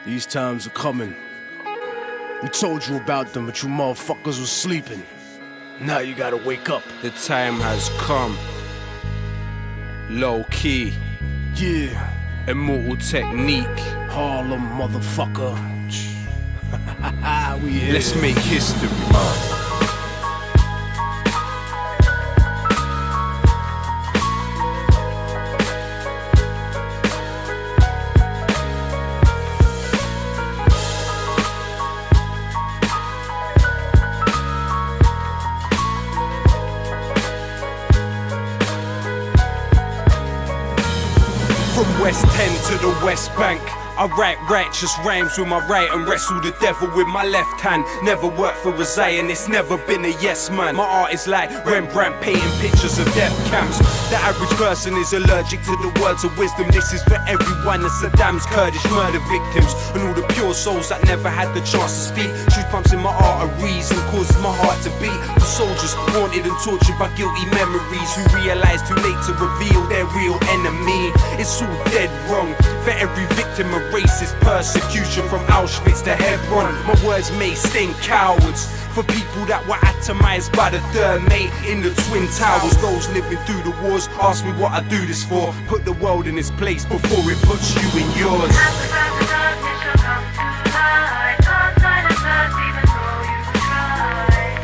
These times are coming. We told you about them, but you motherfuckers was sleeping. Now you gotta wake up. The time has come. Low key. Yeah. Immortal technique. Harlem, motherfucker. We here. Let's make history. From West End to the West Bank, I write righteous rhymes with my right and wrestle the devil with my left hand. Never worked for a Zionist, never been a yes man. My art is like Rembrandt painting pictures of death camps. The average person is allergic to the words of wisdom. This is for everyone, the Saddam's Kurdish murder victims, and all the pure souls that never had the chance to speak. Truth pumps in my arteries and causes my heart to beat. For soldiers haunted and tortured by guilty memories, who realize too late to reveal their real enemy. It's all dead wrong. For every victim of racist persecution, from Auschwitz to Hebron, my words may sting cowards. For people that were atomized by the third mate in the Twin Towers, those living through the wars ask me what I do this for. Put the world in its place before it puts you in yours.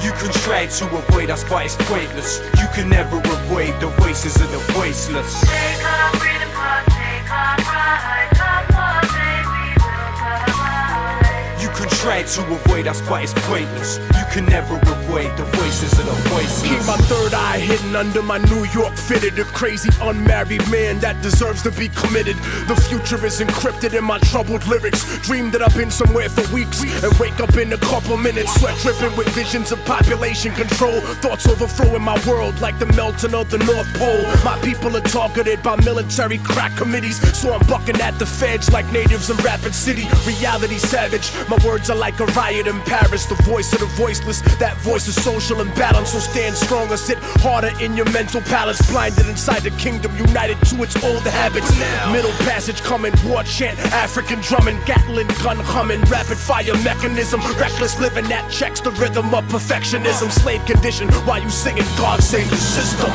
You can try to avoid us, but it's pointless. You can never avoid the voices of the voiceless. Take our freedom, take our pride, come one day we will survive. You can try to avoid us, but it's pointless. You can never avoid the voices of the voiceless. Keep my third eye hidden under my New York fitted. A crazy unmarried man that deserves to be committed. The future is encrypted in my troubled lyrics. Dream that I've been somewhere for weeks and wake up in a couple minutes, sweat dripping with visions of population control. Thoughts overflowing my world like the melting of the North Pole. My people are targeted by military crack committees, so I'm bucking at the feds like natives in Rapid City. Reality savage, my words are like a riot in Paris. The voice of the voiceless, that voice is social imbalance. So stand strong or sit harder in your mental palace. Blinded inside the kingdom, united to its old habits. Middle passage coming, war chant, African drumming, Gatling gun humming, rapid fire mechanism, reckless living that checks the rhythm of perfectionism. Slave condition while you singing God save the system.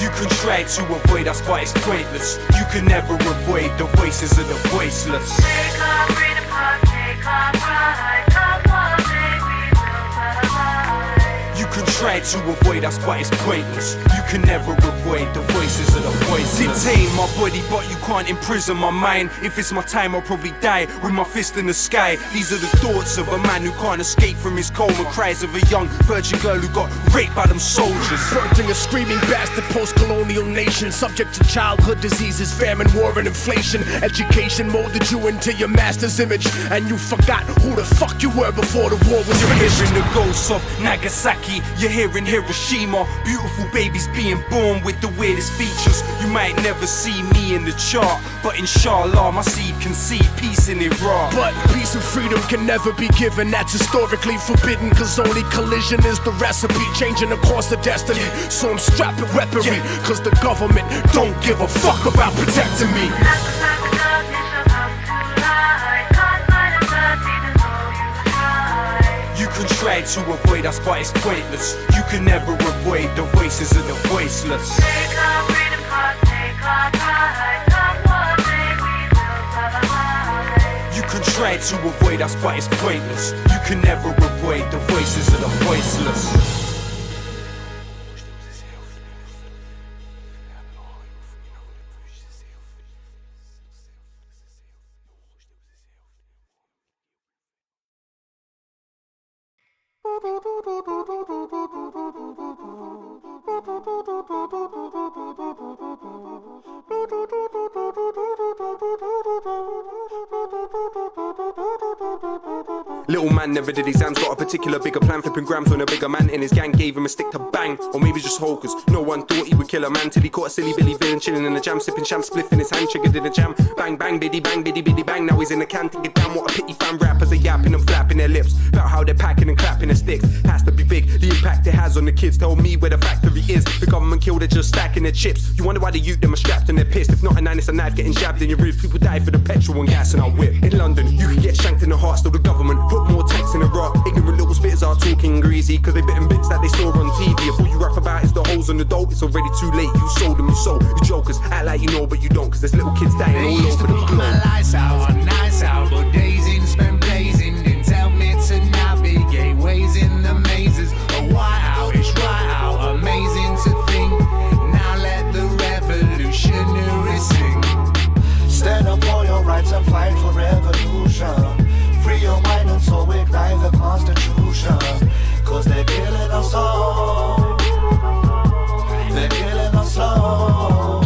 You can try to avoid us, but it's pointless. You can never avoid the voices of the voiceless. Take our freedom, take our pride, come one day we will survive. You can try to avoid us, but it's pointless. You can never avoid the voices of the voiceless. Detain my body, but you can't imprison my mind. If it's my time, I'll probably die with my fist in the sky. These are the thoughts of a man who can't escape from his coma. Cries of a young virgin girl who got raped by them soldiers. Birthing a screaming bastard post-colonial nation, subject to childhood diseases, famine, war, and inflation. Education molded you into your master's image, and you forgot who the fuck you were before the war was You're finished. hearing the ghosts of Nagasaki, you're hearing Hiroshima. Beautiful babies being born with the weirdest features. You might never see me in the chart, but inshallah my seed can see peace in Iraq. But peace and freedom can never be given, that's historically forbidden. Cause only collision is the recipe, changing the course of destiny. So I'm strapping weaponry, cause the government don't give a fuck about protecting me. You can try to avoid us, but it's pointless. You can never avoid the voices of the voiceless. Take our freedom, take our pride, come one day we will survive. You can try to avoid us, but it's pointless. You can never avoid the voices of the voiceless. Little man never did exams, got a particular bigger plan, flipping grams when a bigger man in his gang gave him a stick to bang. Or maybe just hold, cause no one thought he would kill a man till he caught a silly Billy villain chilling in the jam, sipping sham, spliff in his hand, triggered in a jam. Bang, bang, biddy, bang. Now he's in the can, thinking damn what a pity fan. Rappers are yapping and flapping their lips about how they're packing and clapping their sticks. Has to be big, the impact it has on the kids. Tell me where the factory is. The government killed, they're just stacking their chips. You wonder why the youth them are strapped and they're pissed. If not a nine, it's a knife getting jabbed in your roof. People die for the petrol and gas and our whip. In London, you can get shanked in the heart. Still the government put more tanks in the rock. Ignorant little spitters are talking greasy, cause they bitten bits that they saw on TV. If all you rap about is the holes on the dope, it's already too late. You sold them, you sold. You jokers act like you know, but you don't, cause there's little kids dying all over the globe. My lights out on nights out, but days in spent blazing. Didn't tell me to navigate ways in the mazes. A white out, it's right out, amazing to think. Now let the revolutionary sing. Stand up for your rights and fight for revolution. Free your mind and so ignite the Constitution. Cause they're killing us all. They're killing us all.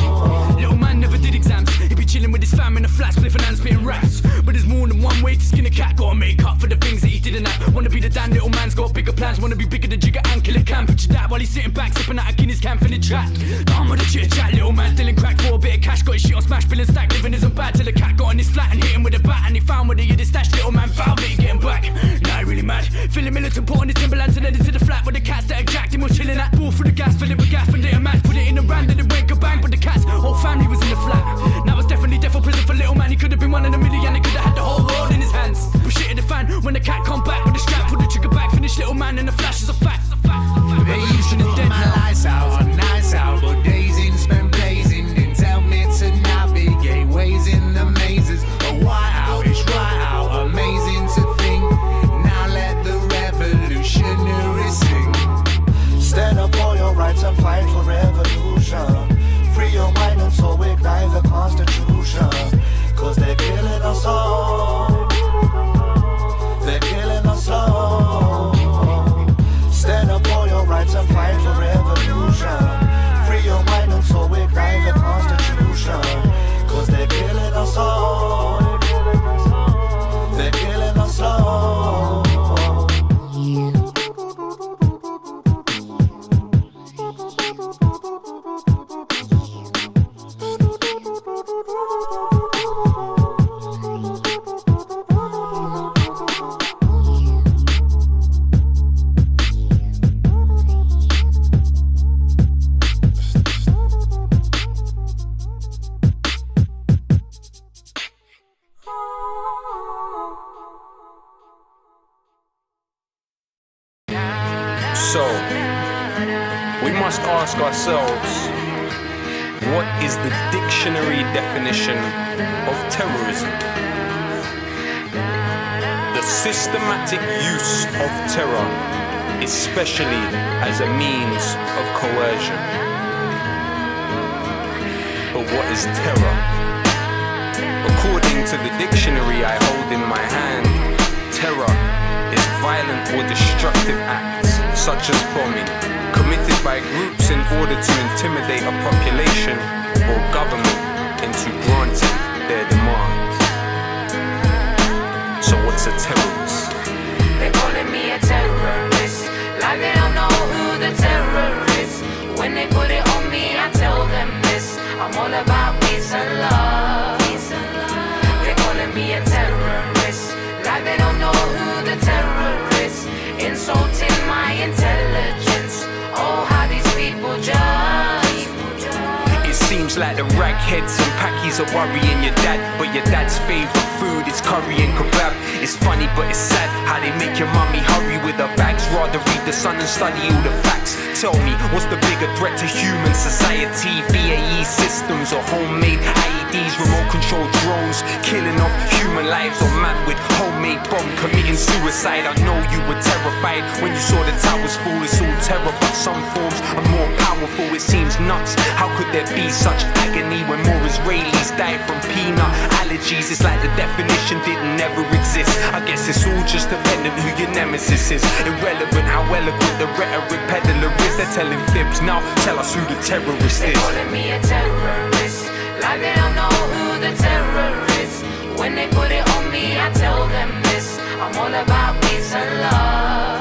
Little man never did exams. He be chilling with his fam in a flat, spliffing and spitting raps. But there's more than one way to skin a cat. Gotta make up for the things that he didn't have. Wanna be the Dan, little man's got bigger plans. Wanna be bigger than Jigger and Killer Cam. Picture that while he's sitting back, sipping out a Guinness can for the chat. Calm with the chit chat, little man stealing crack for a bit of cash. Got his shit on smash, feeling stack, living isn't bad. Till the cat got on his flat and hit him with a bat. And he found where they hid his stash, little man found it, he getting back. Nah, he really mad. Feeling militant, put on his Timberlands and headed to the flat where the cats that had jacked him was chilling at. Ball through the gas, fill it with gas, and they a man. Put it in the brand and it went kabang. But the cat's whole family was in the flat. Now it's definitely death or prison for little man. He could have been one in a million, he could have had the whole world in his hands. But shit in the fan when the cat come back with the strap, put the trigger back, finish little man in the flash is a fact. They used to put my lights out on nights out, but days in spent blazing. Didn't tell me to navigate ways in the mazes. A white out, it's right out, amazing to think. Now let the revolutionary sing. Stand up for your rights and fight for revolution. Free your mind and so ignite the Constitution. Cause they're killing us all. They're killing us all. Stand up for your rights and fight for revolution. Free your mind and so ignite the Constitution. Cause they're killing us all. They're killing us all. So, we must ask ourselves, what is the dictionary definition of terrorism? The systematic use of terror, especially as a means of coercion. But what is terror? According to the dictionary I hold in my hand, terror is violent or destructive acts, such as bombing, committed by groups in order to intimidate a population or government into granting their demands. So what's a terrorist? They're calling me a terrorist, like they don't know who the terror is. When they put it on me, I tell them this: I'm all about peace and love. They're calling me a terrorist, like they don't know who the terror is. Insulting my intelligence. Oh, how these people judge. It seems like the ragheads and packies are worrying your dad, but your dad's favourite food is curry and kebab. It's funny but it's sad how they make your mummy hurry with her bags, rather read the Sun and study all the facts. Tell me, what's the bigger threat to human society? BAE systems or homemade IEDs, remote control drones killing off human lives, or man with homemade bomb committing suicide? I know you were terrified when you saw the towers fall. It's all terror, but some forms are more powerful. It seems nuts. How could there be such agony when more Israelis die from peanut allergies? It's like the definition didn't ever exist. I guess it's all just dependent who your nemesis is. Irrelevant how eloquent the rhetoric peddler is. They're telling fibs. Now tell us who the terrorist They're is. calling me a terrorist, like they don't know who the terror is. When they put it on me, I tell them this: I'm all about peace and love.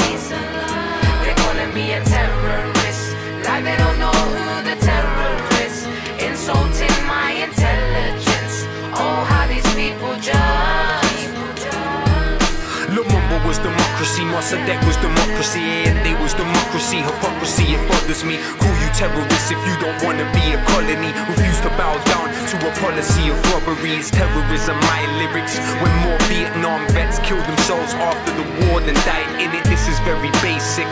They're calling me a terrorist, like they don't know who the terrorist. Insulting my intelligence. Oh, how these people judge. Lumumba was democracy, Mossadegh was democracy, and they was democracy, hypocrisy, it bothers me. Call you terrorists if you don't wanna be a colony. Refuse to bow down to a policy of robberies, terrorism, my lyrics. When more Vietnam vets killed themselves after the war than died in it, this is very basic.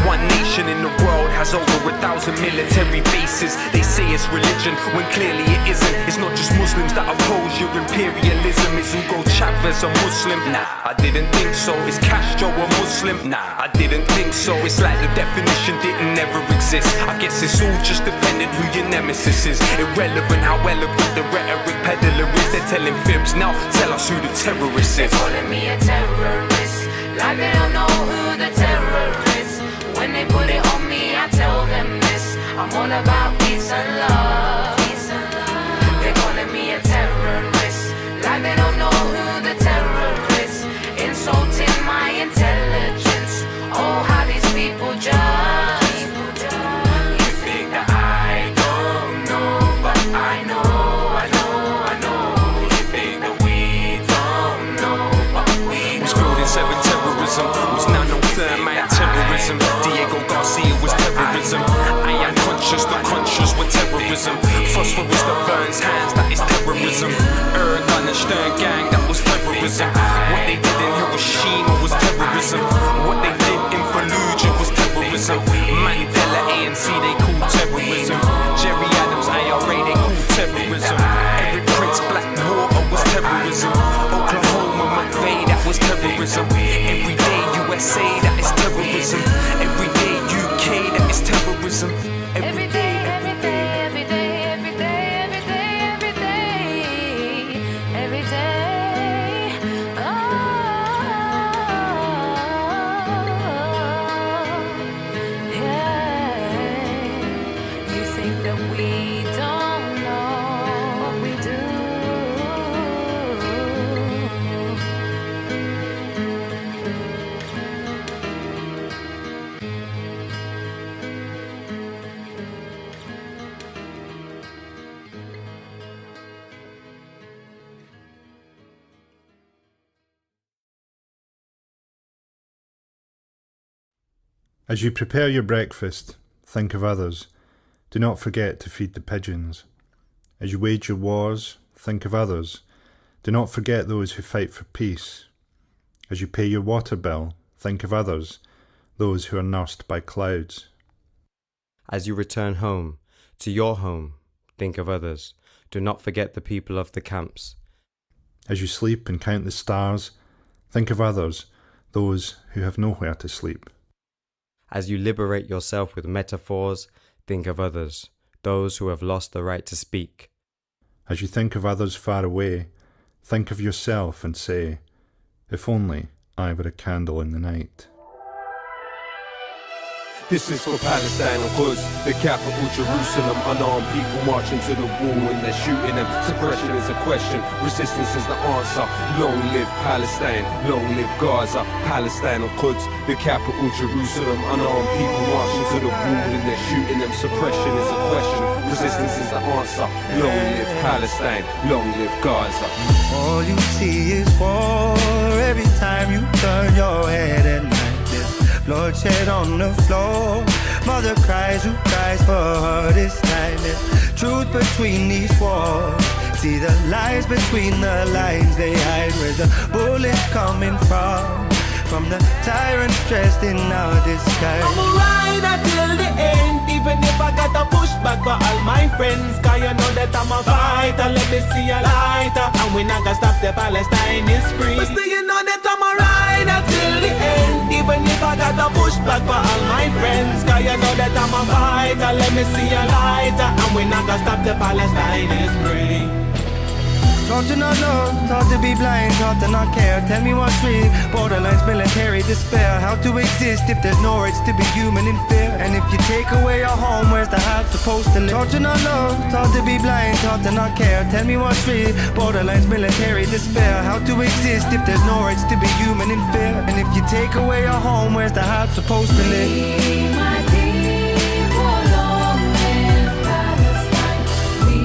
One nation in the world has over 1,000 military bases. They say it's religion, when clearly it isn't. It's not just Muslims that oppose your imperialism. Is Hugo Chavez a Muslim? Nah, I didn't think so. Is Castro a Muslim? Nah, I didn't think so. It's like the definition didn't never exist. I guess it's all just dependent who your nemesis is. Irrelevant how eloquent the rhetoric peddler is. They're telling fibs, now tell us who the terrorist They're is. calling me a terrorist, like they don't know who the terror is. When they put it on me, I tell them this. I'm all about peace and love. They're calling me a terrorist, like they don't know who the terror is. Insulting my intelligence. Oh, how these people judge. You think that I don't know, but I know. You think that we don't know, but we Was know. building 7 terrorism, was nano thermite terrorism. Diego Garcia was terrorism. I am conscious, the conscious were terrorism. Phosphorus that burns hands, that is terrorism. Erdogan and Stern gang, that was terrorism. What they did in Hiroshima was terrorism. What they did in Fallujah was terrorism. Mandela, ANC, they call terrorism. Jerry Adams, IRA, they call terrorism. Eric Prince, Blackwater was terrorism. Oklahoma, McVeigh, that was terrorism. Everyday USA, that is terrorism. Everyday UK, that is terrorism. Every day, every day, every day, every day, every day, every day, every day. Oh, yeah. You think that we don't know what we do. As you prepare your breakfast, think of others. Do not forget to feed the pigeons. As you wage your wars, think of others. Do not forget those who fight for peace. As you pay your water bill, think of others, those who are nursed by clouds. As you return home, to your home, think of others. Do not forget the people of the camps. As you sleep and count the stars, think of others, those who have nowhere to sleep. As you liberate yourself with metaphors, think of others, those who have lost the right to speak. As you think of others far away, think of yourself and say, if only I were a candle in the night. This is for Palestine and Quds, the capital Jerusalem. Unarmed people marching to the wall and they're shooting them. Suppression is a question, resistance is the answer. Long live Palestine, long live Gaza. Palestine and Quds, the capital Jerusalem. Unarmed people marching to the wall and they're shooting them. Suppression is a question, resistance is the answer. Long live Palestine, long live Gaza. All you see is war every time you turn your head at night. Bloodshed on the floor. Mother cries, who cries for her this time? There's truth between these walls. See the lies between the lines they hide. Where's the bullets coming from? From the tyrants dressed in our disguise. I'm a rider till the end, even if I got to push back for all my friends. Cause you know that I'm a fighter, let me see a lighter. And we not gonna stop the Palestine is free. But still you know that I'm a rider till the end, even if I got to push back for all my friends. Cause you know that I'm a fighter, let me see a lighter. And we not gonna stop the Palestine is free. Taught to not love, taught to be blind, taught to not care. Tell me what's real, borderlines, military despair. How to exist if there's no rights to be human in fear? And if you take away your home, where's the heart supposed to live? Taught to not love, taught to be blind, taught to not care. Tell me what's real, borderlines, military despair. How to exist if there's no rights to be human in fear? And if you take away your home, where's the heart supposed to live? My people, long live Palestine. We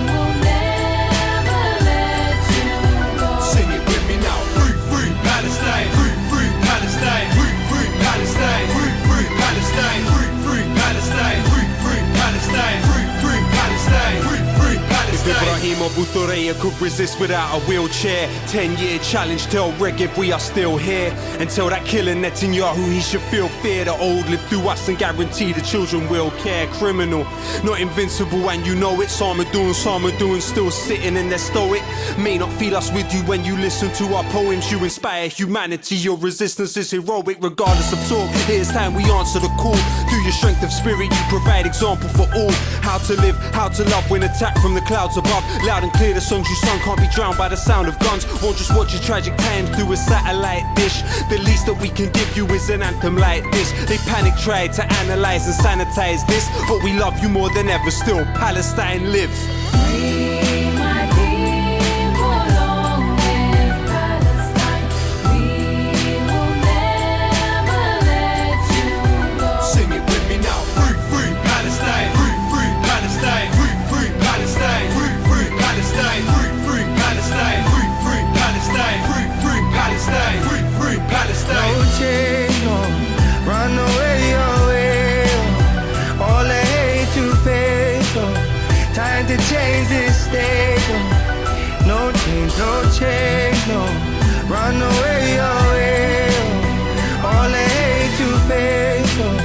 will never let you go. Sing it with me now. Free, free Palestine. Free, free Palestine. Free, free Palestine. Free, free Palestine. Free, free Palestine. Free, free Palestine. Free, free Palestine. Free, free Palestine. If Ibrahim Abu Thureya could resist without a wheelchair, 10-year challenge, tell Regev we are still here. And tell that killer Netanyahu he should feel fear. The old live through us and guarantee the children will care. Criminal, not invincible, and you know it. Sarmadoon still sitting in their stoic. May not feel us with you when you listen to our poems. You inspire humanity, your resistance is heroic regardless of talk. Here's time we answer the call. Through your strength of spirit you provide example for all. How to live, how to love when attacked from the clouds above. Loud and clear the songs you sung can't be drowned by the sound of guns. Won't just watch your tragic times through a satellite dish. The least that we can give you is an anthem like this. They panic tried to analyze and sanitize this, but we love you more than ever. Still Palestine lives. Free my people, long live Palestine. We will never let you go. Sing it with me now. Free, free Palestine. Free, free Palestine. Free, free Palestine. Free, free Palestine. Free, free Palestine. Free, free Palestine. Free, free Palestine. Free, free Palestine. No change, no, run away, away. All I hate to face, oh. Time to change this state, oh. No change, no, run away, away. All I hate to face, oh.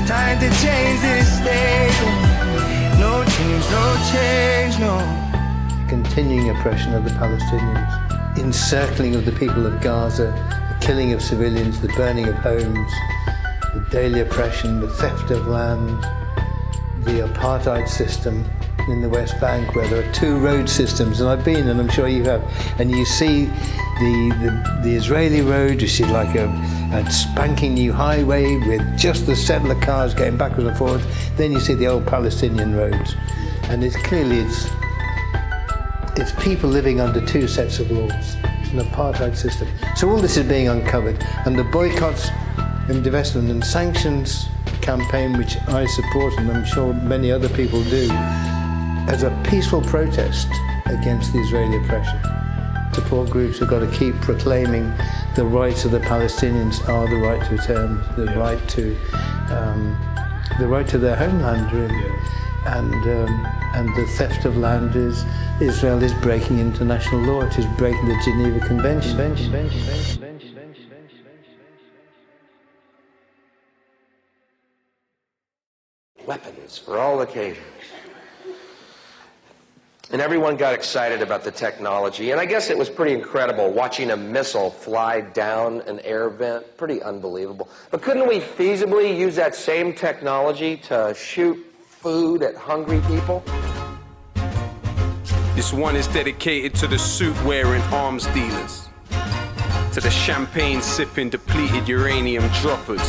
Time to change this state, oh. No change, no. Continuing oppression of the Palestinians, encircling of the people of Gaza, the killing of civilians, the burning of homes, the daily oppression, the theft of land, the apartheid system in the West Bank, where there are two road systems, and I've been, and I'm sure you have, and you see the Israeli road, you see like a spanking new highway with just the settler cars going backwards and forwards. Then you see the old Palestinian roads, and it's clearly it's people living under two sets of laws, an apartheid system. So all this is being uncovered, and the boycotts and divestment and sanctions campaign, which I support, and I'm sure many other people do, as a peaceful protest against the Israeli oppression. Support groups have got to keep proclaiming the rights of the Palestinians are the right to return, the right to their homeland, really. And the theft of land is Israel is breaking international law. It is breaking the Geneva Convention. Weapons for all occasions. And everyone got excited about the technology. And I guess it was pretty incredible watching a missile fly down an air vent. Pretty unbelievable. But couldn't we feasibly use that same technology to shoot food at hungry people? This one is dedicated to the suit-wearing arms dealers, to the champagne-sipping, depleted uranium droppers.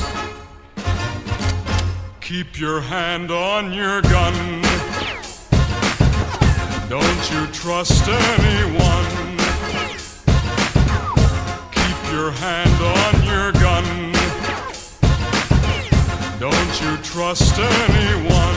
Keep your hand on your gun. Don't you trust anyone. Keep your hand on your gun. Don't you trust anyone.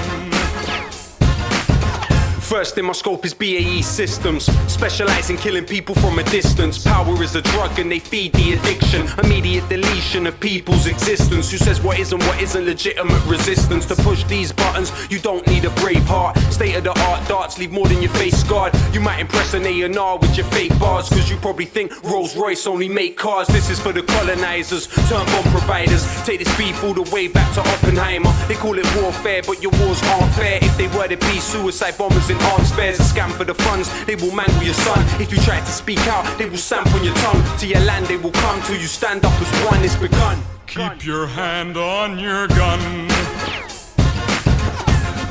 First in my scope is BAE Systems, specialize in killing people from a distance. Power is a drug and they feed the addiction. Immediate deletion of people's existence. Who says what isn't legitimate resistance? To push these buttons, you don't need a brave heart. State of the art darts leave more than your face scarred. You might impress an A&R with your fake bars, cause you probably think Rolls Royce only make cars. This is for the colonizers, turn bomb providers. Take this beef all the way back to Oppenheimer. They call it warfare, but your wars aren't fair. If they were to be suicide bombers in arms fairs, a scam for the funds, they will mangle your son. If you try to speak out, they will stamp on your tongue. To your land they will come till you stand up as one is begun. Keep your hand on your gun.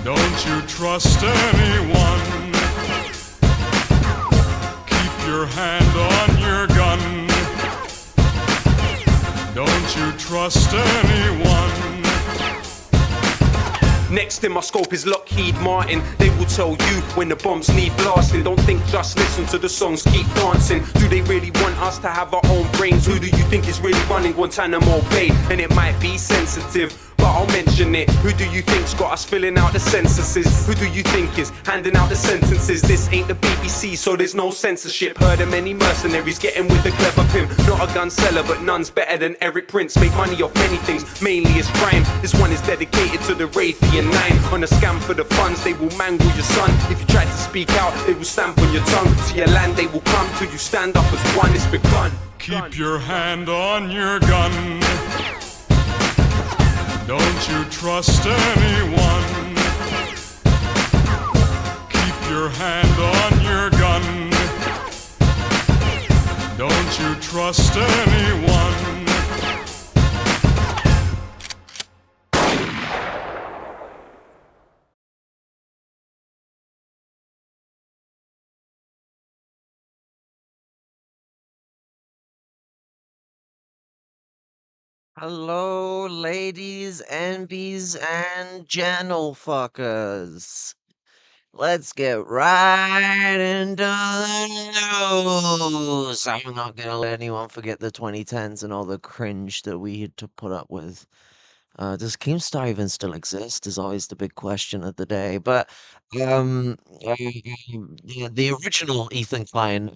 Don't you trust anyone. your hand on your gun. Don't you trust anyone. Next in my scope is Lockheed Martin. They will tell you when the bombs need blasting. Don't think, just listen to the songs, keep dancing. Do they really want us to have our own brains? Who do you think is really running Guantanamo Bay? And it might be sensitive, but I'll mention it. Who do you think's got us filling out the censuses? Who do you think is handing out the sentences? This ain't the BBC, so there's no censorship. Heard of many mercenaries getting with the clever pimp. Not a gun seller, but none's better than Eric Prince. Make money off many things, mainly it's crime. This one is dedicated to the Raytheon 9. On a scam for the funds, they will mangle your son. If you try to speak out, they will stamp on your tongue. To your land, they will come till you stand up as one. It's begun. Keep your hand on your gun. Don't you trust anyone. Keep your hand on your gun. Don't you trust anyone. Hello, ladies and bees and gentlefuckers. Let's get right into the news. I'm not gonna let anyone forget the 2010s and all the cringe that we had to put up with. Does Keemstar even still exist? Is always the big question of the day. But the original Ethan Klein,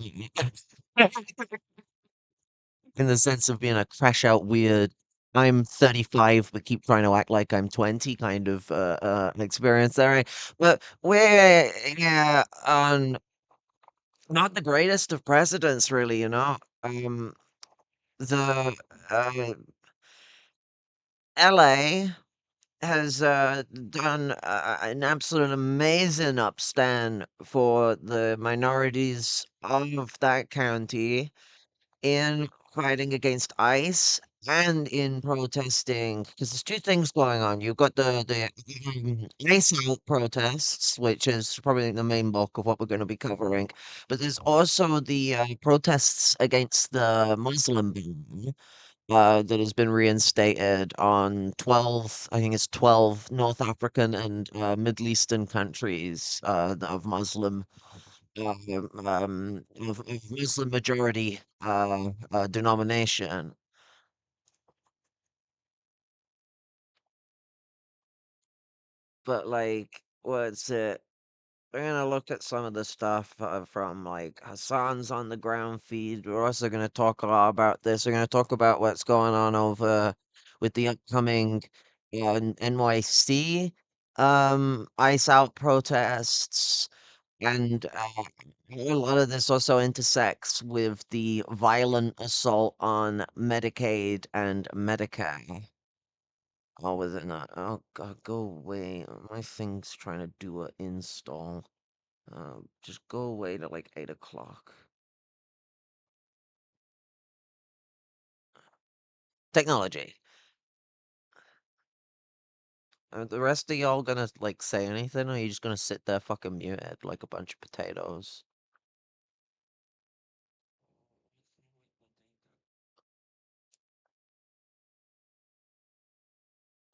in the sense of being a crash out weird, I'm 35 but keep trying to act like I'm 20 kind of experience there, right? But we're yeah on not the greatest of precedents, really, you know. The LA has done an absolute amazing upstand for the minorities of that county in fighting against ICE and in protesting, because there's two things going on. You've got the ICE out protests, which is probably the main bulk of what we're going to be covering, but there's also the protests against the Muslim ban that has been reinstated on 12, I think it's 12 North African and Middle Eastern countries of Muslim of Muslim majority denomination. But like, what's it? We're gonna look at some of the stuff from like Hassan's on the ground feed. We're also gonna talk a lot about this. We're gonna talk about what's going on over with the upcoming NYC ICE out protests. And a lot of this also intersects with the violent assault on Medicaid and Medicare. Oh, was it not? Oh, God, go away. My thing's trying to do a install. Just go away to like 8 o'clock. Technology. Are the rest of y'all gonna like say anything, or are you just gonna sit there fucking muted like a bunch of potatoes?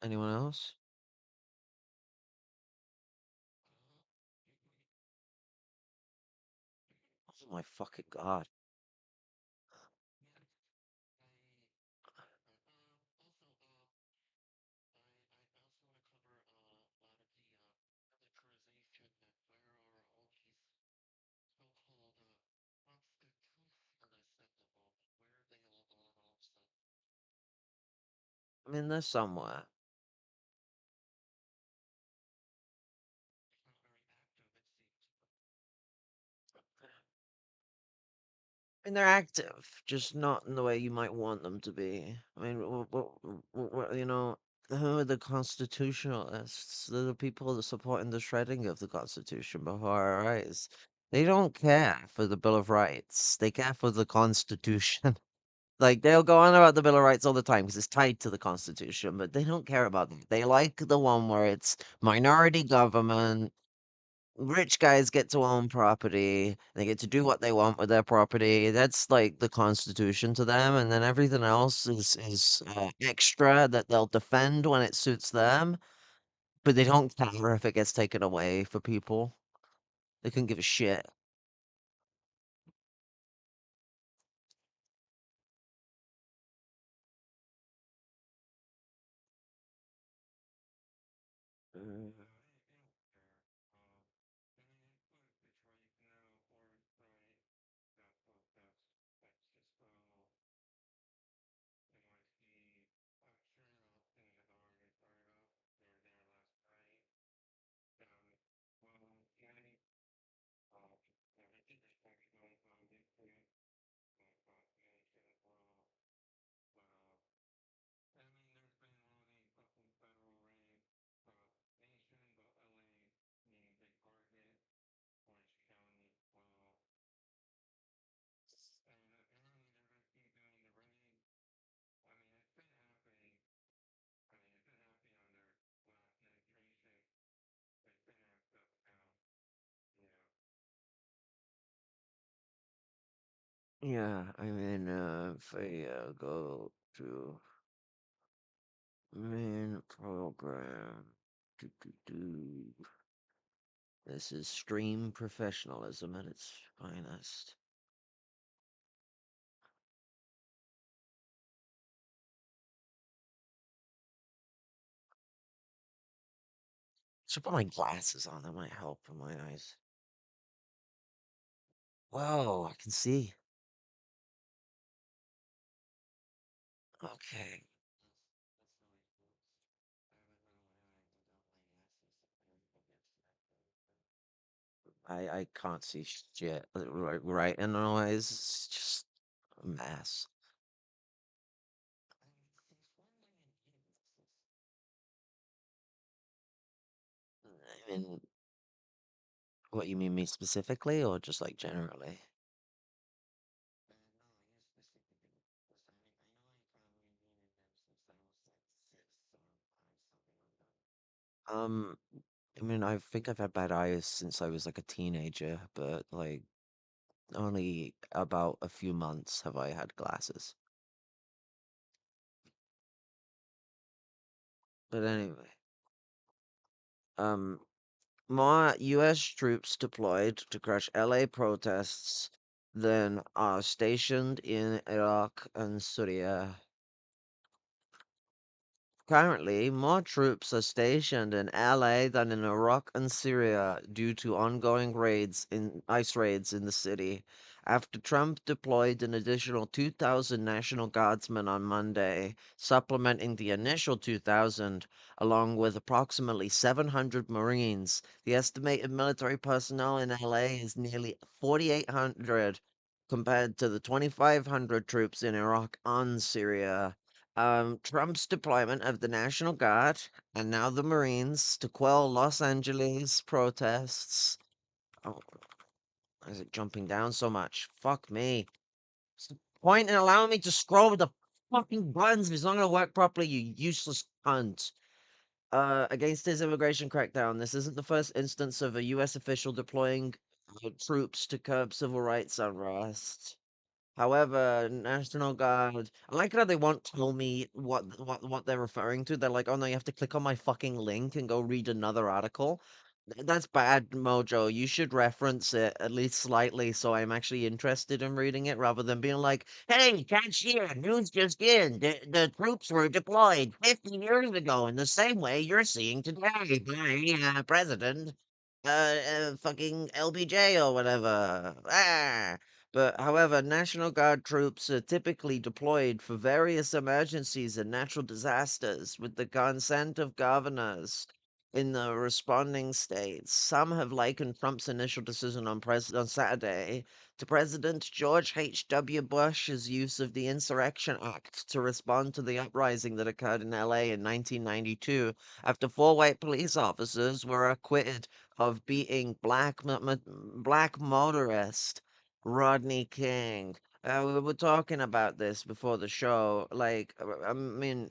Anyone else? Oh my fucking God. I mean, there's somewhere. I mean, they're active, just not in the way you might want them to be. I mean, you know, who are the constitutionalists? They're the people that supporting the shredding of the Constitution before our eyes. They don't care for the Bill of Rights. They care for the Constitution. Like, they'll go on about the Bill of Rights all the time because it's tied to the Constitution, but they don't care about that. They like the one where it's minority government. Rich guys get to own property. They get to do what they want with their property. That's like the constitution to them, and then everything else is extra that they'll defend when it suits them. But they don't care if it gets taken away for people. They couldn't give a shit. Mm. Yeah, I mean, if I go to main program, do. This is stream professionalism at its finest. Should put my glasses on. That might help in my eyes. Whoa, I can see. Okay. I can't see shit. Right in the eyes. It's just a mess. I mean, what you mean me specifically, or just like generally? Um, I mean, I think I've had bad eyes since I was like a teenager, but like only about a few months have I had glasses. But anyway, um, more U.S. troops deployed to crush LA protests than are stationed in Iraq and Syria. Currently, more troops are stationed in LA than in Iraq and Syria due to ongoing ICE raids in the city. After Trump deployed an additional 2,000 National Guardsmen on Monday, supplementing the initial 2,000, along with approximately 700 Marines, the estimated military personnel in LA is nearly 4,800 compared to the 2,500 troops in Iraq and Syria. Trump's deployment of the National Guard and now the Marines to quell Los Angeles protests. Oh, why is it jumping down so much? Fuck me. What's the point in allowing me to scroll with the fucking buttons if it's not gonna work properly, you useless cunt. Against his immigration crackdown, this isn't the first instance of a U.S. official deploying troops to curb civil rights unrest. However, National Guard, I like how they won't tell me what they're referring to. They're like, oh no, you have to click on my fucking link and go read another article. That's bad, Mojo. You should reference it at least slightly so I'm actually interested in reading it rather than being like, hey, catch here, news just in. The troops were deployed 50 years ago in the same way you're seeing today by President fucking LBJ or whatever. Ah. But however, National Guard troops are typically deployed for various emergencies and natural disasters with the consent of governors in the responding states. Some have likened Trump's initial decision on Saturday to President George H.W. Bush's use of the Insurrection Act to respond to the uprising that occurred in LA in 1992 after four white police officers were acquitted of beating black motorist Rodney King. We were talking about this before the show. Like, I mean,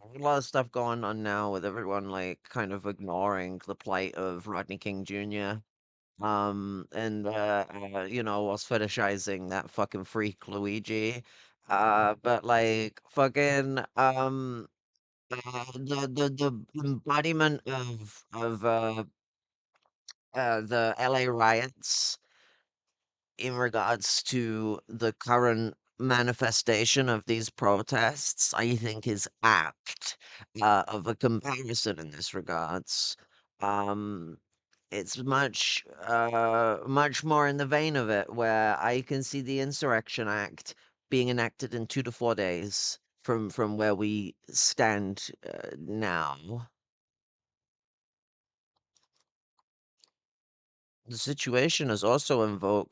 a lot of stuff going on now with everyone like kind of ignoring the plight of Rodney King Jr. And was fetishizing that fucking freak Luigi. But like fucking the embodiment of the LA riots in regards to the current manifestation of these protests, I think is apt of a comparison in this regards. Um, it's much more in the vein of it, where I can see the Insurrection Act being enacted in 2 to 4 days from where we stand now. The situation has also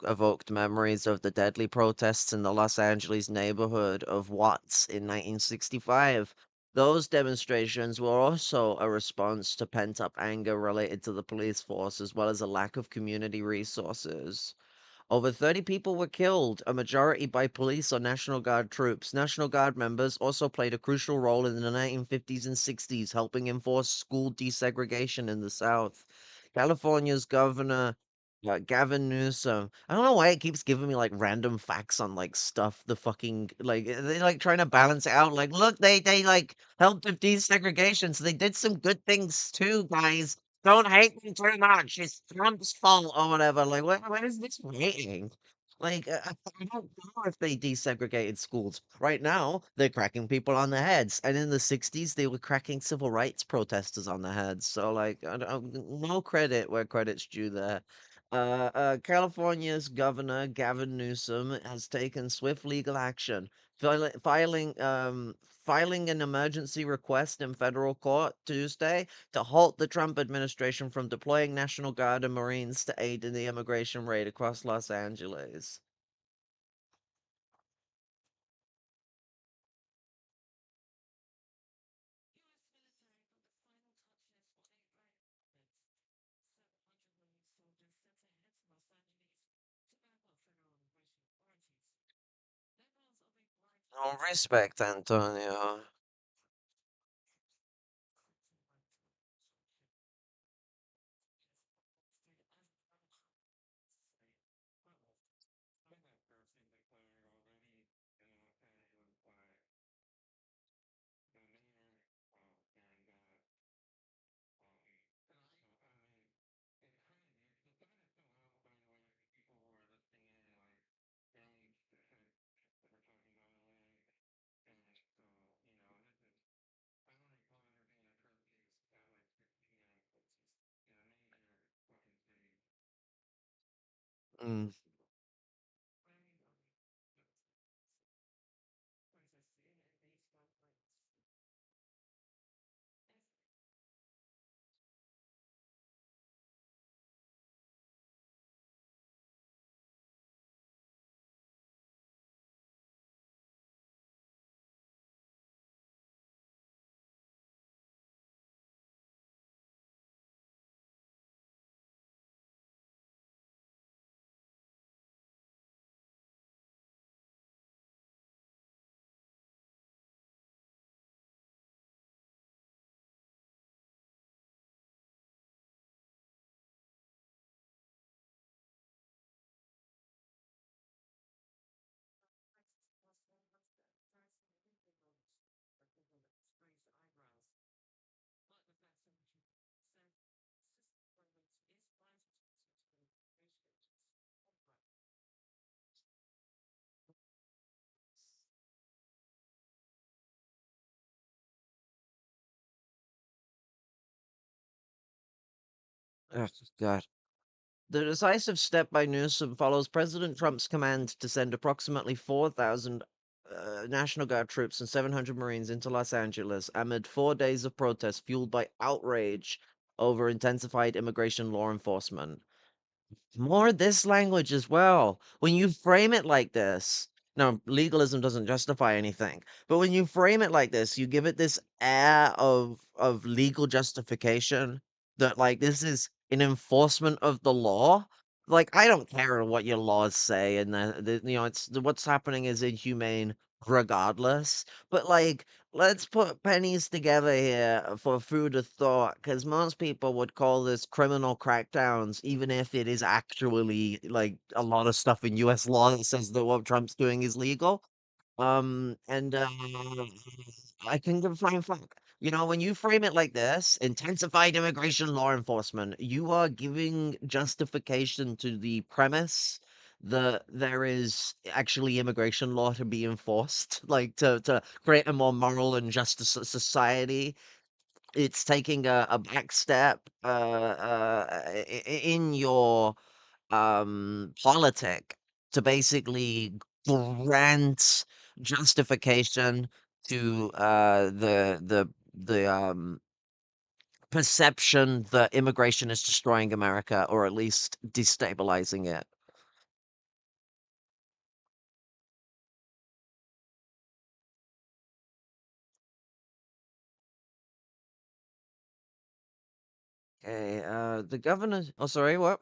evoked memories of the deadly protests in the Los Angeles neighborhood of Watts in 1965. Those demonstrations were also a response to pent up anger related to the police force, as well as a lack of community resources. Over 30 people were killed, a majority by police or National Guard troops. National Guard members also played a crucial role in the 1950s and 60s, helping enforce school desegregation in the South. California's governor, Gavin Newsom. I don't know why it keeps giving me like random facts on like stuff. The fucking like they like trying to balance it out. Like, look, they like helped with desegregation, so they did some good things too, guys. Don't hate them too much. It's Trump's fault or whatever. Like, what is this rating? Like, I don't know if they desegregated schools. Right now, they're cracking people on the heads. And in the 60s, they were cracking civil rights protesters on the heads. So, like, no credit where credit's due there. California's governor, Gavin Newsom, has taken swift legal action, fili- filing, um, filing an emergency request in federal court Tuesday to halt the Trump administration from deploying National Guard and Marines to aid in the immigration raid across Los Angeles. No respect, Antonio. Mm. Oh, God. The decisive step by Newsom follows President Trump's command to send approximately 4,000 National Guard troops and 700 Marines into Los Angeles amid 4 days of protest fueled by outrage over intensified immigration law enforcement. More this language as well. When you frame it like this, now legalism doesn't justify anything, but when you frame it like this, you give it this air of legal justification that like this is an enforcement of the law. Like I don't care what your laws say, and it's what's happening is inhumane. regardless. But like, let's put pennies together here for food of thought, because most people would call this criminal crackdowns, even if it is actually like a lot of stuff in U.S. law that says that what Trump's doing is legal. And I can give a flying fuck. You know, when you frame it like this, intensified immigration law enforcement, you are giving justification to the premise that there is actually immigration law to be enforced, like to create a more moral and just society. It's taking a back step in your politic to basically grant justification to the perception that immigration is destroying America, or at least destabilizing it. Okay, the governor. Oh, sorry, what?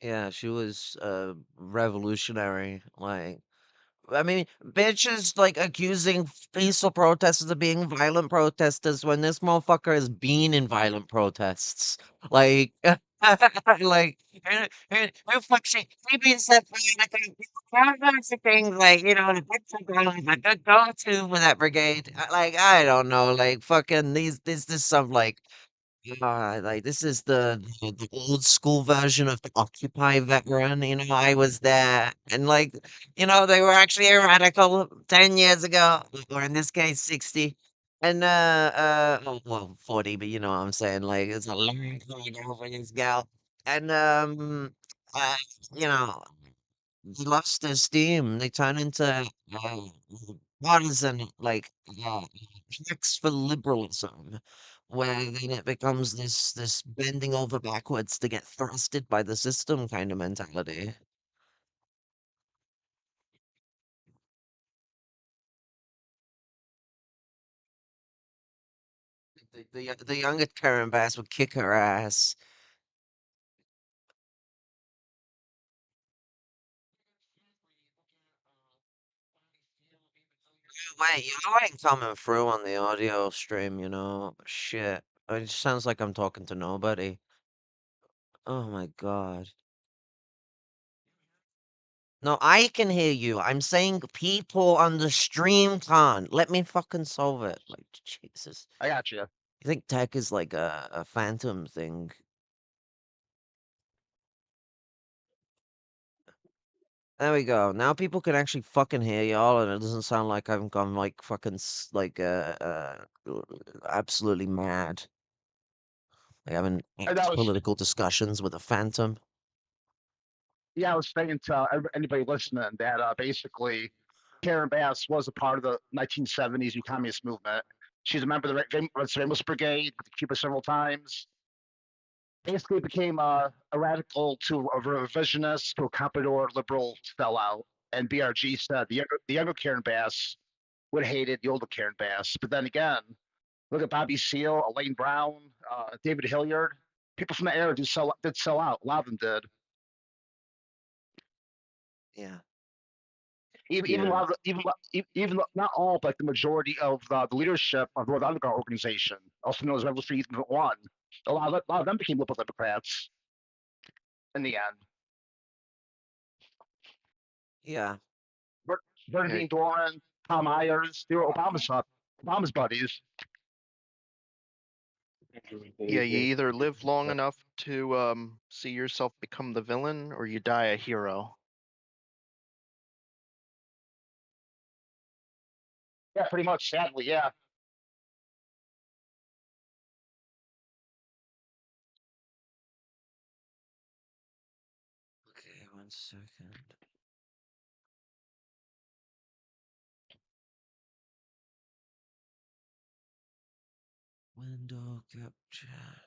Yeah, she was revolutionary. Like, I mean, bitches like accusing peaceful protesters of being violent protesters when this motherfucker has been in violent protests. Like, like, who fuck she being set free. Like, lots of things like, you know, the bitch like a good go-to with that brigade. Like, I don't know, like, fucking this some like like this is the old school version of the Occupy veteran. You know, I was there, and like, you know, they were actually a radical 10 years ago, or in this case, 60. And oh, well, 40, but you know what I'm saying. Like, it's a long time ago for this gal, and uh, you know, they lost their steam. They turn into partisan, like hacks for liberalism, where then it becomes this bending over backwards to get thrusted by the system kind of mentality. The younger Karen Bass would kick her ass. Wait, you know I ain't coming through on the audio stream, you know? Shit. It just sounds like I'm talking to nobody. Oh my god. No, I can hear you. I'm saying people on the stream can't. Let me fucking solve it. Like, Jesus. I got you. You think tech is like a phantom thing? There we go. Now people can actually fucking hear y'all, and it doesn't sound like I've gone like fucking absolutely mad. Like having And that was, political discussions with a phantom. yeah, I was saying to anybody listening that basically Karen Bass was a part of the 1970s communist movement. She's a member of the Ramos Brigade, with Cuba several times. Basically became a radical to a revisionist to a Comprador liberal sellout. And BRG said the younger Karen Bass would have hated the older Karen Bass. But then again, look at Bobby Seale, Elaine Brown, David Hilliard. People from the era did sell out. A lot of them did. Yeah. Even a lot of even not all, but the majority of the leadership of the North Underground organization, also known as Revolutionary Youth Movement One, a lot of them became liberal Democrats in the end. Yeah. Bernardine Doran, Tom Ayers, they were Obama's buddies. Yeah, you either live long enough to see yourself become the villain, or you die a hero. Yeah, pretty much. Sadly, yeah. Okay, 1 second. Window capture.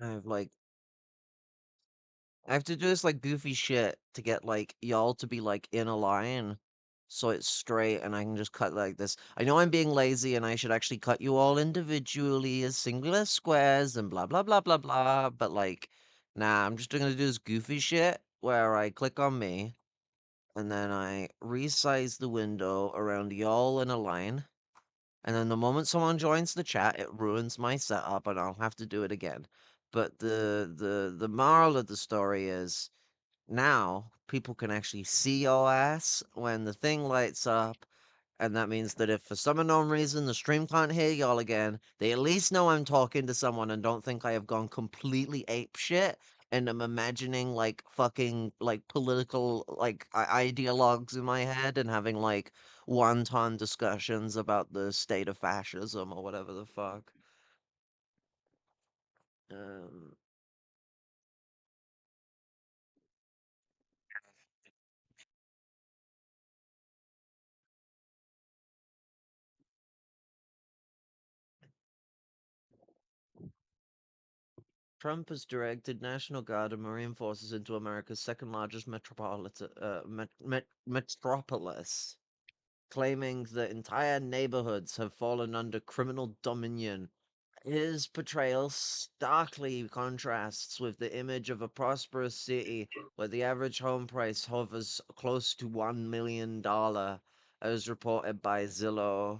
I have like I have to do this like goofy shit to get like y'all to be like in a line so it's straight and I can just cut like this. I know I'm being lazy and I should actually cut you all individually as singular squares and blah blah blah blah blah, but like nah, I'm just gonna do this goofy shit where I click on me and then I resize the window around y'all in a line. And then the moment someone joins the chat, it ruins my setup and I'll have to do it again. But the moral of the story is now people can actually see your ass when the thing lights up, and that means that if for some unknown reason the stream can't hear y'all again, they at least know I'm talking to someone and don't think I have gone completely ape shit and I'm imagining like fucking like political like ideologues in my head and having like one-ton discussions about the state of fascism or whatever the fuck. Um, Trump has directed National Guard and Marine forces into America's second largest metropolis, claiming that entire neighborhoods have fallen under criminal dominion. His portrayal starkly contrasts with the image of a prosperous city where the average home price hovers close to $1 million, as reported by Zillow.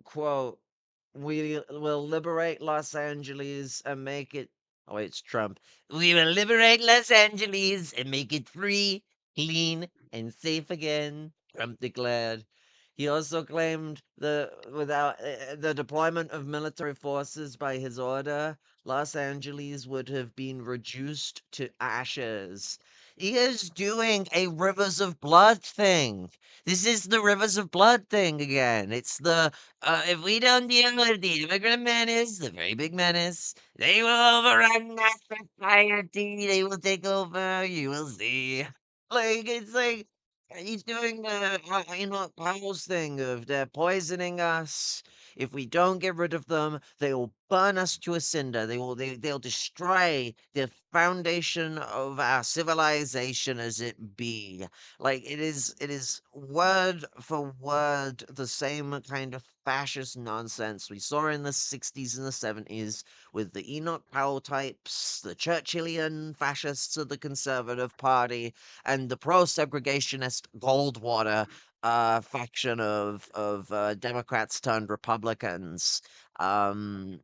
Quote, we will liberate Los Angeles and make it. Oh, wait, it's Trump. We will liberate Los Angeles and make it free, clean, and safe again, Trump declared. He also claimed without the deployment of military forces by his order, Los Angeles would have been reduced to ashes. He is doing a Rivers of Blood thing. This is the Rivers of Blood thing again. It's the if we don't deal with the immigrant menace, the very big menace, they will overrun our society. They will take over. You will see. Like it's like he's doing the Powell's thing of they're poisoning us. If we don't get rid of them, they will burn us to a cinder. They'll destroy the foundation of our civilization as it be. Like it is word for word the same kind of fascist nonsense we saw in the 60s and the 70s with the Enoch Powell types, the Churchillian fascists of the Conservative Party, and the pro-segregationist Goldwater faction of Democrats turned Republicans. Um,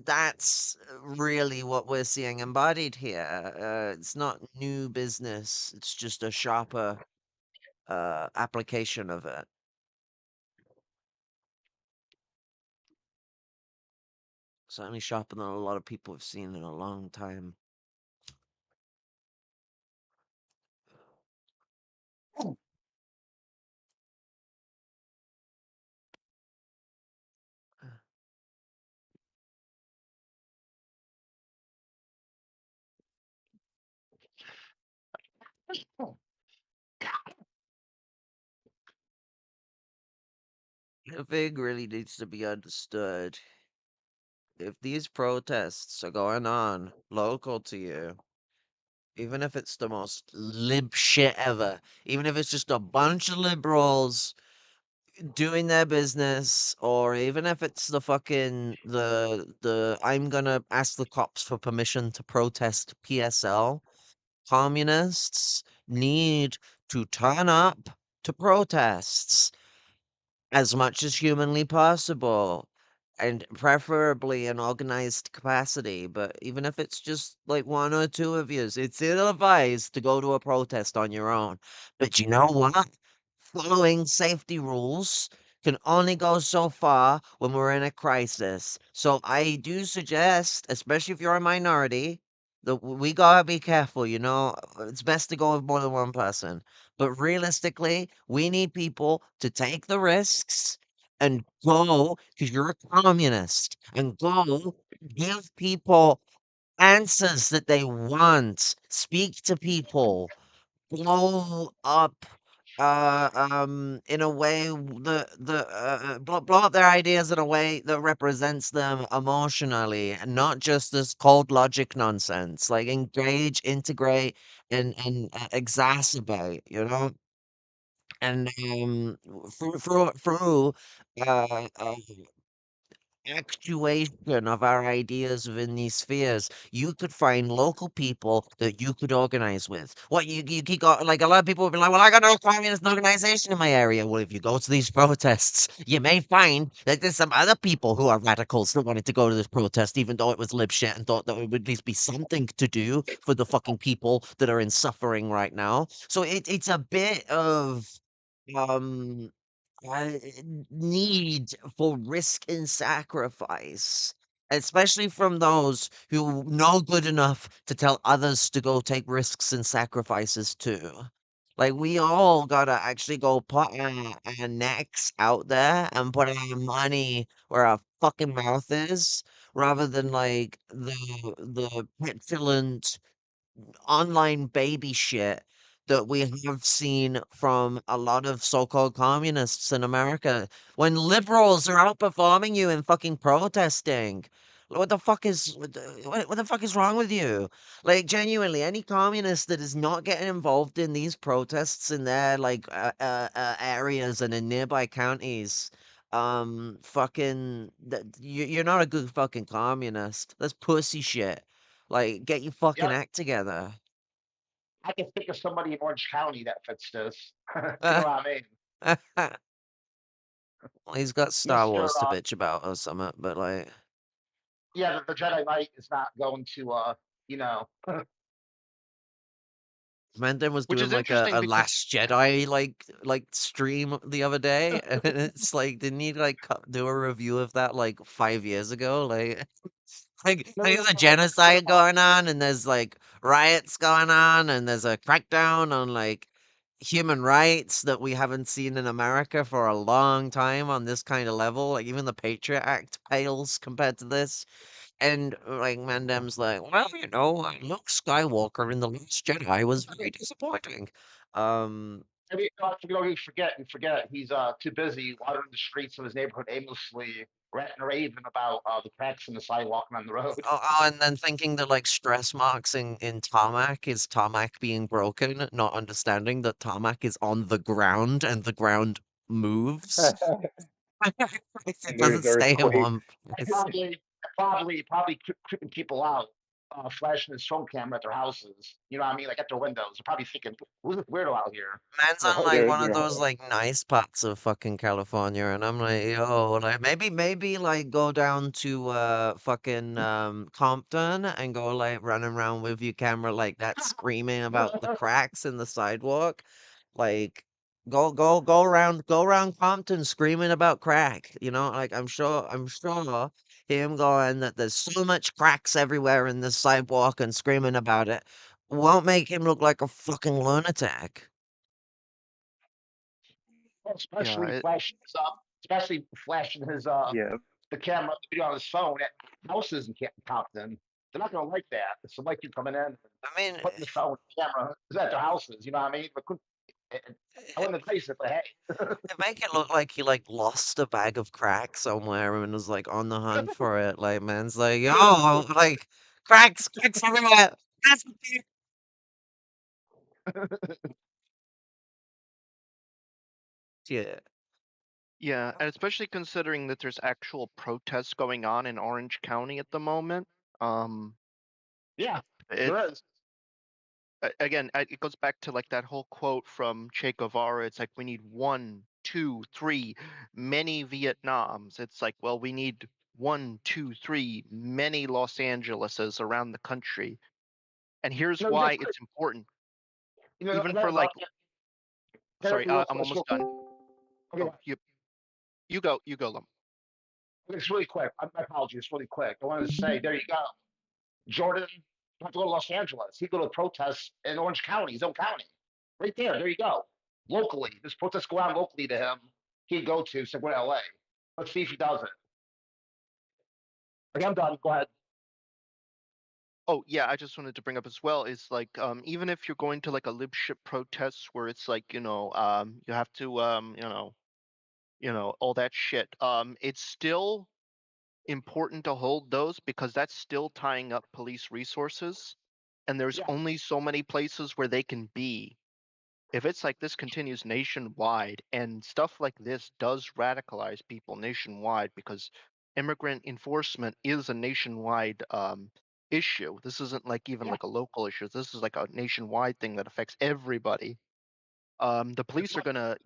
that's really what we're seeing embodied here. It's not new business. It's just a sharper application of it. Certainly sharper than a lot of people have seen in a long time. The thing really needs to be understood. If these protests are going on local to you, even if it's the most lib shit ever, even if it's just a bunch of liberals doing their business, or even if it's the I'm gonna ask the cops for permission to protest PSL, communists need to turn up to protests as much as humanly possible, and preferably in organized capacity. But even if it's just like one or two of you, it's ill advised to go to a protest on your own. But you know what? Following safety rules can only go so far when we're in a crisis. So I do suggest, especially if you're a minority, that we gotta be careful, you know? It's best to go with more than one person. But realistically, we need people to take the risks and go, because you're a communist, and go give people answers that they want. Speak to people, blow up in a way blow up their ideas in a way that represents them emotionally, and not just this cold logic nonsense. Like, engage, integrate, and exacerbate, you know. And through uh, uh actuation of our ideas within these spheres, you could find local people that you could organize with. What you got, like, a lot of people have been like, well, I got no communist organization in my area. Well, if you go to these protests, you may find that there's some other people who are radicals that wanted to go to this protest, even though it was lib shit, and thought that it would at least be something to do for the fucking people that are in suffering right now. So it's a bit of um uh, need for risk and sacrifice, especially from those who know good enough to tell others to go take risks and sacrifices too. Like, we all gotta actually go put our necks out there and put our money where our fucking mouth is, rather than like the petulant online baby shit that we have seen from a lot of so-called communists in America. When liberals are outperforming you in fucking protesting, what the fuck is wrong with you? Like, genuinely, any communist that is not getting involved in these protests in their like areas and in nearby counties, you're not a good fucking communist. That's pussy shit. Like, get your fucking Yeah, act together. I can think of somebody in Orange County that fits this. You know what I mean? Well, he's got Star Mister. Wars to bitch about or something, but like, Yeah, the Jedi Knight is not going to, you know, Menden was Which doing is like interesting a because Last Jedi like stream the other day, and it's like, didn't he like do a review of that like 5 years ago? Like, like no, no, there's a no, but, genocide going on, and there's like riots going on, and there's a crackdown on like human rights that we haven't seen in America for a long time on this kind of level. Like, even the Patriot Act pales compared to this. And like, Mandem's like, well, you know, Luke Skywalker in The Last Jedi was very disappointing. Um, maybe, you forget, he's too busy wandering the streets of his neighborhood aimlessly, ranting and raving about the cracks in the sidewalk and on the road. and then thinking that like stress marks in tarmac is tarmac being broken, not understanding that tarmac is on the ground and the ground moves. It And there's doesn't stay in earthquakes. one place. Probably creeping people out, flashing his phone camera at their houses. You know what I mean? Like at their windows. They're probably thinking, "Who's this weirdo out here?" Man's on No, like they're one of they're those like nice parts of fucking California, and I'm like, yo, like, maybe like go down to fucking Compton and go like running around with your camera like that, screaming about the cracks in the sidewalk. Like, go around Compton screaming about crack. You know, like, I'm sure him going that there's so much cracks everywhere in the sidewalk and screaming about it won't make him look like a fucking lunatic. yeah, Especially flashing his yeah. the camera, the video on his phone at houses in Compton. They're not gonna like that. It's like you coming in and I mean, putting the phone camera is at their houses. You know what I mean? But I wouldn't have placed it, but hey. it make it look like he like lost a bag of crack somewhere and was like on the hunt for it. Like, man's like, yo, like, cracks everywhere. That's yeah. Yeah, and especially considering that there's actual protests going on in Orange County at the moment. Yeah, It there is. again, it goes back to like that whole quote from Che Guevara. It's like we need one, two, three, many Vietnams. It's like, well, we need one, two, three, many Los Angeleses around the country. And here's No, why just it's important, even for that, like, sorry, real, I'm it's almost real done. quick. Okay, Oh, you go, Lum. it's really quick. My apologies, really quick. I wanted to say, there you go. Jordan don't have to go to Los Angeles. He go to protests in Orange County, his own county. Right there, there you go. Locally, this protest go on locally to him. He'd go to, so go to LA. Let's see if he does it. Okay, I'm done. Go ahead. Oh yeah, I just wanted to bring up as well is like even if you're going to like a lib ship protest where it's like, you have to all that shit. It's still important to hold those because that's still tying up police resources and there's Yeah. only so many places where they can be. If it's like this continues nationwide and stuff like this does radicalize people nationwide because immigrant enforcement is a nationwide issue. This isn't like even Yeah. like a local issue. This is like a nationwide thing that affects everybody. The police are gonna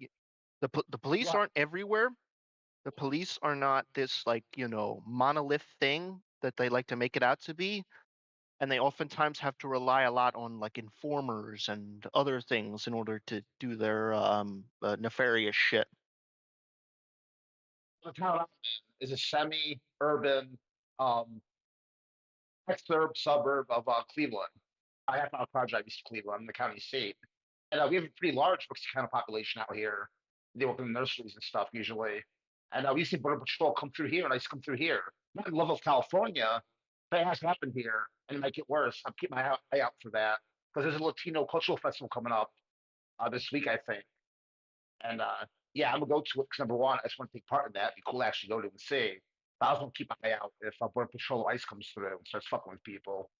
the police What? aren't everywhere. The police are not this like monolith thing that they like to make it out to be, and they oftentimes have to rely a lot on like informers and other things in order to do their nefarious shit. The town I'm in is a semi-urban, um, exurb suburb of Cleveland. I have a project east of Cleveland, I'm the county seat. And we have a pretty large Mexican population out here. They work in nurseries and stuff usually. And we see Border Patrol come through here, and I just come through here. Not in love of California, but it has happened here, and it might get worse. I'm keeping my eye out for that because there's a Latino cultural festival coming up this week, I think. And yeah, I'm gonna go to it because number one, I just want to take part in that. It'd be cool to actually go to and see. But I also want to keep my eye out if Border Patrol ICE comes through and starts fucking with people.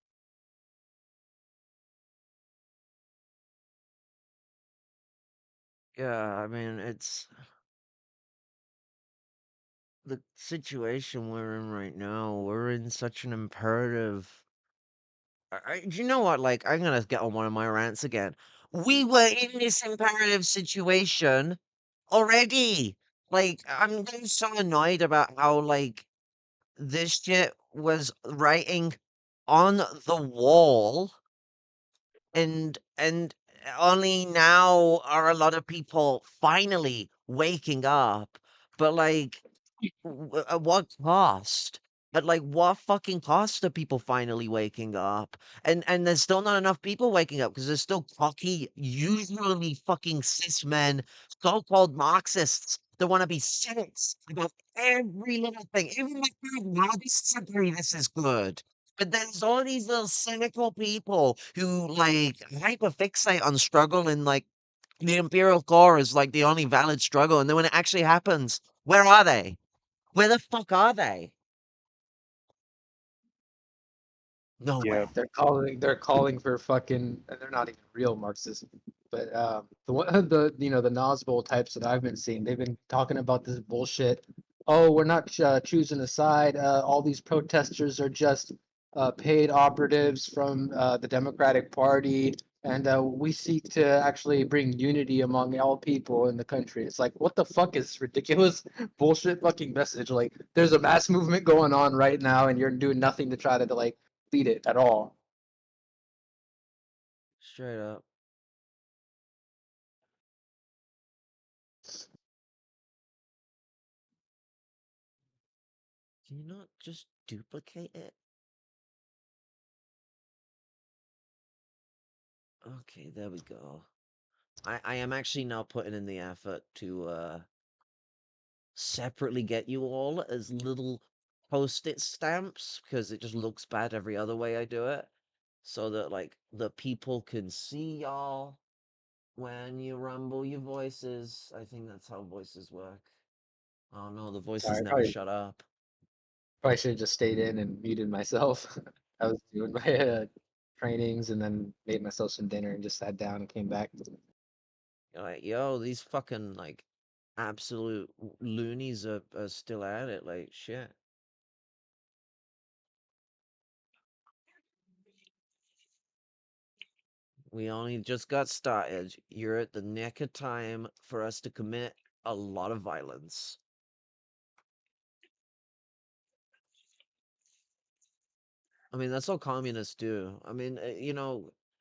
Yeah, I mean, it's the situation we're in right now. We're in such an imperative. Do you know what? Like, I'm gonna get on one of my rants again. We were in this imperative situation already. Like, I'm getting so annoyed about how, like, this shit was writing on the wall, and only now are a lot of people finally waking up. But, like, at what cost? At like what fucking cost are people finally waking up? And there's still not enough people waking up because there's still cocky, usually fucking cis men, so-called Marxists that want to be cynics about every little thing. Even my Marxists agree this is good. But there's all these little cynical people who like hyperfixate on struggle and like the imperial core is like the only valid struggle. And then when it actually happens, where are they? Where the fuck are they? Yeah, Nowhere. they're calling for fucking, and they're not even real Marxists, but the one the Naz Bowl types that I've been seeing, they've been talking about this bullshit. Oh, we're not choosing a side. All these protesters are just paid operatives from the Democratic Party, and we seek to actually bring unity among all people in the country. It's like, what the fuck is this ridiculous bullshit fucking message? Like, there's a mass movement going on right now, and you're doing nothing to try to like beat it at all. Straight up. Can you not just duplicate it? Okay, there we go. I am actually now putting in the effort to separately get you all as little post-it stamps because it just looks bad every other way I do it. So that like the people can see y'all when you rumble your voices. I think that's how voices work. Oh no, the voices Sorry, never probably shut up. probably should have just stayed in and muted myself. I was doing my trainings and then made myself some dinner and just sat down and came back. You're like, yo, these fucking like absolute loonies are still at it like shit. We only just got started. You're at the nick of time for us to commit a lot of violence. I mean, that's all communists do. I mean,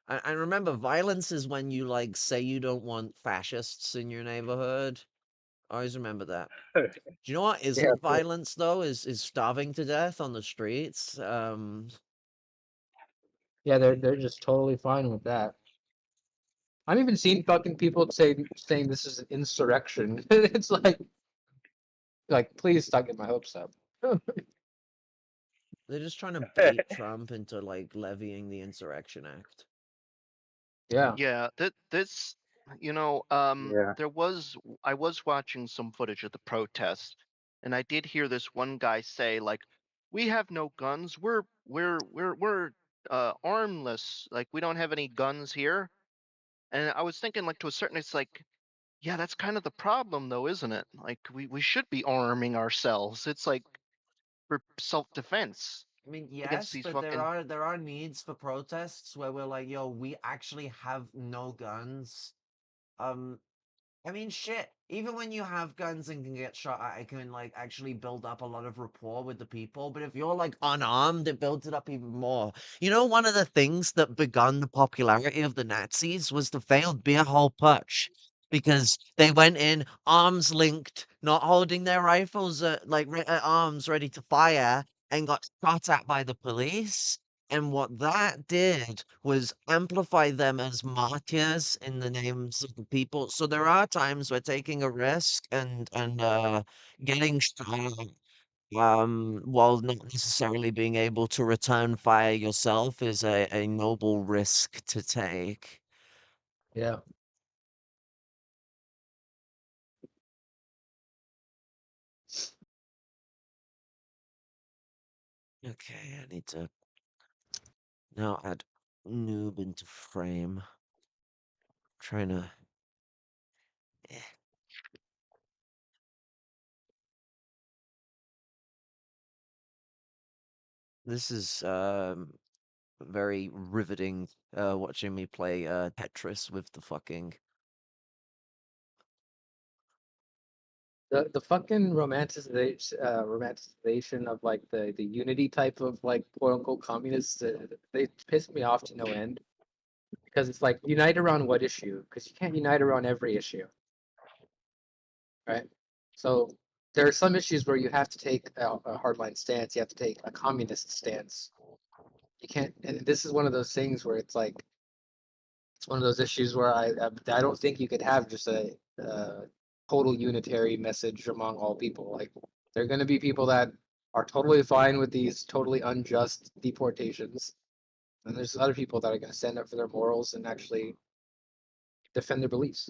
I remember violence is when you like say you don't want fascists in your neighborhood. I always remember that. Do you know what Yeah, isn't violence though? Is starving to death on the streets. yeah, they're just totally fine with that. I've even seen fucking people saying this is an insurrection. It's like please stop getting my hopes up. They're just trying to bait Trump into like levying the Insurrection Act. Yeah. Yeah, this, I was watching some footage of the protest, and I did hear this one guy say like, "We have no guns. We're armless. Like we don't have any guns here." And I was thinking like to a certain, it's like, yeah, that's kind of the problem though, isn't it? Like we should be arming ourselves. It's like for self-defense I mean, against yes, these but there fucking. are needs for protests where we're like, yo, we actually have no guns. Um, I mean, shit. Even when you have guns and can get shot at, it can like actually build up a lot of rapport with the people. But if you're like unarmed, it builds it up even more. You know, one of the things that begun the popularity of the Nazis was the failed beer hall putsch. Because they went in arms linked, not holding their rifles at arms ready to fire, and got shot at by the police. And what that did was amplify them as martyrs in the names of the people. So there are times where taking a risk and getting shot, while not necessarily being able to return fire yourself is a noble risk to take. Yeah. Okay, I need to now add noob into frame. Trying to. eh. This is very riveting watching me play Tetris with the fucking. The fucking romanticization of like the unity type of like quote unquote communists, they piss me off to no end because it's like unite around what issue? Because you can't unite around every issue, right? So there are some issues where you have to take a hardline stance. You have to take a communist stance. You can't. And this is one of those things where it's like it's one of those issues where I don't think you could have just a total unitary message among all people. Like there are going to be people that are totally fine with these totally unjust deportations, and there's other people that are going to stand up for their morals and actually defend their beliefs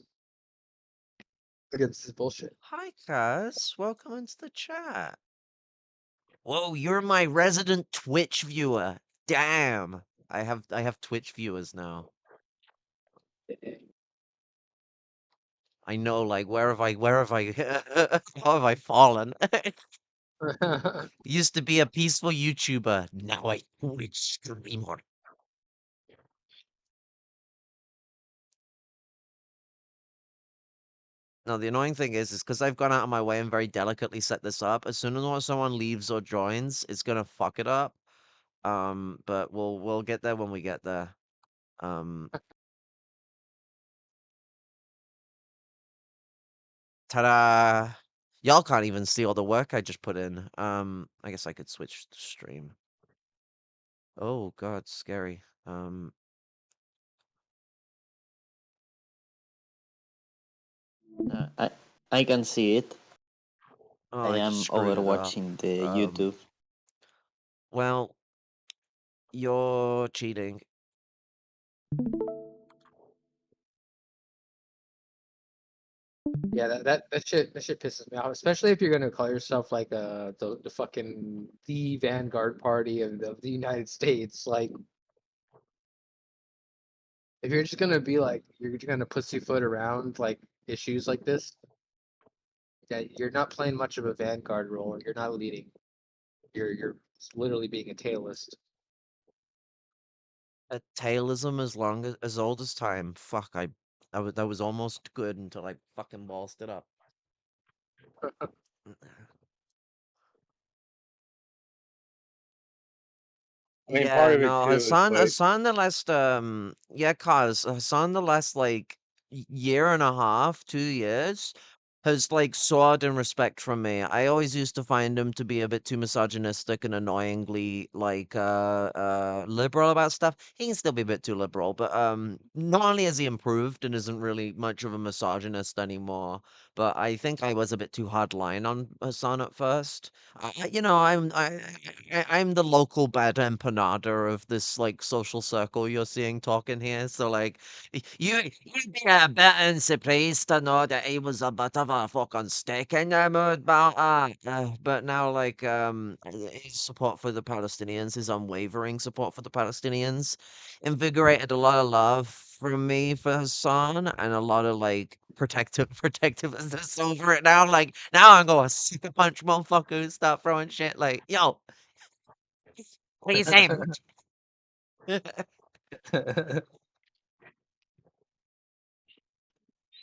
against this bullshit. Hi, Cuz. Welcome into the chat. Whoa, you're my resident Twitch viewer. Damn. I have Twitch viewers now. I know, like, where have I, how have I fallen? Used to be a peaceful YouTuber. Now I Twitch streamer. No, the annoying thing is because I've gone out of my way and very delicately set this up. As soon as someone leaves or joins, it's gonna fuck it up. But we'll get there when we get there. Um, Ta-da! Y'all can't even see all the work I just put in. I guess I could switch the stream. Oh God, scary. I I can see it. Oh, I I just am screwed it up. overwatching the YouTube. Well, you're cheating. Yeah, that shit pisses me off, especially if you're gonna call yourself like the fucking the vanguard party of the United States. Like, if you're just gonna be like you're just gonna pussyfoot around like issues like this, Yeah, you're not playing much of a vanguard role. You're not leading. You're literally being a tailist. A tailism as old as time. Fuck, that was almost good until I fucking ballsed it up. I mean, part Yeah, of it no, too is like, Hassan the last yeah, cause Hassan the last like year and a half, 2 years has like soared in respect from me. I always used to find him to be a bit too misogynistic and annoyingly like liberal about stuff. He can still be a bit too liberal, but not only has he improved and isn't really much of a misogynist anymore, but I think I was a bit too hardline on Hassan at first. You know, I'm the local bad empanada of this like social circle you're seeing talking here. So like, you'd be a bit surprised to know that he was a bit of a fucking stick in the mood about that. But now like his support for the Palestinians, his unwavering support for the Palestinians, invigorated a lot of love from me for Hassan and a lot of like protectiveness over it now. Like now I'm going to sucker punch motherfuckers, start throwing shit like, yo, what are you saying?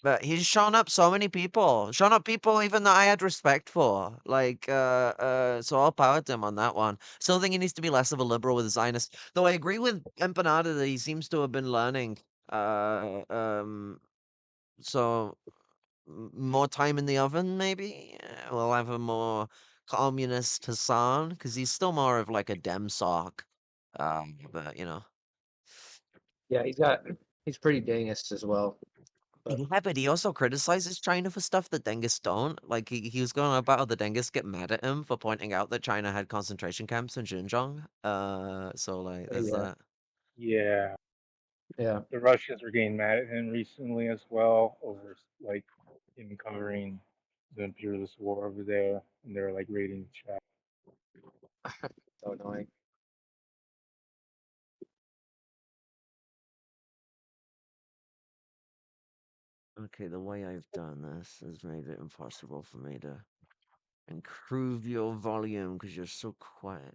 But he's shown up so many people. Shown up people even that I had respect for. Like, so all power to him on that one. Still think he needs to be less of a liberal with Zionist. Though I agree with Empanada that he seems to have been learning. So more time in the oven, maybe? We'll have a more communist Hassan, because he's still more of like a Dem sock. But, you know. Yeah, he's pretty dangest as well. But Yeah, but he also criticizes China for stuff that Dengists don't. Like he was going about how the Dengists get mad at him for pointing out that China had concentration camps in Xinjiang. So like there's yeah, that. yeah, yeah. the Russians were getting mad at him recently as well over like him covering the imperialist war over there, and they're like raiding the chat. So annoying. Okay, the way I've done this has made it impossible for me to improve your volume because you're so quiet.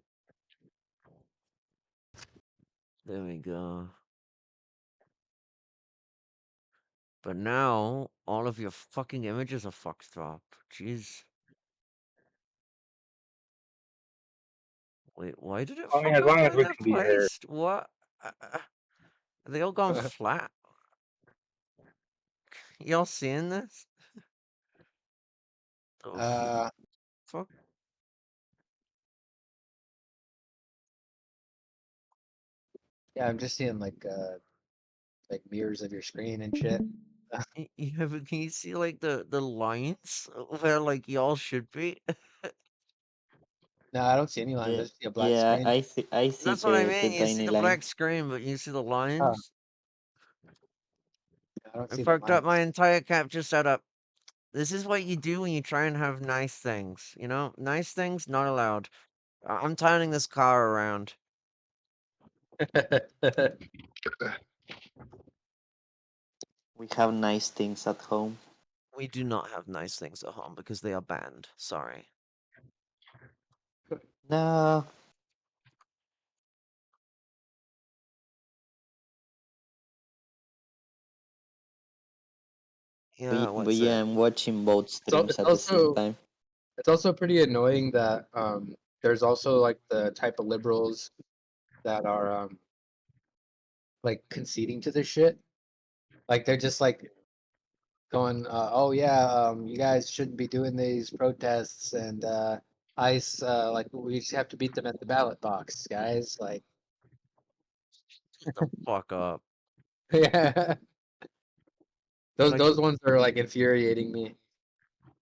There we go. But now all of your fucking images are fucked up. Jeez. Wait, why did it I mean, fuck as up long as where we they're can be heard. placed? What? Are they all gone flat? Y'all seeing this? Oh, fuck. Yeah, I'm just seeing like mirrors of your screen and shit. Yeah, but can you see like the lines where like y'all should be? No, I don't see any lines. I Yeah, just see a black yeah, screen. I see That's what I the mean. You see tiny the line. black screen, but you see the Oh, lines. I don't I see the fucked up my lines. entire capture setup. This is what you do when you try and have nice things. You know, nice things not allowed. I'm turning this car around. We have nice things at home. We do not have nice things at home because they are banned. Sorry. No, Yeah, but what's yeah, it? I'm watching both So streams at the same time. it's also pretty annoying that there's also like the type of liberals that are like conceding to this shit. Like they're just like going, oh yeah, you guys shouldn't be doing these protests and ICE, like we just have to beat them at the ballot box, guys. Like, Shut the fuck up. yeah, Like, those ones are like infuriating me.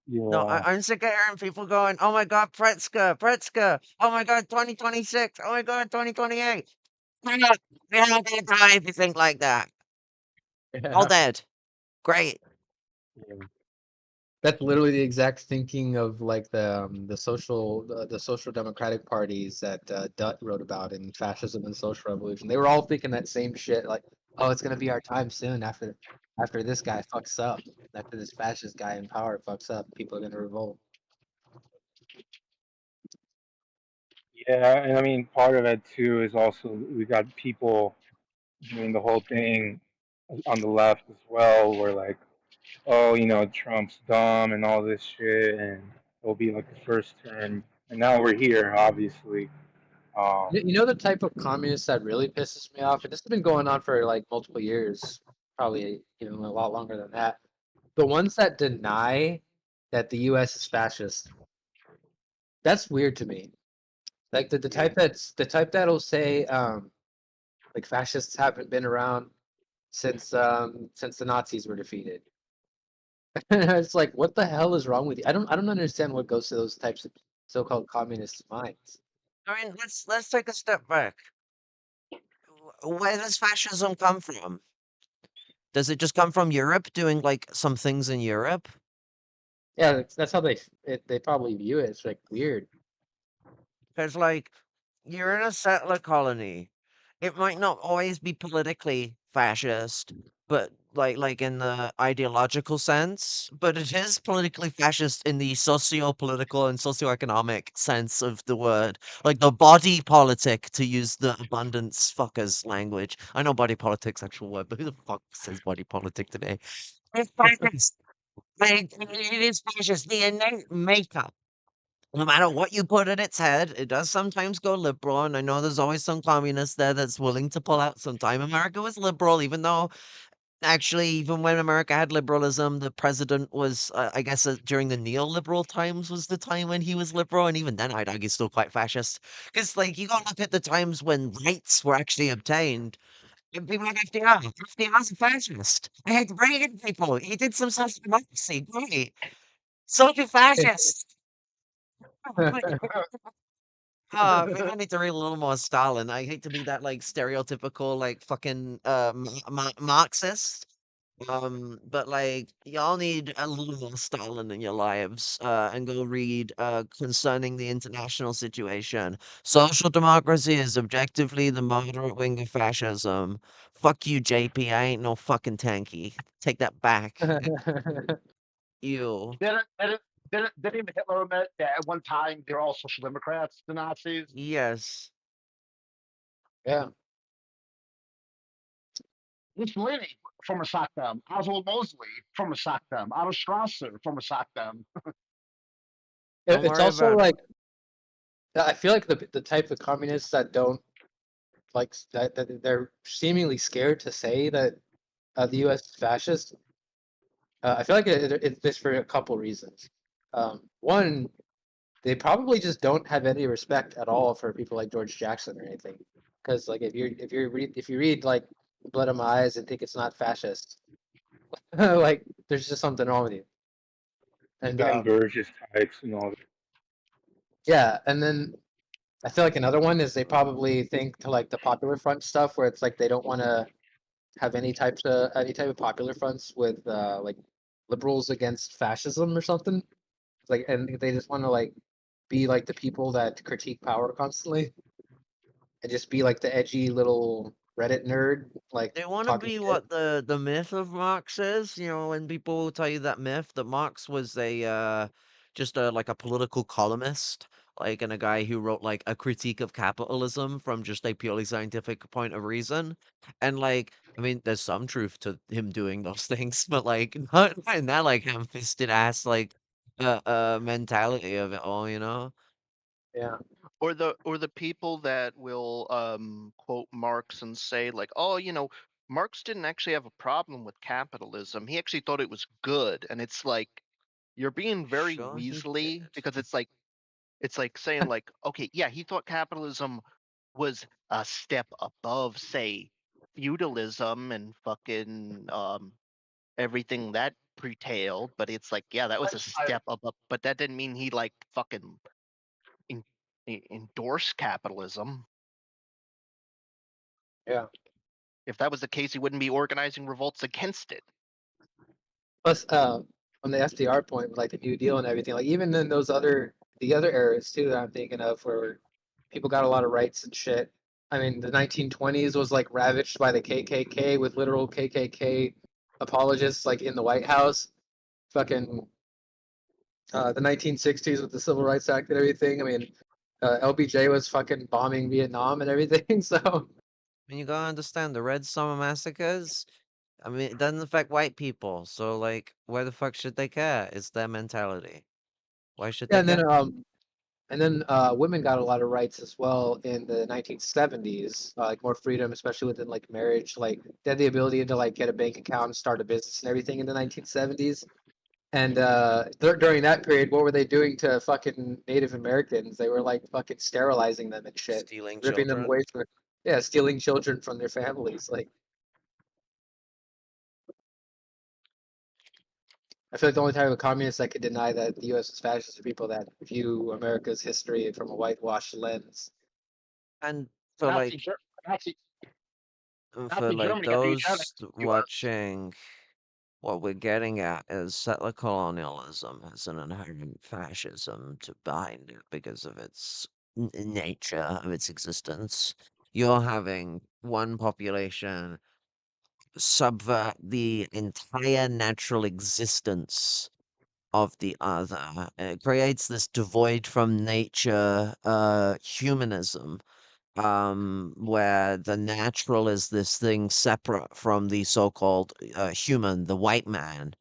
No, yeah, I'm sick of hearing people going, "Oh my God, Pretska, Pretska! Oh my God, 2026! Oh my God, 2028!" We're not, we're not gonna die if you think like that. All Yeah. dead. Great. yeah. That's literally the exact thinking of like the social democratic parties that Dutt wrote about in Fascism and Social Revolution. They were all thinking that same shit. Like, oh, it's gonna be our time soon after. after this guy fucks up, after this fascist guy in power fucks up, people are gonna revolt. Yeah, and I mean, part of it too is also we got people doing the whole thing on the left as well, where like, oh, Trump's dumb and all this shit, and it'll be like the first term, and now we're here, obviously. You know the type of communist that really pisses me off, and this has been going on for like multiple years, probably even a lot longer than that. The ones that deny that the U.S. is fascist. That's weird to me. Like the type that'll say like fascists haven't been around since the Nazis were defeated. It's like, what the hell is wrong with you? I don't understand what goes to those types of so-called communist minds. I mean, let's take a step back. Where does fascism come from? Does it just come from Europe doing like some things in Europe? Yeah, that's how they probably view it. It's like weird. Because like you're in a settler colony. It might not always be politically fascist, but like in the ideological sense, but it is politically fascist in the socio-political and socio-economic sense of the word. Like the body politic, to use the abundance fuckers language. I know body politic's actual word, but who the fuck says body politic today? It's fascist. Like, it is fascist. The innate makeup, no matter what you put in its head, it does sometimes go liberal, and I know there's always some communist there that's willing to pull out. Sometime America was liberal, even though actually, even when America had liberalism, the president was, I guess, during the neoliberal times was the time when he was liberal, and even then, I'd argue still quite fascist. Because, like, you gotta look at the times when rights were actually obtained. And people like FDR. FDR's a fascist. I hate Reagan people. He did some social democracy. Great. So do fascists. I think I need to read a little more Stalin. I hate to be that like stereotypical like fucking Marxist. But like y'all need a little more Stalin in your lives. And go read concerning the international situation. Social democracy is objectively the moderate wing of fascism. Fuck you, JP. I ain't no fucking tanky. Take that back. You. Didn't even Hitler admit that at one time they were all social democrats, the Nazis? Yes. Yeah. Mussolini, former Saddam. Oswald Mosley, former Saddam. Otto Strasser, former Saddam. Don't It's worry also about it. like I feel like the type of communists that don't like that they're seemingly scared to say that the U.S. is fascist. I feel like it's this for a couple reasons. One, they probably just don't have any respect at all for people like George Jackson or anything. Because like if you read like Blood on My Eyes and think it's not fascist, like there's just something wrong with you. And Ben Burgess types and all that. yeah, and then I feel like another one is they probably think to like the Popular Front stuff where it's like they don't want to have any type of Popular Fronts with like liberals against fascism or something. Like, and they just want to like be like the people that critique power constantly and just be like the edgy little Reddit nerd, like They want to talking be shit. what the myth of Marx is, you know, when people will tell you that myth that Marx was a just a like a political columnist, like and a guy who wrote like a critique of capitalism from just a purely scientific point of reason. And like I mean, there's some truth to him doing those things, but like not in that like ham-fisted ass like mentality of it all, you know? Yeah. Or the people that will quote Marx and say like, oh, Marx didn't actually have a problem with capitalism. He actually thought it was good. And it's like you're being very Sure he weaselly did. because it's like saying like, okay, yeah, he thought capitalism was a step above, say, feudalism and fucking everything that pretailed, but it's like, yeah, that was a step above, but that didn't mean he like fucking en- endorsed capitalism. Yeah. If that was the case, he wouldn't be organizing revolts against it. Plus, on the FDR point, with like the New Deal and everything, like even in the other eras too that I'm thinking of, where people got a lot of rights and shit. I mean, the 1920s was like ravaged by the KKK with literal KKK apologists like in the White House, fucking the 1960s with the Civil Rights Act and everything. I mean, LBJ was fucking bombing Vietnam and everything. So And you gotta understand the Red Summer massacres. I mean, it doesn't affect white people, so like, why the fuck should they care? It's their mentality. Why should yeah, they care? and then women got a lot of rights as well in the 1970s, like more freedom, especially within like marriage. Like they had the ability to like get a bank account and start a business and everything in the 1970s. And during that period, what were they doing to fucking Native Americans? They were like fucking sterilizing them and shit, Stealing ripping them children. away from, yeah, stealing children from their families. Like, I feel like the only type of communist that could deny that the U.S. is fascist are people that view America's history from a whitewashed lens. And for Nazi, like, Nazi, for Nazi like Germany got the those eugenics in the U.S. watching, what we're getting at is settler colonialism has an inherent fascism to behind it because of its nature of its existence. You're having one population subvert the entire natural existence of the other. It creates this devoid from nature humanism, where the natural is this thing separate from the so-called human, the white man.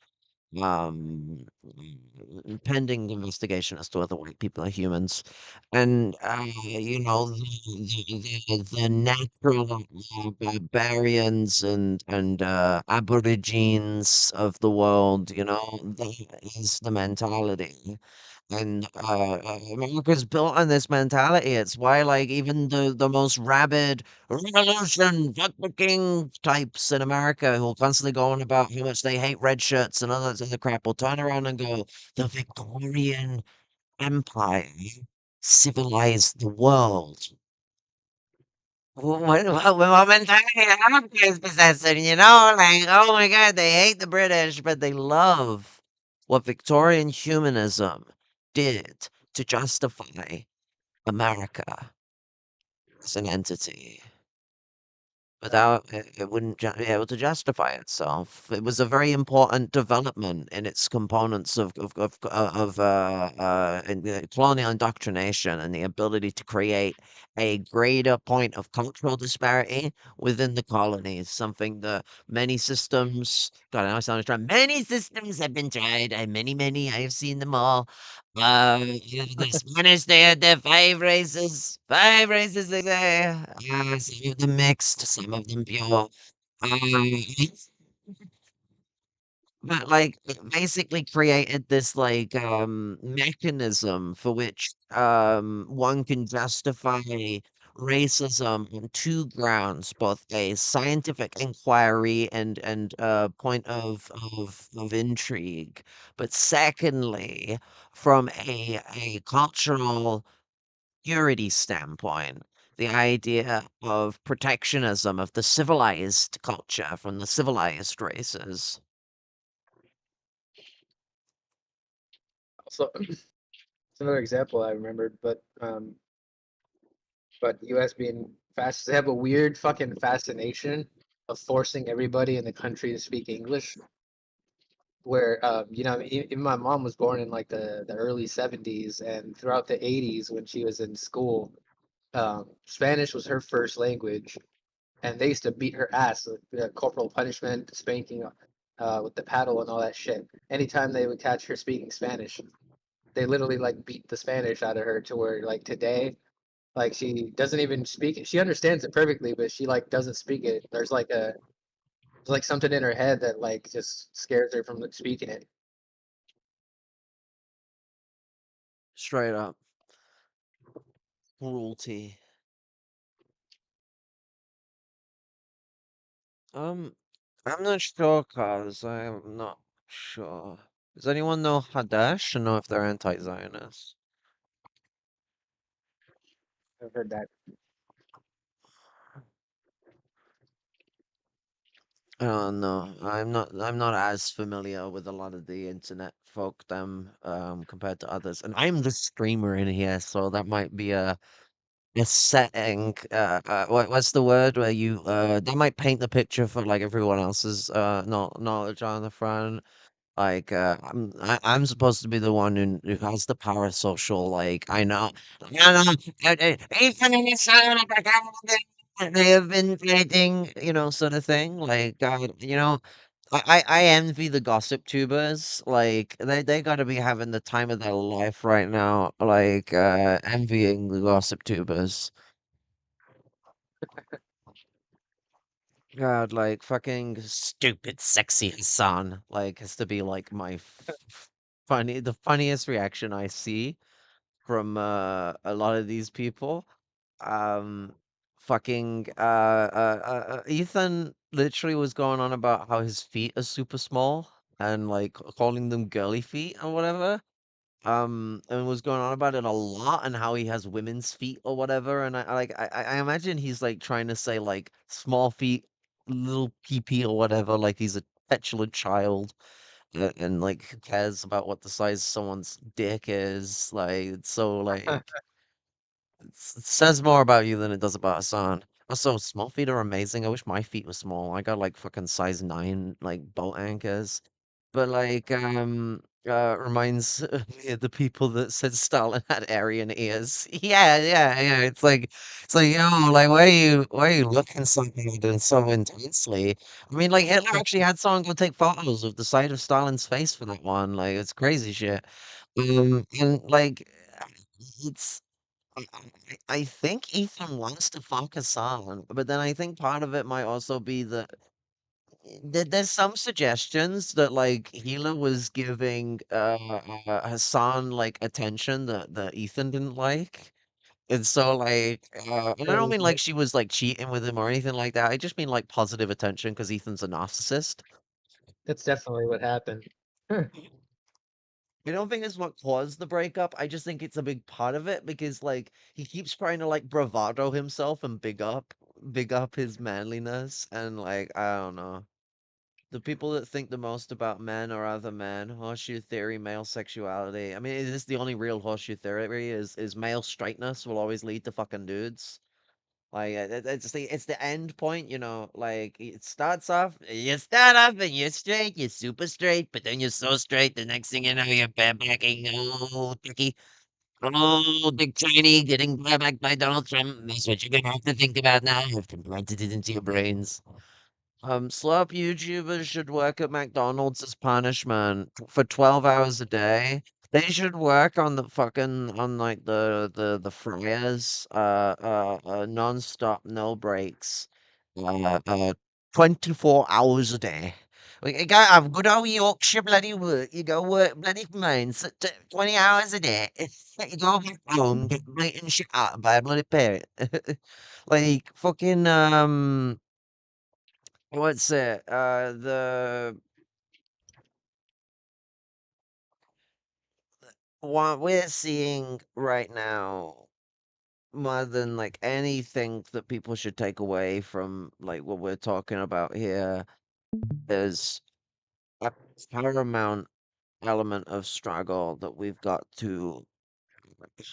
Pending investigation as to whether white people are humans, and the natural barbarians and aborigines of the world. That is the mentality. And America's built on this mentality. It's why, like, even the most rabid revolution, fuck the king types in America who will constantly go on about how much they hate red shirts and other crap will turn around and go, the Victorian Empire civilized the world. What mentality America is possessing, Like, oh my God, they hate the British, but they love what Victorian humanism did to justify America as an entity. Without it, it wouldn't be able to justify itself. It was a very important development in its components of colonial indoctrination and the ability to create a greater point of cultural disparity within the colonies. Something that many systems, God, I know I sound trying. Many systems have been tried. Many, I have seen them all. The Spanish, they had their five races there. Some of them mixed, some of them pure. But like it basically created this like mechanism for which one can justify racism on two grounds, both a scientific inquiry and point of intrigue. But secondly, from a cultural purity standpoint, the idea of protectionism of the civilized culture from the civilized races. Also, it's another example I remembered, but U.S. being fast, they have a weird fucking fascination of forcing everybody in the country to speak English. Where even my mom was born in like the early 70s, and throughout the 80s when she was in school, Spanish was her first language, and they used to beat her ass with corporal punishment, spanking, with the paddle and all that shit. Anytime they would catch her speaking Spanish, they literally like beat the Spanish out of her to where like today, like she doesn't even speak it. She understands it perfectly, but she like doesn't speak it. There's like something in her head that like just scares her from speaking it. Straight up cruelty. Um, I'm not sure, cause I'm not sure. Does anyone know Hadash and know if they're anti-Zionist? I've heard that. I don't know. I'm not as familiar with a lot of the internet folkdom compared to others. And I'm the streamer in here, so that might be a a setting. What's the word where you they might paint the picture for like everyone else's knowledge on the front. Like I'm supposed to be the one who has the parasocial. Like I know, Ethan and his son, they have been fighting, sort of thing. Like I envy the gossip tubers. Like they got to be having the time of their life right now. Like envying the gossip tubers. God, like fucking stupid, sexy Hassan. Like has to be like my the funniest reaction I see from a lot of these people. Um, fucking Ethan literally was going on about how his feet are super small and like calling them girly feet or whatever. And was going on about it a lot and how he has women's feet or whatever. And I imagine he's like trying to say like small feet, little pee or whatever, like he's a petulant child. And like who cares about what the size of someone's dick is? Like it's so like it says more about you than it does about Hassan. Also, small feet are amazing. I wish my feet were small. I got like fucking size 9 like boat anchors. But like reminds me of the people that said Stalin had Aryan ears. Yeah. It's like, like why are you looking something at it so intensely? I mean like Hitler actually had someone go take photos of the side of Stalin's face for that one. Like it's crazy shit. And like it's I think Ethan wants to focus on, but then I think part of it might also be that there's some suggestions that like Hila was giving Hassan like attention that Ethan didn't like. And so like and I don't mean like she was like cheating with him or anything like that. I just mean like positive attention because Ethan's a narcissist. That's definitely what happened. I don't think it's what caused the breakup. I just think it's a big part of it because like he keeps trying to like bravado himself and big up his manliness and like I don't know. The people that think the most about men or other men, horseshoe theory, male sexuality. I mean, is this the only real horseshoe theory? Is male straightness will always lead to fucking dudes? Like it's the end point, like it starts off you start off and you're straight, you're super straight, but then you're so straight the next thing you know you're barebacking, oh dicky, oh Dick Cheney getting barebacked by Donald Trump. That's what you're gonna have to think about now. You have to implanted it into your brains. Slop YouTubers should work at McDonald's as punishment for 12 hours a day. They should work on the fucking on like the fryers, non-stop, no breaks, uh, uh, 24 hours a day. You gotta have good old Yorkshire bloody work. You go work bloody mines 20 hours a day. You go back home, get beaten shit out by a bloody parent. Like fucking what's it? What we're seeing right now, more than like anything that people should take away from like what we're talking about here, is a paramount element of struggle that we've got to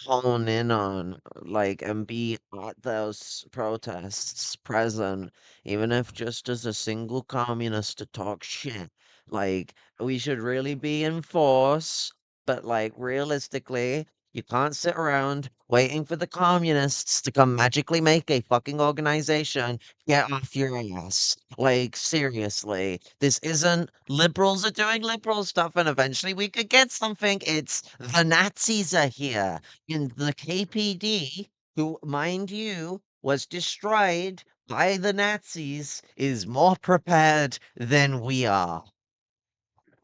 hone in on, like, and be at those protests present, even if just as a single communist to talk shit. Like, we should really be in force, but like realistically, you can't sit around waiting for the communists to come magically make a fucking organization. Get off your ass. Like, seriously. This isn't liberals are doing liberal stuff and eventually we could get something. It's the Nazis are here. And the KPD, who, mind you, was destroyed by the Nazis, is more prepared than we are.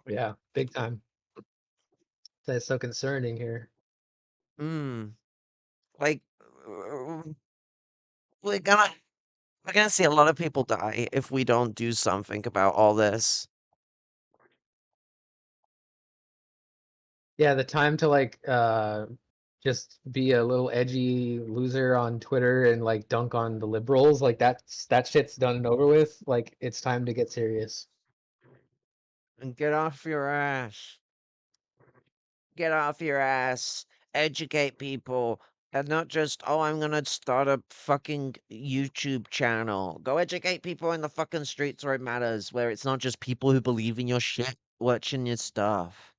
Yeah, big time. That's so concerning here. Hmm. Like, we're gonna we're gonna see a lot of people die if we don't do something about all this. Yeah, the time to like just be a little edgy loser on Twitter and like dunk on the liberals, like that shit's done and over with. Like it's time to get serious. And get off your ass. Get off your ass. Educate people. And not just, oh, I'm gonna start a fucking YouTube channel. Go educate people in the fucking streets where it matters, where it's not just people who believe in your shit watching your stuff.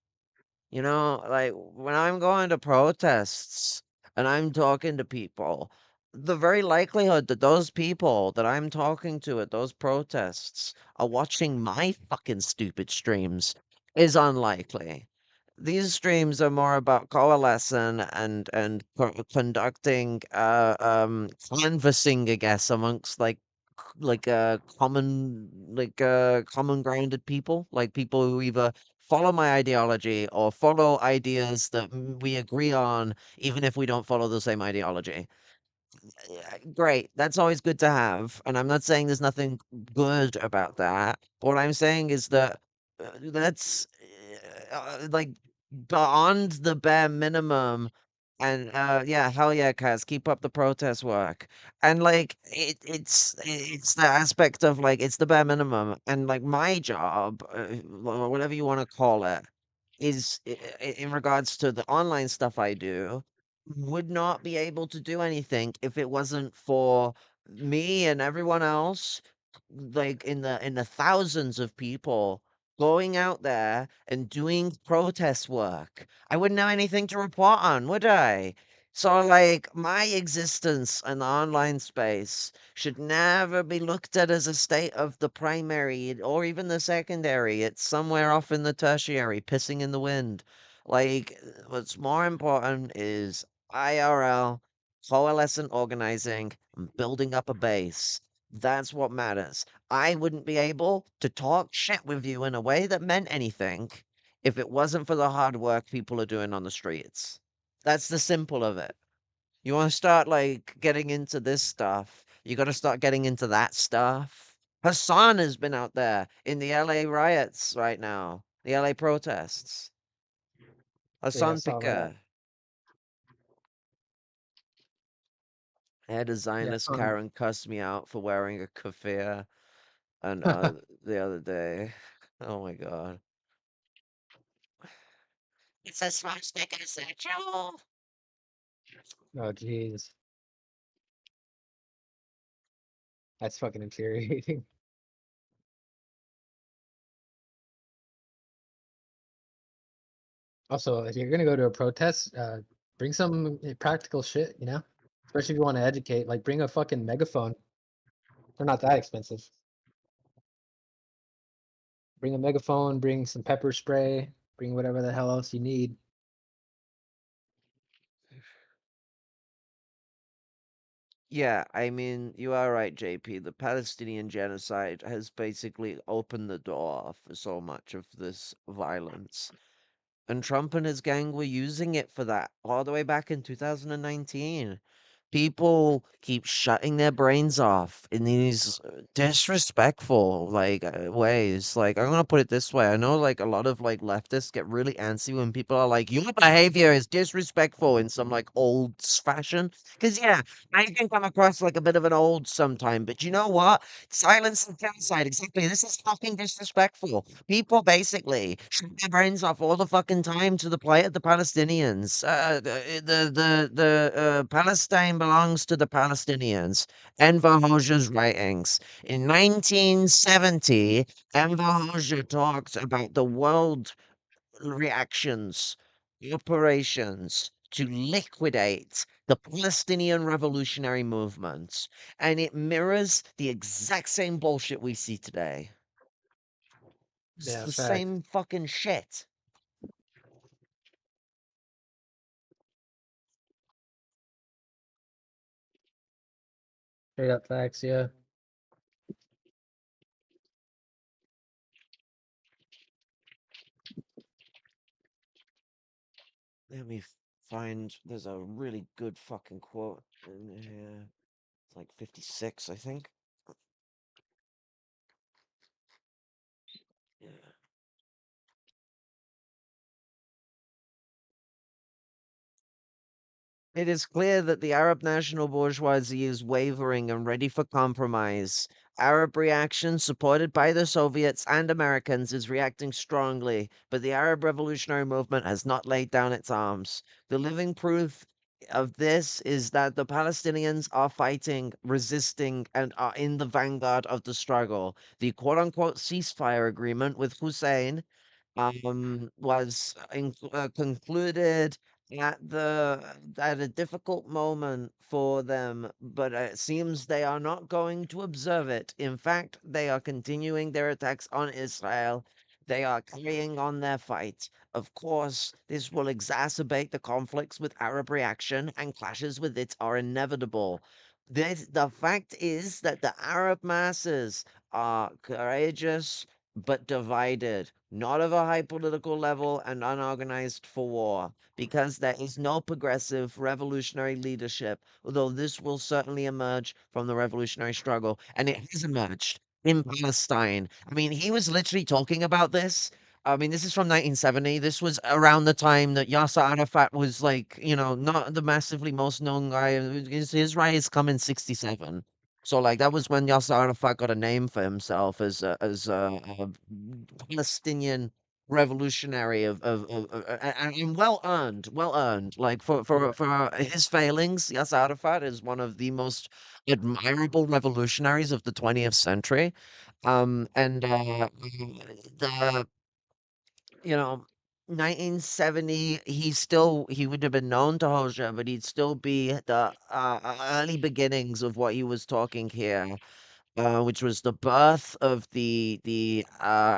You know, like when I'm going to protests and I'm talking to people, the very likelihood that those people that I'm talking to at those protests are watching my fucking stupid streams is unlikely. These streams are more about coalescing and conducting canvassing, I guess, amongst common grounded people, like people who either follow my ideology or follow ideas that we agree on, even if we don't follow the same ideology. Great. That's always good to have. And I'm not saying there's nothing good about that. What I'm saying is that that's like beyond the bare minimum. And yeah, hell yeah, Kaz, keep up the protest work. And like it's the aspect of like it's the bare minimum. And like my job, or whatever you want to call it, is in regards to the online stuff I do would not be able to do anything if it wasn't for me and everyone else, like in the thousands of people going out there and doing protest work. I wouldn't have anything to report on, would I? So like my existence in the online space should never be looked at as a state of the primary or even the secondary. It's somewhere off in the tertiary, pissing in the wind. Like what's more important is IRL, coalescent organizing, and building up a base. That's what matters. I wouldn't be able to talk shit with you in a way that meant anything if it wasn't for the hard work people are doing on the streets. That's the simple of it. You want to start like getting into this stuff, you got to start getting into that stuff. Hassan has been out there in the LA riots right now, the LA protests. Yeah, I Hassan saw that. Picker. I had a Yeah, Zionist on. Karen cuss me out for wearing a keffiyeh and the other day. Oh my god. It's a swastika satchel. Oh, jeez. That's fucking infuriating. Also, if you're gonna go to a protest, bring some practical shit, you know? Especially if you want to educate, like bring a fucking megaphone. They're not that expensive. Bring a megaphone, bring some pepper spray, bring whatever the hell else you need. Yeah, I mean, you are right, JP. The Palestinian genocide has basically opened the door for so much of this violence. And Trump and his gang were using it for that all the way back in 2019. People keep shutting their brains off in these disrespectful ways. Like I'm gonna put it this way. I know like a lot of like leftists get really antsy when people are like, your behavior is disrespectful in some like old fashion. Cause yeah, I can come across like a bit of an old sometime, but you know what? Silence and genocide, exactly. This is fucking disrespectful. People basically shut their brains off all the fucking time to the plight of the Palestinians. Palestine belongs to the Palestinians. Enver Hoxha's writings. In 1970, Enver Hoxha talked about the world reactions, operations to liquidate the Palestinian revolutionary movement. And it mirrors the exact same bullshit we see today. It's Yeah, the fact. same fucking shit. Straight up facts, yeah. Let me find. There's a really good fucking quote in here. It's like 56, I think. Yeah. It is clear that the Arab national bourgeoisie is wavering and ready for compromise. Arab reaction, supported by the Soviets and Americans, is reacting strongly, but the Arab revolutionary movement has not laid down its arms. The living proof of this is that the Palestinians are fighting, resisting, and are in the vanguard of the struggle. The quote unquote ceasefire agreement with Hussein was concluded at a difficult moment for them, but it seems they are not going to observe it. In fact, they are continuing their attacks on Israel. They are carrying on their fight. Of course, this will exacerbate the conflicts with Arab reaction, and clashes with it are inevitable. The fact is that the Arab masses are courageous but divided, not of a high political level and unorganized for war, because there is no progressive revolutionary leadership, although this will certainly emerge from the revolutionary struggle, and it has emerged in Palestine. I mean, he was literally talking about this. I mean, this is from 1970. This was around the time that Yasser Arafat was like, not the massively most known guy. His rise come in 67. So like that was when Yasser Arafat got a name for himself as a Palestinian revolutionary and well earned. Like for his failings, Yasser Arafat is one of the most admirable revolutionaries of the 20th century. And the you know 1970, he would have been known to Hoxha, but he'd still be the early beginnings of what he was talking here, which was the birth of the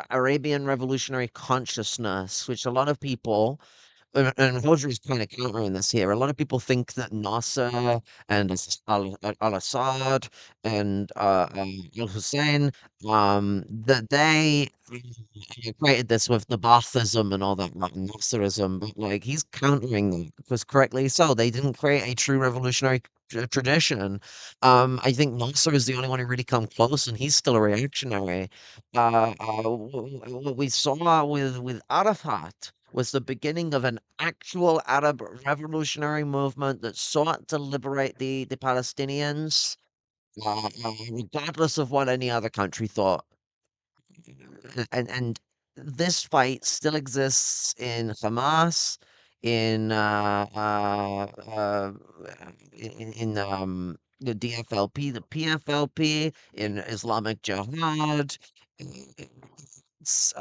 Arabian revolutionary consciousness, which a lot of people, and Roger is kind of countering this here. A lot of people think that Nasser and al-Assad and al-Hussein, that they created this with the Baathism and all that, like Nasserism, but like he's countering them because correctly so. They didn't create a true revolutionary tradition. I think Nasser is the only one who really come close, and he's still a reactionary. What we saw with Arafat was the beginning of an actual Arab revolutionary movement that sought to liberate the Palestinians, regardless of what any other country thought. And this fight still exists in Hamas, in the DFLP, the PFLP, in Islamic Jihad. It's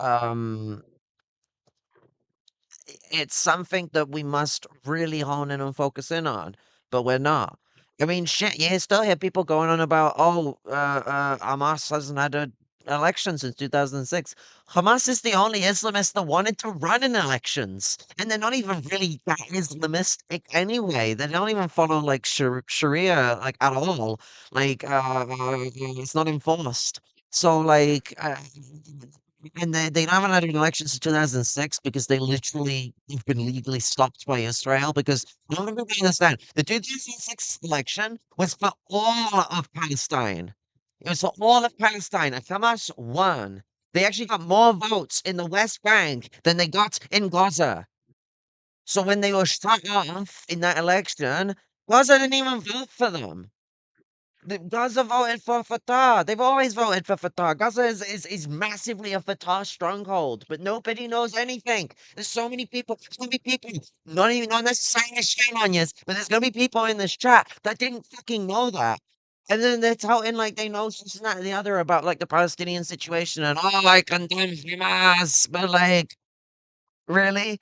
it's something that we must really hone in and focus in on, but we're not. I mean, shit, you still hear people going on about, oh, Hamas hasn't had an election since 2006. Hamas is the only Islamist that wanted to run in elections, and they're not even really that Islamistic anyway. They don't even follow like Sharia like at all. Like, it's not enforced. So like, and they haven't had an election since 2006 because they literally have been legally stopped by Israel. Because don't people understand, the 2006 election was for all of Palestine. It was for all of Palestine, and Hamas won. They actually got more votes in the West Bank than they got in Gaza. So when they were shut off in that election, Gaza didn't even vote for them. Gaza voted for Fatah. They've always voted for Fatah. Gaza is massively a Fatah stronghold, but nobody knows anything. There's so many people, not necessarily shame on you, but there's gonna be people in this chat that didn't fucking know that. And then they're touting like they know this and that and the other about like the Palestinian situation and oh, I condemn Hamas, but like, really?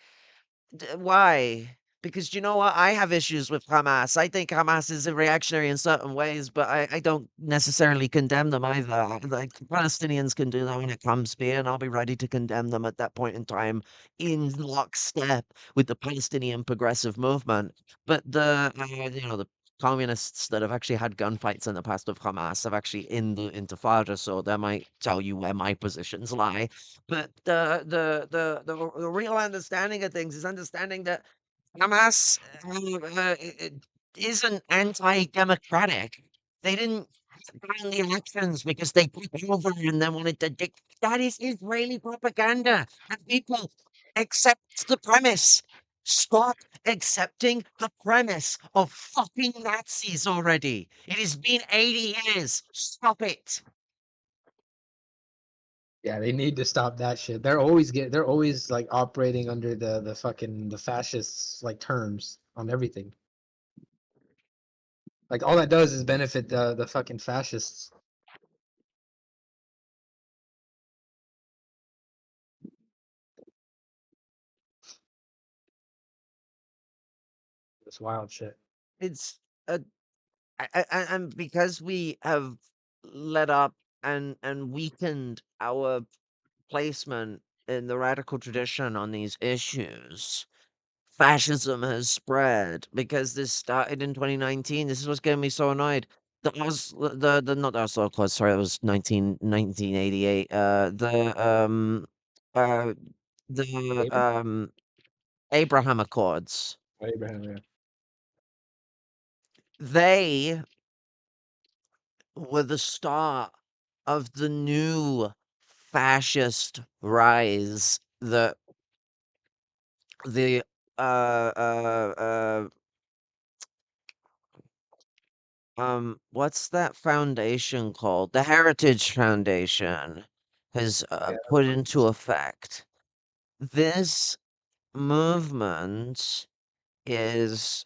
Why? Because you know what? I have issues with Hamas. I think Hamas is a reactionary in certain ways, but I don't necessarily condemn them either. Like Palestinians can do that when it comes to me, and I'll be ready to condemn them at that point in time in lockstep with the Palestinian progressive movement. But the communists that have actually had gunfights in the past of Hamas have actually in the Intifada, so that might tell you where my positions lie. But the real understanding of things is understanding that Hamas isn't anti-democratic. They didn't win the elections because they took over and then wanted to that is Israeli propaganda. And people accept the premise. Stop accepting the premise of fucking Nazis already. It has been 80 years. Stop it. Yeah, they need to stop that shit. They're always like operating under the fucking the fascists like terms on everything. Like all that does is benefit the fucking fascists. This wild shit. It's a and because we have let up and weakened our placement in the radical tradition on these issues, fascism has spread because this started in 2019. This is what's getting me so annoyed. The not the Oslo Accords, sorry, it was 1988. Uh the Abraham Accords. Abraham, yeah. They were the start of the new fascist rise that the what's that foundation called? The Heritage Foundation has Yeah. put into effect. This movement is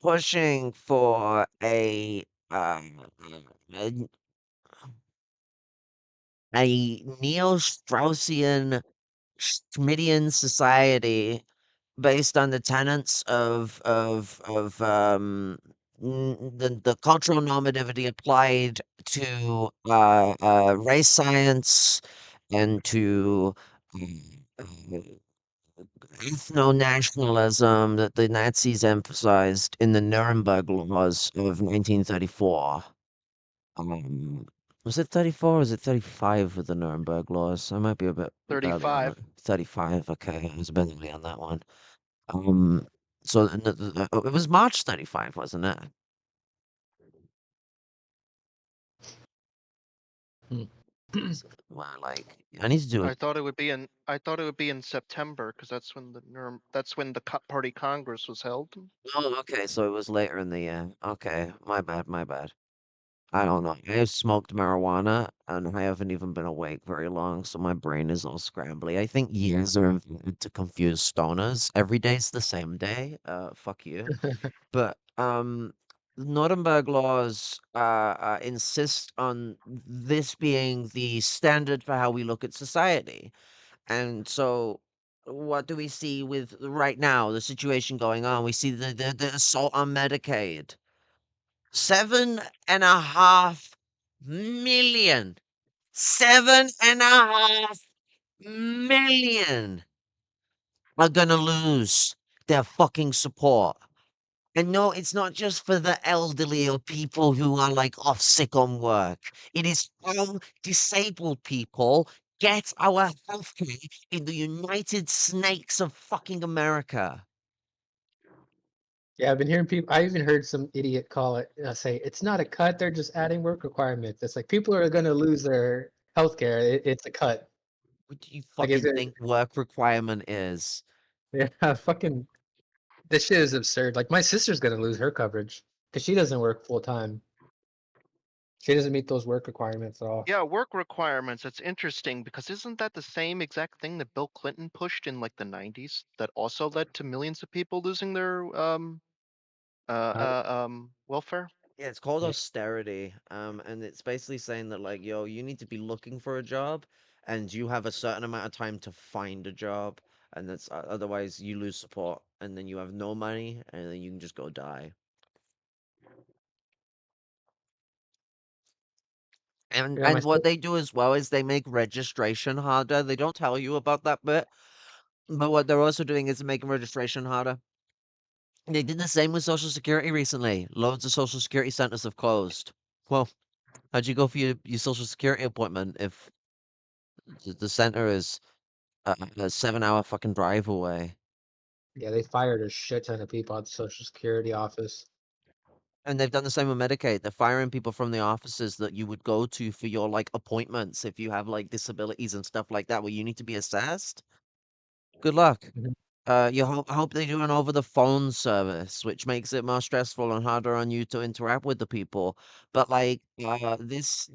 pushing for a, a neo-Straussian Schmittian society based on the tenets of the cultural normativity applied to race science and to uh, ethno-nationalism that the Nazis emphasized in the Nuremberg laws of 1934. Um, was it 34 or was it 35 with the Nuremberg laws? I might be a bit early on 35. that. 35, okay. I was a bit early on that one. Um, so it was March 35, wasn't it? Well, like, I need to do I it. thought it would be in September because that's when the Party Congress was held. Oh, okay, so it was later in the year. Okay, my bad, my bad. I don't know. I have smoked marijuana and I haven't even been awake very long, so my brain is all scrambly. I think years are invented to confuse stoners. Every day's the same day. Fuck you. But Nuremberg laws insist on this being the standard for how we look at society. And so what do we see with right now, the situation going on? We see the assault on Medicaid. 7.5 million. 7.5 million are gonna lose their fucking support. And no, it's not just for the elderly or people who are like off sick on work. It is all disabled people get our healthcare in the United Snakes of fucking America. Yeah, I've been hearing people. I even heard some idiot call it, say it's not a cut. They're just adding work requirements. It's like people are going to lose their healthcare. It's a cut. What do you Like, is fucking it? think work requirement is? Yeah, fucking. This shit is absurd. Like, my sister's going to lose her coverage because she doesn't work full time. She doesn't meet those work requirements at all. Yeah, work requirements. It's interesting because isn't that the same exact thing that Bill Clinton pushed in like the 90s that also led to millions of people losing their welfare? Yeah, it's called Yeah. austerity. And it's basically saying that like, yo, you need to be looking for a job, and you have a certain amount of time to find a job, and that's otherwise you lose support, and then you have no money, and then you can just go die. And Yeah, my what sister. they do as well is they make registration harder. They don't tell you about that bit, but what they're also doing is making registration harder. They did the same with Social Security recently. Loads of Social Security centers have closed. Well, how'd you go for your Social Security appointment if the center is a 7 hour fucking drive away? Yeah, they fired a shit ton of people at the Social Security office. And they've done the same with Medicaid. They're firing people from the offices that you would go to for your like appointments if you have like disabilities and stuff like that where you need to be assessed. Good luck. Mhm. I hope they do an over the phone service, which makes it more stressful and harder on you to interact with the people. But like this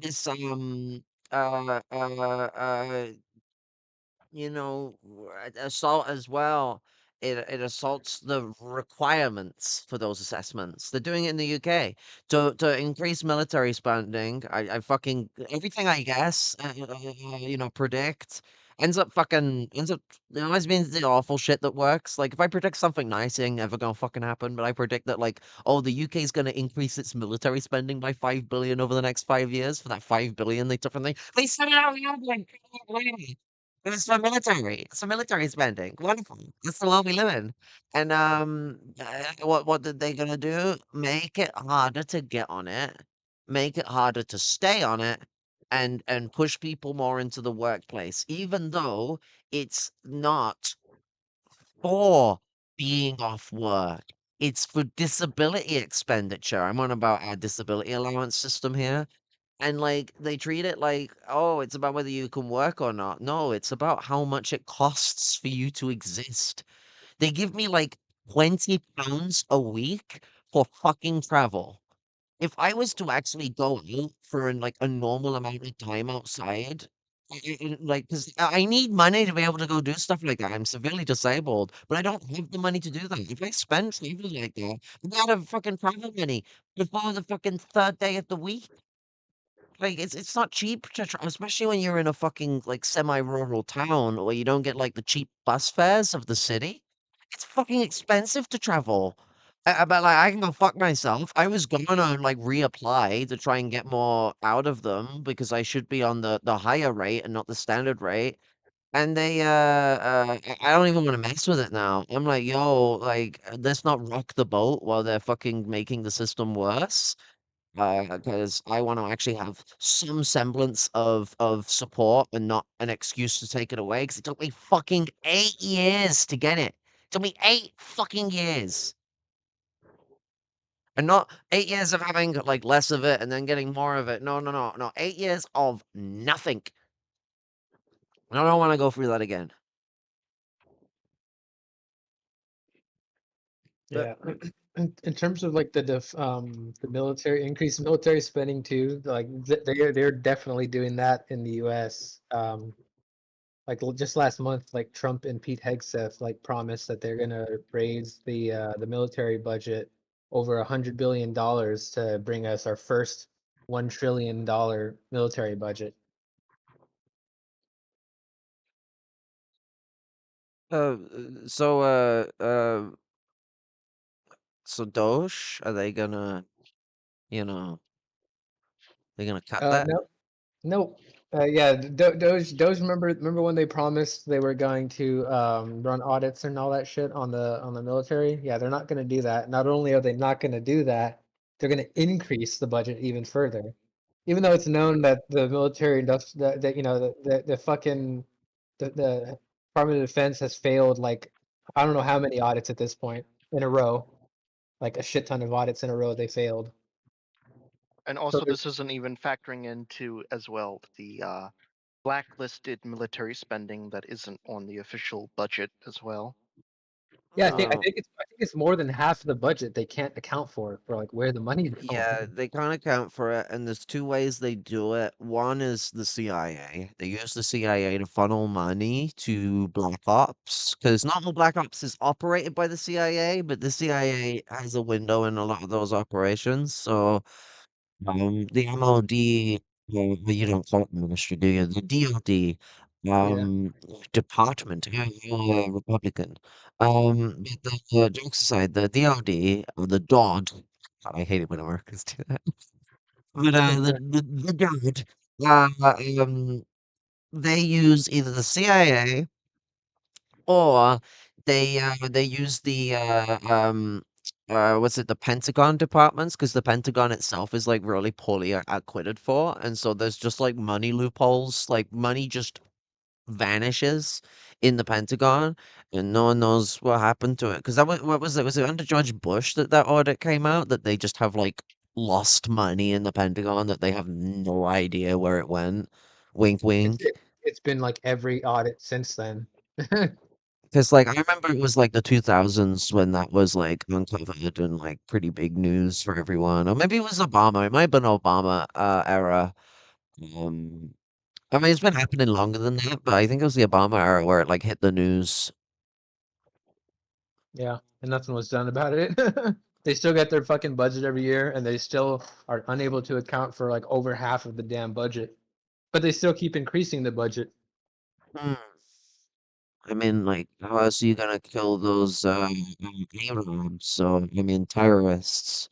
uh uh uh assault as well it assaults the requirements for those assessments. They're doing it in the UK to increase military spending. I fucking everything I guess, predict ends up it always means the awful shit that works. Like if I predict something nice, it ain't never gonna fucking happen. But I predict that like, oh, the UK is gonna increase its military spending by 5 billion over the next 5 years. For that 5 billion they took from they set it out like it's for military. It's for military spending. Wonderful. That's the world we live in. And what did they gonna do? Make it harder to get on it. Make it harder to stay on it, and push people more into the workplace, even though it's not for being off work. It's for disability expenditure. I'm on about our disability allowance system here. And like they treat it like, oh, it's about whether you can work or not. No, it's about how much it costs for you to exist. They give me like £20 a week for fucking travel. If I was to actually go out for like a normal amount of time outside, like, because I need money to be able to go do stuff like that. I'm severely disabled, but I don't have the money to do that. If I spend traveling like that, I'm out of fucking travel money before the fucking third day of the week. Like, it's not cheap to especially when you're in a fucking, like, semi-rural town where you don't get, like, the cheap bus fares of the city. It's fucking expensive to travel. But, like, I can go fuck myself. I was gonna, like, reapply to try and get more out of them because I should be on the higher rate and not the standard rate. And I don't even wanna mess with it now. I'm like, "Yo, like, let's not rock the boat while they're fucking making the system worse." Because I want to actually have some semblance of support and not an excuse to take it away. Because it took me fucking 8 years to get it. It took me 8 fucking years, and not 8 years of having like less of it and then getting more of it. No, no, no, no. 8 years of nothing. I don't want to go through that again. Yeah. In terms of like the military increase in military spending too, like they're definitely doing that in the U.S. Like just last month, like Trump and Pete Hegseth like promised that they're gonna raise the military budget over $100 billion to bring us our first $1 trillion military budget. Uh, so uh, uh, so Doge, are they gonna, you know, they're gonna cut that? No, no. Yeah, Doge. Remember when they promised they were going to run audits and all that shit on the military? Yeah, they're not going to do that. Not only are they not going to do that, they're going to increase the budget even further. Even though it's known that the military that the fucking the Department of Defense has failed like I don't know how many audits at this point in a row, like a shit ton of audits in a row they failed. And So also, this isn't even factoring into as well the blacklisted military spending that isn't on the official budget as well. yeah, Uh, I think it's more than half of the budget they can't account for like where the money's Yeah, going. they can't account for it, and there's two ways they do it. One is the CIA. They use the CIA to funnel money to Black Ops, because not all Black Ops is operated by the CIA, but the CIA has a window in a lot of those operations. So, the MOD, well, you don't call it ministry, do you? The DOD, Yeah. department, you're a Republican. But the jokes aside, the DOD, or the DOD, God, I hate it when Americans do that. But the DOD, they use either the CIA or they use the what's it, the Pentagon departments, because the Pentagon itself is like really poorly acquitted for, and so there's just like money loopholes, like money just vanishes in the Pentagon, and no one knows what happened to it. Because that was, what was it? Was it under George Bush that that audit came out that they just have like lost money in the Pentagon that they have no idea where it went? Wink, It's wink. it, it's been like every audit since then. Because like I remember it was like the 2000s when that was like uncovered and like pretty big news for everyone. Or maybe it was Obama. It might have been Obama era. Um, I mean, it's been happening longer than that, but I think it was the Obama era where it like hit the news. Yeah, and nothing was done about it. They still get their fucking budget every year, and they still are unable to account for like over half of the damn budget. But they still keep increasing the budget. Hmm. I mean, like, how else are you gonna kill those Arabs? So, I mean, terrorists.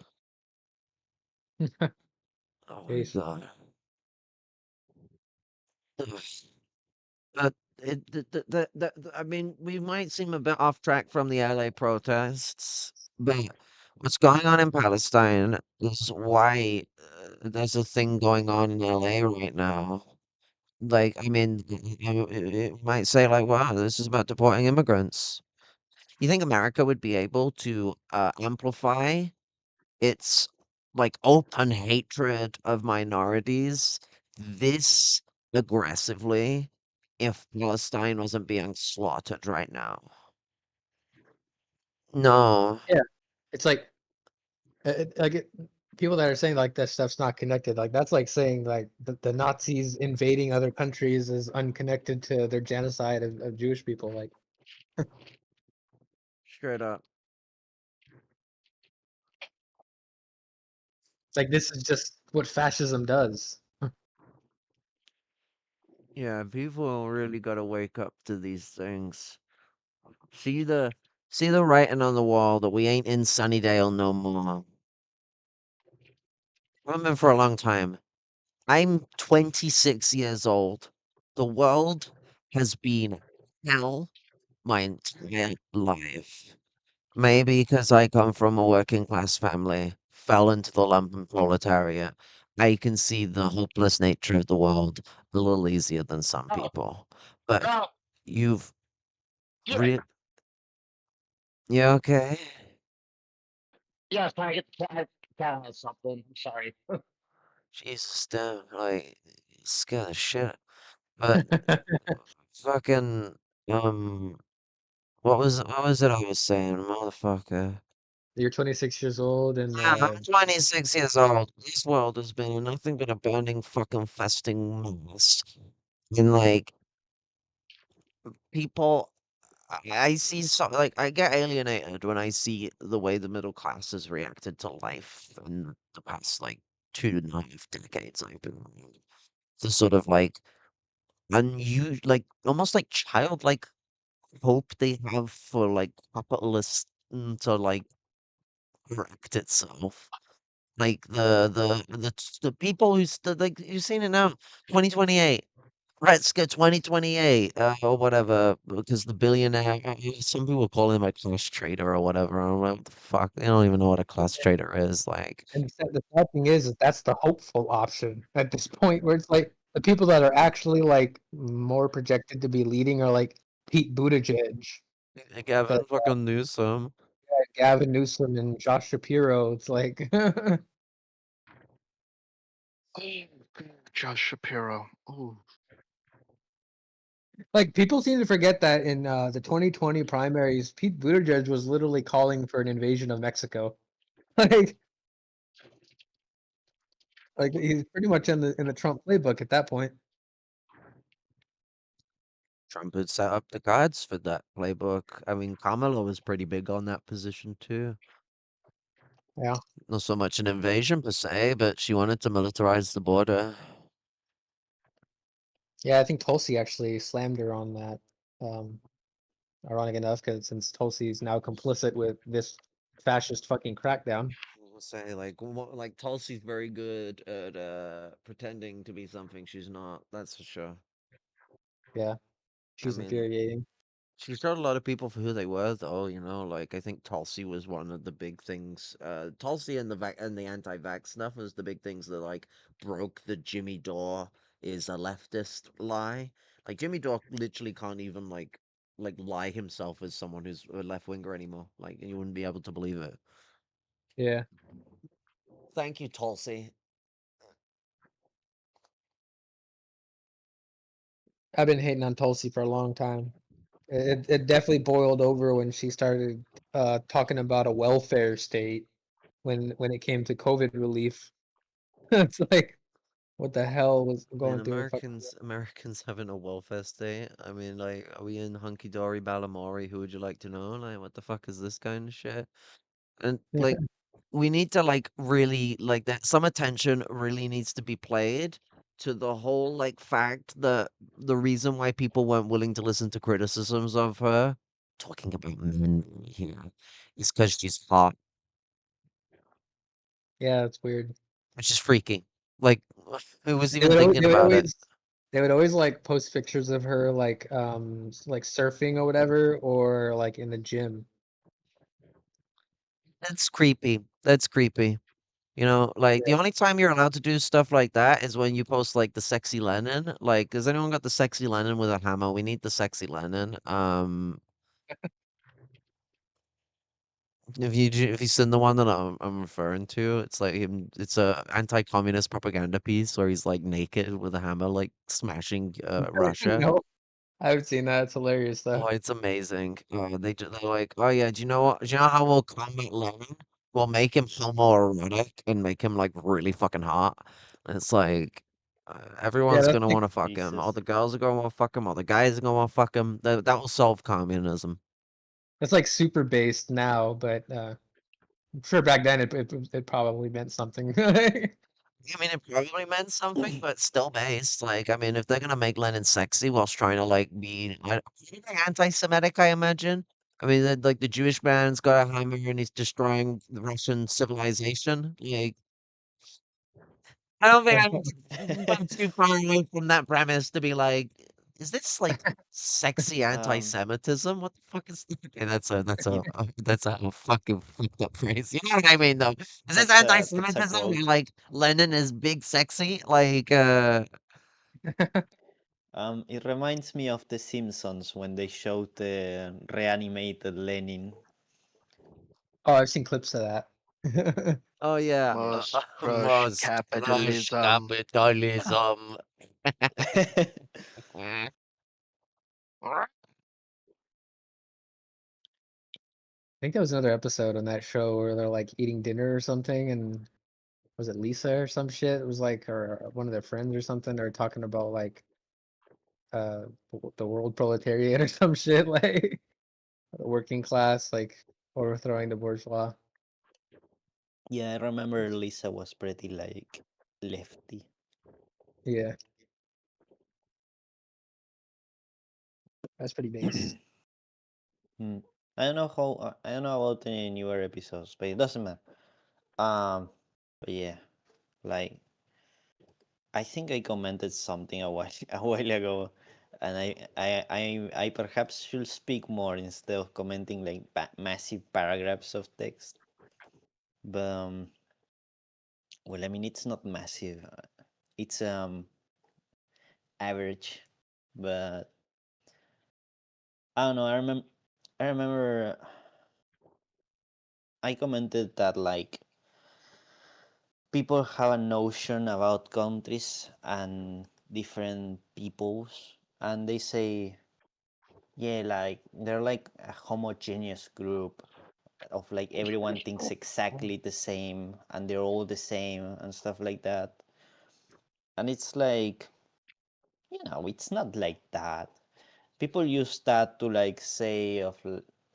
Oh my Jeez. God. Ugh. But I mean, we might seem a bit off track from the LA protests, but what's going on in Palestine is why there's a thing going on in LA right now. Like, I mean, you might say, like, wow, this is about deporting immigrants. You think America would be able to amplify its like open hatred of minorities this aggressively if Palestine wasn't being slaughtered right now? No. Yeah, it's like people that are saying like that stuff's not connected. Like that's like saying like the Nazis invading other countries is unconnected to their genocide of Jewish people. Like Straight up. it's like this is just what fascism does. Yeah, people really gotta wake up to these things. See the see the writing on the wall that we ain't in Sunnydale no more. I've been for a long time. I'm 26 years old. The world has been hell my entire life. Maybe because I come from a working class family, fell into the lumpen proletariat. I can see the hopeless nature of the world a little easier than some Oh, people. But oh, you've yeah, re- you okay? yeah. So I get to tell something. I'm sorry. Jesus, damn, like scared of shit. But fucking um, what was it I was saying, motherfucker? You're 26 years old and Yeah, I'm 26 years old. This world has been nothing but a burning fucking festing mess. And like people I see so like I get alienated when I see the way the middle class has reacted to life in the past like 2.5 decades I've been around. The sort of like unusual like almost like childlike hope they have for like capitalism to like correct itself. Like the people like you've seen it now, 2028. Gretzka 2028, or whatever, because the billionaire. Some people call him a class trader or whatever. I don't know what the fuck. They don't even know what a class trader is. Like, and the sad thing is that's the hopeful option at this point where it's like the people that are actually like more projected to be leading are like Pete Buttigieg, but Gavin fucking Newsom. Gavin Newsom and Josh Shapiro. It's like Josh Shapiro. Ooh. like people seem to forget that in the 2020 primaries, Pete Buttigieg was literally calling for an invasion of Mexico. like like he's pretty much in the Trump playbook at that point. Trump had set up the cards for that playbook. I mean, Kamala was pretty big on that position too. Yeah. Not so much an invasion per se, but she wanted to militarize the border. Yeah, I think Tulsi actually slammed her on that. Um, Ironic enough, because since Tulsi's now complicit with this fascist fucking crackdown. We'll say like Tulsi's very good at pretending to be something she's not. That's for sure. Yeah, I she's mean, infuriating. she showed a lot of people for who they were, though. Like I think Tulsi was one of the big things. Tulsi and the anti-vax stuff was the big things that like broke the Jimmy Dore is a leftist lie. Like Jimmy Dore literally can't even like lie himself as someone who's a left winger anymore. Like you wouldn't be able to believe it. Yeah, Thank you, Tulsi. I've been hating on Tulsi for a long time. It definitely boiled over when she started talking about a welfare state when it came to COVID relief. It's like What the hell was Man, going through a fucking Americans having a welfare state. I mean, like, are we in hunky dory Balamori? Who would you like to know? Like, what the fuck is this kind of shit? And like, we need to like really like that. Some attention really needs to be played to the whole like fact that the reason why people weren't willing to listen to criticisms of her talking about men here is because she's hot, Yeah, it's weird. which is freaky. Like, who was They even would al thinking about it? they would always, like, post pictures of her, like, like, surfing or whatever, or, like, in the gym. That's creepy. That's creepy. You know, like the Yeah. only time you're allowed to do stuff like that is when you post like the sexy Lenin. Like, has anyone got the sexy Lenin with a hammer? We need the sexy Lenin. If you seen the one that I'm referring to, it's like him. It's a anti-communist propaganda piece where he's like naked with a hammer, like smashing Russia. No, I haven't seen that, it's hilarious, though. Oh, it's amazing. They're like, oh yeah, do you know how we'll combat Lenin? We'll make him homoerotic and make him like really fucking hot. And it's like Yeah, everyone's that's gonna like want to fuck him. All the girls are gonna want to fuck him. All the guys are gonna want to fuck him. That will solve communism. that's, like, super based now, but, I'm sure back then it probably meant something. I mean, it probably meant something, but still based. Like, I mean, if they're gonna make Lenin sexy whilst trying to like be anti-Semitic, I imagine. I mean, like the Jewish man's got a hammer and he's destroying the Russian civilization. Like, I don't think I'm going too far away from that premise to be like, is this like sexy anti-Semitism? What the fuck is that? Okay, that's a fucking fucked up phrase. You know what I mean, though? Is this That's a anti-Semitism? Where, quote. like Lenin is big sexy? Like, It reminds me of The Simpsons when they showed the reanimated Lenin. Oh, I've seen clips of that. oh yeah, Must crush must crush capitalism. capitalism. I think there was another episode on that show where they're, like, eating dinner or something, and was it Lisa or some shit? It was, like, or one of their friends or something, they were talking about, like, the world proletariat or some shit, like, the working class, like, overthrowing the bourgeois. Yeah, I remember Lisa was pretty like lefty. Yeah. That's pretty base. Hmm. I don't know how I don't know about the newer episodes, but it doesn't matter. But yeah, like I think I commented something a while a while ago, and I perhaps should speak more instead of commenting like massive paragraphs of text. But well, I mean it's not massive. It's average, but I don't know. I remember I commented that like people have a notion about countries and different peoples, and they say, yeah, like they're like a homogeneous group of like everyone thinks exactly the same and they're all the same and stuff like that. And it's like, it's not like that. People use that to like say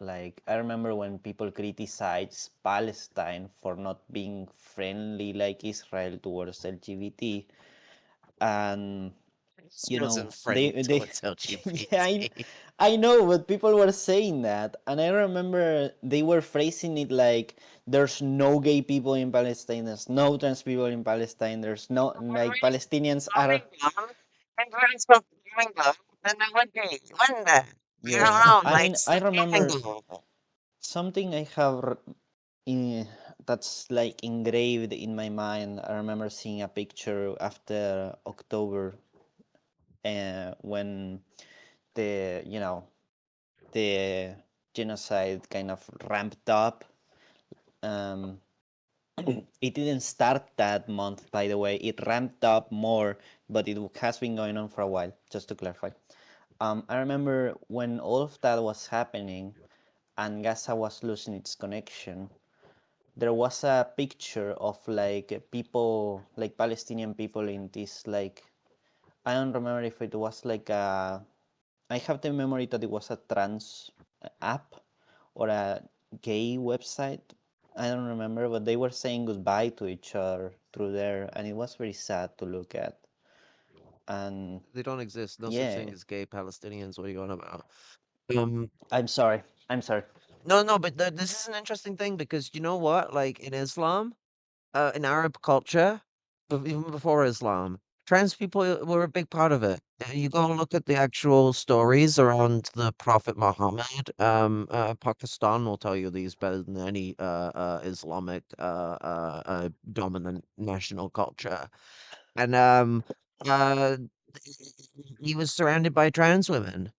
like I remember when people criticize Palestine for not being friendly like Israel towards LGBT, and This wasn't friendly they towards LGBT. yeah, I know, but people were saying that, and I remember they were phrasing it like there's no gay people in Palestine, there's no trans people in Palestine, there's no like Palestinians are. Yeah, I mean, I remember something I have in, that's like engraved in my mind. I remember seeing a picture after October, when the genocide kind of ramped up. Um, it didn't start that month, by the way. It ramped up more, but it has been going on for a while. Just to clarify, I remember when all of that was happening, and Gaza was losing its connection, there was a picture of like people, like Palestinian people in this like, I don't remember if it was like a, I have the memory that it was a trans app or a gay website. I don't remember, but they were saying goodbye to each other through there, and it was very sad to look at. And They don't exist. No such yeah, thing as gay Palestinians. What are you on about? Um, I'm sorry. I'm sorry. no, but this is an interesting thing because you know what? Like in Islam, in Arab culture, even before Islam, trans people were a big part of it. You go and look at the actual stories around the Prophet Muhammad. Pakistan will tell you these better than any Islamic dominant national culture. And uh, he was surrounded by trans women.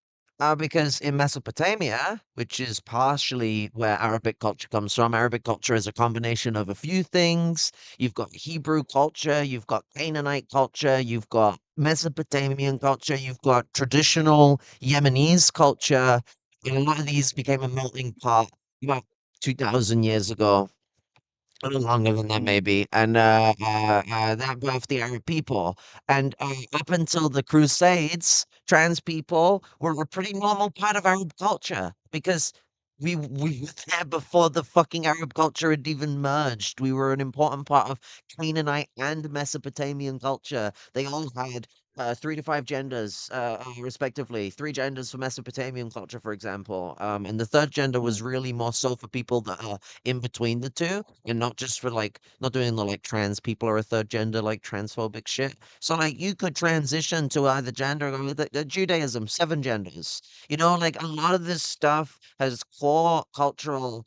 Because in Mesopotamia, which is partially where Arabic culture comes from, Arabic culture is a combination of a few things. You've got Hebrew culture, you've got Canaanite culture, you've got Mesopotamian culture, you've got traditional Yemenese culture, and a lot of these became a melting pot about 2,000 years ago. A little longer than that, Mm. maybe, and that birthed the Arab people. And up until the Crusades, trans people were a pretty normal part of Arab culture because we were there before the fucking Arab culture had even merged. We were an important part of Canaanite and Mesopotamian culture. They all had 3 to 5 genders, respectively. 3 genders for Mesopotamian culture, for example. And the third gender was Mm. really more so for people that are in between the two and not just for like not doing the like trans people or a third gender like transphobic shit. So like you could transition to either gender or the Judaism, 7 genders. You know, like a lot of this stuff has core cultural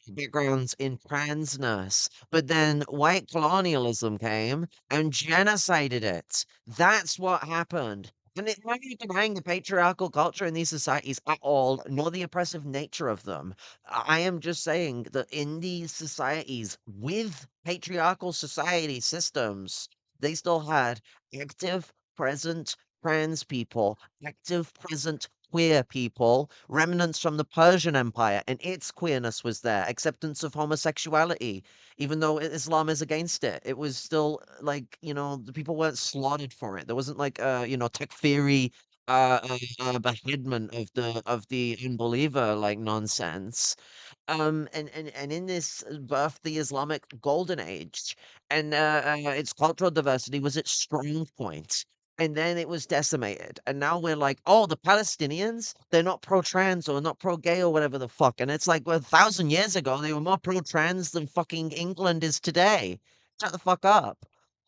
backgrounds in transness, but then white colonialism came and genocided it. That's what happened. And I'm not denying the patriarchal culture in these societies at all, nor the oppressive nature of them. I am just saying that in these societies with patriarchal society systems, they still had active, present trans people, active, present queer people, remnants from the Persian Empire, and its queerness was there, acceptance of homosexuality, even though Islam is against it. It was still like, the people weren't slaughtered for it. There wasn't like, takfiri beheadment of the unbeliever like nonsense. And in this birth the Islamic golden age, and its cultural diversity was its strong point. And then it was decimated. And now we're like, oh, the Palestinians, they're not pro-trans or not pro-gay or whatever the fuck. And it's like, well, 1,000 years ago, they were more pro-trans than fucking England is today. Shut the fuck up.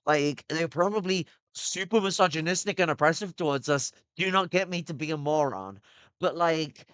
Like, they're probably super misogynistic and oppressive towards us. Do not get me to be a moron. But like,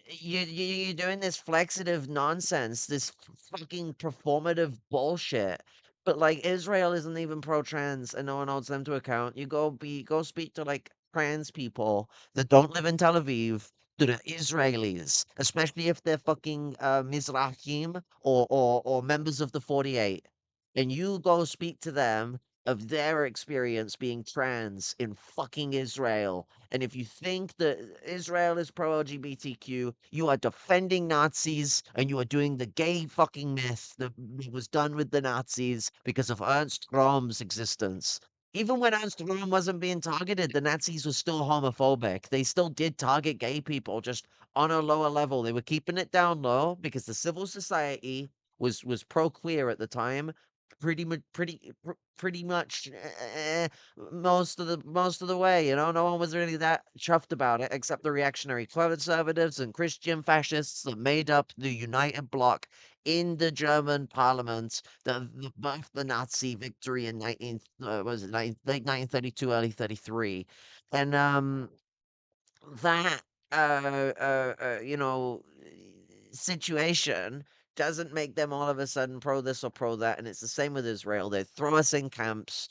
you're doing this flexitive nonsense, this fucking performative bullshit. But like Israel isn't even pro-trans, and no one holds them to account. You go speak to like trans people that don't live in Tel Aviv, that are Israelis, especially if they're fucking Mizrahim or members of the 48, and you go speak to them of their experience being trans in fucking Israel. And if you think that Israel is pro LGBTQ, you are defending Nazis and you are doing the gay fucking myth that was done with the Nazis because of Ernst Röhm's existence. Even when Ernst Röhm wasn't being targeted, the Nazis were still homophobic. They still did target gay people, just on a lower level. They were keeping it down low because the civil society was pro queer at the time, pretty much most of the way. No one was really that chuffed about it, except the reactionary conservatives and Christian fascists that made up the United Bloc in the German Parliament. The Nazi victory in 19 was it late 1932, early 33, and that situation doesn't make them all of a sudden pro this or pro that. And it's the same with Israel. They throw us in camps.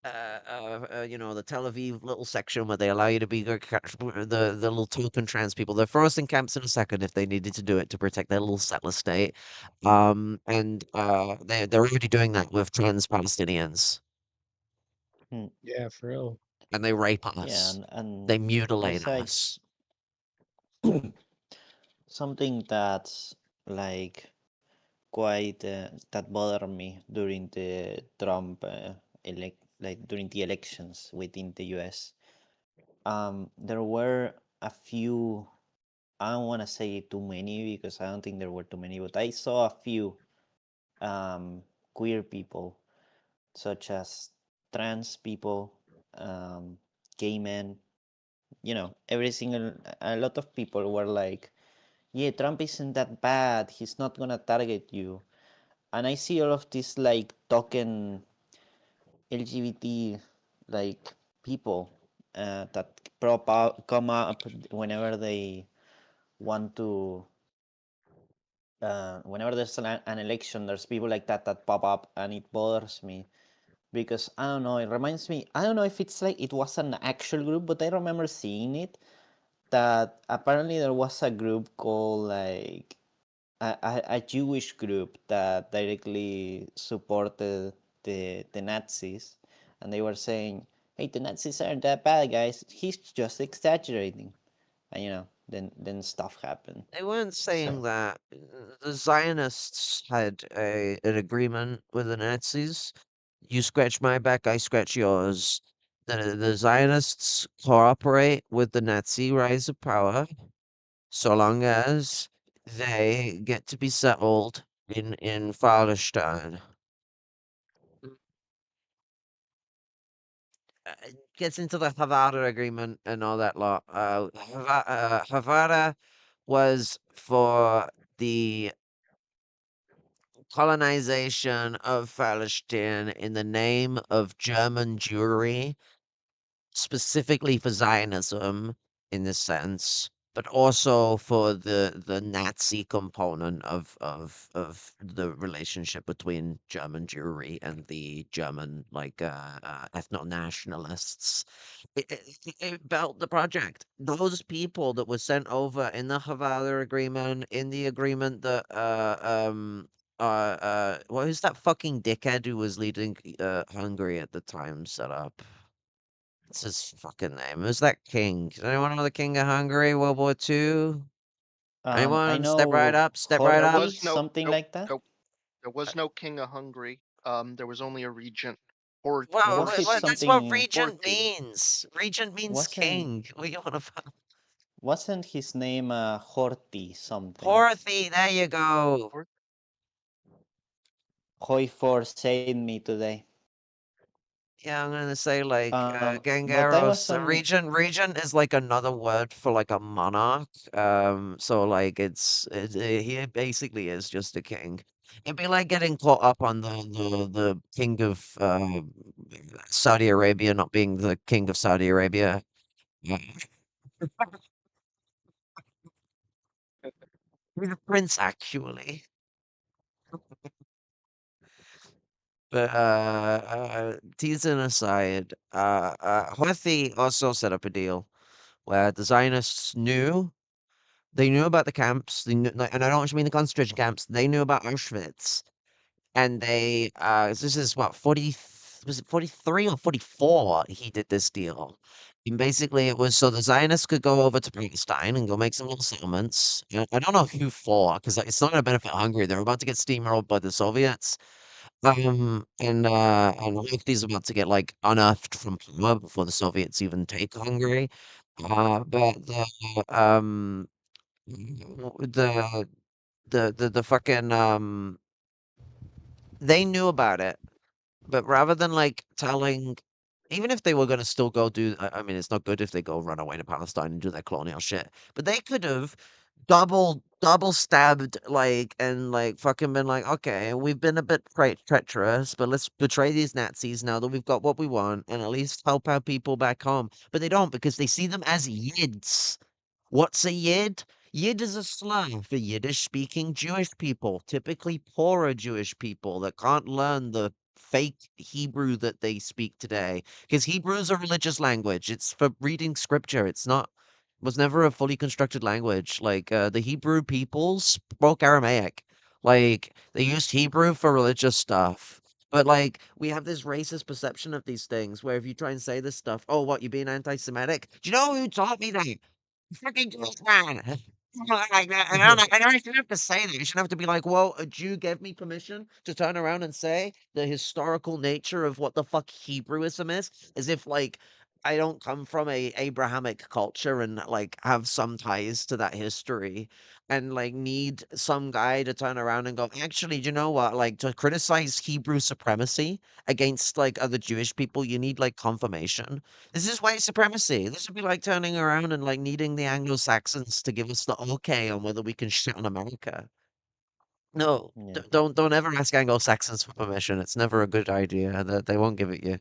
The Tel Aviv little section where they allow you to be the little token trans people. They're throw us in camps in a second if they needed to do it to protect their little settler state. And they're already doing that with trans Palestinians. Mm. Yeah, for real. And they rape Yeah, us. and They mutilate us. besides something that's like quite that bothered me during the Trump like during the elections within the U.S. There were a few. I don't want to say too many because I don't think there were too many, but I saw a few queer people, such as trans people, gay men. Every single a lot of people were like, "Yeah, Trump isn't that bad. He's not gonna target you." And I see all of these like token LGBT like people that come up whenever they want to. Whenever there's an election, there's people like that pop up, and it bothers me because I don't know. It reminds me. I don't know if it's like it was an actual group, but I remember seeing it. That apparently there was a group called like a Jewish group that directly supported the Nazis, and they were saying, "Hey, the Nazis aren't that bad, guys. He's just exaggerating," and then stuff happened. They weren't So saying that. The Zionists had an agreement with the Nazis. You scratch my back, I scratch yours. The Zionists cooperate with the Nazi rise of power so long as they get to be settled in Palestine. It gets into the Havana agreement and all that lot. Havana was for the colonization of Palestine in the name of German Jewry, specifically for Zionism in this sense, but also for the Nazi component of the relationship between German Jewry and the German ethno nationalists. It built the project. Those people that were sent over in the Havana Agreement, in the agreement that what was that fucking dickhead who was leading Hungary at the time set up? What's his fucking name? Who's that king? Does anyone know the king of Hungary, World War II? I Anyone? Step right know up, step right There up. Horty, was no something nope, like that. nope. There was no king of Hungary. There was only a regent. Well, Was it that's what something? regent Horthy. means. Regent means Wasn't king. What you want to wasn't his name Horty something? Porthy, there you go. Hoy forsake me today. Yeah, I'm gonna say like But I was Gangaros. on. Regent is like another word for like a monarch. So like he basically is just a king. It'd be like getting caught up on the king of Saudi Arabia not being the king of Saudi Arabia. Yeah. He's a prince actually. But teasing aside, Houthi also set up a deal where the Zionists they knew about the camps, they knew, like, and I don't just mean the concentration camps. They knew about Auschwitz, and this is what 40 was it 43 or 44? He did this deal, and basically it was so the Zionists could go over to Palestine and go make some little settlements. I don't know who for, because it's not going to benefit Hungary. They're about to get steamrolled by the Soviets. And Houthis about to get like unearthed from power before the Soviets even take Hungary. But the the fucking they knew about it, but rather than like telling, even if they were gonna still go do, I mean, it's not good if they go run away to Palestine and do their colonial shit, but they could have double stabbed like and like fucking been like, okay, we've been a bit treacherous, but let's betray these Nazis now that we've got what we want and at least help our people back home. But they don't because they see them as yids. What's a yid? Yid is a slur for Yiddish-speaking Jewish people, typically poorer Jewish people that can't learn the fake Hebrew that they speak today. Because Hebrew is a religious language. It's for reading scripture. It's not was never a fully constructed language. Like the Hebrew people spoke Aramaic. Like they used Hebrew for religious stuff. But like we have this racist perception of these things where if you try and say this stuff, oh what, you're being anti-Semitic? Do you know who taught me that? Fucking Jewish man. And I shouldn't have to say that. You shouldn't have to be like, well, a Jew gave me permission to turn around and say the historical nature of what the fuck Hebrewism is, as if like I don't come from a Abrahamic culture and like have some ties to that history and like need some guy to turn around and go, actually, do you know what? Like to criticize Hebrew supremacy against like other Jewish people, you need like confirmation. This is white supremacy. This would be like turning around and like needing the Anglo-Saxons to give us the okay on whether we can shit on America. No, Yeah. don't ever ask Anglo-Saxons for permission. It's never a good idea. That they won't give it you.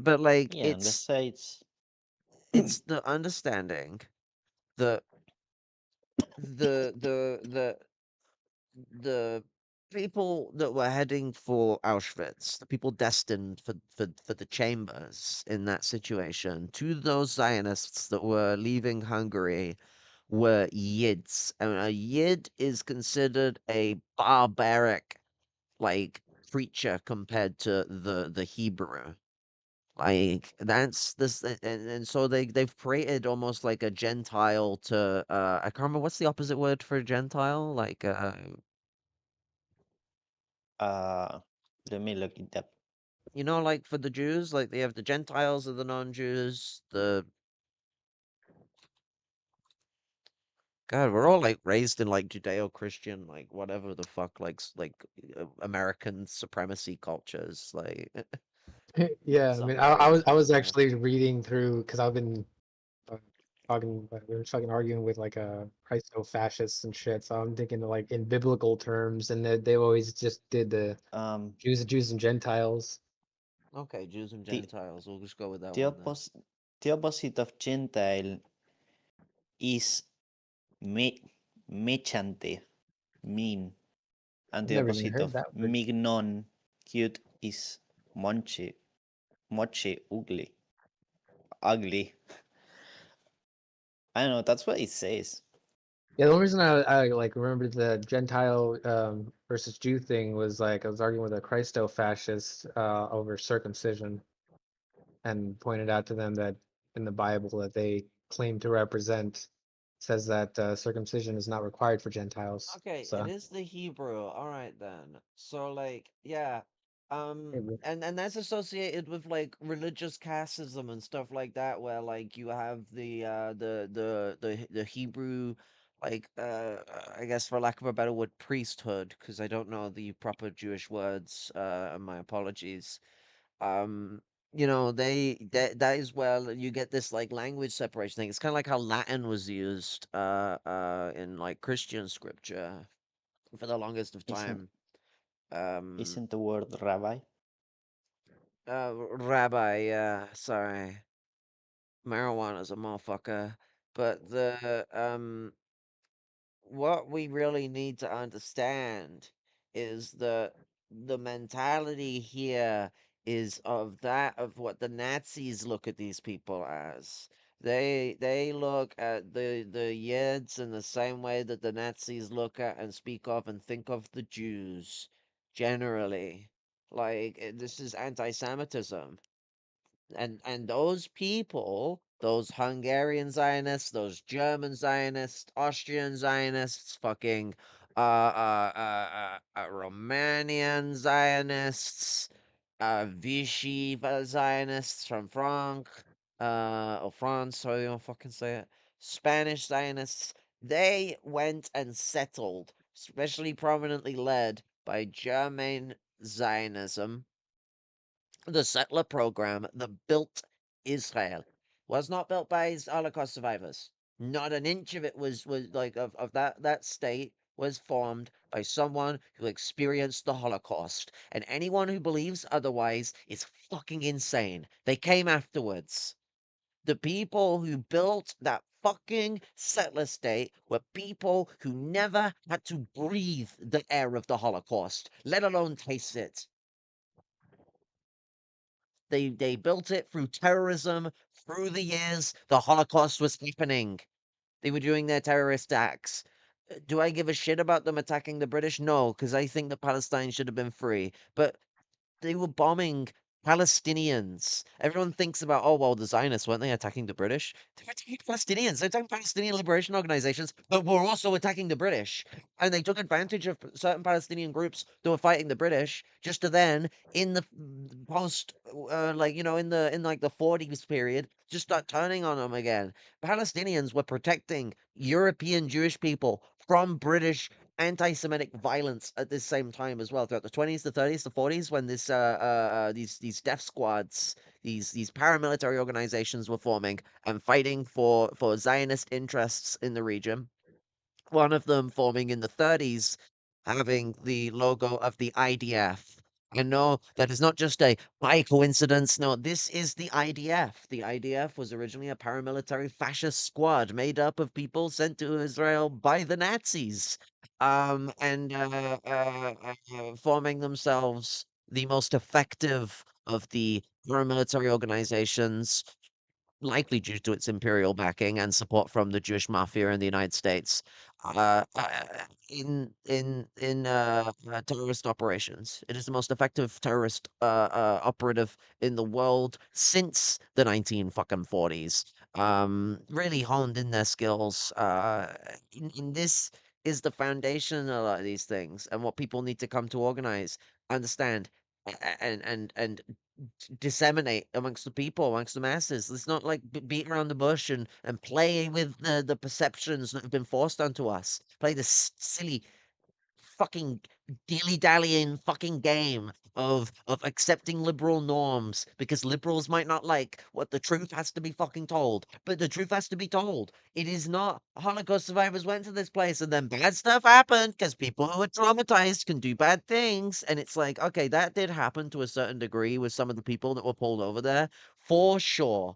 But like Yeah, and the States. it's the understanding that the the the the people that were heading for Auschwitz, the people destined for the chambers in that situation, to those Zionists that were leaving Hungary were Yids. And a Yid is considered a barbaric, like, creature compared to the Hebrew. Like that's this, and so they've created almost like a Gentile to I can't remember what's the opposite word for Gentile, like Uh, Let me look it up. you know, like for the Jews, like they have the Gentiles or the non-Jews. The God, we're all like raised in like Judeo-Christian, like whatever the fuck, like American supremacy cultures, like Yeah, I mean, something crazy I was like that. actually reading through because I've been talking, we were fucking arguing with like Christo-fascists and shit. So I'm thinking like in biblical terms, and they always just did the Jews and Gentiles. Okay, Jews and The Gentiles. We'll just go with that the one then. oppos the opposite of Gentile is me mechante, mean, and I've the never even opposite heard of that word. mignon, cute, is monche, moche, ugly, ugly. I don't know. That's what it says. Yeah, the only reason I like remembered the Gentile versus Jew thing was like I was arguing with a Christo-fascist over circumcision and pointed out to them that in the Bible that they claim to represent says that circumcision is not required for Gentiles. Okay, it So is the Hebrew. All right then. So like, yeah. And that's associated with like religious casteism and stuff like that, where like you have the Hebrew, like I guess for lack of a better word, priesthood, because I don't know the proper Jewish words, and my apologies. Um, you know, that is where you get this like language separation thing. It's kind of like how Latin was used in like Christian scripture for the longest of Isn't time. Um, isn't the word rabbi? Rabbi, yeah, sorry, marijuana's a motherfucker, but what we really need to understand is the mentality here is of that of what the Nazis look at these people as. They look at the Yids in the same way that the Nazis look at and speak of and think of the Jews generally. Like this is anti-Semitism, and those people, those Hungarian Zionists, those German Zionists, Austrian Zionists, fucking Romanian Zionists, Vichy Zionists from or France, how you want to fucking say it, Spanish Zionists, they went and settled, especially prominently led by German Zionism, the settler program that built Israel was not built by Holocaust survivors. Not an inch of it was like of that state was formed by someone who experienced the Holocaust. And anyone who believes otherwise is fucking insane. They came afterwards. The people who built that fucking settler state were people who never had to breathe the air of the Holocaust, let alone taste it. They built it through terrorism through the years. The Holocaust was happening. They were doing their terrorist acts. Do I give a shit about them attacking the British? No, because I think that Palestine should have been free. But they were bombing Palestinians. Everyone thinks about, oh, well, the Zionists, weren't they attacking the British? They were attacking Palestinians. They're attacking Palestinian liberation organizations, but were also attacking the British. And they took advantage of certain Palestinian groups that were fighting the British just to then, in the post, like, in like the 40s period, just start turning on them again. Palestinians were protecting European Jewish people from British anti-Semitic violence at this same time as well, throughout the 20s, the 30s, the 40s, when these death squads, these paramilitary organizations were forming and fighting for Zionist interests in the region. One of them forming in the 30s, having the logo of the IDF. And no, that is not just a by coincidence. No, this is the IDF. The IDF was originally a paramilitary fascist squad made up of people sent to Israel by the Nazis, and forming themselves the most effective of the paramilitary organizations, likely due to its imperial backing and support from the Jewish mafia in the United States, in terrorist operations. It is the most effective terrorist operative in the world since the 19 fucking 40s. Really honed in their skills. In this is the foundation of a lot of these things, and what people need to come to organize, understand, and disseminate amongst the people, amongst the masses. Let's not like beat around the bush and play with the perceptions that have been forced onto us. Play this silly fucking dilly-dallying fucking game of accepting liberal norms because liberals might not like what the truth has to be fucking told, but the truth has to be told. It is not Holocaust survivors went to this place and then bad stuff happened because people who are traumatized can do bad things. And it's like, okay, that did happen to a certain degree with some of the people that were pulled over there, for sure.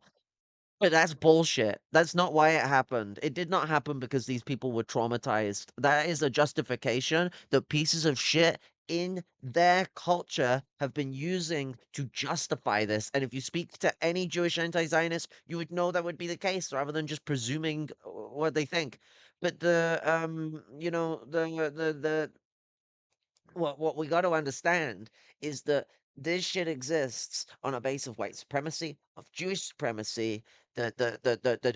But that's bullshit. That's not why it happened. It did not happen because these people were traumatized. That is a justification that pieces of shit in their culture have been using to justify this. And if you speak to any Jewish anti-Zionist, you would know that would be the case rather than just presuming what they think. But what we got to understand is that this shit exists on a base of white supremacy, of Jewish supremacy, that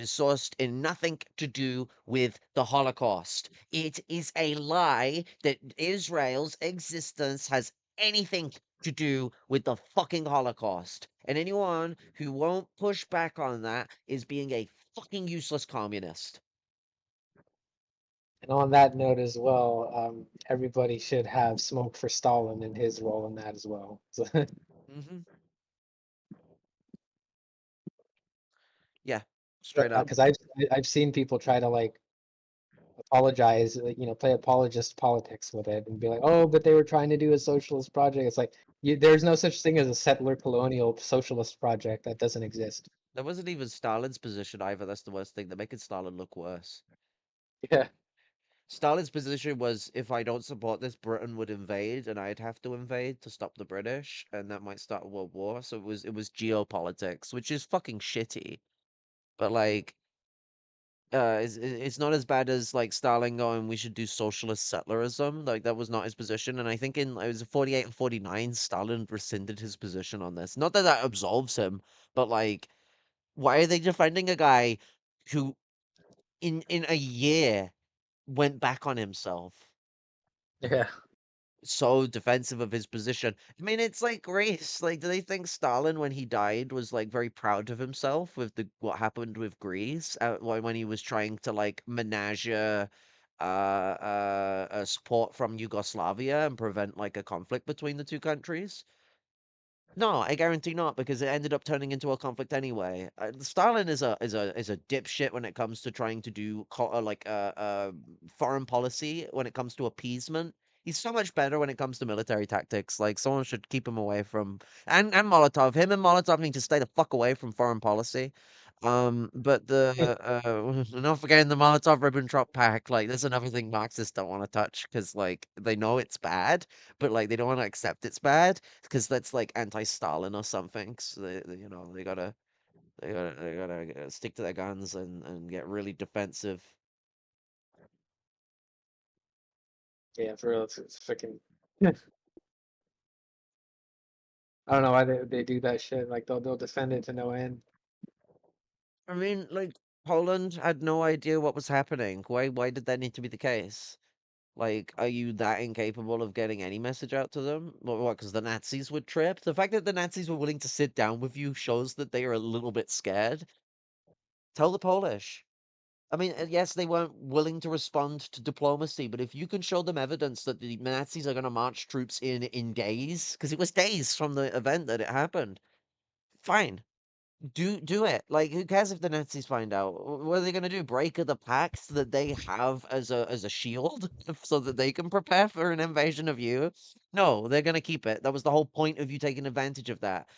is sourced in nothing to do with the Holocaust. It is a lie that Israel's existence has anything to do with the fucking Holocaust. And anyone who won't push back on that is being a fucking useless communist. And on that note as well, everybody should have smoke for Stalin and his role in that as well. Hmm. Yeah, straight up. Because I've seen people try to like apologize, like, play apologist politics with it and be like, oh, but they were trying to do a socialist project. It's like there's no such thing as a settler colonial socialist project. That doesn't exist. That wasn't even Stalin's position either. That's the worst thing. They're making Stalin look worse. Yeah. Stalin's position was if I don't support this, Britain would invade, and I'd have to invade to stop the British, and that might start a world war. So it was geopolitics, which is fucking shitty. But like, it's not as bad as like Stalin going, we should do socialist settlerism. Like that was not his position, and I think it was 48 and 49, Stalin rescinded his position on this. Not that that absolves him, but like, why are they defending a guy who in a year went back on himself? Yeah. So defensive of his position. I mean, it's like Greece. Like, do they think Stalin, when he died, was like very proud of himself with the what happened with Greece when he was trying to like menage support from Yugoslavia and prevent like a conflict between the two countries? No, I guarantee not, because it ended up turning into a conflict anyway. Stalin is a dipshit when it comes to trying to do foreign policy when it comes to appeasement. He's so much better when it comes to military tactics. Like someone should keep him away from and Molotov. Him and Molotov need to stay the fuck away from foreign policy. But not forgetting the Molotov-Ribbentrop Pact. Like, there's another thing Marxists don't want to touch because like they know it's bad, but like they don't want to accept it's bad because that's like anti-Stalin or something. So they gotta stick to their guns and get really defensive. Yeah, for real, it's freaking. I don't know why they do that shit. Like they'll defend it to no end. I mean, like Poland had no idea what was happening. Why did that need to be the case? Like, are you that incapable of getting any message out to them? What? Because the Nazis would trip. The fact that the Nazis were willing to sit down with you shows that they are a little bit scared. Tell the Polish. I mean, yes, they weren't willing to respond to diplomacy, but if you can show them evidence that the Nazis are going to march troops in days, because it was days from the event that it happened, fine. Do it. Like, who cares if the Nazis find out? What are they gonna do? Break the pact that they have as a shield so that they can prepare for an invasion of you? No, they're gonna keep it. That was the whole point of you taking advantage of that.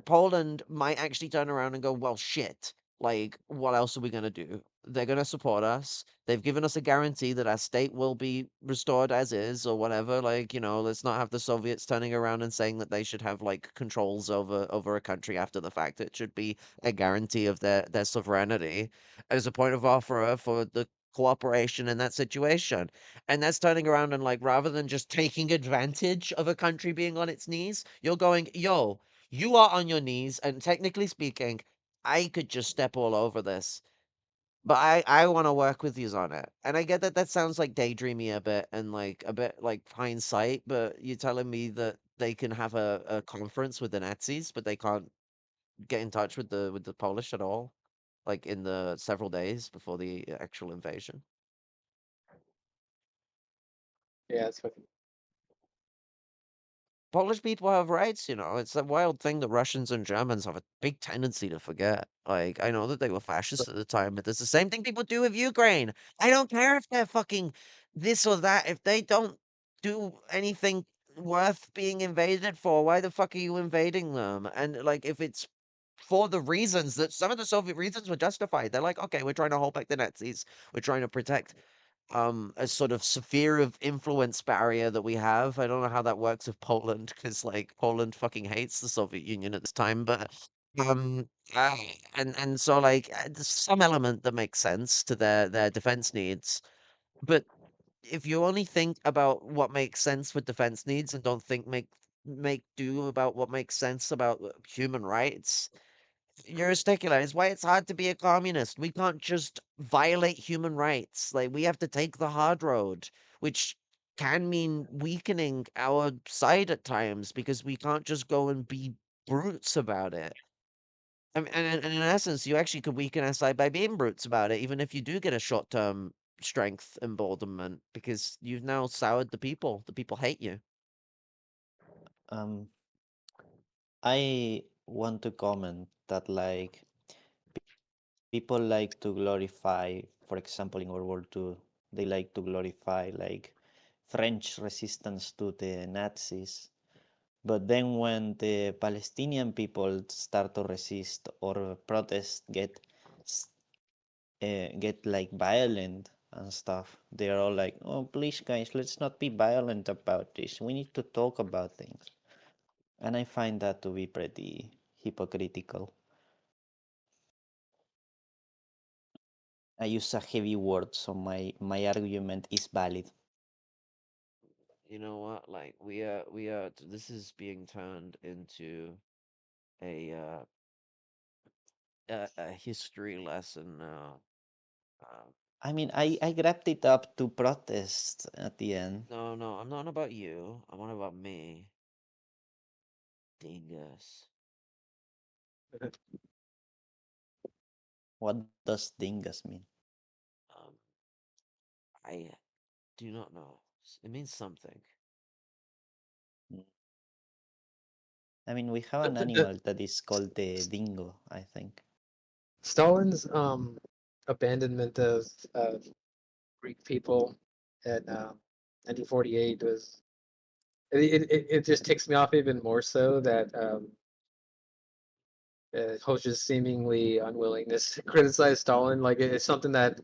Poland might actually turn around and go, well, shit. Like, what else are we gonna do? They're gonna support us. They've given us a guarantee that our state will be restored as is or whatever. Like, let's not have the Soviets turning around and saying that they should have like controls over a country after the fact. It should be a guarantee of their sovereignty as a point of offer for the cooperation in that situation. And that's turning around and like rather than just taking advantage of a country being on its knees, you're going, yo, you are on your knees, and technically speaking, I could just step all over this. But I want to work with yous on it. And I get that that sounds like daydreamy a bit and like a bit like hindsight, but you're telling me that they can have a conference with the Nazis, but they can't get in touch with the Polish at all, like in the several days before the actual invasion. Yeah, it's fucking. Polish people have rights, It's a wild thing that Russians and Germans have a big tendency to forget. Like, I know that they were fascists at the time, but it's the same thing people do with Ukraine. I don't care if they're fucking this or that. If they don't do anything worth being invaded for, why the fuck are you invading them? And like, if it's for the reasons that some of the Soviet reasons were justified, they're like, okay, we're trying to hold back the Nazis. We're trying to protect a sort of sphere of influence barrier that we have. I don't know how that works with Poland because like Poland fucking hates the Soviet Union at this time, but um uh, and so like there's some element that makes sense to their defense needs. But if you only think about what makes sense with defense needs and don't think make do about what makes sense about human rights, you're a stickler. It's why it's hard to be a communist. We can't just violate human rights. Like, we have to take the hard road, which can mean weakening our side at times because we can't just go and be brutes about it. I mean, and in essence, you actually could weaken our side by being brutes about it, even if you do get a short term strength emboldenment, because you've now soured the people. The people hate you. Um, I want to comment that like people like to glorify, for example, in World War II, they like to glorify like French resistance to the Nazis. But then when the Palestinian people start to resist or protest, get like violent and stuff, they're all like, "Oh, please, guys, let's not be violent about this. We need to talk about things." And I find that to be pretty hypocritical. I use a heavy word, so my argument is valid. You know what? Like, this is being turned into a a history lesson now. Uh, I mean, I grabbed it up to protest at the end. no, I'm not on about you. I'm on about me. Dingus. What does dingus mean? Um, I do not know. It means something. I mean, we have an The animal that is called the dingo, I think. Stalin's abandonment of Greek people in 1948 was it just ticks me off even more so that Hoxha's seemingly unwillingness to criticize Stalin, like it's something that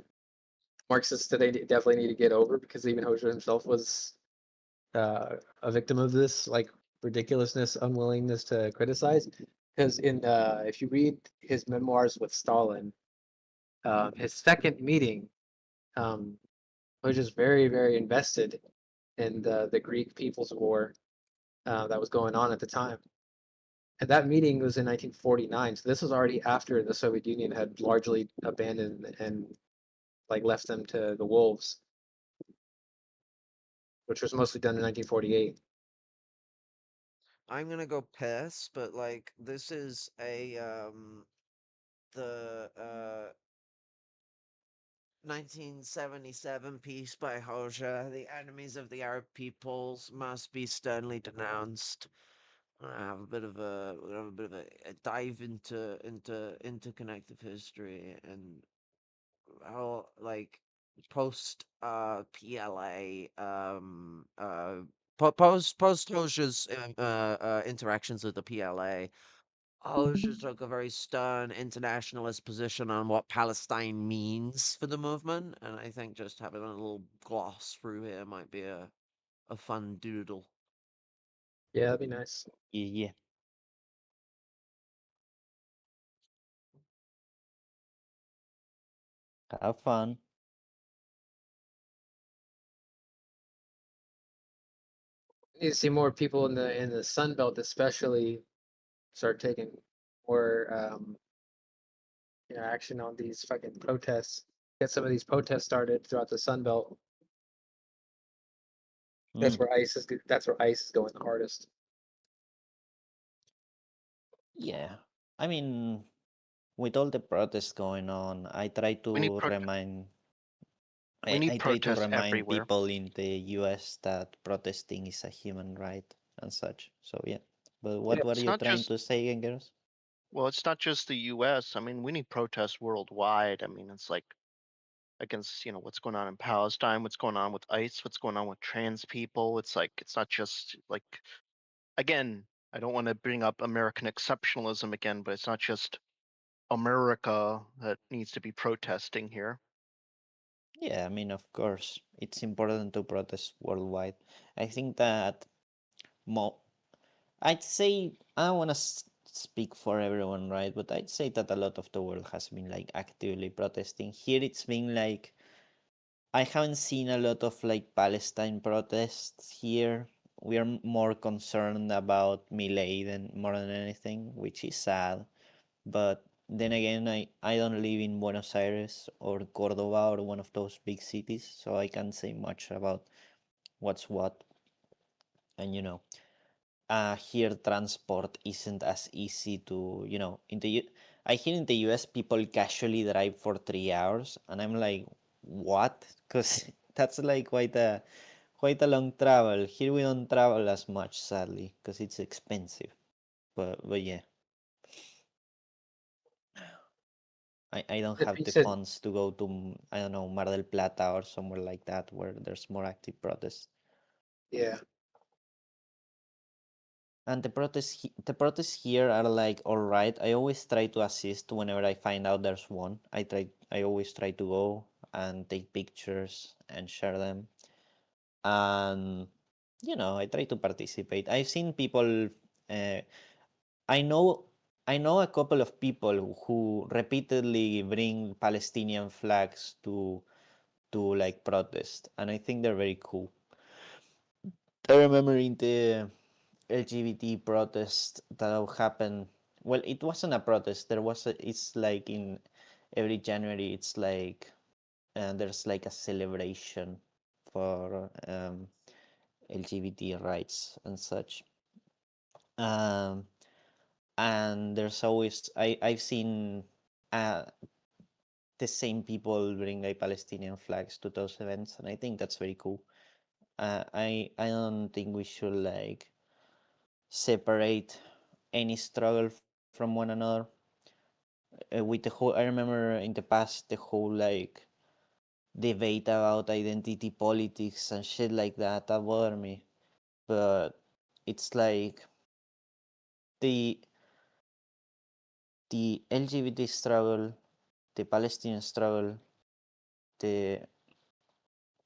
Marxists today definitely need to get over because even Hoxha himself was a victim of this like ridiculousness, unwillingness to criticize. Because in if you read his memoirs with Stalin, his second meeting, um, was just very, very invested in the Greek People's War, that was going on at the time. And that meeting was in 1949, so this was already after the Soviet Union had largely abandoned and like left them to the wolves, which was mostly done in 1948. I'm gonna go piss, but like this is a the 1977 piece by Hoja, "The enemies of the Arab peoples must be sternly denounced." I have a bit of a we're gonna have a bit of a dive into interconnective history and how like post PLA post Hoja's interactions with the PLA. Hoja took a very stern internationalist position on what Palestine means for the movement, and I think just having a little gloss through here might be a fun doodle. Yeah, that'd be nice. Yeah. Have fun. You need to see more people in the Sun Belt, especially, start taking more action on these fucking protests. Get some of these protests started throughout the Sun Belt. That's Mm. where ICE is going the hardest. Yeah. I mean, with all the protests going on, I try We need to remind we need I try to protests remind everywhere. people in the US that protesting is a human right and such. So yeah. But what were It's you not trying just to say again, girls? well, it's not just the U.S. I mean, we need protests worldwide. I mean, it's like against what's going on in Palestine, what's going on with ICE, what's going on with trans people. It's like it's not just like again. I don't want to bring up American exceptionalism again, but it's not just America that needs to be protesting here. Yeah, I mean, of course, it's important to protest worldwide. I think that mo I'd say I don't want to speak for everyone, right? But I'd say that a lot of the world has been like actively protesting. Here it's been like I haven't seen a lot of like Palestine protests here. We are more concerned about Milei than more than anything, which is sad. But then again, I don't live in Buenos Aires or Cordoba or one of those big cities, so I can't say much about what's what. And here transport isn't as easy to I hear in the US people casually drive for 3 hours, and I'm like, what? Because that's like quite a long travel. Here we don't travel as much, sadly, because it's expensive. But yeah, I don't The have the piece said, funds to go to, I don't know, Mar del Plata or somewhere like that where there's more active protests. yeah, And the protests here are like all right. I always try to assist whenever I find out there's one. I always try to go and take pictures and share them. And I try to participate. I've seen people. Uh, I know I know a couple of people who repeatedly bring Palestinian flags to like protest, and I think they're very cool. I remember in the LGBT protest that happened. Well, it wasn't a protest. It's like in every January. It's like there's like a celebration for LGBT rights and such. Um, and there's always I've seen uh, the same people bring like Palestinian flags to those events, and I think that's very cool. I don't think we should like separate any struggle from one another. With the whole, I remember in the past the whole like debate about identity politics and shit like that bothered me. But it's like the the LGBT struggle, the Palestinian struggle, the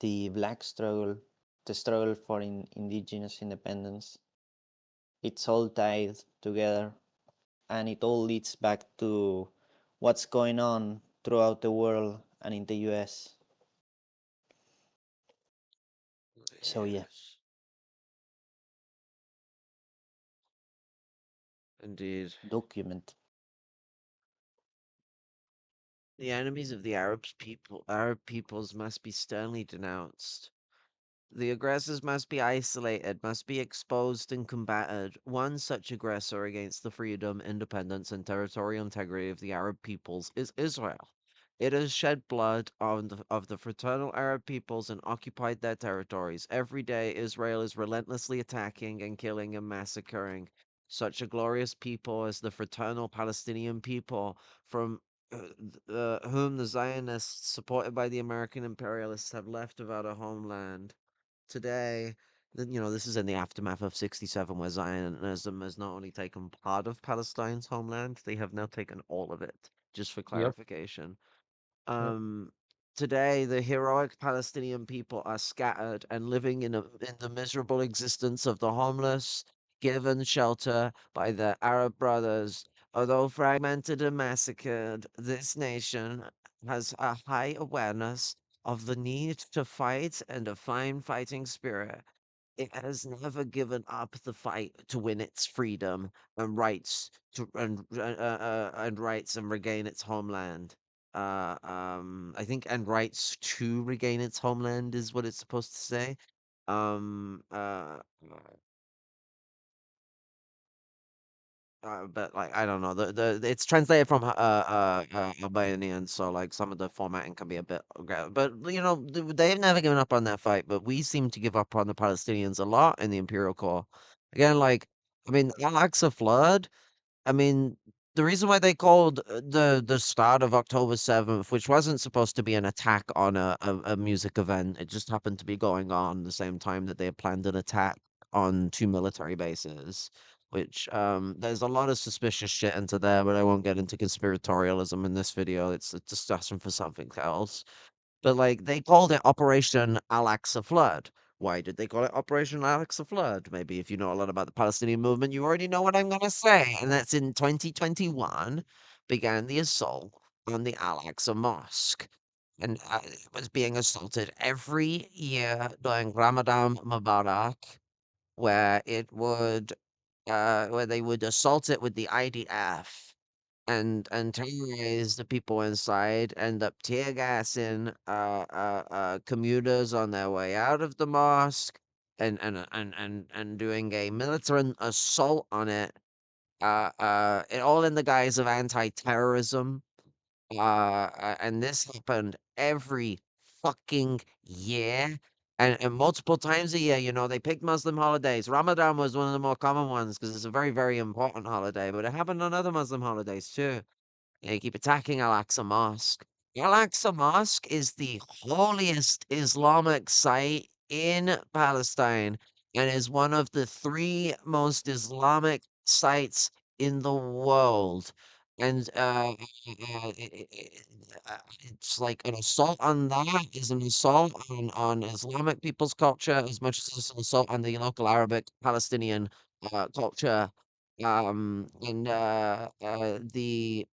the black struggle, the struggle for indigenous independence. It's all tied together, and it all leads back to what's going on throughout the world and in the US. So yeah. Yes. Indeed. document. The enemies of the Arab peoples must be sternly denounced. The aggressors must be isolated, must be exposed and combated. One such aggressor against the freedom, independence, and territorial integrity of the Arab peoples is Israel. It has shed blood of the fraternal Arab peoples and occupied their territories. Every day, Israel is relentlessly attacking and killing and massacring such a glorious people as the fraternal Palestinian people, from whom the Zionists, supported by the American imperialists, have left without a homeland. Today, this is in the aftermath of 67, where Zionism has not only taken part of Palestine's homeland, they have now taken all of it, just for Yep. clarification. Yep. Today, the heroic Palestinian people are scattered and living in the miserable existence of the homeless, given shelter by their Arab brothers. Although fragmented and massacred, this nation has a high awareness of the need to fight and a fine fighting spirit. It has never given up the fight to win its freedom and rights and rights and regain its homeland. I think and rights to regain its homeland is what it's supposed to say. Um, uh, but like I don't know, it's translated from Albanian, so like some of the formatting can be a bit, but they've never given up on that fight. But we seem to give up on the Palestinians a lot in the Imperial Core. Again, like I mean, Al-Aqsa flood. I mean, the reason why they called the start of October 7th, which wasn't supposed to be an attack on a music event, it just happened to be going on the same time that they had planned an attack on two military bases, which there's a lot of suspicious shit into there, but I won't get into conspiratorialism in this video. It's a discussion for something else. But like they called it Operation Al-Aqsa Flood. Why did they call it Operation Al-Aqsa Flood? Maybe if you know a lot about the Palestinian movement, you already know what I'm gonna say. And that's in 2021 began the assault on the Al-Aqsa Mosque. And it was being assaulted every year during Ramadan Mubarak, where where they would assault it with the IDF and terrorize the people inside, end up tear gassing commuters on their way out of the mosque, and doing a militant assault on it. All in the guise of anti-terrorism. And this happened every fucking year. And multiple times a year, they picked Muslim holidays. Ramadan was one of the more common ones because it's a very, very important holiday, but it happened on other Muslim holidays too. They keep attacking Al-Aqsa Mosque. Al-Aqsa Mosque is the holiest Islamic site in Palestine and is one of the three most Islamic sites in the world. And it's like an assault on that is an assault on Islamic people's culture as much as it's an assault on the local Arabic Palestinian culture. And the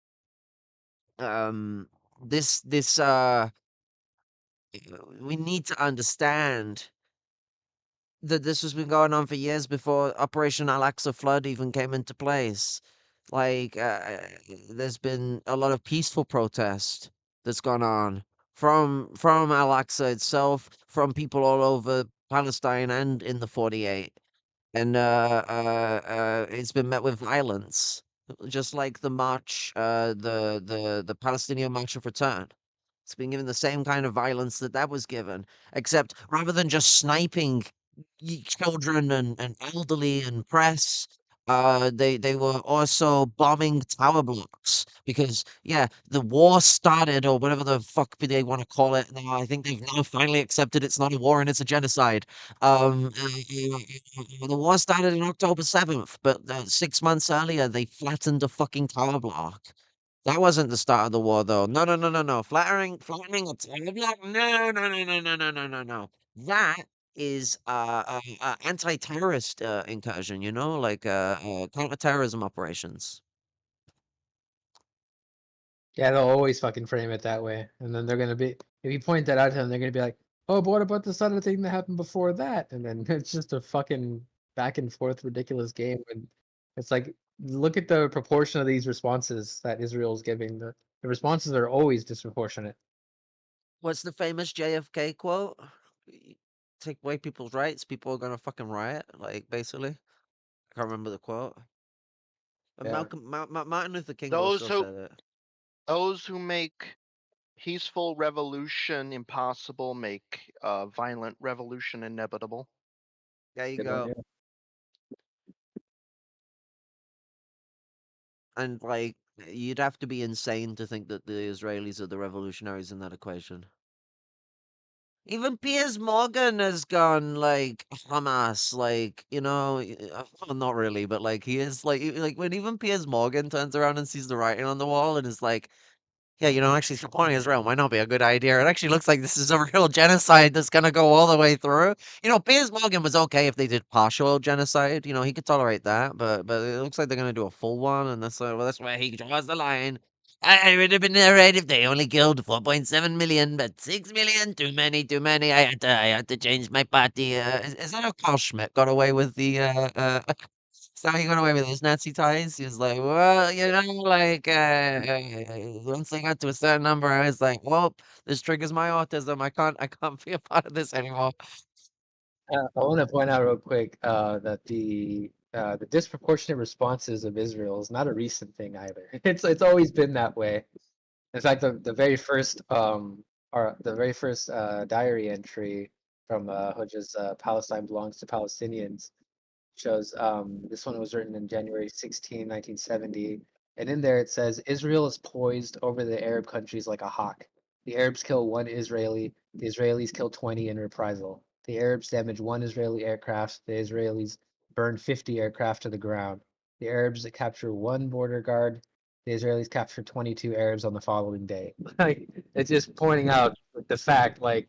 um this we need to understand that this has been going on for years before Operation Al-Aqsa Flood even came into place. Like there's been a lot of peaceful protest that's gone on from Al-Aqsa itself, from people all over Palestine and in the 48. And it's been met with violence, just like the march, the Palestinian March of Return. It's been given the same kind of violence that was given, except rather than just sniping children and elderly and press, they were also bombing tower blocks because yeah, the war started or whatever the fuck they want to call it. Now I think they've now finally accepted it's not a war and it's a genocide. The war started on October 7th, but 6 months earlier they flattened a fucking tower block. That wasn't the start of the war, though. No, no, no, no, no. Flattening a tower block? No, no, no, no, no, no, no, no, no. That is anti-terrorist incursion. Like counter-terrorism operations. Yeah, they'll always fucking frame it that way, and then they're gonna be if you point that out to them, they're gonna be like, "Oh, but what about this other thing that happened before that?" And then it's just a fucking back and forth ridiculous game. And it's like look at the proportion of these responses that Israel's giving. The responses are always disproportionate. What's the famous JFK quote? Take away people's rights, people are gonna fucking riot. Like basically, I can't remember the quote. And Yeah. Martin Luther King Those also who said it. those who make peaceful revolution impossible make violent revolution inevitable. There you Good one, go. yeah. And like, you'd have to be insane to think that the Israelis are the revolutionaries in that equation. Even Piers Morgan has gone like Hamas, like well, not really, but like he is like when even Piers Morgan turns around and sees the writing on the wall and is like, yeah, actually supporting Israel might not be a good idea. It actually looks like this is a real genocide that's gonna go all the way through. Piers Morgan was okay if they did partial genocide. He could tolerate that, but it looks like they're gonna do a full one, and that's where he draws the line. I would have been alright if they only killed 4.7 million, but 6 million, too many, too many. I had to change my party. Is that how Carl Schmidt got away with the so he got away with his Nazi ties. He was like, well, like once they got to a certain number, I was like, well, this triggers my autism. I can't be a part of this anymore. I want to point out real quick that the disproportionate responses of Israel is not a recent thing either. It's always been that way. In fact, the very first diary entry from Hoja's Palestine Belongs to Palestinians shows this one was written in January 16, 1970, and in there it says Israel is poised over the Arab countries like a hawk. The Arabs kill one Israeli, the Israelis kill 20 in reprisal. The Arabs damage one Israeli aircraft, the Israelis burn 50 aircraft to the ground. The Arabs capture one border guard, the Israelis capture 22 Arabs on the following day. Like, it's just pointing out the fact like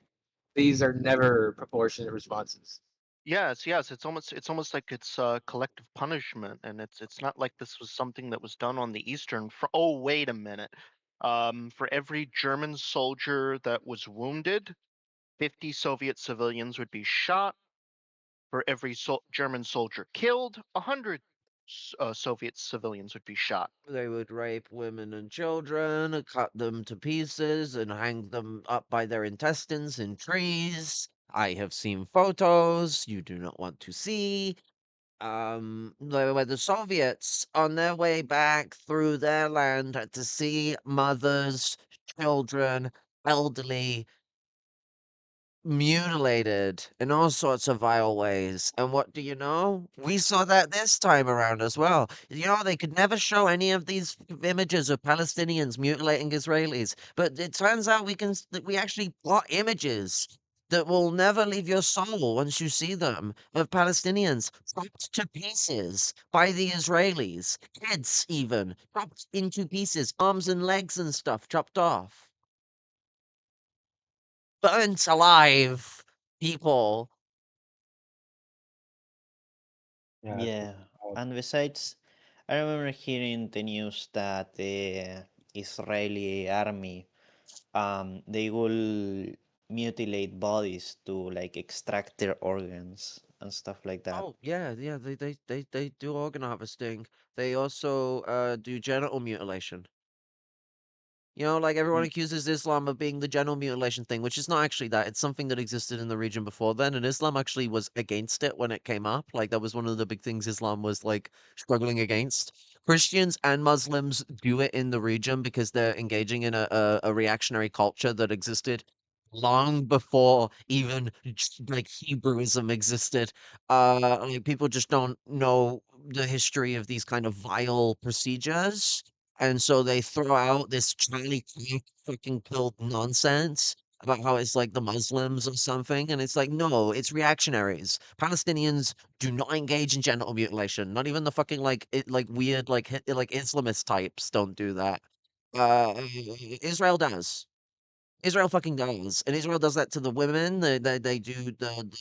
these are never proportionate responses. Yes. It's almost like it's collective punishment, and it's not like this was something that was done on the Eastern Front. Oh, wait a minute. For every German soldier that was wounded, 50 Soviet civilians would be shot. For every German soldier killed, 100 Soviet civilians would be shot. They would rape women and children, cut them to pieces, and hang them up by their intestines in trees. I have seen photos you do not want to see. Where the Soviets, on their way back through their land, had to see mothers, children, elderly mutilated in all sorts of vile ways. And what do you know? We saw that this time around as well. They could never show any of these images of Palestinians mutilating Israelis, but it turns out that we actually got images that will never leave your soul once you see them of Palestinians chopped to pieces by the Israelis, heads even chopped into pieces, arms and legs and stuff chopped off, burnt alive people. Yeah, Yeah, and besides, I remember hearing the news that the Israeli army, they will mutilate bodies to like extract their organs and stuff like that. Oh yeah, they do organ harvesting. They also do genital mutilation. Like everyone Mm. accuses Islam of being the genital mutilation thing, which is not actually that. It's something that existed in the region before then, and Islam actually was against it when it came up. Like that was one of the big things Islam was like struggling against. Christians and Muslims do it in the region because they're engaging in a reactionary culture that existed long before even like Hebrewism existed. Like people just don't know the history of these kind of vile procedures, and so they throw out this Charlie Kirk fucking pilled nonsense about how it's like the Muslims or something. And it's like, no, it's reactionaries. Palestinians do not engage in genital mutilation. Not even the fucking like weird like Islamist types don't do that. Israel does. Israel fucking does, and Israel does that to the women. They do the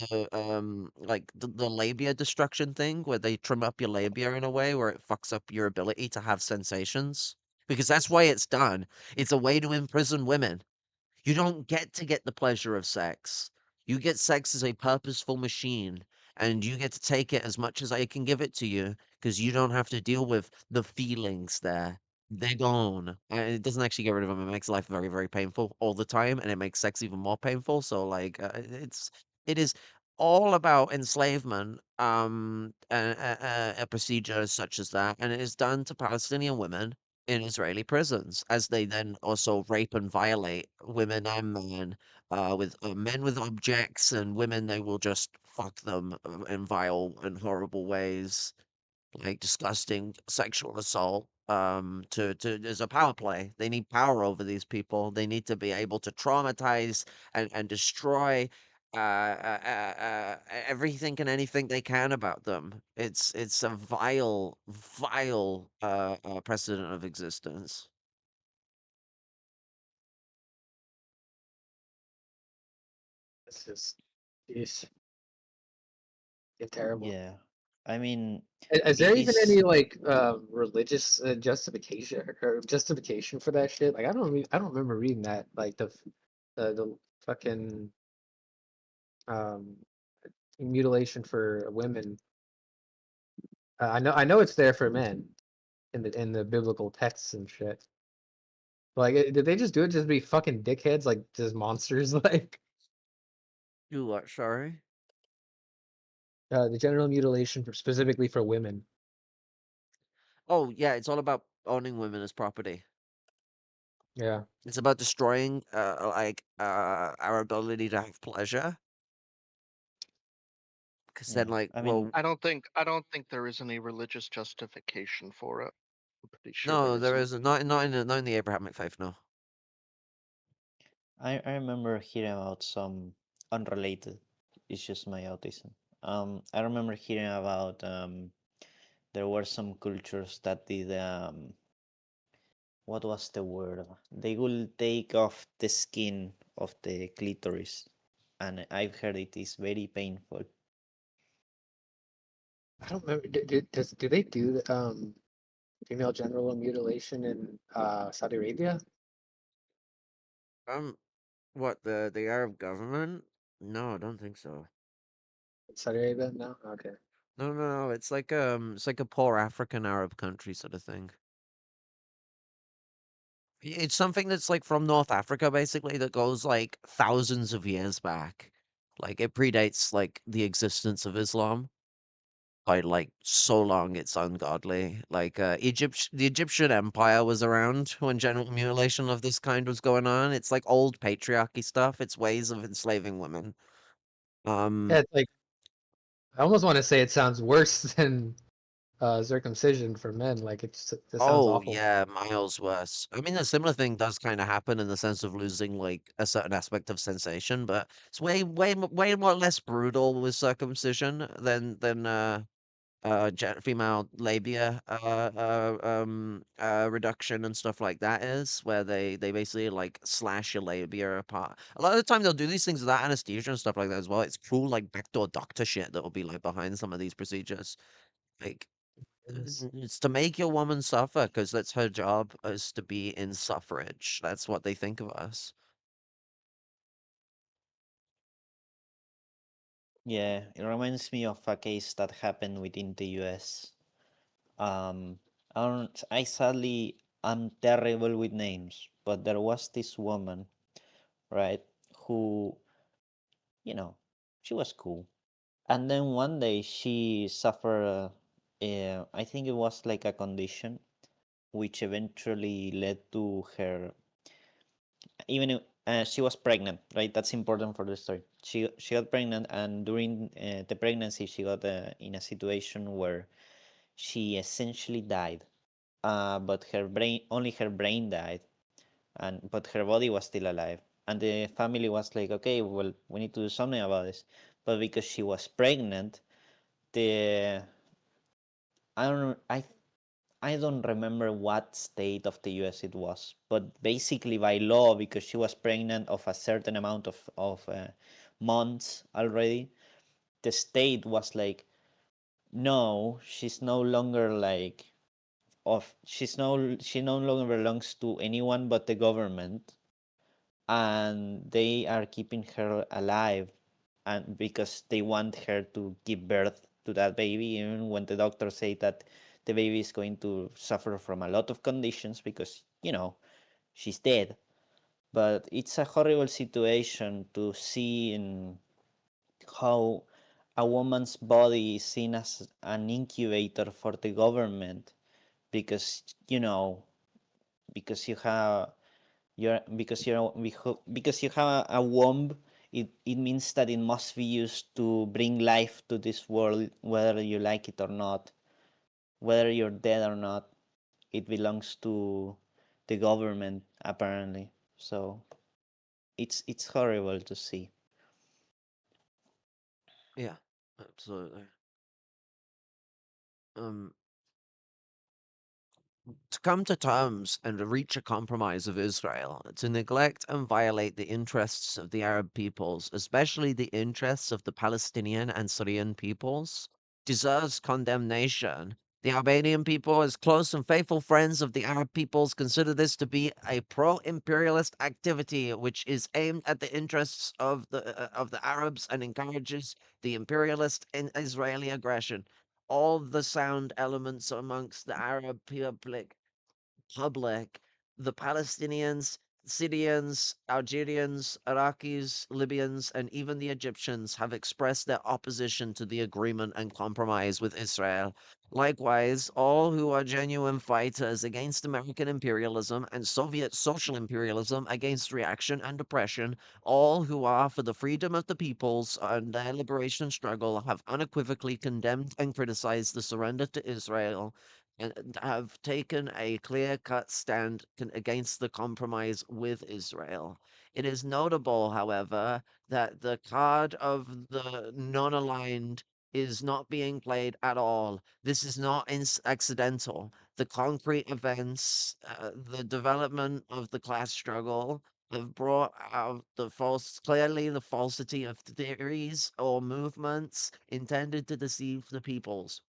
labia destruction thing where they trim up your labia in a way where it fucks up your ability to have sensations. Because that's why it's done. It's a way to imprison women. You don't get the pleasure of sex. You get sex as a purposeful machine, and you get to take it as much as I can give it to you. because you don't have to deal with the feelings there. They're gone. And it doesn't actually get rid of them. It makes life very, very painful all the time, and it makes sex even more painful. So, like, it is all about enslavement, a procedure such as that, and it is done to Palestinian women in Israeli prisons, as they then also rape and violate women and men, with men with objects, and women they will just fuck them in vile and horrible ways, like disgusting sexual assault. To There's a power play. They need power over these people. They need to be able to traumatize and destroy everything and anything they can about them. It's a vile, vile precedent of existence. It's just, it's terrible. Yeah, I mean, Is there it even is. any like religious justification for that shit? Like I don't remember reading that. Like the fucking um mutilation for women. I know it's there for men in the biblical texts and shit. Like, did they just do it just to be fucking dickheads, like just monsters? Like, You what? Sorry. the genital mutilation for specifically for women. Oh yeah, it's all about owning women as property. Yeah. It's about destroying our ability to have pleasure. Because then, Yeah, like, I well, mean, I don't think there is any religious justification for it. I'm pretty sure no, there there isn't. isn't. Not in the Abrahamic faith. No. I remember hearing about some unrelated. It's just my autism. I remember hearing about there were some cultures that did what was the word? They will take off the skin of the clitoris, and I've heard it is very painful. I don't remember. Do they do female genital mutilation in Saudi Arabia? Um, what the Arab government? No, I don't think so. Saudi Arabia? No. Okay. No, no, no. It's like a poor African Arab country sort of thing. It's something that's like from North Africa, basically, that goes like thousands of years back. Like it predates like the existence of Islam by like so long it's ungodly. Like the Egyptian Empire was around when genital mutilation of this kind was going on. It's like old patriarchy stuff. It's ways of enslaving women. Yeah, Um it's like I almost want to say it sounds worse than circumcision for men. Like it sounds oh awful. yeah, miles worse. I mean a similar thing does kind of happen in the sense of losing like a certain aspect of sensation, but it's way more less brutal with circumcision than female labia reduction and stuff like that is, where they basically like slash your labia apart. A lot of the time they'll do these things without anesthesia and stuff like that as well. It's cool like backdoor doctor shit that will be like behind some of these procedures. Like it's to make your woman suffer because that's her job, is to be in suffrage. That's what they think of us. Yeah, it reminds me of a case that happened within the U.S. I sadly am terrible with names, but there was this woman, right, who, you know, she was cool. And then one day she suffered, I think it was like a condition, which eventually led to her, she was pregnant, right? That's important for the story. She got pregnant, and during the pregnancy, she got in a situation where she essentially died. But her brain died, and but her body was still alive. And the family was like, okay, well, we need to do something about this. But because she was pregnant, the I don't know, I don't remember what state of the US it was, but basically by law, because she was pregnant of a certain amount of months already, the state was like, no, she's no longer like she no longer belongs to anyone but the government, and they are keeping her alive, and because they want her to give birth to that baby, even when the doctors say that the baby is going to suffer from a lot of conditions because, she's dead. But it's a horrible situation to see in how a woman's body is seen as an incubator for the government because, because you have because you have a womb. It means that it must be used to bring life to this world, whether you like it or not, whether you're dead or not. It belongs to the government apparently. So it's horrible to see. Yeah, absolutely. Um, to come to terms and to reach a compromise of Israel, to neglect and violate the interests of the Arab peoples, especially the interests of the Palestinian and Syrian peoples, deserves condemnation. The Albanian people, as close and faithful friends of the Arab peoples, consider this to be a pro-imperialist activity which is aimed at the interests of the Arabs and encourages the imperialist and Israeli aggression. All the sound elements amongst the Arab public, the Palestinians, Syrians, Algerians, Iraqis, Libyans, and even the Egyptians have expressed their opposition to the agreement and compromise with Israel. Likewise, all who are genuine fighters against American imperialism and Soviet social imperialism against reaction and oppression, all who are for the freedom of the peoples and their liberation struggle have unequivocally condemned and criticized the surrender to Israel and have taken a clear-cut stand against the compromise with Israel. It is notable, however, that the card of the non-aligned is not being played at all. This is not accidental. The concrete events, the development of the class struggle, have brought out clearly the falsity of theories or movements intended to deceive the peoples.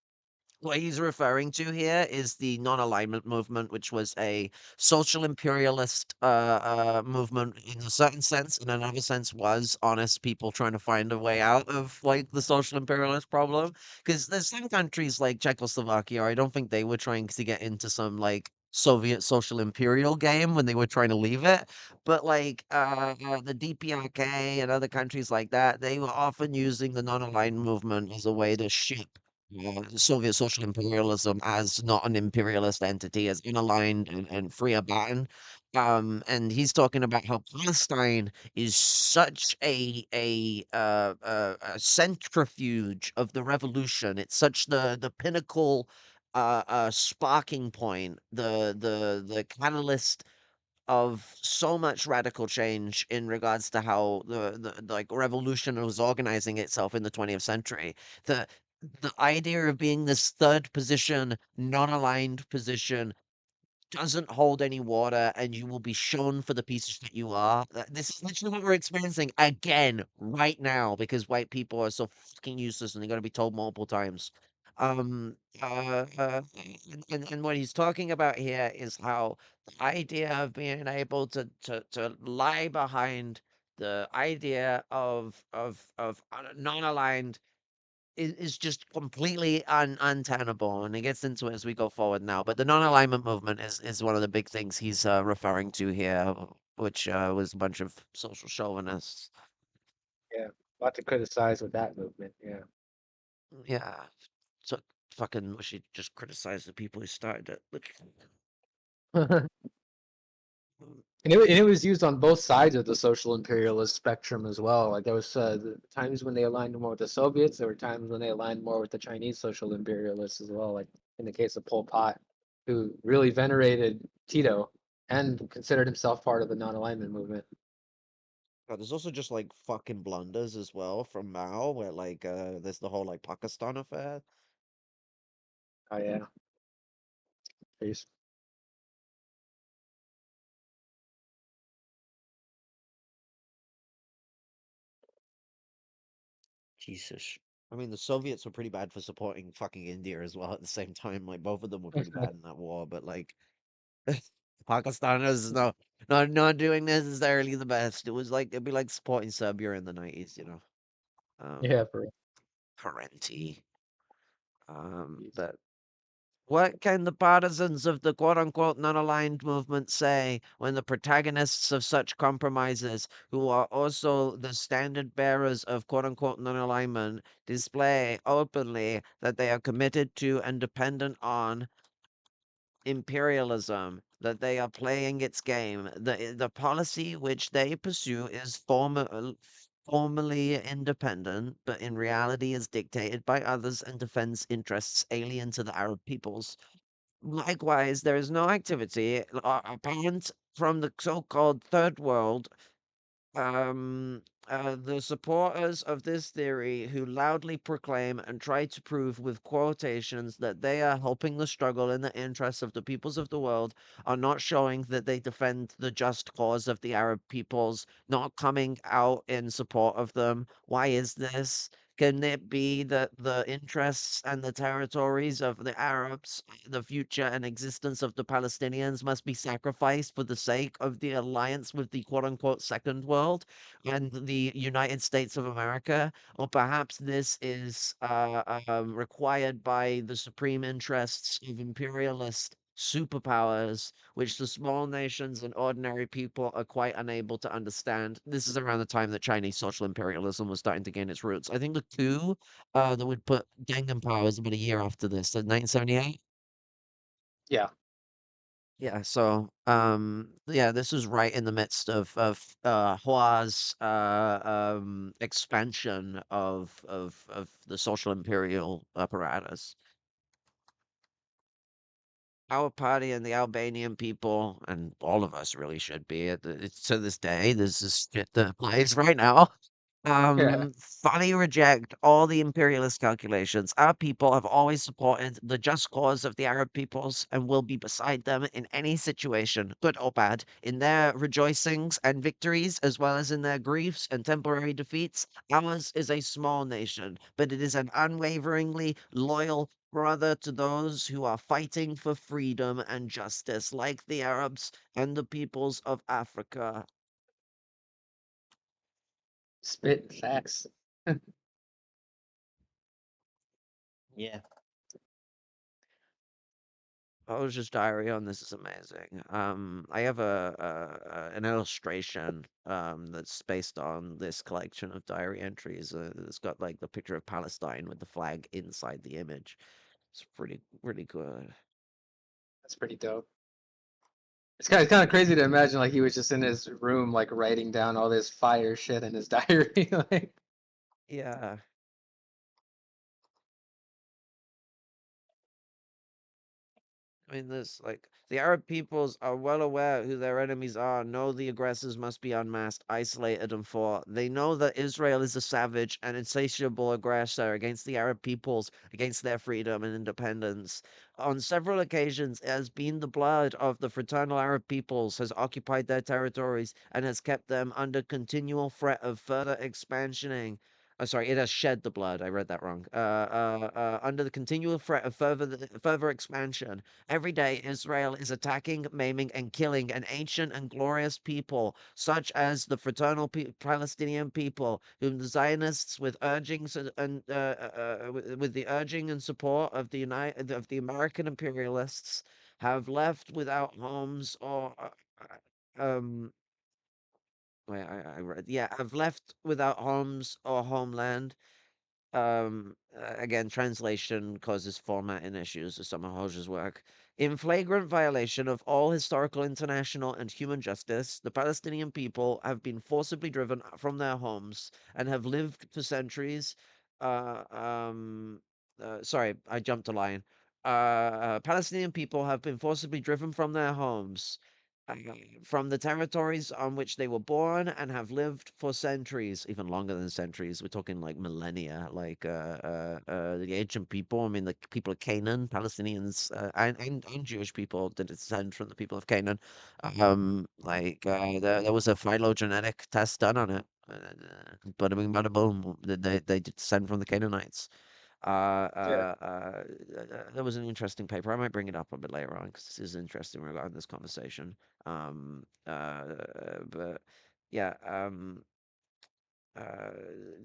What he's referring to here is the non-alignment movement, which was a social imperialist movement in a certain sense. In another sense, was honest people trying to find a way out of like the social imperialist problem. Because there's some countries like Czechoslovakia, I don't think they were trying to get into some like Soviet social imperial game when they were trying to leave it. But like the DPRK and other countries like that, they were often using the non-aligned movement as a way to ship Soviet social imperialism as not an imperialist entity, as unaligned and free of Baton. And he's talking about how Palestine is such a centrifuge of the revolution. It's such the pinnacle sparking point, the catalyst of so much radical change in regards to how the like revolution was organizing itself in the 20th century. The the idea of being this third position, non-aligned position, doesn't hold any water, and you will be shown for the pieces that you are. This is literally what we're experiencing again right now because white people are so fucking useless and they're gonna be told multiple times. Um, uh, uh, and what he's talking about here is how the idea of being able to lie behind the idea of non-aligned is just completely untenable, and it gets into it as we go forward now. But the non-alignment movement is one of the big things he's referring to here, which was a bunch of social chauvinists. Yeah, a lot to criticize with that movement. Yeah. Yeah, so fucking we should just criticize the people who started it. And it was used on both sides of the social imperialist spectrum as well. Like there was times when they aligned more with the Soviets. There were times when they aligned more with the Chinese social imperialists as well. Like in the case of Pol Pot, who really venerated Tito and considered himself part of the non-alignment movement. There's also just like fucking blunders as well from Mao, where like there's the whole like Pakistan affair. Oh yeah. Peace. Jesus. I mean, the Soviets were pretty bad for supporting fucking India as well at the same time. Like both of them were pretty bad in that war, but like Pakistan is not doing necessarily the best. It was like it'd be like supporting Serbia in the 90s, you know. Yeah, for Parenti. But what can the partisans of the quote unquote non aligned movement say when the protagonists of such compromises, who are also the standard bearers of quote unquote non alignment, display openly that they are committed to and dependent on imperialism, that they are playing its game? The policy which they pursue is formally independent, but in reality is dictated by others and defends interests alien to the Arab peoples. Likewise, there is no activity apparent from the so-called third world, um, the supporters of this theory who loudly proclaim and try to prove with quotations that they are helping the struggle in the interests of the peoples of the world are not showing that they defend the just cause of the Arab peoples, not coming out in support of them. Why is this? Can it be that the interests and the territories of the Arabs, the future and existence of the Palestinians must be sacrificed for the sake of the alliance with the quote unquote second world and the United States of America? Or perhaps this is required by the supreme interests of imperialist superpowers, which the small nations and ordinary people are quite unable to understand. This is around the time that Chinese social imperialism was starting to gain its roots. I think the coup that would put Deng in power was about a year after this, so 1978. Yeah. Yeah, so yeah, this was right in the midst of Hua's expansion of the social imperial apparatus. Our party and the Albanian people, and all of us really should be it's to this day, this is shit that plays right now. Yeah. Fully reject all the imperialist calculations. Our people have always supported the just cause of the Arab peoples and will be beside them in any situation, good or bad, in their rejoicings and victories, as well as in their griefs and temporary defeats. Ours is a small nation, but it is an unwaveringly loyal brother to those who are fighting for freedom and justice, like the Arabs and the peoples of Africa. Spit facts. Yeah. Oja's diary on this is amazing. I have an illustration that's based on this collection of diary entries. It's got like the picture of Palestine with the flag inside the image. It's pretty really good. That's pretty dope. It's kind of crazy to imagine like he was just in his room like writing down all this fire shit in his diary. Like, Yeah. I mean, this, like, the Arab peoples are well aware who their enemies are, know the aggressors must be unmasked, isolated, and fought. They know that Israel is a savage and insatiable aggressor against the Arab peoples, against their freedom and independence. On several occasions, it has been the blood of the fraternal Arab peoples has occupied their territories and has kept them under continual threat of further expansioning. Oh, sorry, it has shed the blood. I read that wrong. Under the continual threat of further expansion. Every day, Israel is attacking, maiming, and killing an ancient and glorious people, such as the fraternal Palestinian people, whom the Zionists, with urgings with the urging and support of the American imperialists, have left without homes or wait, I read, yeah, have left without homes or homeland. Again, translation causes formatting issues with some of Hodge's work. In flagrant violation of all historical, international, and human justice, the Palestinian people have been forcibly driven from their homes and have lived for centuries. Uh, um, Sorry, I jumped a line. Palestinian people have been forcibly driven from their homes, uh, from the territories on which they were born and have lived for centuries, even longer than centuries. We're talking like millennia, like the ancient people. I mean, the people of Canaan, Palestinians, and Jewish people that descend from the people of Canaan. There was a phylogenetic test done on it. Bada bing, bada boom. They descend from the Canaanites. yeah. That was an interesting paper. I might bring it up a bit later on because this is interesting regarding this conversation. But yeah, uh,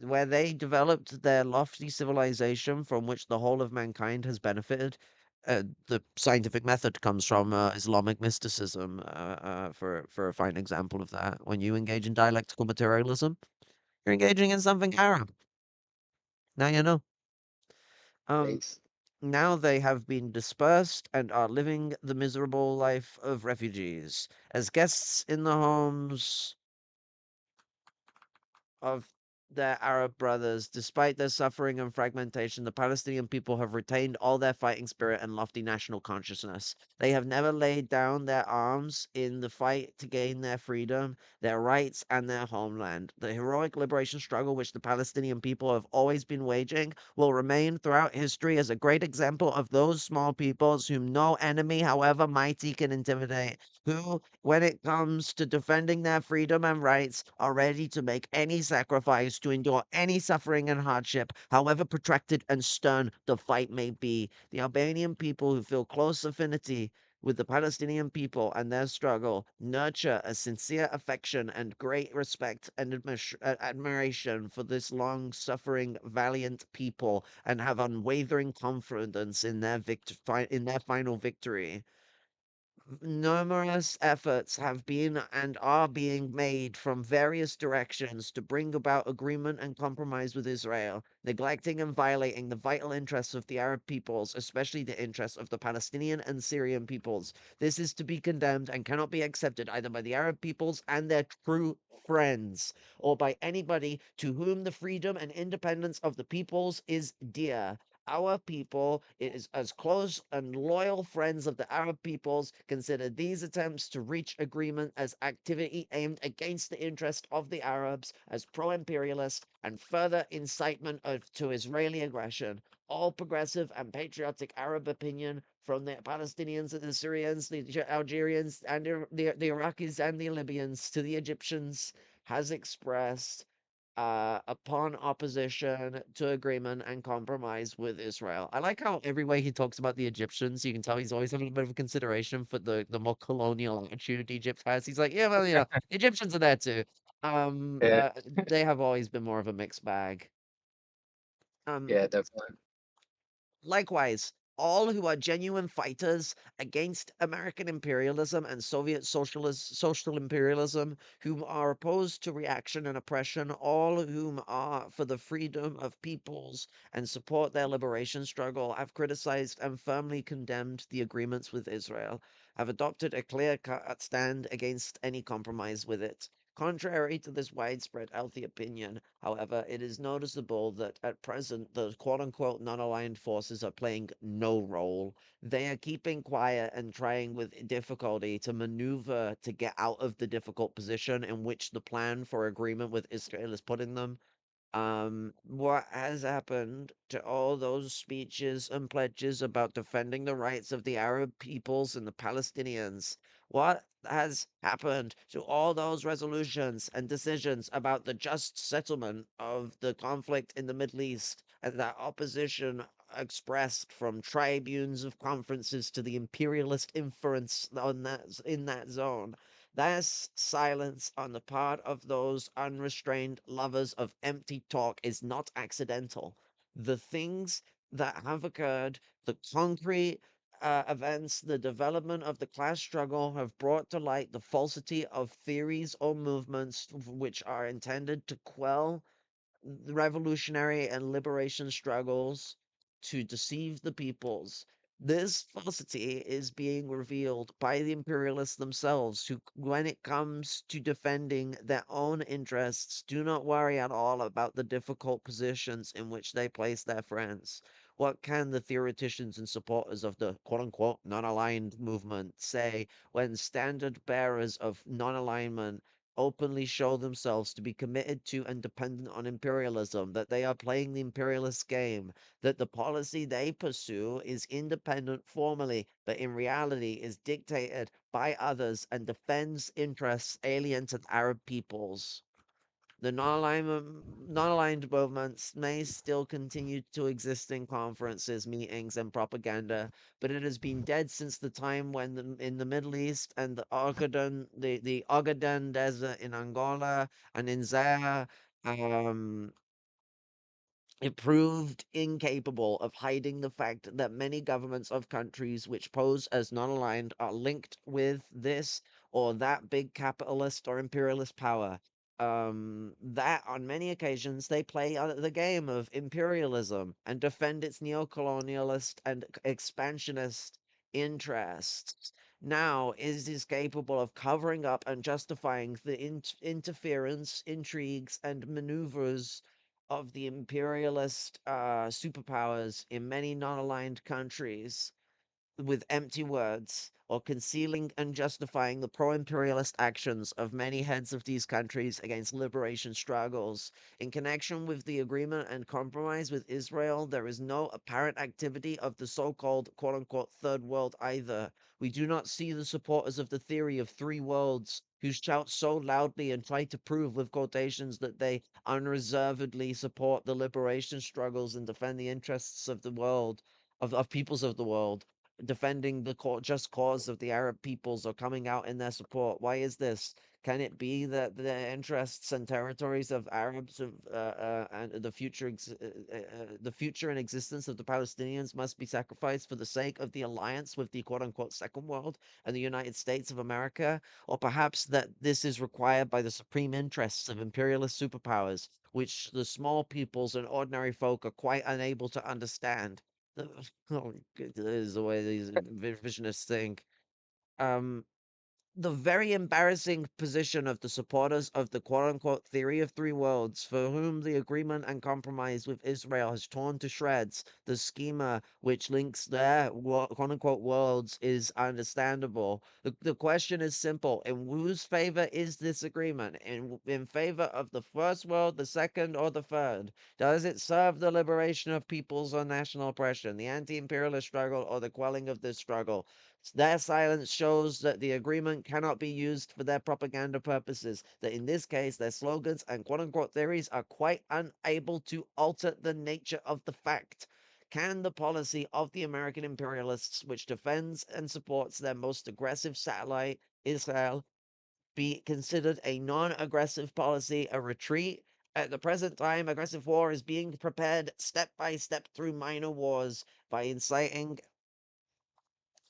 where they developed their lofty civilization from which the whole of mankind has benefited. The scientific method comes from Islamic mysticism, for a fine example of that. When you engage in dialectical materialism, you're engaging in something Arab. Now you know. Um, Thanks. Now they have been dispersed and are living the miserable life of refugees as guests in the homes of their Arab brothers. Despite their suffering and fragmentation, the Palestinian people have retained all their fighting spirit and lofty national consciousness. They have never laid down their arms in the fight to gain their freedom, their rights, and their homeland. The heroic liberation struggle which the Palestinian people have always been waging will remain throughout history as a great example of those small peoples whom no enemy, however mighty, can intimidate, who, when it comes to defending their freedom and rights, are ready to make any sacrifice, to endure any suffering and hardship, however protracted and stern the fight may be. The Albanian people who feel close affinity with the Palestinian people and their struggle nurture a sincere affection and great respect and admiration for this long suffering, valiant people and have unwavering confidence in in their final victory. Numerous efforts have been and are being made from various directions to bring about agreement and compromise with Israel, neglecting and violating the vital interests of the Arab peoples, especially the interests of the Palestinian and Syrian peoples. This is to be condemned and cannot be accepted either by the Arab peoples and their true friends, or by anybody to whom the freedom and independence of the peoples is dear. Our people is as close and loyal friends of the Arab peoples consider these attempts to reach agreement as activity aimed against the interest of the Arabs as pro-imperialist and further incitement to Israeli aggression. All progressive and patriotic Arab opinion, from the Palestinians and the Syrians, the Algerians and the Iraqis and the Libyans to the Egyptians, has expressed upon opposition to agreement and compromise with Israel. I like how every way he talks about the Egyptians, you can tell he's always having a bit of a consideration for the more colonial attitude Egypt has. He's like, yeah, well, the Egyptians are there too. Yeah, They have always been more of a mixed bag. Um, yeah, definitely. Likewise, all who are genuine fighters against American imperialism and Soviet social imperialism, whom are opposed to reaction and oppression, all whom are for the freedom of peoples and support their liberation struggle, have criticized and firmly condemned the agreements with Israel, have adopted a clear-cut stand against any compromise with it. Contrary to this widespread healthy opinion, however, it is noticeable that at present the quote unquote non aligned forces are playing no role. They are keeping quiet and trying with difficulty to maneuver to get out of the difficult position in which the plan for agreement with Israel is putting them. What has happened to all those speeches and pledges about defending the rights of the Arab peoples and the Palestinians? What has happened to all those resolutions and decisions about the just settlement of the conflict in the Middle East and that opposition expressed from tribunes of conferences to the imperialist inference on in that zone? This silence on the part of those unrestrained lovers of empty talk is not accidental. The things that have occurred, the concrete events, the development of the class struggle have brought to light the falsity of theories or movements which are intended to quell the revolutionary and liberation struggles to deceive the peoples. This falsity is being revealed by the imperialists themselves, who, when it comes to defending their own interests, do not worry at all about the difficult positions in which they place their friends. What can the theoreticians and supporters of the quote unquote non aligned movement say when standard bearers of non alignment openly show themselves to be committed to and dependent on imperialism, that they are playing the imperialist game, that the policy they pursue is independent formally, but in reality is dictated by others and defends interests alien to the Arab peoples? The non-aligned movements may still continue to exist in conferences, meetings, and propaganda, but it has been dead since the time when in the Middle East and the Ogaden Desert in Angola and in Zaire, Um, it proved incapable of hiding the fact that many governments of countries which pose as non aligned are linked with this or that big capitalist or imperialist power. That on many occasions they play the game of imperialism and defend its neocolonialist and expansionist interests. Now it is capable of covering up and justifying the interference, intrigues, and maneuvers of the imperialist superpowers in many non aligned countries with empty words, or concealing and justifying the pro imperialist actions of many heads of these countries against liberation struggles. In connection with the agreement and compromise with Israel, there is no apparent activity of the so called quote unquote third world either. We do not see the supporters of the theory of three worlds who shout so loudly and try to prove with quotations that they unreservedly support the liberation struggles and defend the interests of the world, of peoples of the world, defending the just cause of the Arab peoples or coming out in their support. Why is this? Can it be that the interests and territories of Arabs and the future and existence of the Palestinians must be sacrificed for the sake of the alliance with the quote unquote second world and the United States of America? Or perhaps that this is required by the supreme interests of imperialist superpowers, which the small peoples and ordinary folk are quite unable to understand? Oh, this is the way these visionists think. Um, the very embarrassing position of the supporters of the quote unquote theory of three worlds, for whom the agreement and compromise with Israel has torn to shreds the schema which links their quote unquote worlds, is understandable. The question is simple: in whose favor is this agreement? In favor of the first world, the second, or the third? Does it serve the liberation of peoples or national oppression, the anti imperialist struggle, or the quelling of this struggle? Their silence shows that the agreement cannot be used for their propaganda purposes, that in this case, their slogans and quote unquote theories are quite unable to alter the nature of the fact. Can the policy of the American imperialists, which defends and supports their most aggressive satellite, Israel, be considered a non aggressive policy, a retreat? At the present time, aggressive war is being prepared step by step through minor wars by inciting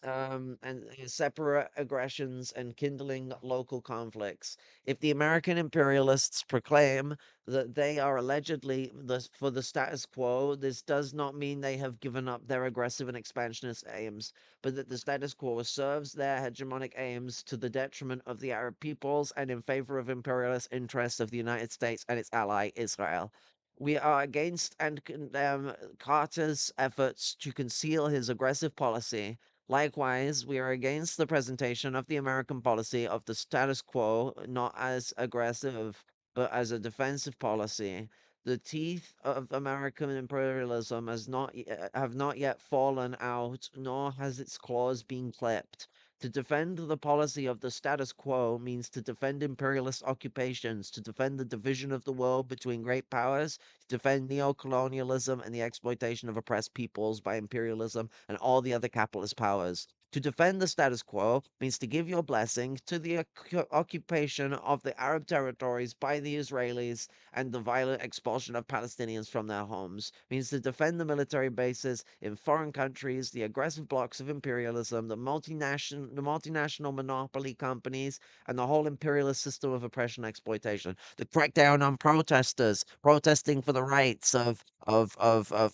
and separate aggressions and kindling local conflicts. If the American imperialists proclaim that they are allegedly for the status quo, this does not mean they have given up their aggressive and expansionist aims, but that the status quo serves their hegemonic aims to the detriment of the Arab peoples and in favor of imperialist interests of the United States and its ally Israel. We are against and condemn Carter's efforts to conceal his aggressive policy. Likewise, we are against the presentation of the American policy of the status quo not as aggressive, but as a defensive policy. The teeth of American imperialism have not yet fallen out, nor has its claws been clipped. To defend the policy of the status quo means to defend imperialist occupations, to defend the division of the world between great powers, to defend neocolonialism and the exploitation of oppressed peoples by imperialism and all the other capitalist powers. To defend the status quo means to give your blessing to the occupation of the Arab territories by the Israelis and the violent expulsion of Palestinians from their homes, means to defend the military bases in foreign countries, the aggressive blocs of imperialism, the multinational monopoly companies, and the whole imperialist system of oppression and exploitation. The crackdown on protesters protesting for the rights of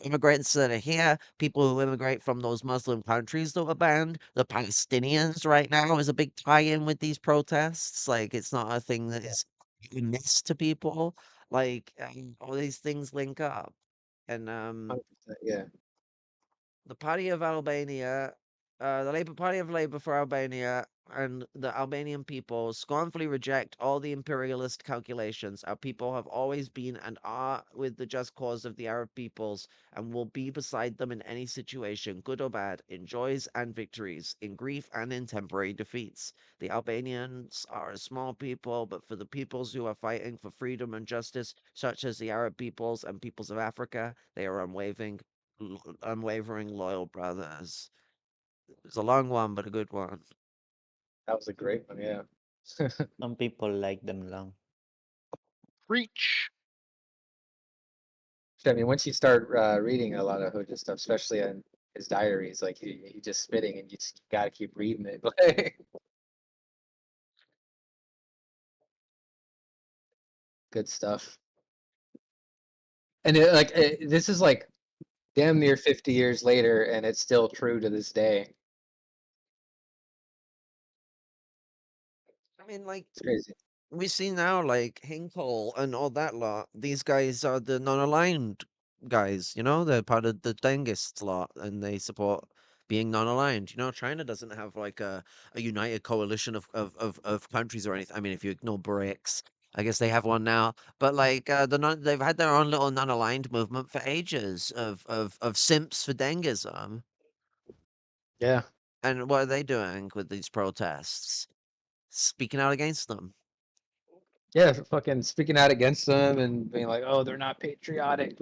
immigrants that are here, people who immigrate from those Muslim countries that were banned. The Palestinians right now is a big tie-in with these protests. Like it's not a thing that is miss to people. Like all these things link up, and 100%, yeah. the Party of Albania, the Labour Party of Labour for Albania, and the Albanian people scornfully reject all the imperialist calculations. Our people have always been and are with the just cause of the Arab peoples and will be beside them in any situation, good or bad, in joys and victories, in grief and in temporary defeats. The Albanians are a small people, but for the peoples who are fighting for freedom and justice, such as the Arab peoples and peoples of Africa, they are unwavering, loyal brothers. It's a long one, but a good one. That was a great one, yeah. Some people like them long. Preach. I mean, once you start reading a lot of Hoja stuff, especially in his diaries, like he just spitting, and you just gotta keep reading it. Like, good stuff. And this is like damn near 50 years later, and it's still true to this day. I mean, like, It's crazy. we see now, like, Hinkle and all that lot. These guys are the non-aligned guys, you know? They're part of the Dengists lot, and they support being non-aligned. You know, China doesn't have, like, a united coalition of countries or anything. I mean, if you ignore BRICS, I guess they have one now. But, like, they've had their own little non-aligned movement for ages of simps for Dengism. Yeah. And what are they doing with these protests? Speaking out against them. Yeah, fucking speaking out against them and being like, oh, they're not patriotic.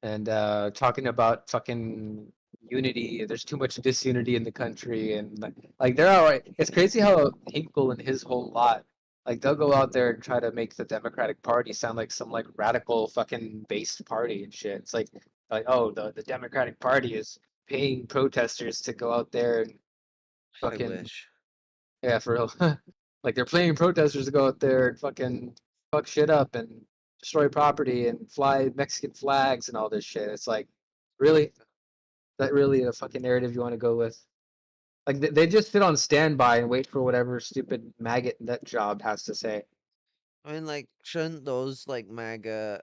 And talking about fucking unity. There's too much disunity in the country, and like they're all right. It's crazy how Hinkle and his whole lot, like they'll go out there and try to make the Democratic Party sound like some like radical fucking based party and shit. It's like oh, the Democratic Party is paying protesters to go out there and I fucking wish. yeah, for real. Like they're paying protesters to go out there and fucking fuck shit up and destroy property and fly Mexican flags and all this shit. It's like, really? That really a fucking narrative you want to go with? Like they just sit on standby and wait for whatever stupid maggot nut job has to say. I mean, like, shouldn't those like MAGA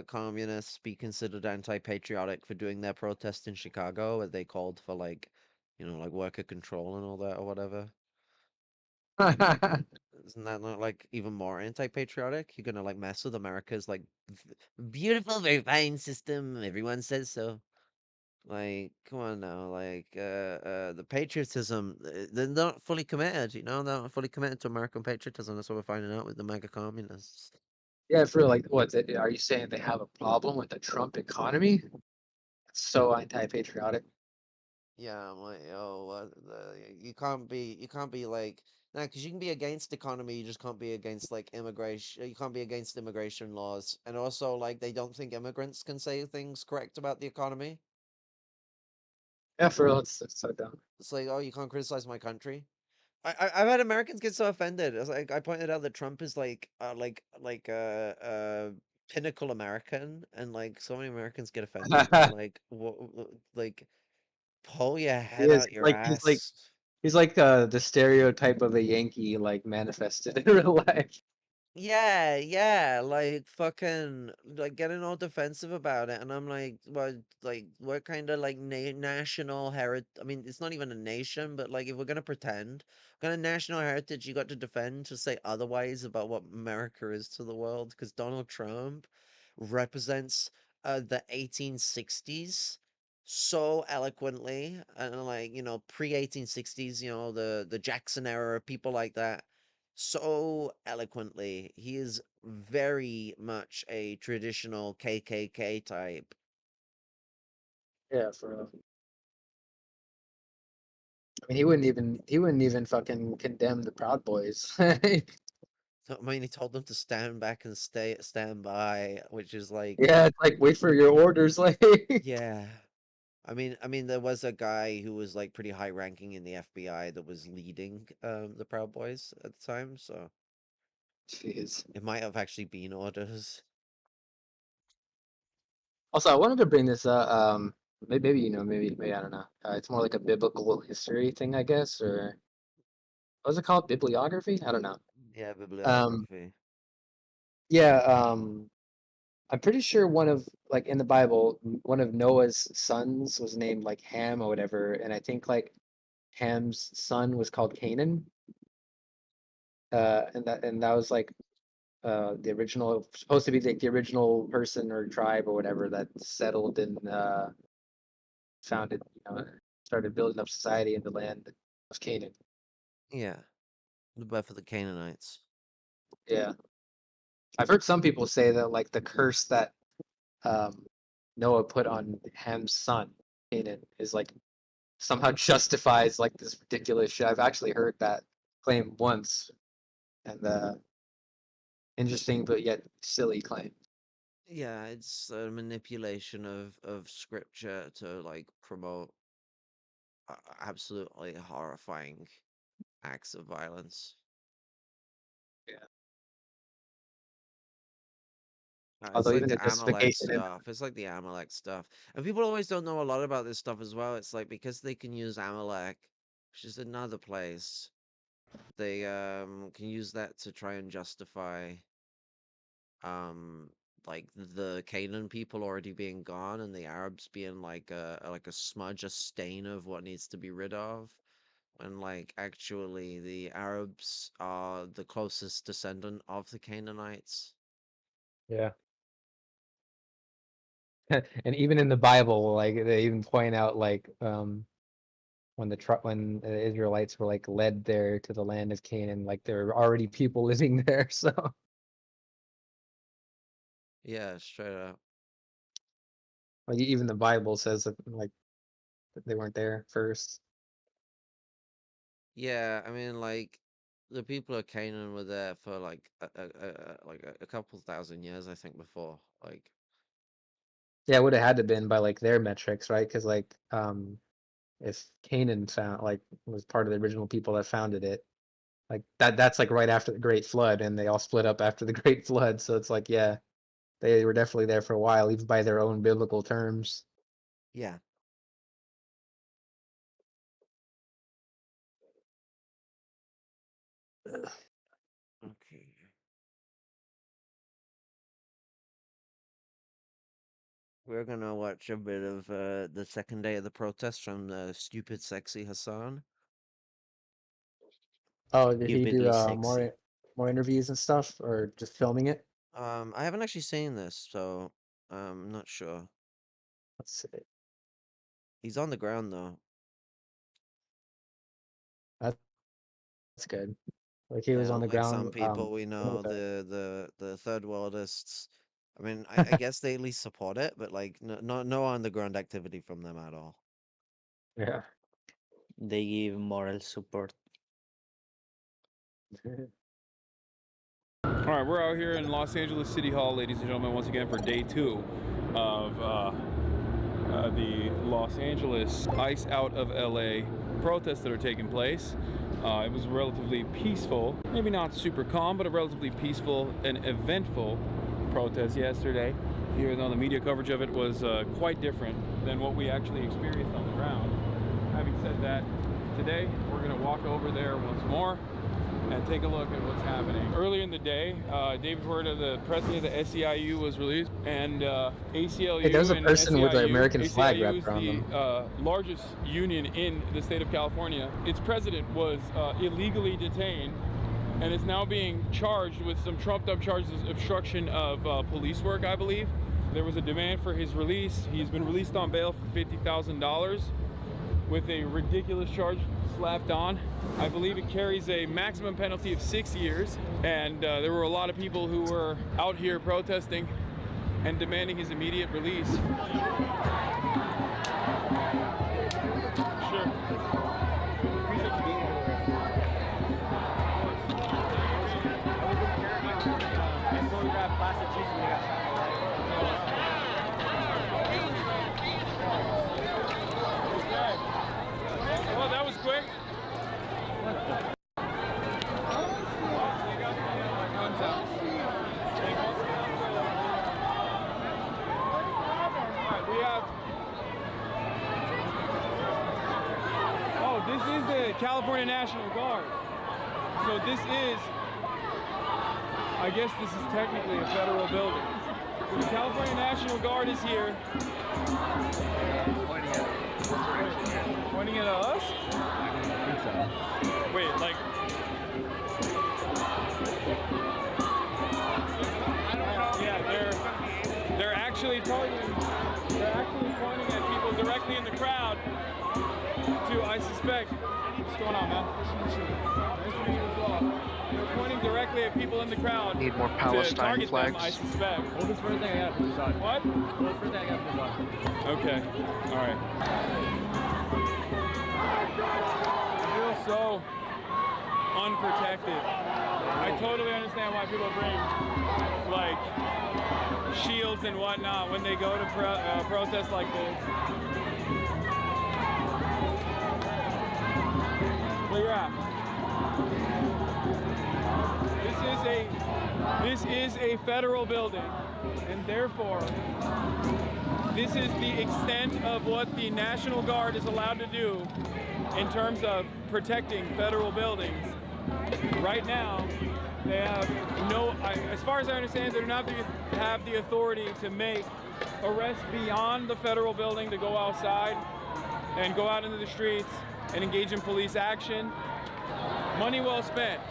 communists be considered anti-patriotic for doing their protest in Chicago, where they called for like, you know, like worker control and all that or whatever? Isn't that not like even more anti-patriotic? You're gonna like mess with America's like beautiful, very fine system. Everyone says so. Like, come on now, like, the patriotism, they're not fully committed, you know, they're not fully committed to American patriotism. That's what we're finding out with the MAGA communists. Yeah, for like what? Are you saying they have a problem with the Trump economy? It's so anti-patriotic. Yeah, I'm like, oh, you can't be like, nah, because you can be against economy, you just can't be against like immigration, you can't be against immigration laws. And also, like, they don't think immigrants can say things correct about the economy. Yeah, for real, it's so dumb. It's like, oh, you can't criticize my country. I've had Americans get so offended. It's like I pointed out that Trump is pinnacle American, and like so many Americans get offended. I'm like, what? Like, pull your He head is out your ass. he's like the stereotype of a Yankee like manifested in real life. Yeah, yeah, like fucking like getting all defensive about it, and I'm like, what kind of like national heritage? I mean, it's not even a nation, but like if we're gonna pretend, what kind of national heritage you got to defend to say otherwise about what America is to the world? Because Donald Trump represents the 1860s so eloquently, and like you know pre 1860s, you know the Jackson era, people like that so eloquently. He is very much a traditional KKK type. Yeah, for real. I mean, he wouldn't even fucking condemn the Proud Boys. So, I mean, he told them to stand back and stand by, which is like, Yeah, it's like wait for your orders, like. yeah. I mean, there was a guy who was like pretty high ranking in the FBI that was leading the Proud Boys at the time, so Jeez. it might have actually been orders. Also, I wanted to bring this up. Maybe you know, maybe I don't know. It's more like a biblical history thing, I guess, or what's it called? Bibliography? I don't know. Yeah, Um, bibliography. yeah. I'm pretty sure one of like in the Bible, one of Noah's sons was named like Ham or whatever, and I think like Ham's son was called Canaan. And that was like the original supposed to be like the original person or tribe or whatever that settled and founded, started building up society in the land of Canaan. Yeah, the birth of the Canaanites. Yeah, I've heard some people say that like the curse that um, Noah put on Ham's son Canaan is like somehow justifies like this ridiculous shit. I've actually heard that claim once, and interesting but yet silly claim. Yeah, it's a manipulation of scripture to like promote absolutely horrifying acts of violence. Yeah. It's Although like even the the Amalek justification in stuff. It's like the Amalek stuff. And people always don't know a lot about this stuff as well. It's like because they can use Amalek, which is another place, they can use that to try and justify um like the Canaan people already being gone and the Arabs being like a smudge, a stain of what needs to be rid of. When like actually the Arabs are the closest descendant of the Canaanites. yeah. And even in the Bible, like they even point out like when when the Israelites were like led there to the land of Canaan, like there were already people living there. So Yeah, straight up. like even the Bible says that like that they weren't there first. Yeah, I mean, like the people of Canaan were there for like a couple thousand years, I think, before. Like, Yeah, it would have had to been by like their metrics, right? Because like if Canaan found like was part of the original people that founded it, like that's like right after the Great Flood, and they all split up after the Great Flood. So it's like yeah, they were definitely there for a while, even by their own biblical terms. yeah. Okay. We're gonna watch a bit of the second day of the protest from the stupid, sexy Hassan. Oh, did he do Stupidly sexy. more interviews and stuff, or just filming it? I haven't actually seen this, so I'm not sure. Let's see. He's on the ground though. That's good. Like he was Yeah, on the unlike some ground. people we Some of know, the the third worldists. I mean, I guess they at least support it, but like no on the ground activity from them at all. yeah. They give moral support. All right, we're out here in Los Angeles City Hall, ladies and gentlemen, once again for day 2 of the Los Angeles Ice Out of LA protests that are taking place. It was relatively peaceful, maybe not super calm, but a relatively peaceful and eventful protest yesterday. Even though the media coverage of it was quite different than what we actually experienced on the ground. Having said that, today we're going to walk over there once more and take a look at what's happening. Earlier in the day, David Huerta, the president of the SEIU, was released, and ACLU Hey, there's a and person with the SEIU, American flag ACLU wrapped is around them. the largest union in the state of California. Its president was illegally detained and is now being charged with some trumped-up charges of obstruction of police work, I believe. There was a demand for his release. He's been released on bail for $50,000 with a ridiculous charge slapped on. I believe it carries a maximum penalty of 6 years, and there were a lot of people who were out here protesting and demanding his immediate release. Sure. Well, that was quick. Oh, this is the California National Guard. So this is, I guess this is technically a federal building. The California National Guard is here. Pointing at us? I think so. Wait, like. Yeah, they're actually targeting. They're actually pointing at people directly in the crowd. I suspect. What's going on, man? Nice to meet you as well. They're pointing directly at people in the crowd. Need more Palestine flags. Them, I suspect. Well, this first thing I got from Hassan. What? Well, this first thing I got from Hassan. Okay. All right. I feel so unprotected. I totally understand why people bring, like, shields and whatnot when they go to protests like this. Where you at? This is a federal building, and therefore, this is the extent of what the National Guard is allowed to do in terms of protecting federal buildings. Right now, they have no, as far as I understand, they do not have the authority to make arrests beyond the federal building, to go outside and go out into the streets and engage in police action. Money well spent.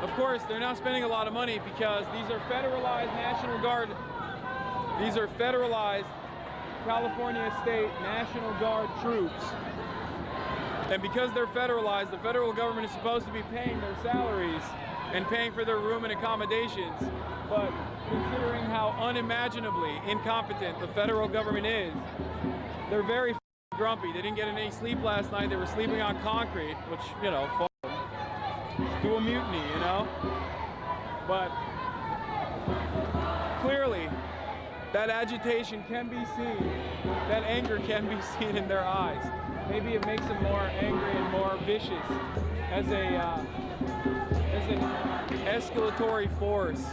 Of course, they're not spending a lot of money because these are federalized National Guard. These are federalized California State National Guard troops. And because they're federalized, the federal government is supposed to be paying their salaries and paying for their room and accommodations. But considering how unimaginably incompetent the federal government is, they're very grumpy. They didn't get any sleep last night. They were sleeping on concrete, which, you know, do a mutiny, you know? But clearly, that agitation can be seen, that anger can be seen in their eyes. Maybe it makes them more angry and more vicious as an escalatory force.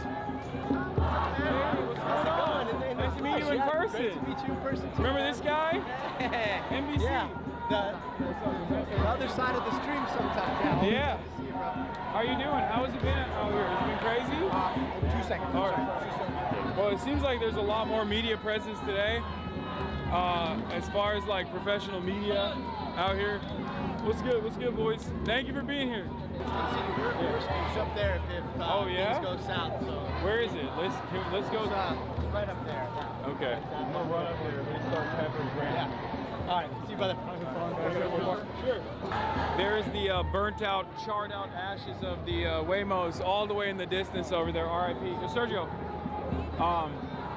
Nice to meet you in person. Great to meet you in person too. Remember this guy? NBC. Yeah. The other side of the stream sometimes. Yeah. How are you doing? How has it been out here? Has it been crazy? 2 seconds. All right. Well, it seems like there's a lot more media presence today. As far as like professional media out here. What's good? What's good, boys? Thank you for being here. It's up there if things go south. So. Where is it? Let's go. Right up there. Okay. I'm gonna run up there and start pepper spraying. Yeah. All right. See you, brother. Sure. There is the burnt out, charred out ashes of the Waymos all the way in the distance over there. R.I.P. Sergio.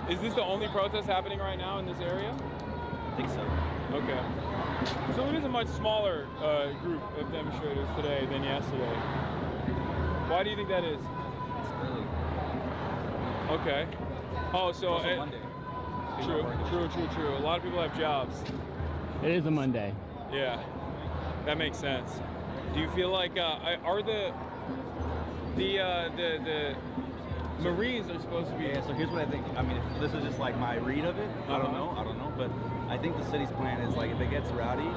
Is this the only protest happening right now in this area? I think so. Okay. So it is a much smaller group of demonstrators today than yesterday. Why do you think that is? It's early. Okay. Oh, so it's Monday. True. A lot of people have jobs. It is a Monday. Yeah, that makes sense. Do you feel like are the Marines are supposed to be? Yeah. So here's what I think. I mean, if this is just like my read of it. I don't know. But I think the city's plan is like if it gets rowdy,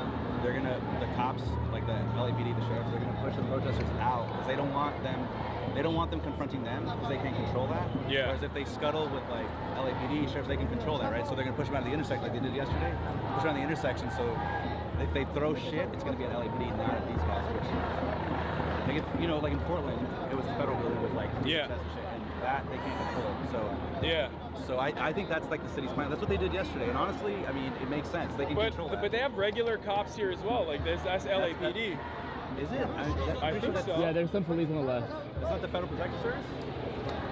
the cops, like the LAPD, the sheriffs, they're gonna push the protesters out because they don't want them confronting them because they can't control that. Yeah. Whereas if they scuttle with like LAPD, sheriffs, they can control that, right? So they're gonna push them out of the intersection like they did yesterday. Push them out of the intersection. So if they throw shit, it's gonna be at LAPD, not at these guys. Which, like if, you know, like in Portland, it was the federal building with like protests and shit, and that they can't control. So yeah. So I think that's like the city's plan. That's what they did yesterday, and honestly, I mean, it makes sense. They can control that. But they have regular cops here as well. Like that's LAPD. Is it? I think so. Yeah, there's some police on the left. It's not the Federal Protective Service?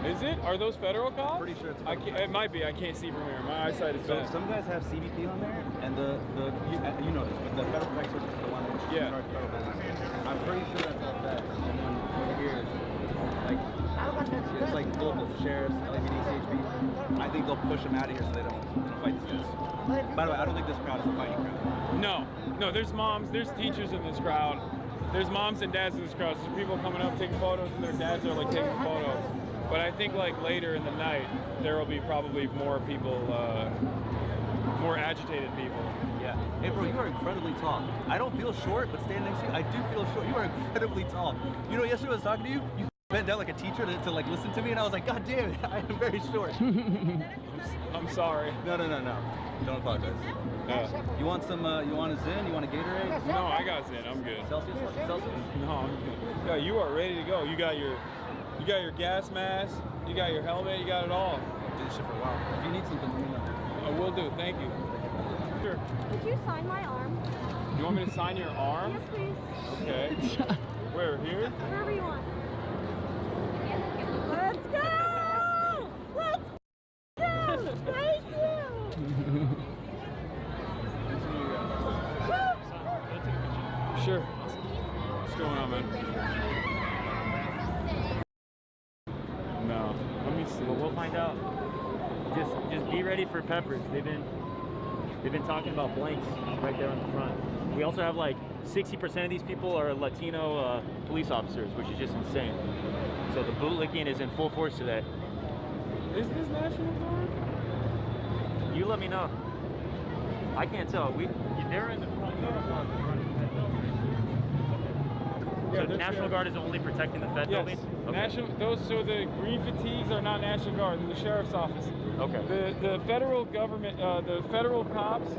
Is it? Are those federal cops? Pretty sure it's it might be. I can't see from here. My eyesight is bad. Some guys have CBP on there, and you know this, but the Federal Protective Service is the one which is in charge of federal business. I'm pretty sure that's all that. And then over here is like it's like local sheriffs, LAPD, CHP. I think they'll push them out of here so they don't fight these guys. By the way, I don't think this crowd is a fighting crowd. No, there's moms, there's teachers in this crowd. There's moms and dads in this crowd. There's people coming up taking photos, and their dads are like taking photos. But I think like later in the night, there will be probably more people, more agitated people. Yeah. Hey bro, you are incredibly tall. I don't feel short, but standing next to you, I do feel short. You are incredibly tall. You know, yesterday I was talking to you, you bent down like a teacher to like listen to me, and I was like, God damn it, I am very short. I'm sorry. No. Don't apologize. You want some, you want a Zin? You want a Gatorade? No, I got Zin, I'm good. Celsius? No, I'm good. Yeah, you are ready to go. You got your gas mask, you got your helmet, you got it all. I'll do this shit for a while. If you need something, let me know. I will do, thank you. Sure. Could you sign my arm? You want me to sign your arm? Yes, please. Okay. Where, here? Wherever you want. Let's go! Let's go! Thank you! Sure. What's going on, man? No. Let me see. Well, we'll find out. just be ready for peppers. They've been talking about blanks right there on the front. We also have like 60% of these people are Latino police officers, which is just insane. So the bootlicking is in full force today. Is this National Guard? You let me know. I can't tell. They're in the front. So the National Guard is only protecting the Fed building? Okay. So the green fatigues are not National Guard, they're the Sheriff's Office. Okay. The federal government, the federal cops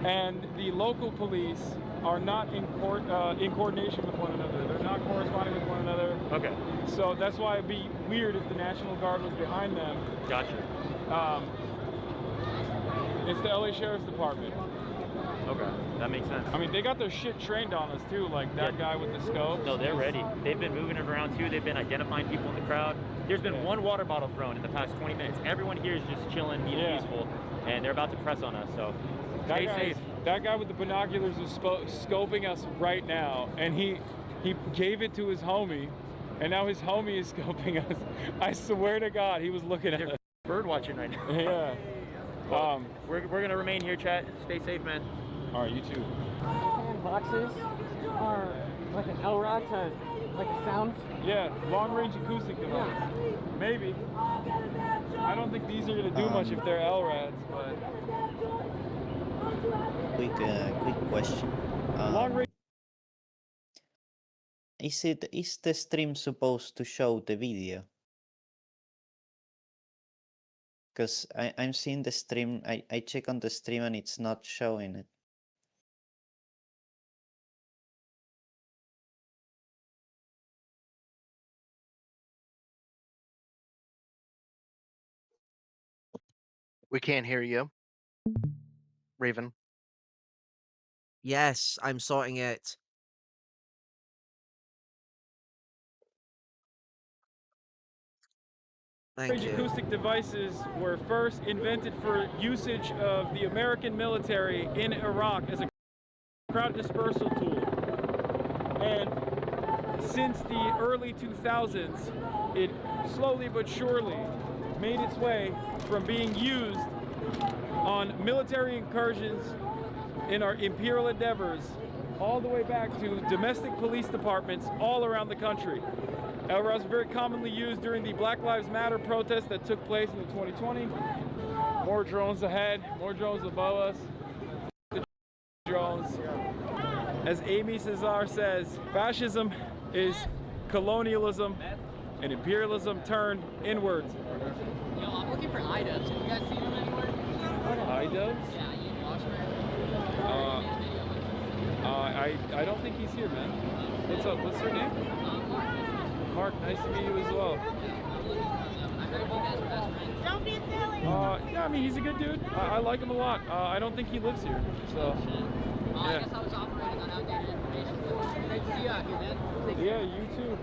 and the local police are not in coordination with one another. They're not corresponding with one another. Okay. So that's why it'd be weird if the National Guard was behind them. Gotcha. It's the LA Sheriff's Department. Okay, that makes sense. I mean, they got their shit trained on us too, like that guy with the scope. No, they're ready. They've been moving it around too. They've been identifying people in the crowd. There's been one water bottle thrown in the past 20 minutes. Everyone here is just chilling, being peaceful, and they're about to press on us, so stay safe. That guy with the binoculars is scoping us right now, and he gave it to his homie, and now his homie is scoping us. I swear to God, he was looking at us. Bird watching right now. Yeah. Well, we're gonna remain here, chat. Stay safe, man. All right, you too. Boxes are like an LRAD to like a sound. Yeah, long-range acoustic device. Yeah. Maybe. I don't think these are gonna do much if they're LRADs, but. Quick question. Long-range. Is the stream supposed to show the video? Because I'm seeing the stream. I check on the stream and it's not showing it. We can't hear you. Raven. Yes, I'm sorting it. Thank you. Acoustic devices were first invented for usage of the American military in Iraq as a crowd dispersal tool. And since the early 2000s, it slowly but surely made its way from being used on military incursions in our imperial endeavors all the way back to domestic police departments all around the country. LRADs were very commonly used during the Black Lives Matter protest that took place in the 2020. More drones ahead, more drones above us. The drones. As Amy Cesar says, fascism is colonialism and imperialism turned inwards. Yo, I'm looking for iDubbbz. Have you guys seen them anywhere? iDubbbz? Yeah, you Washburn. I don't think he's here, man. What's up? What's your name? Mark, nice to meet you as well. Don't be silly. Yeah, I mean, he's a good dude. I like him a lot. I don't think he lives here, so. I guess I was operating on outdated information. Great to see you out here, man. Yeah, you too.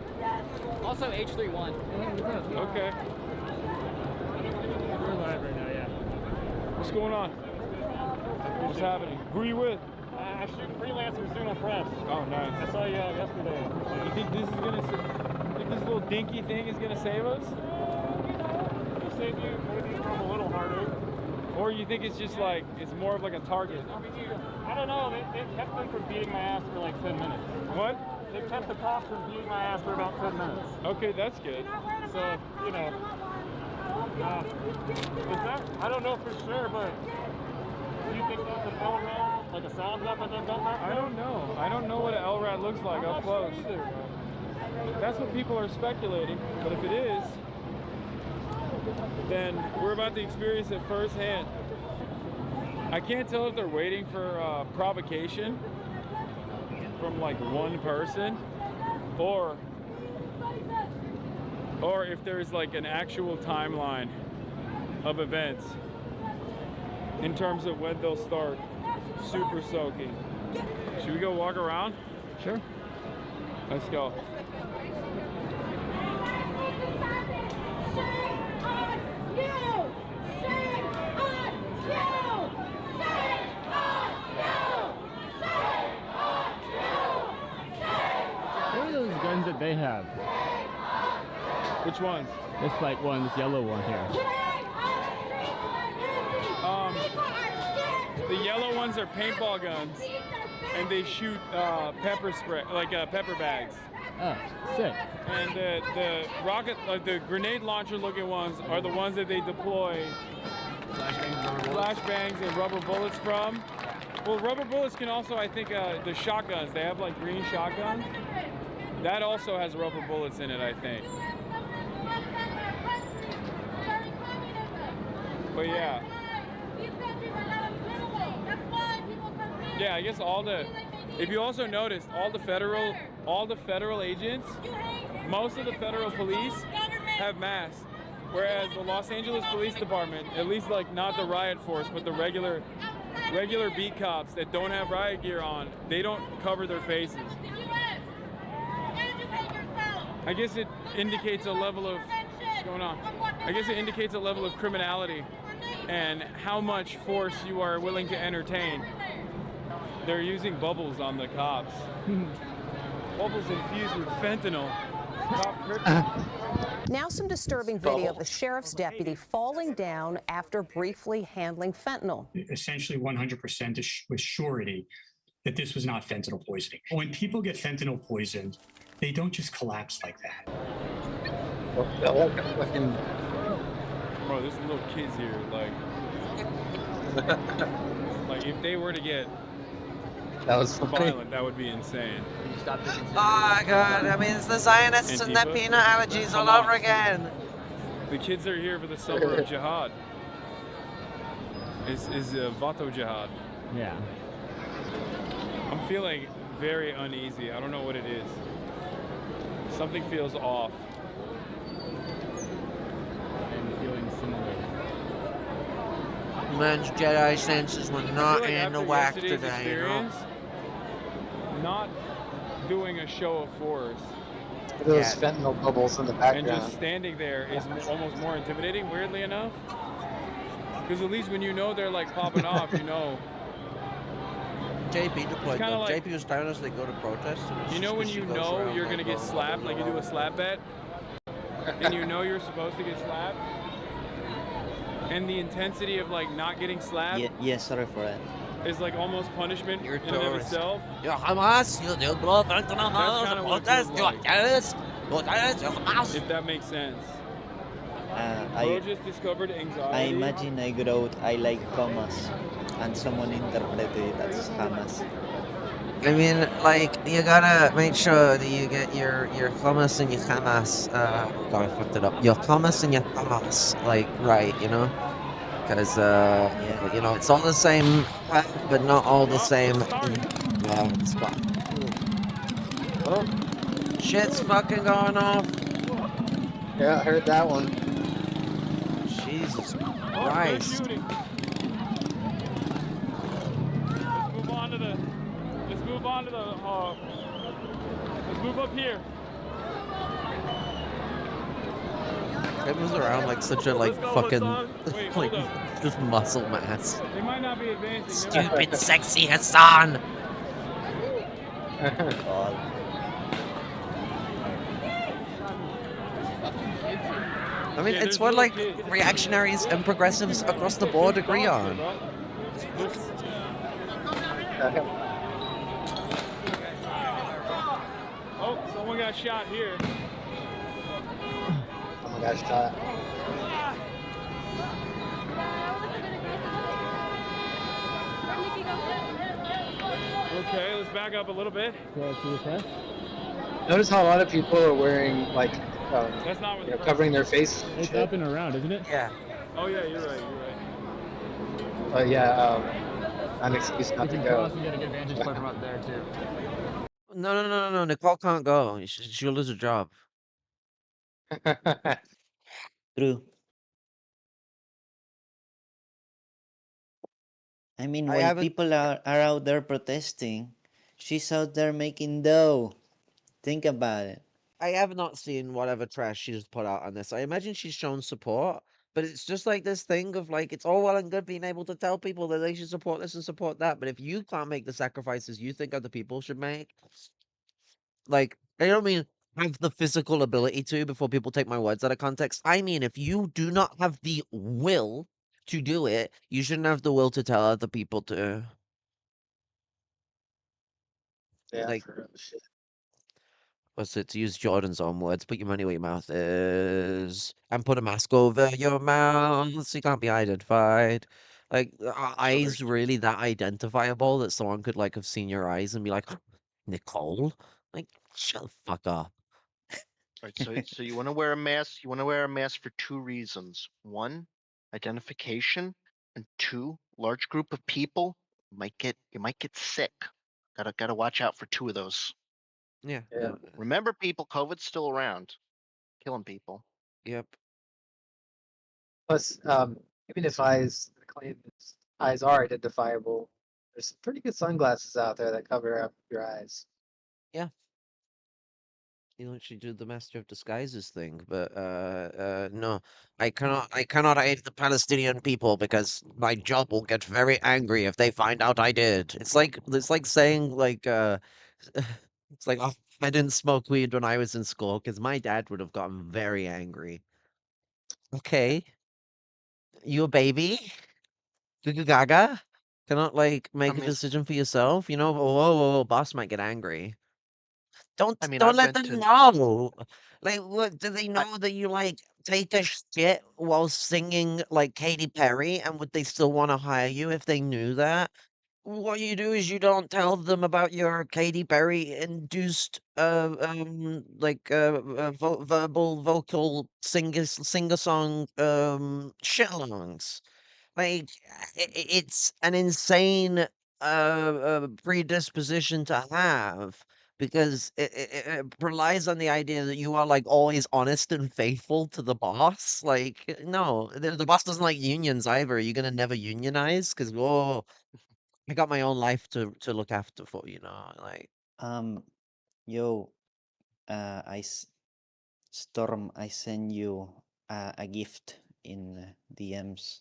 Also, H31. Okay. We're live right now, yeah. What's going on? What's happening? Who are you with? I shoot freelancers soon on press. Oh, nice. I saw you yesterday. You think this is gonna? Think this little dinky thing is gonna save us? It'll save you maybe from a little heartache. Or you think it's just like it's more of like a target? I don't know. They kept them from beating my ass for like 10 minutes. What? They kept the cops from beating my ass for about 10 minutes. Okay, that's good. So you know, is that? I don't know for sure, but do you think that's an LRAD, like a sound weapon that done that? I don't know. I don't know what an LRAD looks like up close. Either, that's what people are speculating. But if it is, then we're about to experience it firsthand. I can't tell if they're waiting for provocation from like one person, or if there's like an actual timeline of events in terms of when they'll start super soaking. Should we go walk around? Sure. Let's go. What are those guns that they have? Which ones? This like one, this yellow one here. The yellow ones are paintball guns, and they shoot pepper spray, like pepper bags. Oh, sick. And the rocket, the grenade launcher looking ones are the ones that they deploy flashbangs and rubber bullets from. Well, rubber bullets can also, I think, the shotguns, they have like green shotguns. That also has rubber bullets in it, I think. But yeah. Yeah, I guess if you also noticed, all the federal agents, most of the federal police have masks. Whereas the Los Angeles Police Department, at least like not the riot force, but the regular beat cops that don't have riot gear on, they don't cover their faces. I guess it indicates a level of, what's going on? I guess it indicates a level of criminality and how much force you are willing to entertain. They're using bubbles on the cops. Bubbles infused with fentanyl. Now some disturbing video of the sheriff's deputy falling down after briefly handling fentanyl. Essentially 100% with surety that this was not fentanyl poisoning. When people get fentanyl poisoned, they don't just collapse like that. Bro, there's little kids here, like if they were to get violent, that would be insane. Oh my god, I mean, it's the Zionists and their Antifa? peanut allergies all over again. The kids are here for the summer of jihad. Is Vato jihad. Yeah. I'm feeling very uneasy. I don't know what it is. Something feels off. I'm feeling similar. Man's Jedi senses were I not feel like in the after whack yesterday's today, you know? experience, not doing a show of force Those fentanyl bubbles in the and background. just standing there is almost more intimidating, weirdly enough. Because at least when you know they're like popping off, you know. JP deployed kinda though. like- JP was down as they go to protest. and it's You know just when 'cause you she goes know around you're like gonna get going slapped, like you do a slap bet, and you know you're supposed to get slapped, and the intensity of like not getting slapped Yes, sorry for that. is like almost punishment in and of terrorist. itself. You're Hamas, you're blood, That's kind of what it protest, feels you're like. terrorists, you're terrorists, you're Hamas. If that makes sense. I Bro just discovered anxiety. I imagine I wrote I like Hamas, and someone interpreted it as Hamas. I mean, like, you gotta make sure that you get your hummus and your Hamas, God, I fucked it up. Your hummus and your Hamas, like, right, you know? Because, you know, it's all the same, but not all the same. Spot. Oh, shit's fucking going off. Yeah, I heard that one. Jesus Oh, they're Christ. shooting. Let's move on to the, let's move up here. It moves around like such a, like, Let's go, fucking, Hassan. Wait, like, hold up. just muscle mass. They might not be advancing. Stupid, sexy Hassan! I mean, Yeah, it's there's what, little like, kids. reactionaries and progressives across the board agree on. Oh, someone got shot here. Oh my gosh, shot. Okay, let's back up a little bit. Notice how a lot of people are wearing like That's not what covering their face. and It's shit. up and around, isn't it? Yeah. Oh yeah, you're right. But yeah, an excuse not to You can go. cross and get a good vantage point from up there too. No. Nicole can't go. She'll lose her job. True. I mean, I while haven't- people are out there protesting, she's out there making dough. Think about it. I have not seen whatever trash she's put out on this. I imagine she's shown support, but it's just like this thing of like, it's all well and good being able to tell people that they should support this and support that, but if you can't make the sacrifices you think other people should make, like, I don't mean have the physical ability to before people take my words out of context. I mean, if you do not have the will to do it. You shouldn't have the will to tell other people to. Yeah, Like, for real shit. what's it, to use Jordan's own words, put your money where your mouth is, and put a mask over your mouth so you can't be identified. Like, are eyes really that identifiable that someone could, like, have seen your eyes and be like, Nicole? Like, shut the fuck up. Right. So you want to wear a mask. You want to wear a mask for two reasons. One, identification, and two, large group of people you might get sick. Gotta watch out for two of those. Yeah. Yeah. Remember, people, COVID's still around, killing people. Yep. Plus, even if eyes claim eyes are identifiable, there's some pretty good sunglasses out there that cover up your eyes. Yeah. You literally do the Master of Disguises thing, but no, I cannot aid the Palestinian people because my job will get very angry if they find out I did. It's like saying like it's like, oh, I didn't smoke weed when I was in school because my dad would have gotten very angry. Okay, you a baby? Gaga gaga? Cannot like I make a mean, decision for yourself, you know? Whoa, whoa, whoa, boss might get angry. Don't I mean, I don't let went them to. know. Like, what do they I, know that you like take a shit while singing like Katy Perry, and would they still want to hire you if they knew that? What you do is you don't tell them about your Katy Perry induced verbal vocal singer song shit-alongs. Like, it's an insane predisposition to have because it relies on the idea that you are like always honest and faithful to the boss. Like, no, the boss doesn't like unions either. You're gonna never unionize because, oh, I got my own life to look after for, like. Um, yo, Storm, I send you a gift in DMs.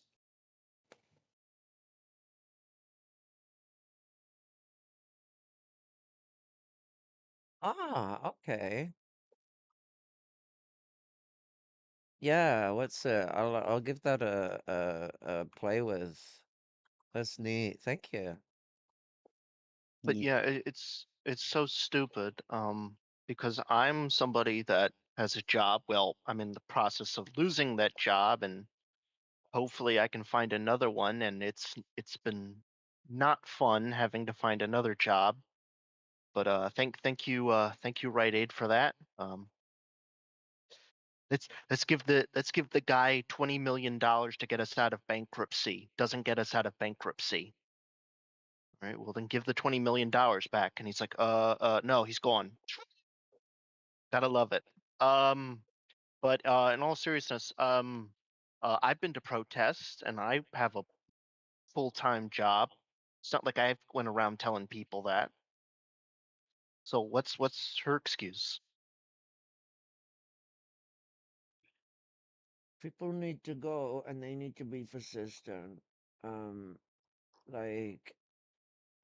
Ah, okay. Yeah, what's I'll give that a play with. That's neat. Thank you. but yeah, it's so stupid. Because I'm somebody that has a job. Well, I'm in the process of losing that job, and hopefully I can find another one. And it's been not fun having to find another job. But thank you, Rite Aid, for that. Let's give the guy $20 million to get us out of bankruptcy. Doesn't get us out of bankruptcy. Right. Well, then give the $20 million back. And he's like, no, he's gone. Gotta love it. But in all seriousness, I've been to protests and I have a full-time job. It's not like I went around telling people that. So what's her excuse? People need to go and they need to be persistent. Like,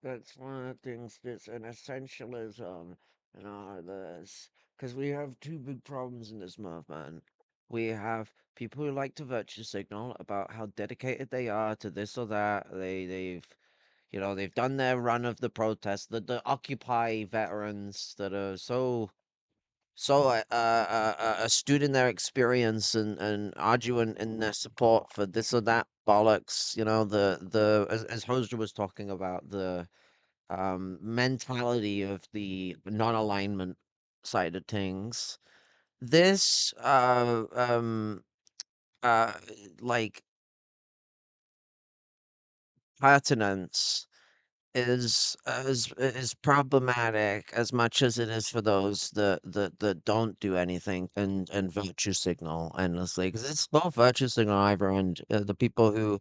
that's one of the things that's an essentialism in all of this. Because we have two big problems in this movement. We have people who like to virtue signal about how dedicated they are to this or that. They've done their run of the protest. The Occupy veterans that are so astute in their experience and arduous in their support for this or that bollocks. As Hoser was talking about, the mentality of the non-alignment side of things. This uh like pertinence is problematic as much as it is for those that don't do anything and virtue signal endlessly, because it's both virtue signal either, and the people who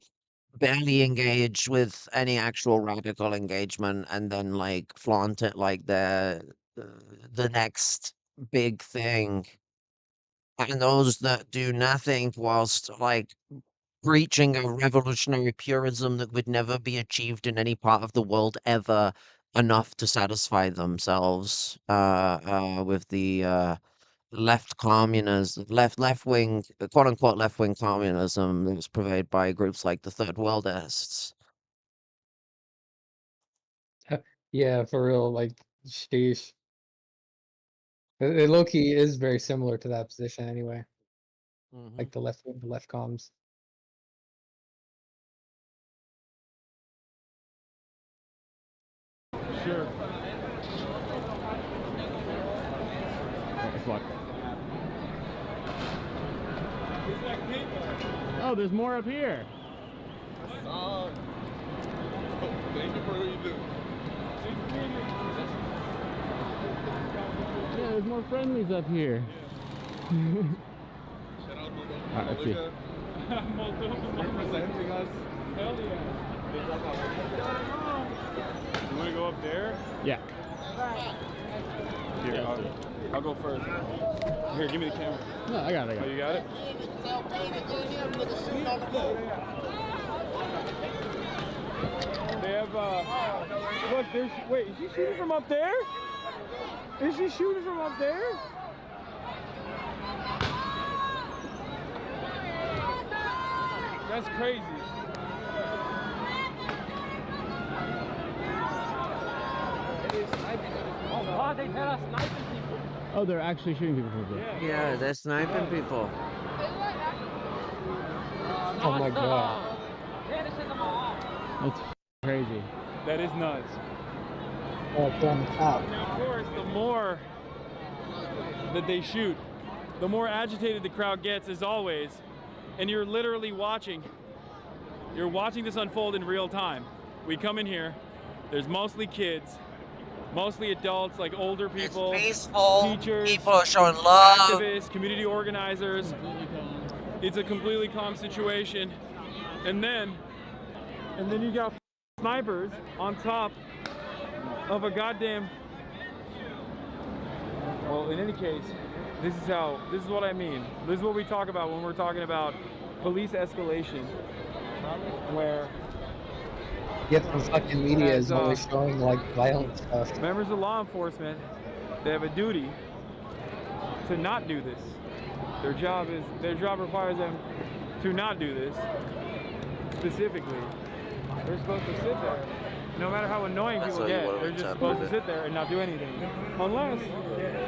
barely engage with any actual radical engagement and then like flaunt it like uh, the next big thing, and those that do nothing whilst like preaching a revolutionary purism that would never be achieved in any part of the world ever, enough to satisfy themselves with the left communism, left wing, quote unquote left wing communism that was provided by groups like the Third Worldists. Yeah, for real, like, sheesh. It low-key is very similar to that position anyway. Like the left comms. Sure. Oh, there's more up here. Thank you for what you do. Yeah, there's more friendlies up here. Alright, let's see. Representing us. Hell yeah. You want to go up there? Yeah. Here, I'll go first. Here, give me the camera. No, I got it. Oh, you got it? They have, look, wait, is she shooting from up there? Is she shooting from up there? That's crazy. Oh God, they had us sniping people. Oh, they're actually shooting people from there. Yeah, they're sniping people. Oh my God. That's crazy. That is nuts. Oh, it's on the top. Of course, the more that they shoot, the more agitated the crowd gets, as always. And you're literally watching. You're watching this unfold in real time. We come in here, there's mostly kids, mostly adults, like older people, peaceful, teachers, people are showing love, activists, community organizers. It's a completely calm situation. And then you got snipers on top of a goddamn... Well, in any case, this is what I mean. This is what we talk about when we're talking about police escalation, where... Yeah, the fucking media is always showing, like, violent stuff. members of law enforcement, they have a duty to not do this. Their job requires them to not do this. Specifically, they're supposed to sit there. No matter how annoying people get, they're just supposed to sit there and not do anything. Unless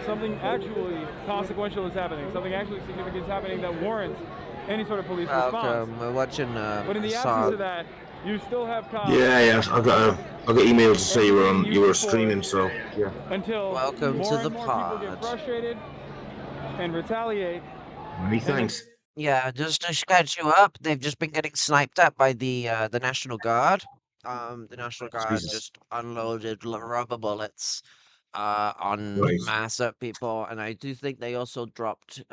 something actually consequential is happening, something actually significant is happening that warrants any sort of police response. We're watching But in the absence of that, you still have cops. Yeah. I got emails to say you were streaming, so yeah. Until welcome more to and the more pod. people get frustrated and retaliate. Many thanks. Yeah, just to catch you up, they've just been getting sniped at by the National Guard. The National Guard Jesus. just unloaded rubber bullets on Right. mass at people, and I do think they also dropped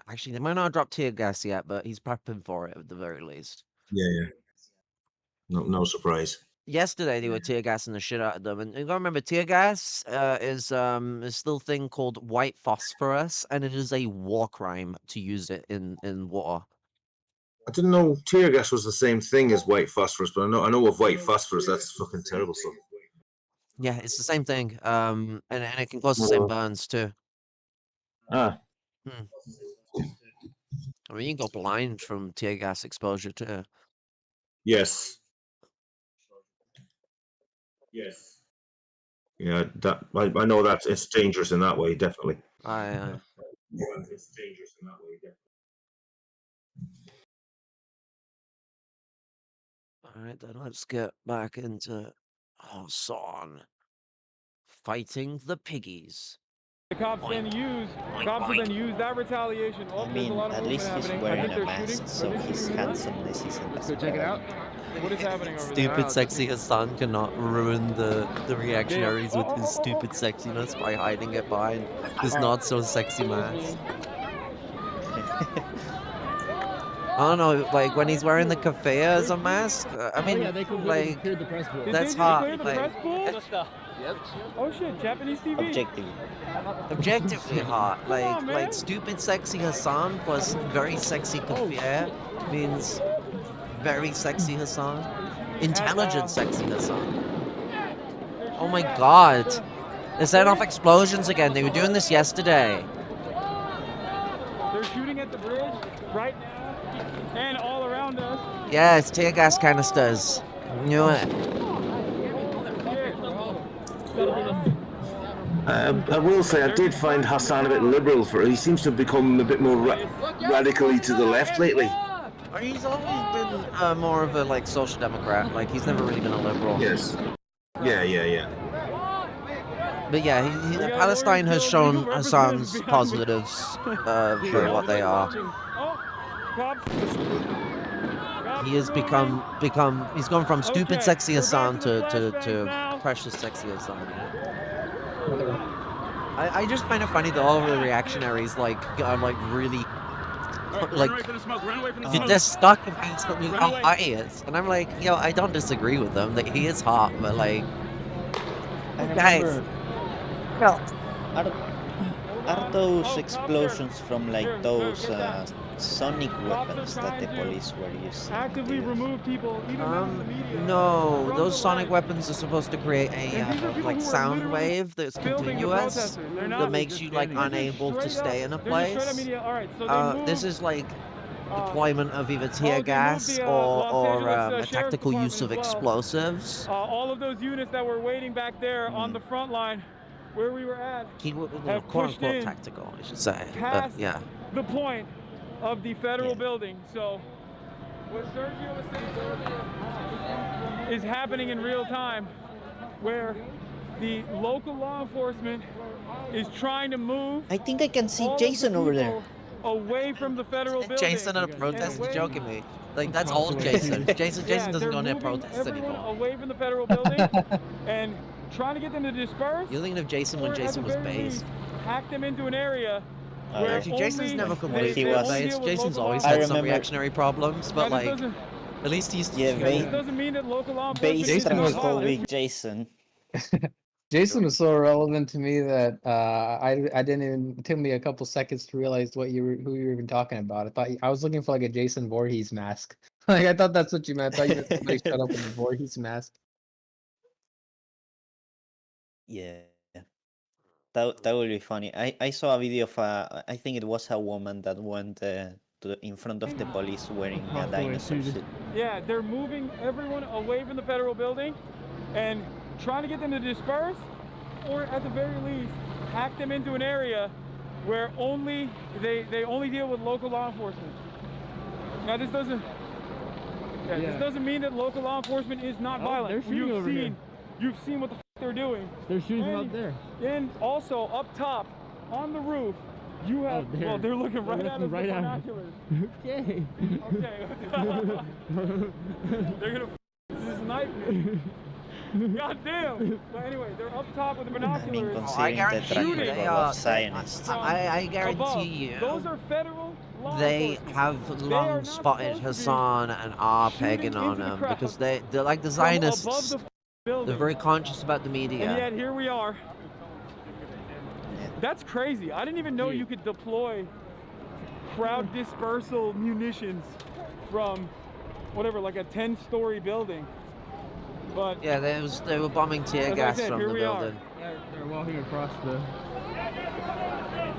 actually they might not have dropped tear gas yet, but he's prepping for it at the very least. Yeah. No surprise. Yesterday they were tear gassing the shit out of them, and you gotta remember tear gas is this little thing called white phosphorus, and it is a war crime to use it in war. I didn't know tear gas was the same thing as white phosphorus, but I know of white phosphorus. That's fucking terrible stuff. Yeah, it's the same thing. And it can cause the same burns too. Ah. I mean, you can go blind from tear gas exposure too. Yes. Yeah, that I know that it's dangerous in that way, definitely. I It's dangerous in that way, definitely. Alright, then let's get back into Son fighting the piggies. The cops then use that retaliation. Oh, I there's a mean, lot of at movement least he's happening. I wearing think a they're mask, shooting. so Are they his shooting now? handsomeness isn't Let's as go check it bad. out. What is happening over there? Stupid sexy Hassan cannot ruin the reactionaries with his stupid sexiness by hiding it behind his not so sexy mask. I don't know, like when he's wearing the cafe as a mask. I mean, yeah, they completely like cleared the press pool. that's Did they clear hot. the Like press pool? Yep. Oh shit, Japanese TV. objectively hot. on, man. Like stupid sexy Hassan plus very sexy cafe means very sexy Hassan. Intelligent sexy Hassan. Oh my god. They're setting off explosions again. They were doing this yesterday. They're shooting at the bridge right now and all around us. Yeah, it's tear gas canisters. Knew it. I will say I did find Hassan a bit liberal. He seems to have become a bit more radically to the left lately. He's always been more of a like social democrat. Like he's never really been a liberal. Yes. Yeah. But yeah, Palestine has shown Hassan's positives for what they are. He has become he's gone from stupid sexy Hassan to precious sexy Hassan. I just find it funny that all of the reactionaries like are like really like they're stuck against how hot he is, and I'm like, yo, I don't disagree with them. Like he is hot, but like, guys, well, are those explosions from like those sonic weapons that the police were using? Actively remove people. no, those sonic weapons are supposed to create a like sound wave that's continuous that makes you like unable to stay in a place. This is like deployment of either tear gas or a tactical use of explosives. All of those units that were waiting back there on the front line where we were at, quote unquote tactical, I should say. But yeah. The point of the federal building. So what Sergio was saying is happening in real time, where the local law enforcement is trying to move. I think I can see Jason over there. Away from the federal building. Jason at a protest is joking me. Like that's old Jason. Jason doesn't go near protests anymore. Away from the federal building and trying to get them to disperse. You're thinking of Jason when Jason was based. Hack them into an area. Actually, Jason's never completely based. Jason's always had some reactionary problems, but like, at least he's it doesn't mean that local law enforcement Jason was week, Jason. Jason was so irrelevant to me that I didn't even. It took me a couple seconds to realize who you were even talking about. I thought I was looking for like a Jason Voorhees mask. Like I thought that's what you meant. I thought you meant somebody shut up with a Voorhees mask. Yeah, that would be funny. I saw a video of I think it was a woman that went in front of the police wearing a dinosaur suit. Yeah, they're moving everyone away from the federal building and trying to get them to disperse, or at the very least, hack them into an area where they only deal with local law enforcement. Now this doesn't this doesn't mean that local law enforcement is not violent. You've seen what the they're doing. They're shooting them up there. And also up top on the roof, you have well, they're looking right at us with binoculars. Okay. They're gonna snipe me. God damn! But anyway, they're up top with the binoculars. I guarantee you they are. I guarantee you. Those are federal law they have long spotted Hassan and are pegging on him because they're like the Zionists. They're very conscious about the media. And yet here we are. That's crazy. I didn't even know you could deploy crowd dispersal munitions from whatever, like a 10-story building. But yeah, they were bombing tear gas from the building. They're walking across the.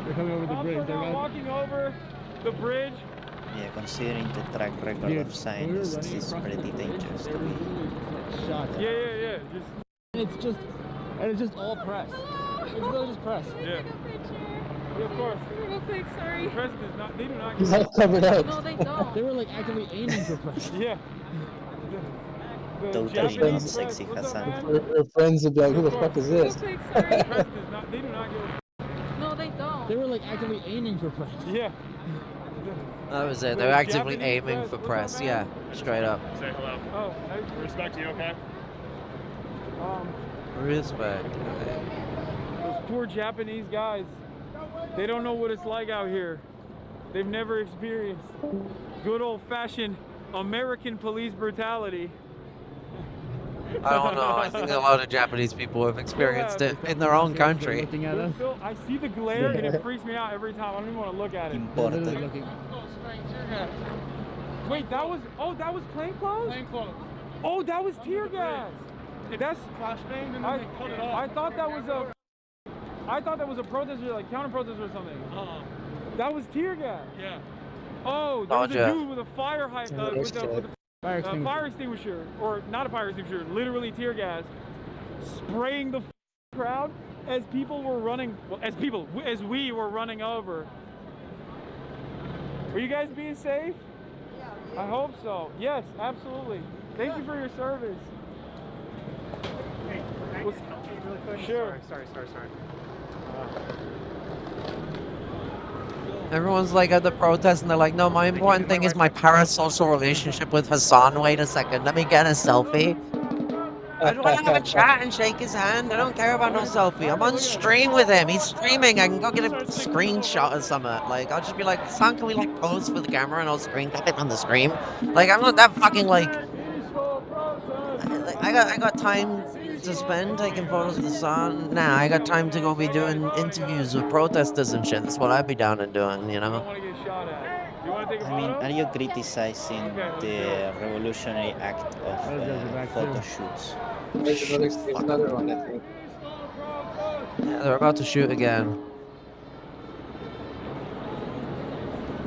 They're coming over the bridge. They're walking over the bridge. Yeah, considering the track record of science, it's pretty dangerous to be. Yeah. It's just all press. It's really just press. Yeah, of course. Real quick, sorry. Press does not. They do not. He's all covered up. No, they don't. They were like actively aiming for press. Yeah. Totally not sexy, Hassan. Her friends would be like, "Who the fuck is this?" Press does not. They do not give. No, they don't. They were like actively aiming for press. Yeah. That was it. They're actively aiming for press. Yeah, straight up. Say hello. Oh, nice. Respect you, okay? Respect. Those poor Japanese guys. They don't know what it's like out here. They've never experienced good old-fashioned American police brutality. I don't know. I think a lot of Japanese people have experienced it in their own country. I see the glare and it freaks me out every time. I don't even want to look at it. Wait, that was plainclothes? Plainclothes. Oh, that was tear gas. That's flashbang and then they cut it off. I thought that was a I thought that was a protester, like counter protester or something. That was tear gas. Yeah. Oh, there was a Gotcha. dude with a fire with a fire extinguisher, or not a fire extinguisher, literally tear gas, spraying the crowd as people were running. Well, as we were running over. Are you guys being safe? Yeah. I hope so. Yes, absolutely. Thank you for your service. Hey, can I just help you really quick? Sure. Sorry. Everyone's like at the protest and they're like, no, my important thing is my parasocial relationship with Hassan. Wait a second, let me get a selfie. I just want to have a chat and shake his hand. I don't care about no selfie. I'm on stream with him. He's streaming. I can go get a screenshot or something. Like, I'll just be like, Hassan, can we like pose for the camera and I'll screen cap it on the stream? Like, I'm not that fucking like. I got time to spend taking photos of the sun. Nah, I got time to go be doing interviews with protesters and shit. That's what I'd be down and doing, you know? I mean, are you criticizing the revolutionary act of photo shoots? There's another one, I think. Yeah, they're about to shoot again.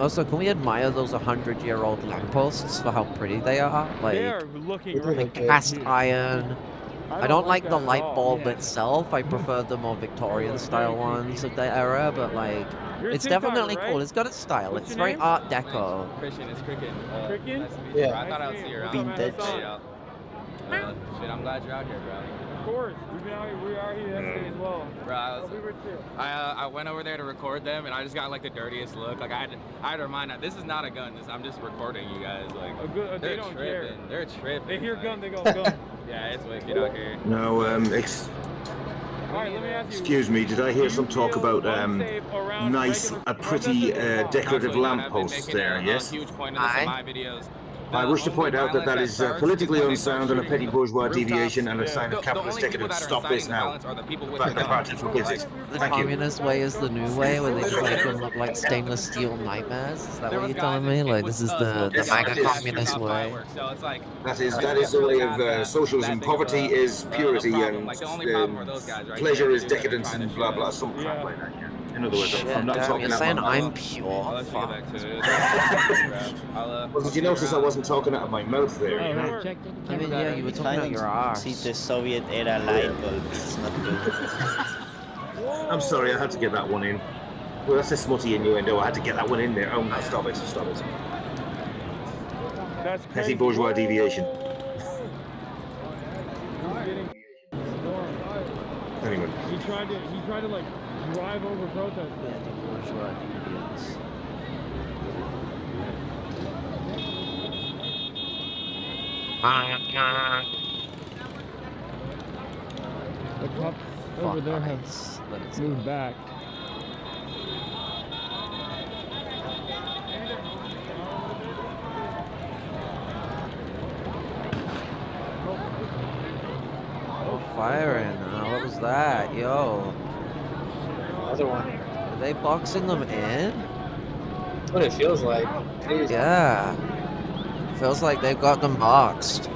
Also, can we admire those 100-year-old lampposts for how pretty they are? Like, They're looking really like cast iron. I don't like the light bulb itself. I prefer the more Victorian-style ones of the era, but like, it's definitely cool. It's got its style. It's very Art Deco. Christian, it's Cricket. Cricket? Nice to meet you. Yeah. I thought I would see you around. Vintage. Shit, I'm glad you're out here, bro. Of course, we've been out here. We are here yesterday as well. Bro, We were too. I went over there to record them, and I just got like the dirtiest look. Like I had to remind that this is not a gun. I'm just recording you guys. Like They they're don't tripping. care. They're tripping. They hear like, gun, they go gun. Yeah, it's wicked out here. No, All right, let me ask you. excuse me, did I hear some talk about unsafe around nice, regular pretty protesters? decorative Absolutely not. I've been lampposts making there, a yes? huge point of this in my videos. I wish to point out that that is politically unsound and a petty bourgeois deviation and a sign of capitalist decadence. Stop this now. Back the project for business. The Thank you. communist way is the new way, where they just make them look like stainless steel nightmares. Is that what you're telling me? Like, this is the MAGA communist way. That is the way of socialism. Poverty is purity and pleasure is decadence and blah blah, some crap like that. In other words, I'm not Damn, talking you're out saying my I'm mouth. pure? Fuck. Well, did you notice I wasn't talking out of my mouth there? You know? I mean, yeah, you were talking out your arse. See the Soviet era light bulb. It's not good. I'm sorry, I had to get that one in. Well, that's a smutty innuendo. I had to get that one in there. Oh, no, stop it. That's Petty bourgeois deviation. Anyway. He tried to like drive over protesters. Bourgeois deviants. The cops over there have moved back. Oh, firing. What was that? Yo. Another one. Are they boxing them in? That's what it feels like. Jeez. Yeah. Feels like they've got them boxed.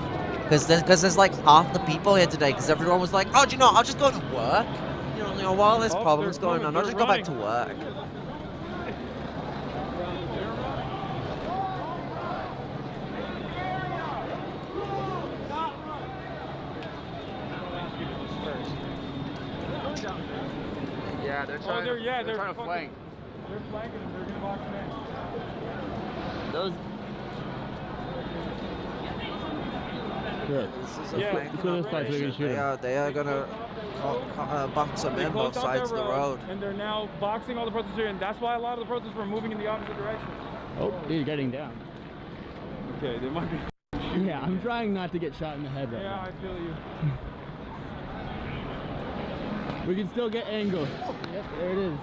Because there's like half the people here today, because everyone was like, oh, do you know, I'll just go to work. You know, while this problem's going on, I'll just go back to work. Yeah, they're trying. They're trying to flank. They're flanking them. They're gonna box them in. Those. Good. They are gonna box them in both sides of the road. And they're now boxing all the protesters, and that's why a lot of the protesters were moving in the opposite direction. Oh, he's getting down. Okay, they might be. Yeah, I'm trying not to get shot in the head right Yeah, now. I feel you. We can still get angles. Yep, there it is.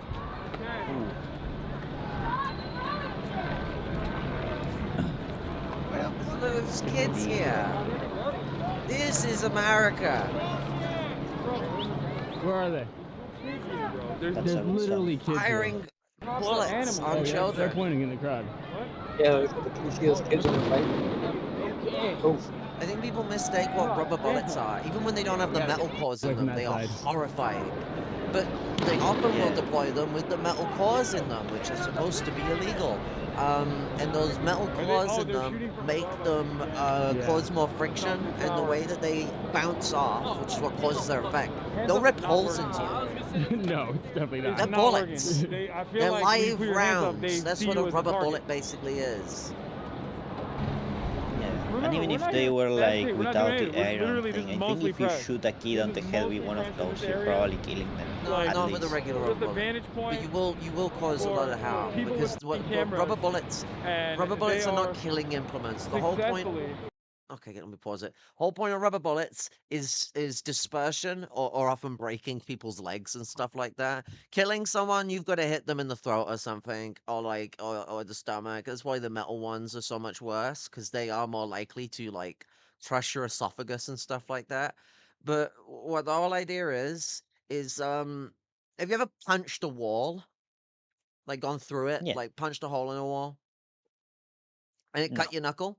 Well, there's kids here. This is America. Where are they? There's literally kids firing here. bullets on children. They're pointing in the crowd. Yeah, can you see those kids in the fight? Oh. I think people mistake what rubber bullets are. Even when they don't have the metal cores in them, they are horrifying. But they often will deploy them with the metal cores in them, which are supposed to be illegal. And those metal cores in them make them cause more friction, and the way that they bounce off, which is what causes their effect, they'll rip holes into you. No, it's definitely not. They're bullets. I feel They're like when you live put your hands up, rounds. they That's see what you a as rubber target. bullet basically is. And even if they were like without the iron literally, thing, this is I think mostly if you press. shoot a kid on the head with one of those, you're probably killing them. No, at not least. with a regular rubber bullet. But you will cause a lot of harm because rubber bullets are not killing implements. The whole point. Okay, let me pause it. Whole point of rubber bullets is dispersion or often breaking people's legs and stuff like that. Killing someone, you've got to hit them in the throat or something, or or the stomach. That's why the metal ones are so much worse, because they are more likely to like crush your esophagus and stuff like that. But what the whole idea is have you ever punched a wall? Like gone through it? Yeah. Like punched a hole in a wall? And it No. cut your knuckle?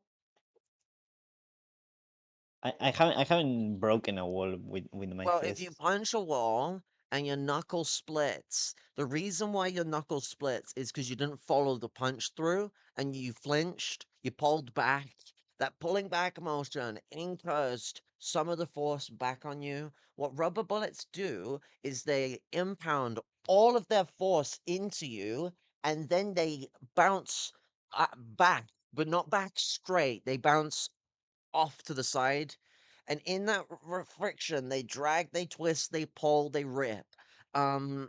I haven't broken a wall with my Well, fist. if you punch a wall and your knuckle splits, the reason why your knuckle splits is because you didn't follow the punch through and you flinched, you pulled back. That pulling back motion incurs some of the force back on you. What rubber bullets do is they impound all of their force into you, and then they bounce back, but not back straight. They bounce off to the side, and in that friction, they drag, they twist, they pull, they rip. That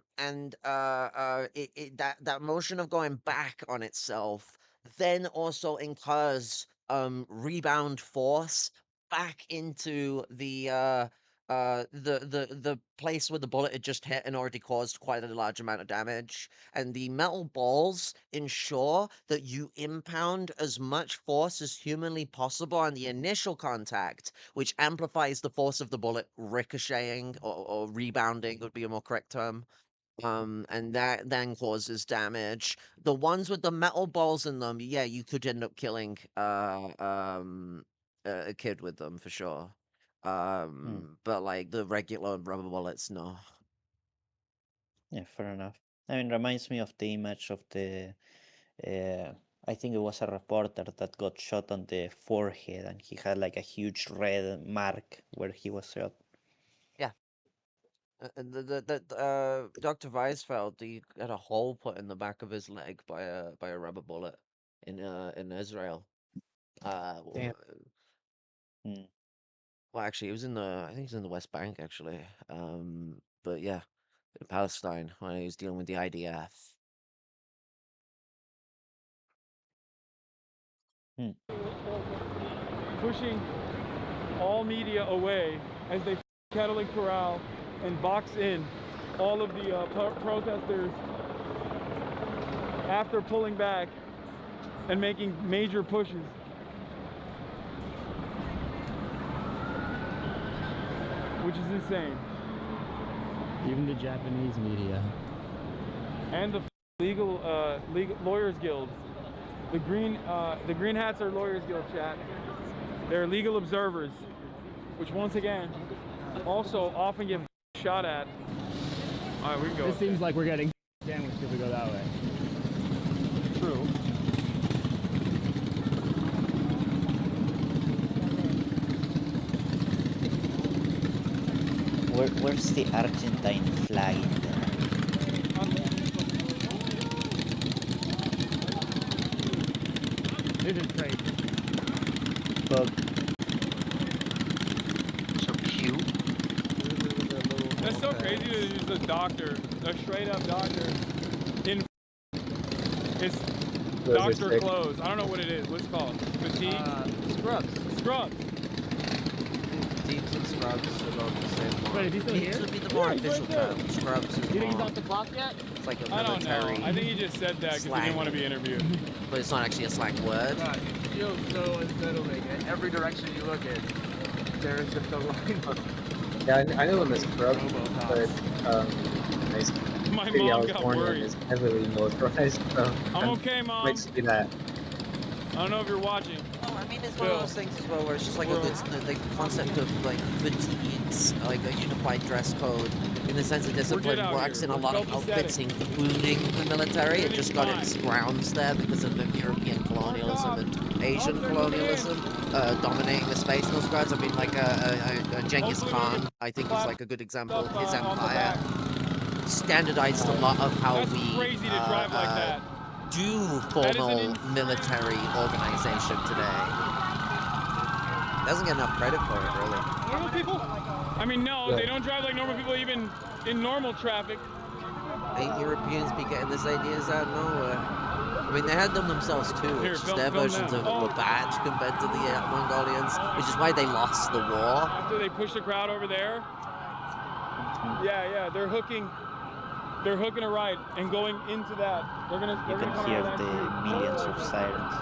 motion of going back on itself then also incurs rebound force back into the place where the bullet had just hit and already caused quite a large amount of damage. And the metal balls ensure that you impound as much force as humanly possible on the initial contact, which amplifies the force of the bullet ricocheting or rebounding would be a more correct term. And that then causes damage. The ones with the metal balls in them, yeah, you could end up killing a kid with them for sure. But like the regular rubber bullets, no. Yeah, fair enough. I mean, reminds me of the image of the, I think it was a reporter that got shot on the forehead, and he had like a huge red mark where he was shot. Yeah. Dr. Weisfeld, he had a hole put in the back of his leg by a rubber bullet in Israel. Damn. Well, actually, it was I think it was in the West Bank, actually. But yeah, in Palestine, when he was dealing with the IDF. Pushing all media away as they cattle and corral and box in all of the protesters after pulling back and making major pushes. Which is insane. Even the Japanese media. And the legal lawyers guild. The green hats are lawyers guild, chat. They're legal observers, which once again also often get shot at. All right, we can go. It seems like we're getting sandwiched if we go that way. True. Where's the Argentine flag in there? This is crazy. But so cute. That's so crazy that there's a doctor, a straight up doctor, in his doctor clothes. I don't know what it is. What's it called? Fatigue? Scrubs. Scrubs. Teams and scrubs are both the same. Wait, is he still Teams here? would be the more official term. Scrubs is You think he's more. off the clock yet? It's like a I don't know. military. I think he just said that because he slang. didn't want to be interviewed. But it's not actually a slang word. God, it feels so unsettling. In every direction you look at, there is just a lineup. Yeah, I know him as Scrub, but My city I mom was got born in worried. is heavily militarized, so I'm okay, Mom. might see that. don't know if you're watching. Oh, I mean, it's one of those things as well where it's just like the concept of like fatigues, like a unified dress code, in the sense of discipline works in a lot of outfits, including the military. It just got its grounds there because of the European colonialism and Asian colonialism dominating the space in those regards. I mean, like a Genghis Khan, I think, is like a good example. His empire standardized a lot of how we do formal military organization today. Doesn't get enough credit for it, really. Normal people? I mean, no, they don't drive like normal people even in normal traffic. Europeans be getting these ideas out of nowhere. I mean, they had them themselves too. It's just their versions of it were bad compared to the Mongolians, which is why they lost the war. After they push the crowd over there, yeah, they're hooking a right and going into that. They're gonna come Hear out of the that. millions of sirens.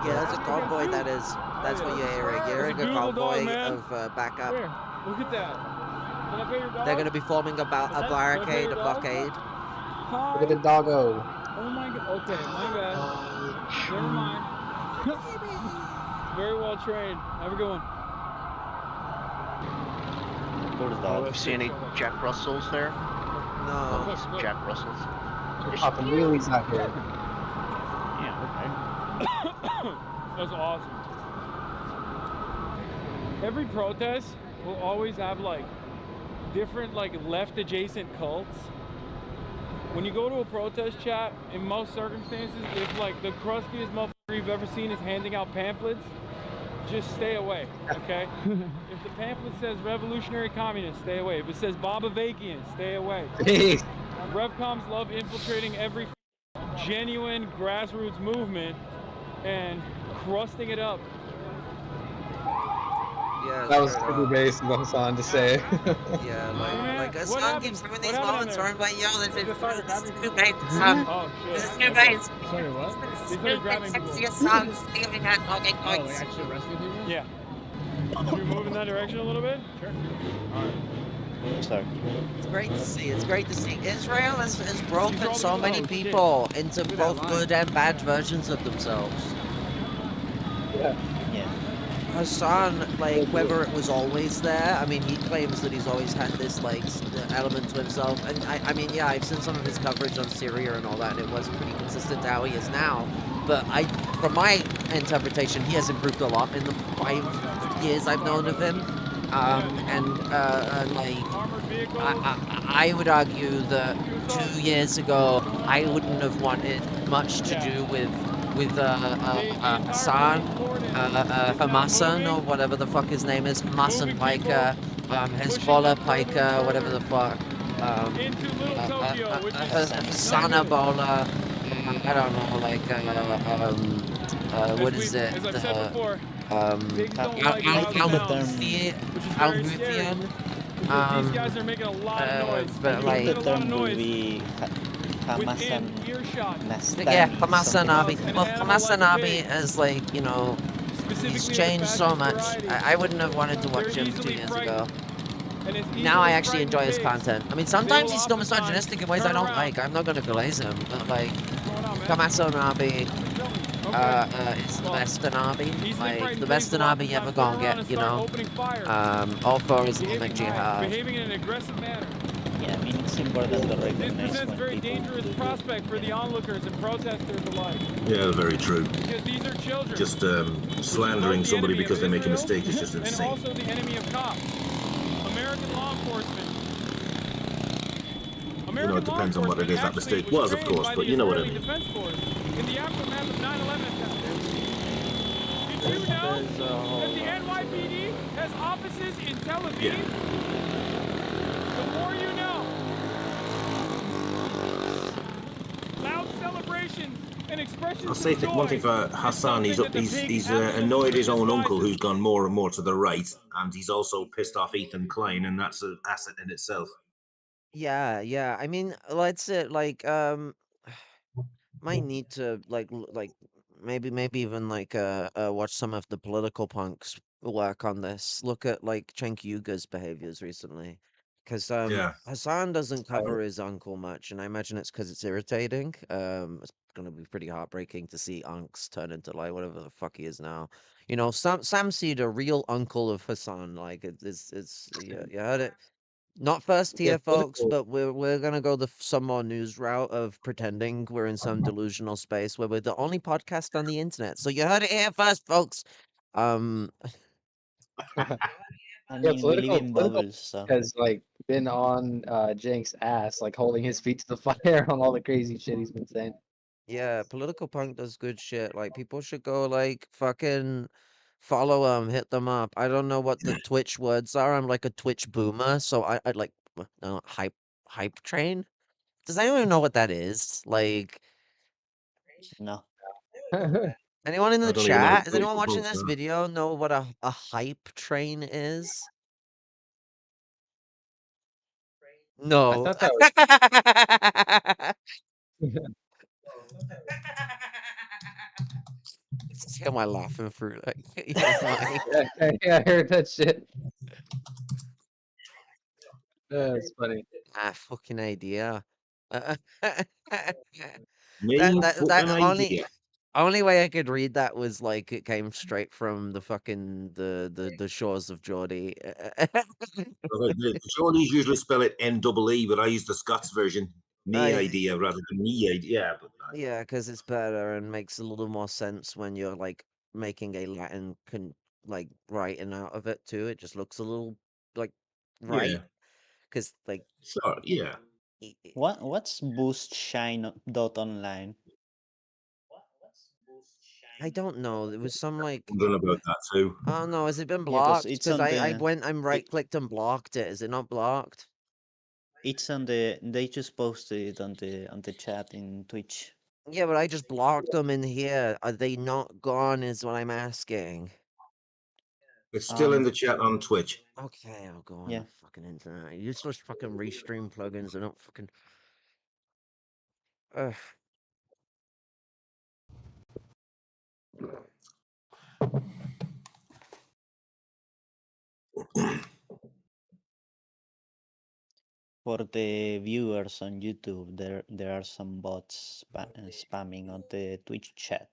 Yeah, that's a convoy. That's what you're hearing. You're hearing a convoy of backup. Here, look at that. Can I pay your dog? They're going to be forming a barricade, a blockade. Look at the doggo. Oh my god. Okay, my bad. Never mind. Very well trained. Have a good one. See any Jack Russells there? No. Jack Russells. We're popping wheelies out here. That's awesome. Every protest will always have like different like left adjacent cults. When you go to a protest chat, in most circumstances, if like the crustiest motherfucker you've ever seen is handing out pamphlets, just stay away, okay? If the pamphlet says revolutionary communists, stay away. If it says Bobavakian, stay away. Revcoms love infiltrating every genuine grassroots movement and crusting it up. Yeah, that was super base of Hassan to say. Yeah, like Hassan keeps having these moments where I'm like, yo, this is too bait, son. Oh, shit. This is too bait. Sorry, what? They started grabbing people. Oh, they actually arrested people? Yeah. Should we move in that direction a little bit? Sure. Sorry. It's great to see. It's great to see. Israel has broken so many people into both good and bad versions of themselves. Yeah. Hassan, like, whether it was always there, I mean, he claims that he's always had this, like, element to himself, and I mean, yeah, I've seen some of his coverage on Syria and all that, and it was pretty consistent to how he is now, but from my interpretation, he has improved a lot in the 5 years I've known of him, I would argue that 2 years ago, I wouldn't have wanted much to do with Hassan, Hamasan, or whatever the fuck his name is, Hamasan Piker, Hezbollah Piker, whatever the fuck, Hassan Ebola, I don't know, like, what is it, Al-Houthiyyan, these guys are making a lot of noise. but like, The term will be Hamasan yeah, Hamasanabi. Well, Hamasanabi is like, you know, he's changed so much. I wouldn't have wanted to watch him 2 years ago. Now I actually enjoy his content. I mean, sometimes he's still misogynistic in ways I don't like. I'm not gonna glaze him, but like, Hamasanabi is the best Anabi. Like, the best Anabi you ever gonna get, you know? All for Islamic jihad. Behaving in an aggressive manner. Yeah, I mean, it's important to This recognize presents a when very people dangerous prospect for the onlookers and protesters alike. Yeah, very true. Because these are children. Just slandering somebody because they make a mistake is just and insane. also the enemy of cops. American law enforcement. You know, it depends on what it is that mistake was, of course, but you know what I mean. In the aftermath of 9/11 did you know that the NYPD has offices in Tel Aviv? Yeah. The more you know. Loud celebrations and expressions I'll say of joy. one thing for Hassan, he's annoyed his own uncle, who's gone more and more to the right, and he's also pissed off Ethan Klein, and that's an asset in itself. Yeah. I mean, let's like, might need to like maybe even like watch some of the political punks work on this. Look at like Cenk Uyghur's behaviors recently, because Yeah. Hassan doesn't cover his uncle much, and I imagine it's because it's irritating. gonna be pretty heartbreaking to see Unks turn into like whatever the fuck he is now. You know, Sam Seed, a real uncle of Hassan. Like it's you heard it. Not first Yeah, tier, folks, political. but we're gonna go some more news route of pretending we're in some delusional space where we're the only podcast on the internet. So you heard it here first, folks. Um, I Yeah, mean, we live political in political bubbles, so has like been on Jank's ass, like holding his feet to the fire on all the crazy shit he's been saying. yeah, political punk does good shit. Like people should go like fucking follow them, hit them up. I don't know what the Twitch words are. I'm like a Twitch boomer, so I like hype train. Does anyone even know what that is? Like no. anyone in I the don't even know what chat? the Is anyone political watching punks this are. video know what a hype train is? I No. thought that was See am I laughing through like your mic? yeah, I heard that shit. That's funny. Ah, fucking idea. Uh, Me that fucking idea. only way I could read that was like it came straight from the fucking the shores of Geordie. The Geordies usually spell it N-double-E, but I use the Scots version. Me I idea rather than me idea. Yeah, but yeah, because it's better and makes a little more sense when you're like making a Latin like writing out of it too. It just looks a little like yeah. right because like So yeah. What's Boost Shine dot online? I don't know. It was some like Wondering about that too. oh no, has it been Yeah, cause blocked? it's Because on I the went I'm right it, clicked and blocked it. Is it not blocked? it's on the they just posted it on the chat in Twitch. Yeah, but I just blocked them in here. Are they not gone? Is what I'm asking. It's still in the chat on Twitch. Okay, I'll go on Yeah. the fucking internet. Useless fucking restream plugins. I don't fucking. Ugh. For the viewers on YouTube, there are some bots spamming on the Twitch chat.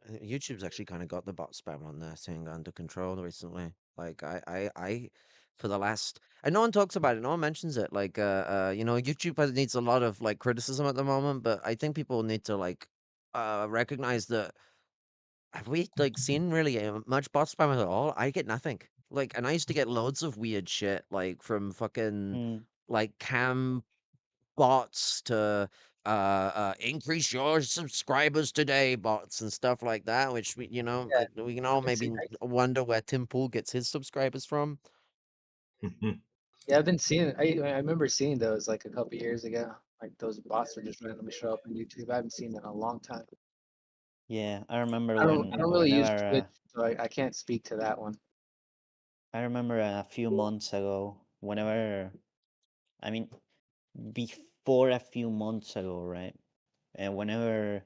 YouTube's actually kind of got the bot spam on their thing under control recently. Like for the last, and no one talks about it. No one mentions it. Like, you know, needs a lot of like criticism at the moment, but I think people need to like, recognize that. Have we like seen really much bot spam at all? I get nothing. Like, and I used to get loads of weird shit like from fucking Mm. like cam bots to increase your subscribers today bots and stuff like that, which we you know Yeah, we can all I've maybe seen, wonder where Tim Pool gets his subscribers from. yeah, I've been seeing. I remember seeing those like a couple years ago. Like those bots would just randomly show up on YouTube. I haven't seen that in a long time. Yeah, I remember I don't really use whenever Twitch, so I can't speak to that one. I remember a few months ago, whenever I mean before a few months ago, right? And whenever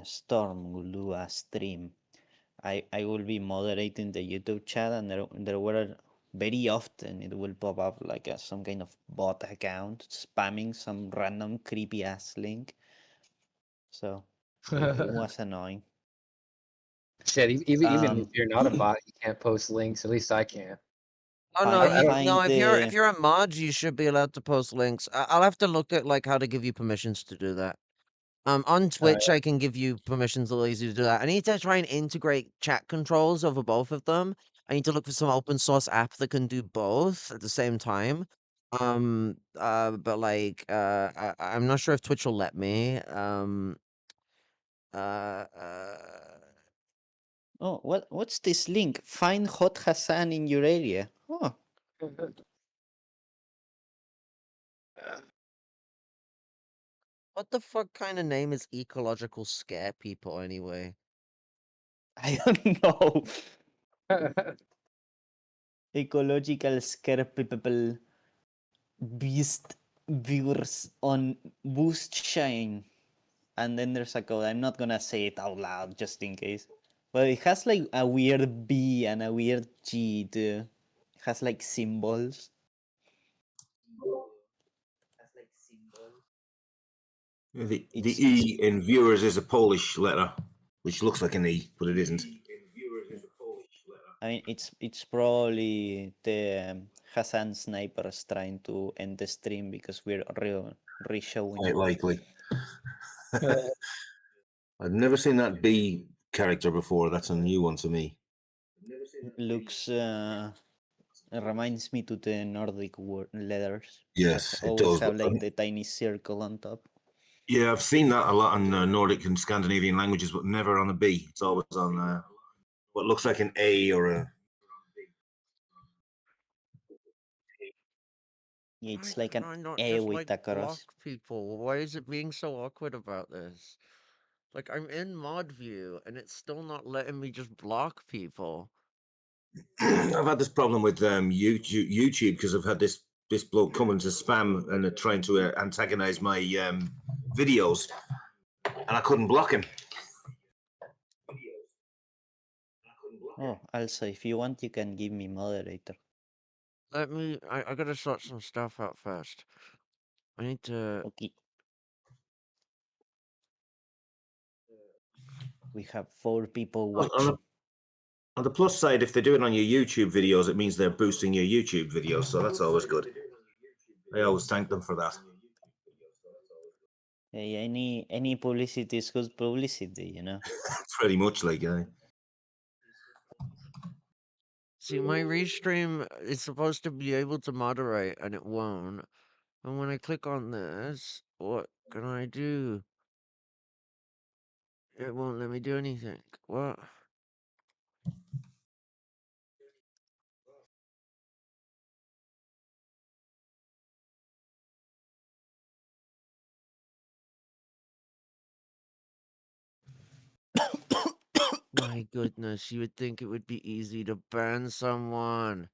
Storm will do a stream, I will be moderating the YouTube chat, and there were very often it will pop up like some kind of bot account spamming some random creepy ass link. So it was annoying. Shit, even if Um, you're not a bot, you can't post links. At least I can't. Oh no, find I don't. find if the you're a mod, you should be allowed to post links. I'll have to look at like how to give you permissions to do that. On Twitch, I can give you permissions a little easy to do that. I need to try and integrate chat controls over both of them. I need to look for some open source app that can do both at the same time. But like, I'm not sure if Twitch will let me. Uh, uh, oh, what's this link? Find Hot Hassan in your area. Oh, what the fuck kind of name is ecological scare people anyway? I don't know. Ecological scare people beast viewers on Boost Shine. And then there's a code. I'm not gonna say it out loud just in case. But it has like a weird B and a weird G too. It has like symbols. The E in viewers is a Polish letter, which looks like an E, but it isn't. I mean, it's probably the Hassan snipers trying to end the stream because we're re-showing. Quite likely. I've never seen that B character before. That's a new one to me. Looks it reminds me to the Nordic letters. Yes, That it always does. have like the tiny circle on top. Yeah, I've seen that a lot in Nordic and Scandinavian languages, but never on a B. It's always on what looks like an A or a. Yeah, it's like Can an I not A just with like a block cross. people? Why is it being so awkward about this? Like I'm in mod view and it's still not letting me just block people. I've had this problem with YouTube because I've had this bloke coming to spam and trying to antagonize my videos, and I couldn't block him. Oh, also, if you want, you can give me moderator. Let me. I gotta sort some stuff out first. I need to. Okay. We have 4 people watching. On the plus side, if they do it on your YouTube videos, it means they're boosting your YouTube videos, so that's always good. I always thank them for that. Hey, any publicity is good publicity, you know. Pretty much like, See, my restream is supposed to be able to moderate, and it won't. And when I click on this, what can I do? It won't let me do anything. What? My goodness, you would think it would be easy to ban someone.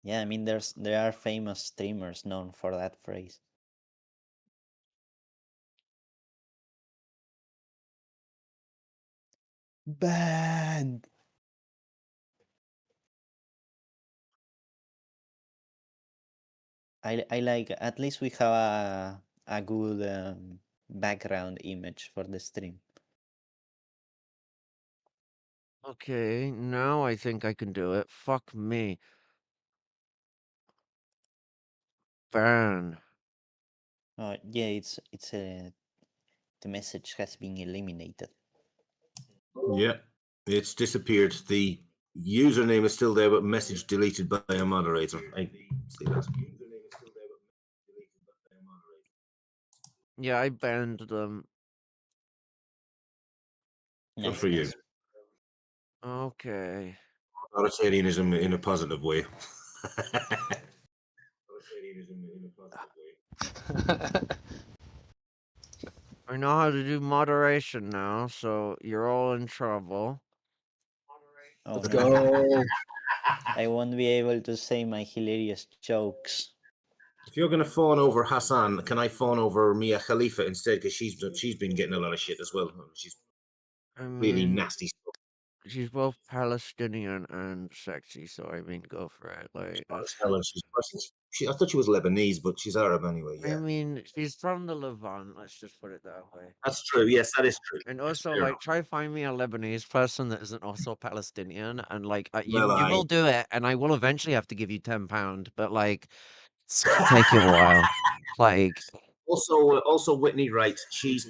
Yeah, I mean, there are famous streamers known for that phrase. Banned. I like, at least we have a good background image for the stream. Okay, now I think I can do it. Fuck me. Ban. Oh yeah, it's the message has been eliminated. Yeah, it's disappeared. The username is still there, but message deleted by a moderator. I see that. Yeah, I banned them. Good for you. Okay. Authoritarianism in a positive way. I know how to do moderation now, so you're all in trouble. Oh, Let's no. go. I won't be able to say my hilarious jokes. If you're going to fawn over Hassan, can I fawn over Mia Khalifa instead? Because she's been getting a lot of shit as well. She's really nasty stuff. She's both Palestinian and sexy, so I mean, go for it. Like, I thought she was Lebanese, but she's Arab anyway. Yeah, I mean, she's from the Levant. Let's just put it that way. that's true. Yes, that is true. And also, like, try find me a Lebanese person that isn't also Palestinian, and like, you Well, will do it, and I will eventually have to give you £10, but like, it's gonna take you a while. Like, also Whitney Wright. She's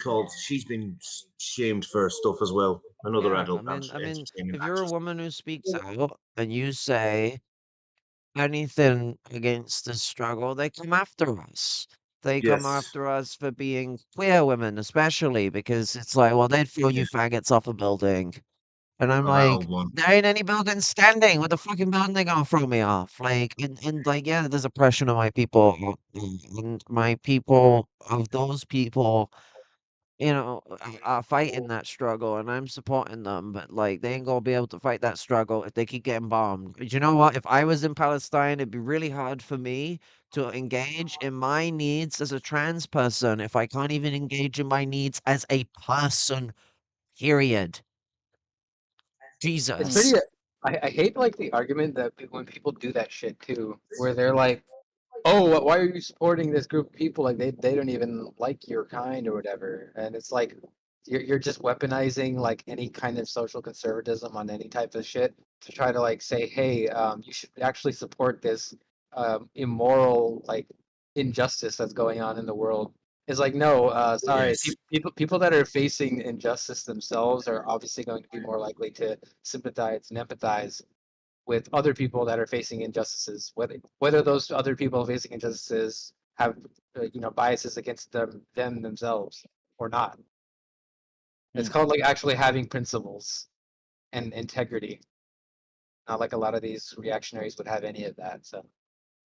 been shamed for stuff as well. Another yeah, adult. I mean, if you're a woman who speaks out and you say anything against the struggle, they come after us. They come Yes. after us for being queer women, especially because it's like, well, they'd throw you faggots off a building. And I'm Oh, that like, old one. there ain't any building standing. What the fucking building they gonna throw me off? Like, and like, yeah, there's oppression of my people, and my people, of those people, you know, are fighting that struggle, and I'm supporting them. But like, they ain't gonna be able to fight that struggle if they keep getting bombed. You know what? If I was in Palestine, it'd be really hard for me to engage in my needs as a trans person if I can't even engage in my needs as a person. Period. It's Jesus. pretty. I hate like the argument that when people do that shit too, where they're like, oh, why are you supporting this group of people? Like they don't even like your kind or whatever. And it's like you're just weaponizing like any kind of social conservatism on any type of shit to try to like say, hey, you should actually support this immoral like injustice that's going on in the world. It's like no, sorry, Yes. people that are facing injustice themselves are obviously going to be more likely to sympathize and empathize with other people that are facing injustices, whether those other people facing injustices have biases against them themselves or not. It's called like actually having principles and integrity. Not like a lot of these reactionaries would have any of that. So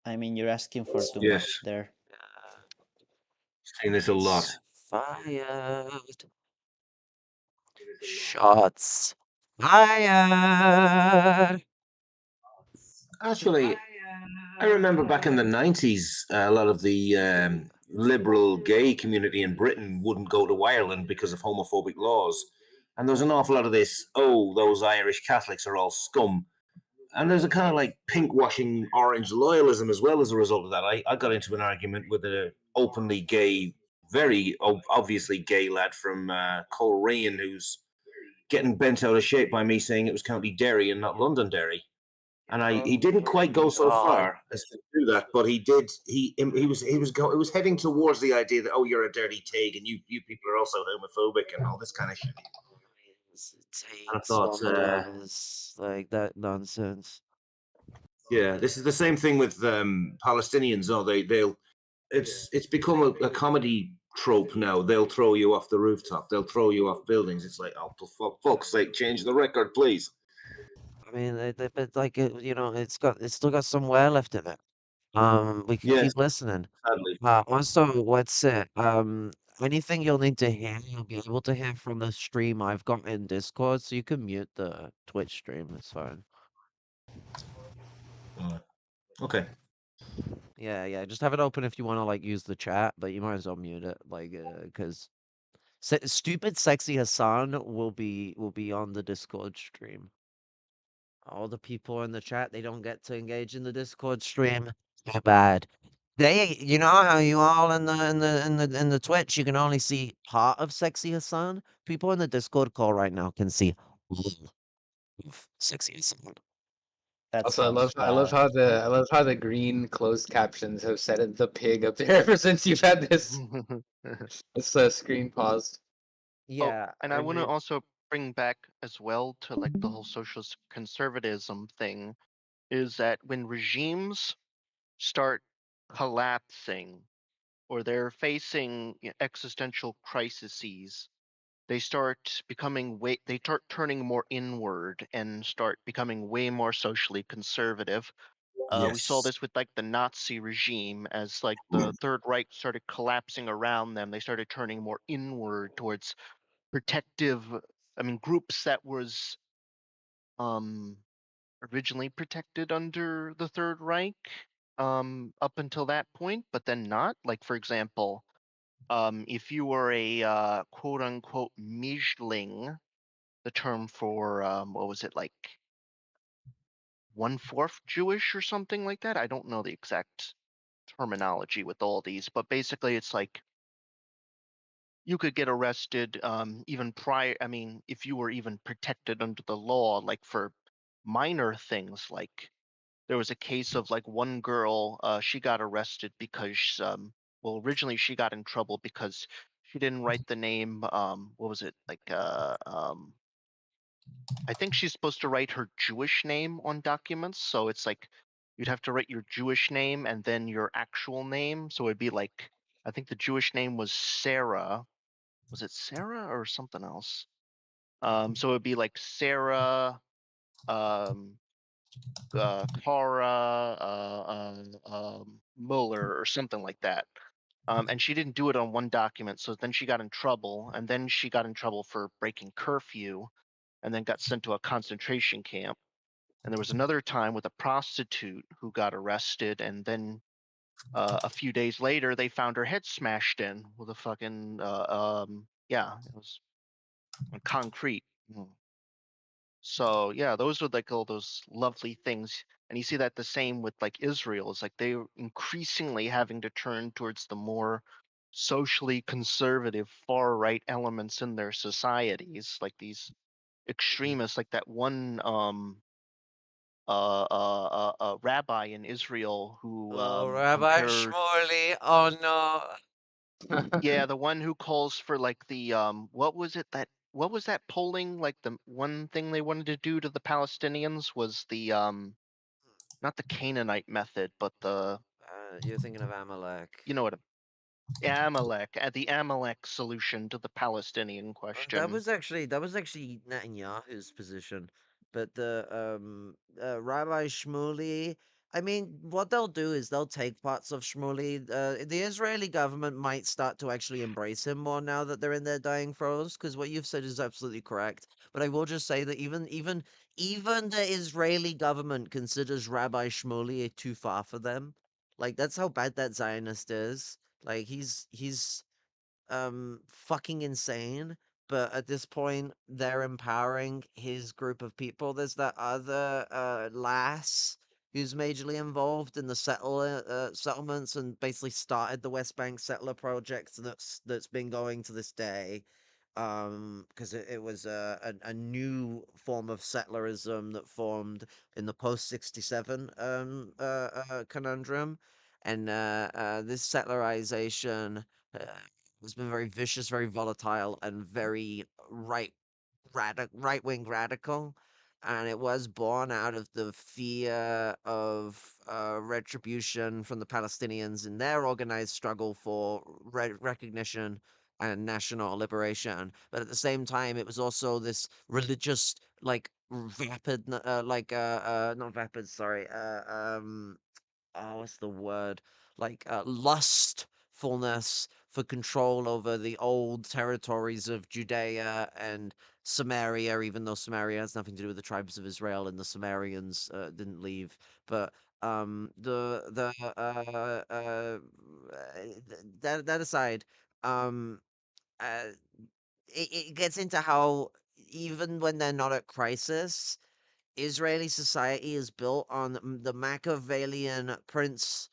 I mean, you're asking for too Yes. much there. Seen this a lot. Fired. Shots fired. Actually, I remember back in the 90s, a lot of the liberal gay community in Britain wouldn't go to Ireland because of homophobic laws. And there's an awful lot of this, oh, those Irish Catholics are all scum. And there's a kind of like pink washing orange loyalism as well as a result of that. I got into an argument with an openly gay, very obviously gay lad from Coleraine who's getting bent out of shape by me saying it was County Derry and not Londonderry. And he didn't quite go so far as to do that, but he did. He was heading towards the idea that, oh, you're a dirty pig and you people are also homophobic and all this kind of shit. And I thought, like that nonsense. yeah, this is the same thing with Palestinians. Oh, they'll it's become a comedy trope now. They'll throw you off the rooftop. They'll throw you off buildings. It's like, oh, for fuck's sake, change the record, please. I mean, but like it's still got some wear left in it. We can Yes, keep listening. sadly. Also, what's it? Anything you'll need to hear, you'll be able to hear from the stream I've got in Discord, so you can mute the Twitch stream. It's fine. Okay. Yeah. Just have it open if you want to like use the chat, but you might as well mute it, like, because stupid sexy Hassan will be on the Discord stream. All the people in the chat, they don't get to engage in the Discord stream. Too bad. You know how you all in the Twitch, you can only see part of Sexy Hassan. People in the Discord call right now can see all of Sexy Hassan. Also, I love how the green closed captions have said it, the pig up there ever since you've had this screen paused. Yeah, and I want to also bring back as well to like the whole socialist conservatism thing is that when regimes start collapsing or they're facing existential crises, they start turning more inward and start becoming way more socially conservative. We saw this with like the Nazi regime as like the Third Reich started collapsing around them. They started turning more inward towards protective, groups that was originally protected under the Third Reich up until that point, but then not. Like, for example, if you were a quote unquote Mischling, the term for what was it, like 1/4 Jewish or something like that? I don't know the exact terminology with all these, but basically it's like you could get arrested even prior. If you were even protected under the law, like for minor things, like there was a case of like one girl, she got arrested because originally she got in trouble because she didn't write the name, what was it, like I think she's supposed to write her Jewish name on documents, so it's like you'd have to write your Jewish name and then your actual name, so it'd be like, I think the Jewish name was Sarah. Was it Sarah or something else? So it'd be like Sarah, Cara Mueller or something like that. And she didn't do it on one document, so then she got in trouble, and then she got in trouble for breaking curfew, and then got sent to a concentration camp. And there was another time with a prostitute who got arrested, and then a few days later they found her head smashed in with a fucking it was on concrete. So yeah, those are like all those lovely things. And you see that the same with like Israel. It's like they're increasingly having to turn towards the more socially conservative far right elements in their societies, like these extremists, like that one rabbi in Israel who Oh, Rabbi compared Shmuley. Oh yeah, the one who calls for like the what was that polling, like the one thing they wanted to do to the Palestinians was the not the Canaanite method, but the You're thinking of Amalek. you know what Amalek, the Amalek solution to the Palestinian That question. was actually Netanyahu's position, but the Rabbi Shmuley. I mean, what they'll do is they'll take parts of Shmuley. The Israeli government might start to actually embrace him more now that they're in their dying throes. Because what you've said is absolutely correct. But I will just say that even the Israeli government considers Rabbi Shmuley too far for them. Like that's how bad that Zionist is. Like he's fucking insane, but at this point they're empowering his group of people. There's that other lass who's majorly involved in the settlements and basically started the West Bank settler project that's been going to this day. Because it was a new form of settlerism that formed in the post 67 conundrum, and this settlerization has been very vicious, very volatile, and very right wing radical. And it was born out of the fear of retribution from the Palestinians in their organized struggle for recognition and national liberation. But at the same time, it was also this religious, like vapid, not vapid, sorry, what's the word? Like lustfulness for control over the old territories of Judea and Samaria, even though Samaria has nothing to do with the tribes of Israel and the Sumerians didn't leave. But that aside, um, uh, it gets into how even when they're not at crisis, Israeli society is built on the Machiavellian principles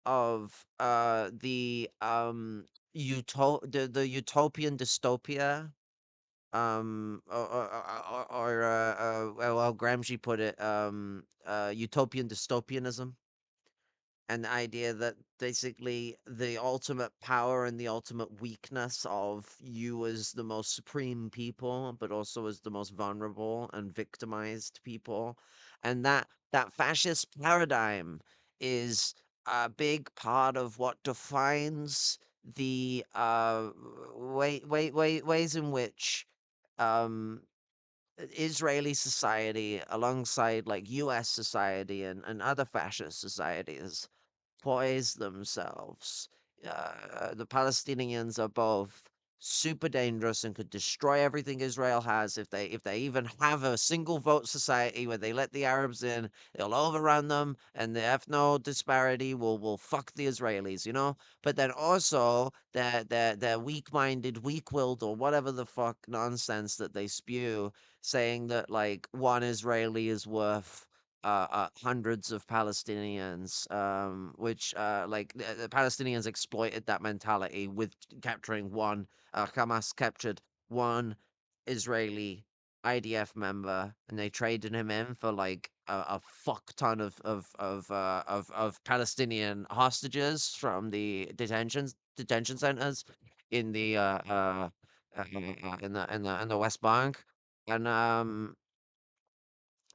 of the utopian dystopia, well, Gramsci put it, utopian dystopianism, and the idea that basically the ultimate power and the ultimate weakness of you as the most supreme people, but also as the most vulnerable and victimized people, and that fascist paradigm is a big part of what defines the ways in which um Israeli society alongside like US society and other fascist societies poise themselves. The Palestinians are both super dangerous and could destroy everything Israel has if they even have a single vote society where they let the Arabs in, they'll overrun them, and the ethno disparity will fuck the Israelis, you know. But then also they're weak-minded, weak-willed, or whatever the fuck nonsense that they spew, saying that like one Israeli is worth hundreds of Palestinians, which like the Palestinians exploited that mentality with capturing one. Hamas captured one Israeli IDF member, and they traded him in for like a fuck ton of Palestinian hostages from the detention centers in the in the West Bank, and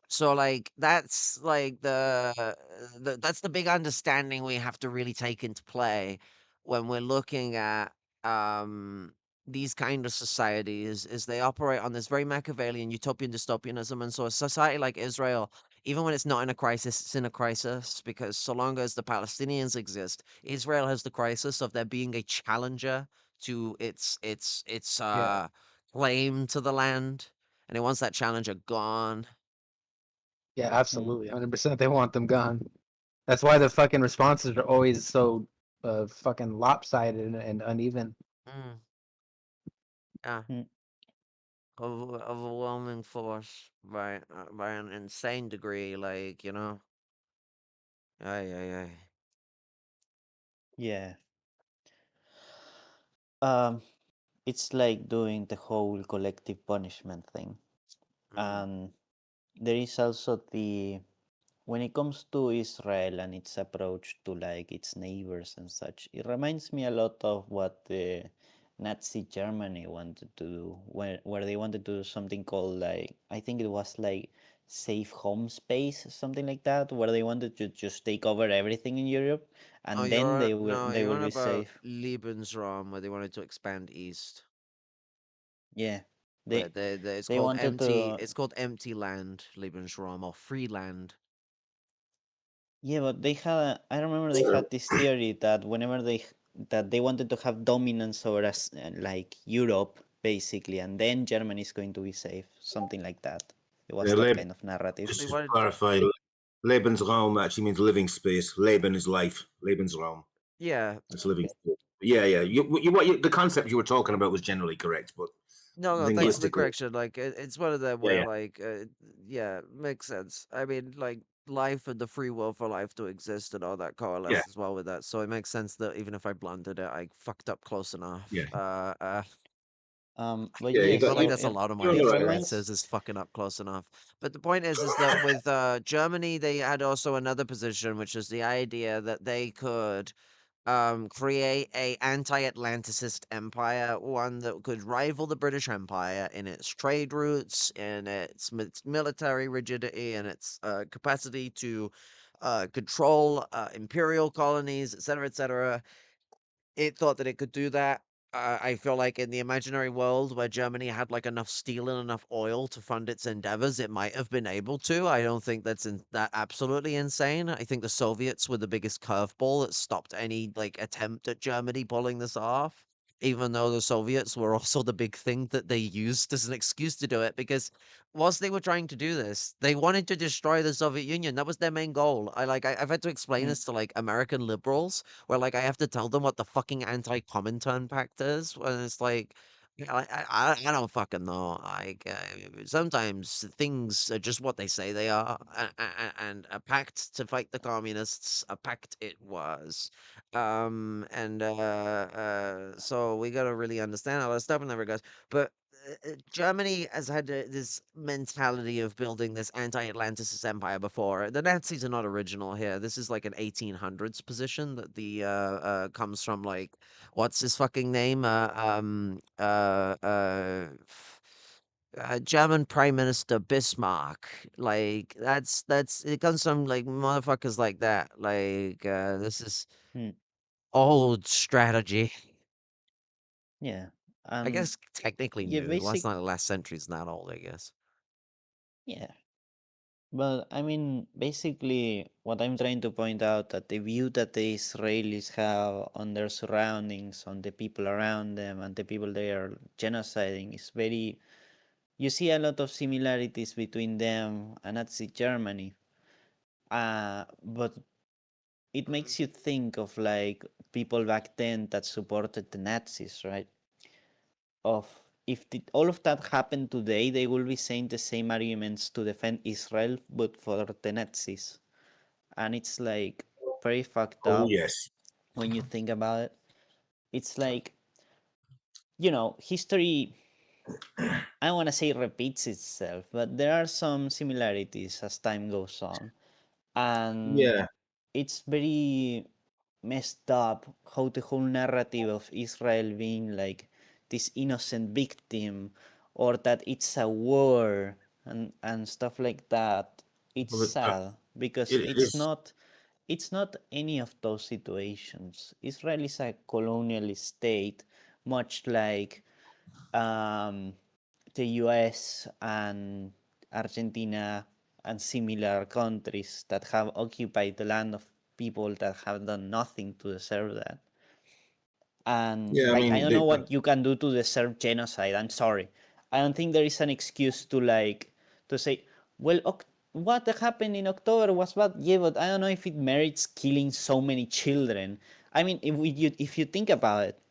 so like that's like that's the big understanding we have to really take into play when we're looking at um these kind of societies is they operate on this very Machiavellian utopian dystopianism. And so a society like Israel, even when it's not in a crisis, it's in a crisis, because so long as the Palestinians exist, Israel has the crisis of there being a challenger to its Yeah. claim to the land, and it wants that challenger gone. Yeah, absolutely. 100% they want them gone. That's why the fucking responses are always so fucking lopsided and uneven. Yeah. overwhelming force by an insane degree. Like, you know, ay. Yeah. It's like doing the whole collective punishment thing. And there is also the when it comes to Israel and its approach to like its neighbors and such, it reminds me a lot of what the Nazi Germany wanted to do, where they wanted to do something called like I think it was like safe home space, something like that, where they wanted to just take over everything in Europe, Oh, and then they you're will on be about safe. Lebensraum, where they wanted to expand east. Yeah, But they wanted to. it's called empty land, Lebensraum, or free land. Yeah, but they had. I remember they had this theory that whenever they wanted to have dominance over us, like Europe, basically, and then Germany is going to be safe, something like that. It was that kind of narrative. Just to clarify, Lebensraum actually means living space. Leben is life. Lebensraum. Yeah. It's living space. Yeah. The concept you were talking about was generally correct, but No, thanks for the linguistically, correction. Like, it's one of them where, yeah. like, yeah, makes sense. I mean, like, life and the free will for life to exist and all that Yeah. coalesces well with that. So it makes sense that even if I blundered it, I fucked up close enough. Yeah. But Yeah, I yes, feel like that's a lot of my it experiences reminds. is fucking up close enough. But the point is that with Germany, they had also another position, which is the idea that they could create a anti-Atlanticist empire, one that could rival the British Empire in its trade routes, in its military rigidity, and its capacity to control imperial colonies, etc., etc. It thought that it could do that. I feel like in the imaginary world where Germany had like enough steel and enough oil to fund its endeavors, it might have been able to. I don't think that absolutely insane. I think the Soviets were the biggest curveball that stopped any like attempt at Germany pulling this off. Even though the Soviets were also the big thing that they used as an excuse to do it, because whilst they were trying to do this, they wanted to destroy the Soviet Union. That was their main goal. I've had to explain this to like American liberals where like I have to tell them what the fucking anti-Comintern Pact is, when it's like, yeah, I don't fucking know. Like sometimes things are just what they say they are, and a pact to fight the communists, a pact it was. And so we gotta really understand all that stuff in that regards. But Germany has had this mentality of building this anti-Atlanticist empire before. The Nazis are not original here. This is like an 1800s position that the comes from like what's his fucking name? German Prime Minister Bismarck. Like that's it comes from like motherfuckers like that. Like this is old strategy. Yeah. I guess technically Yeah, new. Last not last century's not old, I guess. Yeah. But I mean, basically, what I'm trying to point out that the view that the Israelis have on their surroundings, on the people around them, and the people they are genociding is very. You see a lot of similarities between them and Nazi Germany. But it makes you think of like people back then that supported the Nazis, right? Of if all of that happened today, they will be saying the same arguments to defend Israel, but for the Nazis. And it's like very fucked Oh up yes. when you think about it. It's like, history, I don't want to say repeats itself, but there are some similarities as time goes on. And Yeah. it's very messed up how the whole narrative of Israel being like this innocent victim or that it's a war and stuff like that. It's Well, sad because it is. it's not any of those situations. Israel is a colonial state, much like the US and Argentina and similar countries that have occupied the land of people that have done nothing to deserve that. And Yeah, I like, I mean, don't know what you can do to deserve genocide. I'm sorry. I don't think there is an excuse to like to say, well, what happened in October was bad. Yeah, but I don't know if it merits killing so many children. I mean, if you think about it,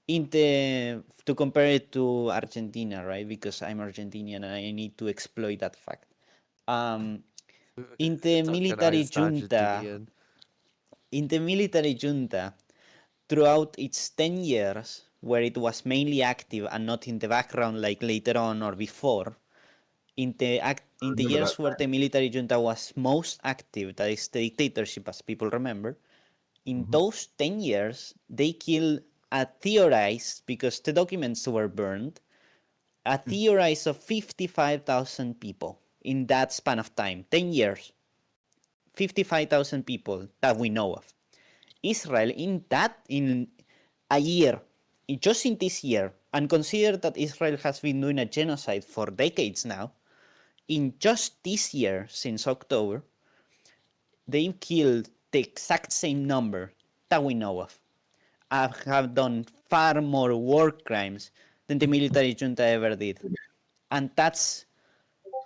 to compare it to Argentina, right? Because I'm Argentinian and I need to exploit that fact. In the military junta, throughout its 10 years, where it was mainly active and not in the background like later on or before, in the years where the military junta was most active, that is the dictatorship, as people remember, in those 10 years, they killed a theorized, because the documents were burned, a theorized of 55,000 people in that span of time, 10 years. 55,000 people that we know of. Israel in a year, just in this year, and consider that Israel has been doing a genocide for decades now, in just this year, since October, they've killed the exact same number that we know of. Have done far more war crimes than the military junta ever did. And that's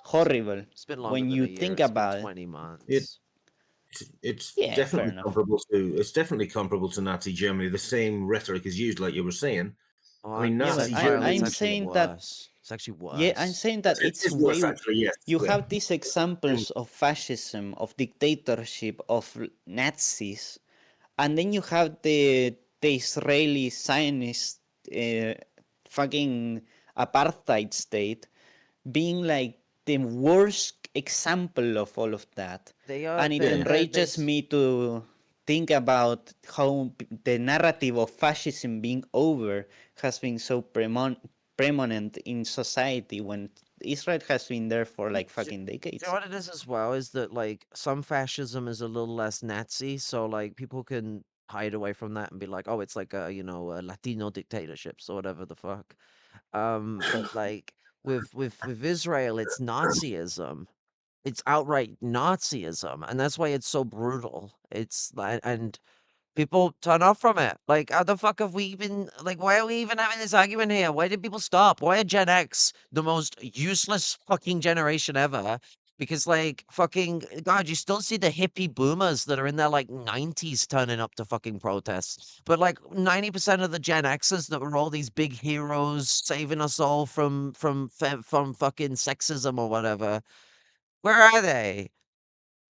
horrible It's been longer when than you a year. think It's been about 20 it. months. It's Yeah, definitely fair enough. comparable to Nazi Germany. The same rhetoric is used, like you were saying. I mean, Yeah, Nazi but Germany. I'm saying that. It's actually worse. Yeah, I'm saying that It it's is worse, way. actually. Yes. You yeah. have these examples of fascism, of dictatorship, of Nazis, and then you have the Israeli Zionist fucking apartheid state being like the worst example of all of that. And it enrages me to think about how the narrative of fascism being over has been so preeminent in society when Israel has been there for like fucking decades. You know what it is as well is that like some fascism is a little less Nazi, so like people can hide away from that and be like, oh, it's like a a Latino dictatorships or whatever the fuck. But like with Israel, it's Nazism. It's outright Nazism, and that's why it's so brutal. It's like and people turn off from it. Like, how the fuck have we even like? Why are we even having this argument here? Why did people stop? Why are Gen X the most useless fucking generation ever? Because like fucking God, you still see the hippie boomers that are in their like 90s turning up to fucking protests. But like 90% of the Gen Xers that were all these big heroes saving us all from fucking sexism or whatever. Where are they?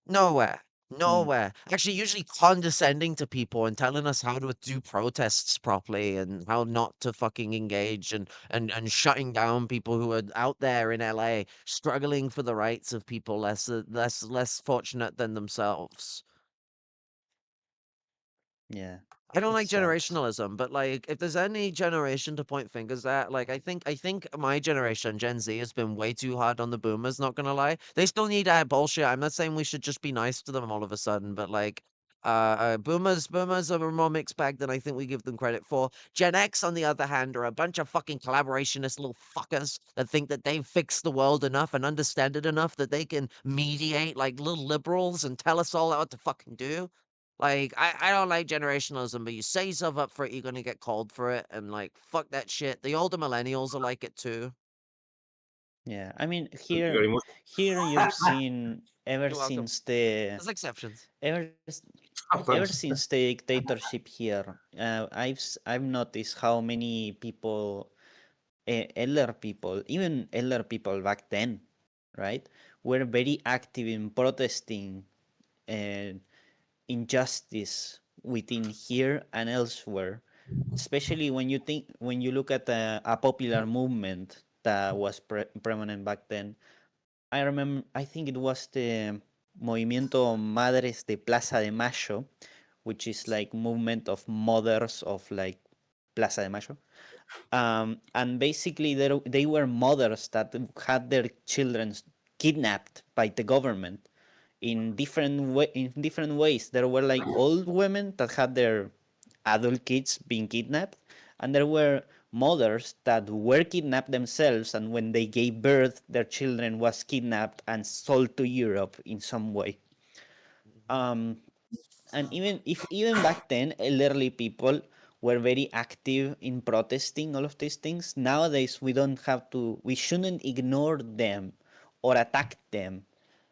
Nowhere. Nowhere. Actually, usually condescending to people and telling us how to do protests properly and how not to fucking engage and shutting down people who are out there in LA struggling for the rights of people less fortunate than themselves. Yeah. I don't it like sucks. generationalism, but like if there's any generation to point fingers at, like I think my generation, Gen Z, has been way too hard on the boomers, not gonna lie. They still need our bullshit. I'm not saying we should just be nice to them all of a sudden, but like boomers are a more mixed bag than I think we give them credit for. Gen X, on the other hand, are a bunch of fucking collaborationist little fuckers that think that they've fixed the world enough and understand it enough that they can mediate like little liberals and tell us all what to fucking do. Like, I don't like generationalism, but you set yourself up for it, you're gonna get called for it, and like, fuck that shit. The older millennials are like it too. Yeah, I mean Thank you very much. here you've seen ever You're welcome. since the There's exceptions. ever Oh, ever thanks. since the dictatorship here, I've noticed how many people, elder people, even elder people back then, right, were very active in protesting injustice within here and elsewhere. Especially when you look at a popular movement that was prominent back then. I remember, I think it was the Movimiento Madres de Plaza de Mayo, which is like movement of mothers of like Plaza de Mayo. And basically they were mothers that had their children kidnapped by the government in different ways. There were like old women that had their adult kids being kidnapped, and there were mothers that were kidnapped themselves, and when they gave birth, their children was kidnapped and sold to Europe in some way. And even back then, elderly people were very active in protesting all of these things. Nowadays, we shouldn't ignore them or attack them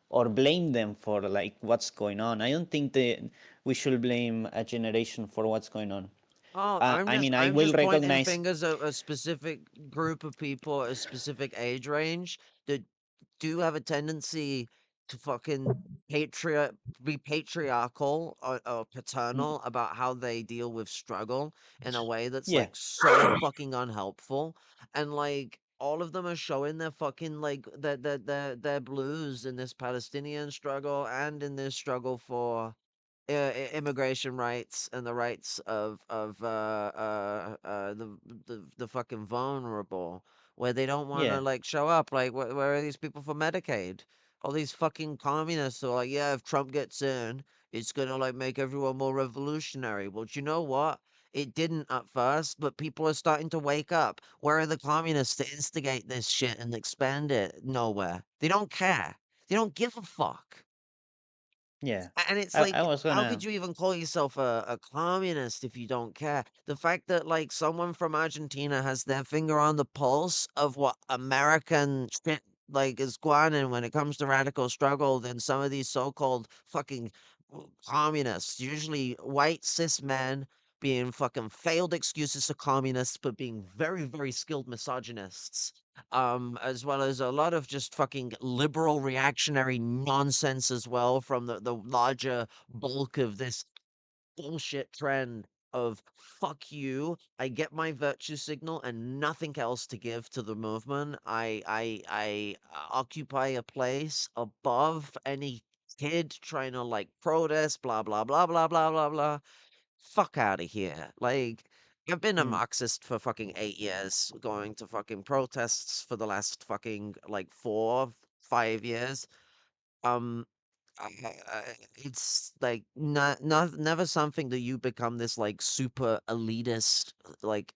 or blame them for like what's going on. I don't think that we should blame a generation for what's going on. Oh, I mean, I I'm will just pointing recognize. fingers at a specific group of people, a specific age range that do have a tendency to fucking be patriarchal or paternal about how they deal with struggle in a way that's Yeah, like so fucking unhelpful. And like all of them are showing their fucking like their blues in this Palestinian struggle and in this struggle for immigration rights and the rights of the fucking vulnerable, where they don't want to yeah, like show up. Like, where are these people for Medicaid? All these fucking communists are like, yeah, if Trump gets in, it's gonna like make everyone more revolutionary. Well, do you know what? It didn't at first, but people are starting to wake up. Where are the communists to instigate this shit and expand it? Nowhere. They don't care. They don't give a fuck. yeah. And it's I like, was how could gonna. you even call yourself a communist if you don't care? The fact that like someone from Argentina has their finger on the pulse of what American shit like is going on when it comes to radical struggle, then some of these so-called fucking communists, usually white cis men, being fucking failed excuses for communists, but being very, very skilled misogynists, as well as a lot of just fucking liberal reactionary nonsense as well from the larger bulk of this bullshit trend of fuck you. I get my virtue signal and nothing else to give to the movement. I occupy a place above any kid trying to like protest, blah blah blah blah blah blah blah. Fuck out of here. Like, I've been a Mm, Marxist for fucking 8 years, going to fucking protests for the last fucking like 4, 5 years. Um, it's like not never something that you become this like super elitist like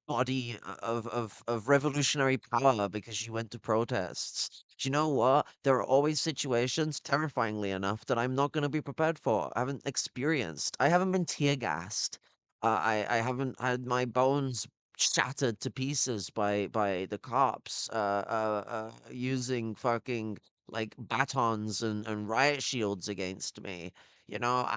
body of revolutionary power because you went to protests. Do you know what? There are always situations, terrifyingly enough, that I'm not going to be prepared for. I haven't experienced. I haven't been tear gassed. I haven't had my bones shattered to pieces by the cops using fucking like batons and riot shields against me. You know,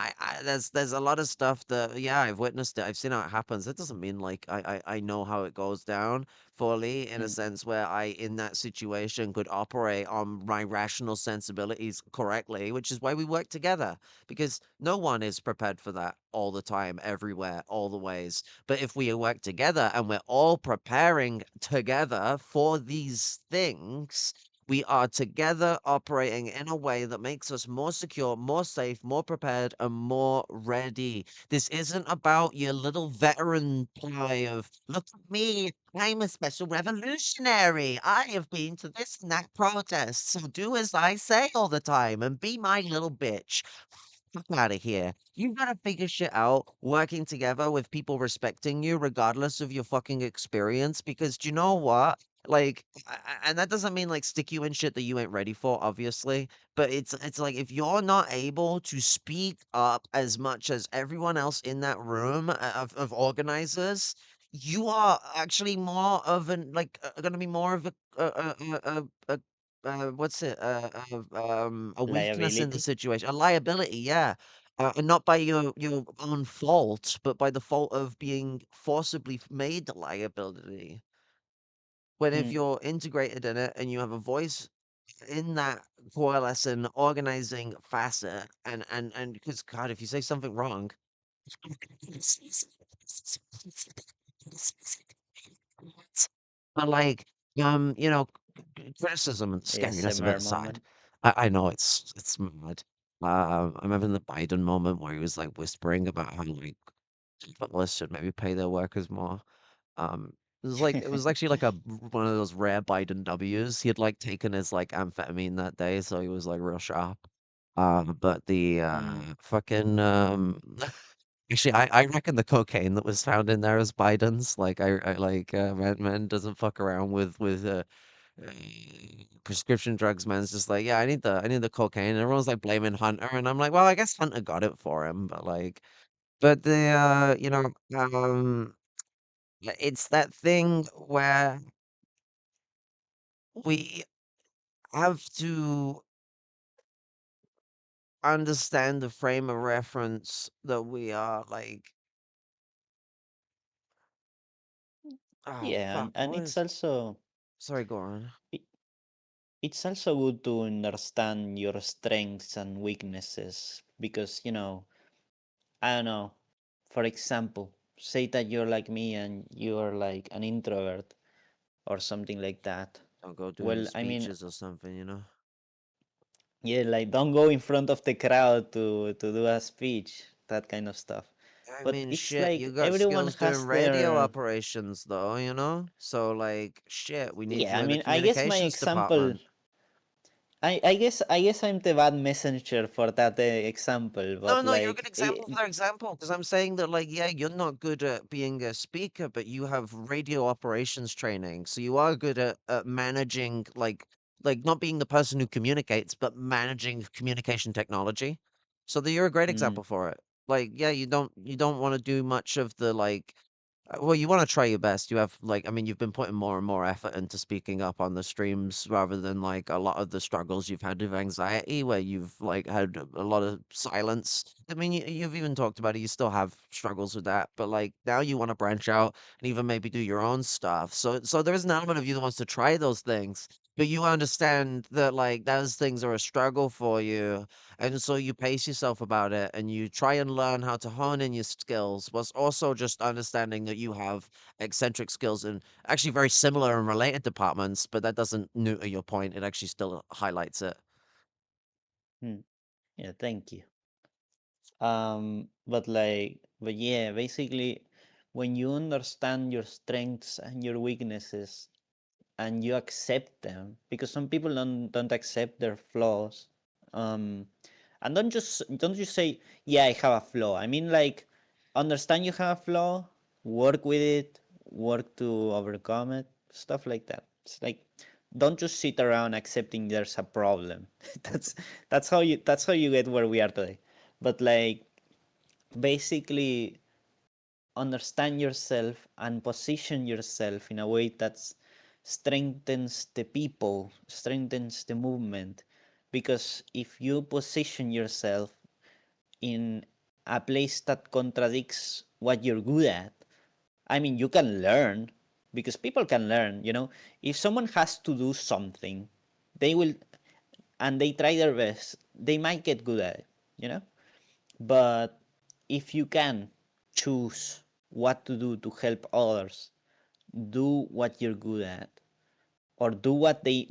there's a lot of stuff that yeah, I've witnessed it. I've seen how it happens. It doesn't mean like I know how it goes down fully in a mm, sense where I in that situation could operate on my rational sensibilities correctly, which is why we work together because no one is prepared for that all the time, everywhere, all the ways. But if we work together and we're all preparing together for these things, we are together operating in a way that makes us more secure, more safe, more prepared, and more ready. This isn't about your little veteran ply of, look at me, I'm a special revolutionary. I have been to this and that protest, so do as I say all the time and be my little bitch. Fuck out of here. You've got to figure shit out working together with people respecting you, regardless of your fucking experience. Because do you know what? Like, and that doesn't mean like stick you in shit that you ain't ready for, obviously. But it's like if you're not able to speak up as much as everyone else in that room of organizers, you are actually more of an like going to be more of what's it? A weakness in the liability. situation, a liability, yeah. And not by your own fault, but by the fault of being forcibly made a liability. When if Mm, you're integrated in it and you have a voice in that coalescing, organizing facet, and because God, if you say something wrong, but like, you know, criticism and scariness of it ASMR aside, moment. I know it's mad. I remember the Biden moment where he was like whispering about how like capitalists should maybe pay their workers more. It was actually like one of those rare Biden W's. He had like taken his like amphetamine that day, so he was like real sharp. But the Mm. fucking actually, I reckon the cocaine that was found in there is Biden's. Like I like man doesn't fuck around with uh, prescription drugs. Man's just like, yeah, I need the cocaine. And everyone's like blaming Hunter, and I'm like, well, I guess Hunter got it for him, but like, but the it's that thing where we have to understand the frame of reference that we are like Oh Yeah, fuck, and it's boys. also Sorry, go on. it, it's also good to understand your strengths and weaknesses because I don't know. For example, say that you're like me and you're like an introvert or something like that. Don't go doing Well, I mean, speeches or something, you know? yeah, like don't go in front of the crowd to do a speech, that kind of stuff. I But mean, it's shit, you like got everyone skills doing has radio their operations, though, you know? So, like, shit, we need yeah. you I in the mean, I guess my communications example. department. I guess I'm the bad messenger for that example, No, but no, you're a like good example for that example because I'm saying that, like, yeah, you're not good at being a speaker, but you have radio operations training, so you are good at managing, like not being the person who communicates, but managing communication technology. So that you're a great mm, example for it. Like, yeah, you don't want to do much of the like well, you want to try your best. You have like, I mean, you've been putting more and more effort into speaking up on the streams rather than like a lot of the struggles you've had with anxiety, where you've like had a lot of silence. I mean, you've even talked about it. You still have struggles with that, but like now you want to branch out and even maybe do your own stuff. So there is an element of you that wants to try those things, but you understand that like those things are a struggle for you, and so you pace yourself about it and you try and learn how to hone in your skills, whilst also just understanding that you have eccentric skills in actually very similar and related departments, but that doesn't neuter your point. It actually still highlights it. mm, yeah, thank you. But yeah, basically, when you understand your strengths and your weaknesses and you accept them, because some people don't accept their flaws, um, and don't just say, yeah, I have a flaw. I mean, like, understand you have a flaw, work with it, work to overcome it, stuff like that. It's like, don't just sit around accepting there's a problem. that's that's how you get where we are today. But like, basically understand yourself and position yourself in a way that strengthens the people, strengthens the movement. Because if you position yourself in a place that contradicts what you're good at, I mean, you can learn because people can learn, If someone has to do something, they will, and they try their best, they might get good at it, you know? But if you can choose what to do to help others, do what you're good at, or do what they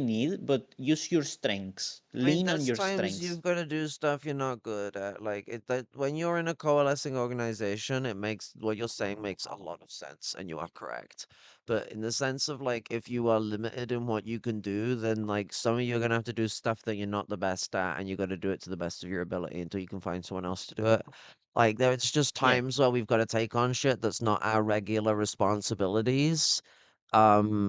need, but use your strengths. I mean, Lean on there's your times strengths. you've got to do stuff you're not good at. Like it that when you're in a coalescing organization, it makes what you're saying makes a lot of sense, and you are correct. But in the sense of like if you are limited in what you can do, then like some of you are gonna have to do stuff that you're not the best at, and you got to do it to the best of your ability until you can find someone else to do it. Like there's just Yeah. times where we've got to take on shit that's not our regular responsibilities.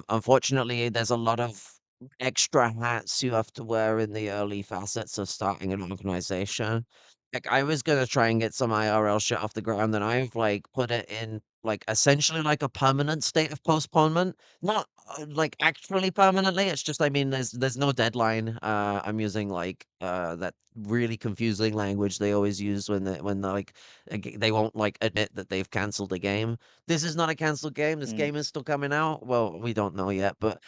Unfortunately, there's a lot of extra hats you have to wear in the early facets of starting an organization. Like I was gonna try and get some IRL shit off the ground, and I've like put it in like essentially like a permanent state of postponement. Not like actually permanently. It's just I mean there's no deadline. I'm using like that really confusing language they always use when they're like they won't like admit that they've canceled a game. This is not a canceled game. This Mm. game is still coming out. Well, we don't know yet, but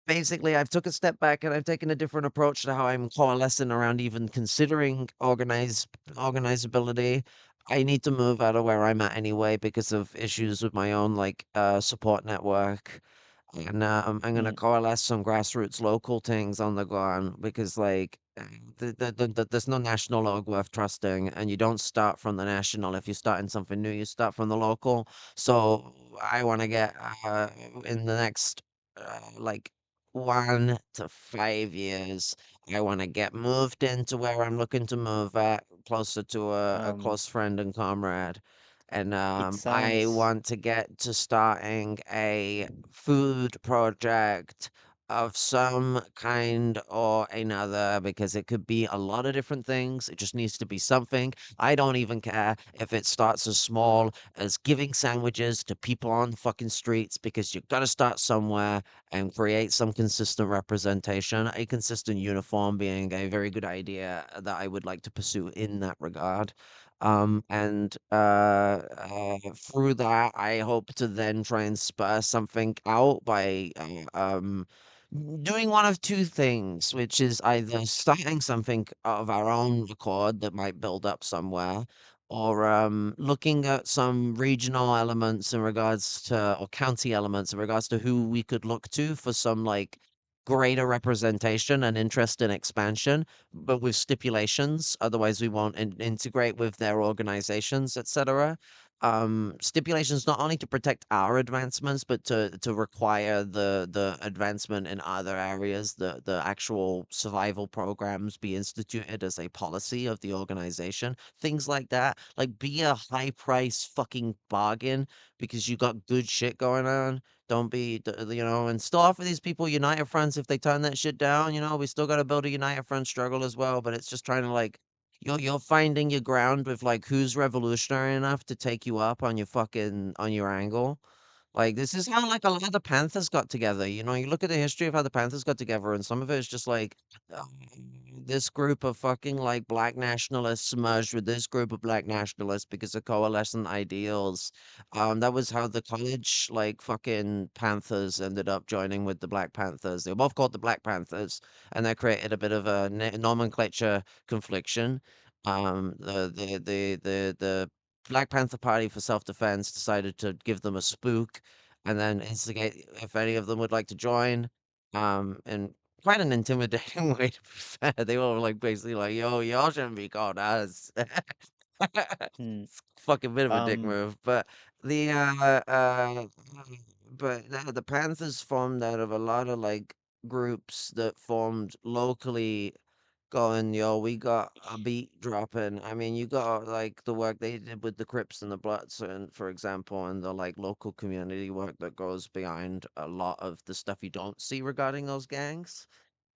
basically I've took a step back and I've taken a different approach to how I'm coalescing around even considering organizability. I need to move out of where I'm at anyway because of issues with my own like support network. And I'm gonna Mm. coalesce some grassroots local things on the ground because like there's no national log worth trusting, and you don't start from the national if you're starting something new. You start from the local. So I want to get in the next like 1 to 5 years. I want to get moved into where I'm looking to move at, closer to a Um, close friend and comrade. And it I sounds. want to get to starting a food project of some kind or another because it could be a lot of different things. It just needs to be something. I don't even care if it starts as small as giving sandwiches to people on the fucking streets because you got to start somewhere and create some consistent representation. A consistent uniform being a very good idea that I would like to pursue in that regard. And through that, I hope to then try and spur something out by doing one of two things, which is either starting something of our own accord that might build up somewhere, or looking at some regional elements in regards to, or county elements in regards to who we could look to for some like greater representation and interest in expansion, but with stipulations. Otherwise, we won't integrate with their organizations, etc. Stipulations not only to protect our advancements, but to require the advancement in other areas, the actual survival programs be instituted as a policy of the organization. Things like that, like be a high price fucking bargain because you got good shit going on. Don't be, and still offer these people United Fronts if they turn that shit down. We still got to build a United Front struggle as well, but it's just trying to like, you're finding your ground with like who's revolutionary enough to take you up on your angle. Like this is how like a lot of the Panthers got together. You look at the history of how the Panthers got together, and some of it is just like this group of fucking like black nationalists merged with this group of black nationalists because of coalescent ideals. That was how the college like fucking Panthers ended up joining with the Black Panthers. They were both called the Black Panthers, and that created a bit of a nomenclature confliction. The Black Panther Party for Self-Defense decided to give them a spook and then instigate if any of them would like to join. And quite an intimidating way to be fair. They were like basically like, yo, y'all shouldn't be called us. It's fucking bit of a dick move. But the the Panthers formed out of a lot of like groups that formed locally going, yo, we got a beat dropping. I mean, you got like the work they did with the Crips and the Bloods, and for example, and the like local community work that goes behind a lot of the stuff you don't see regarding those gangs.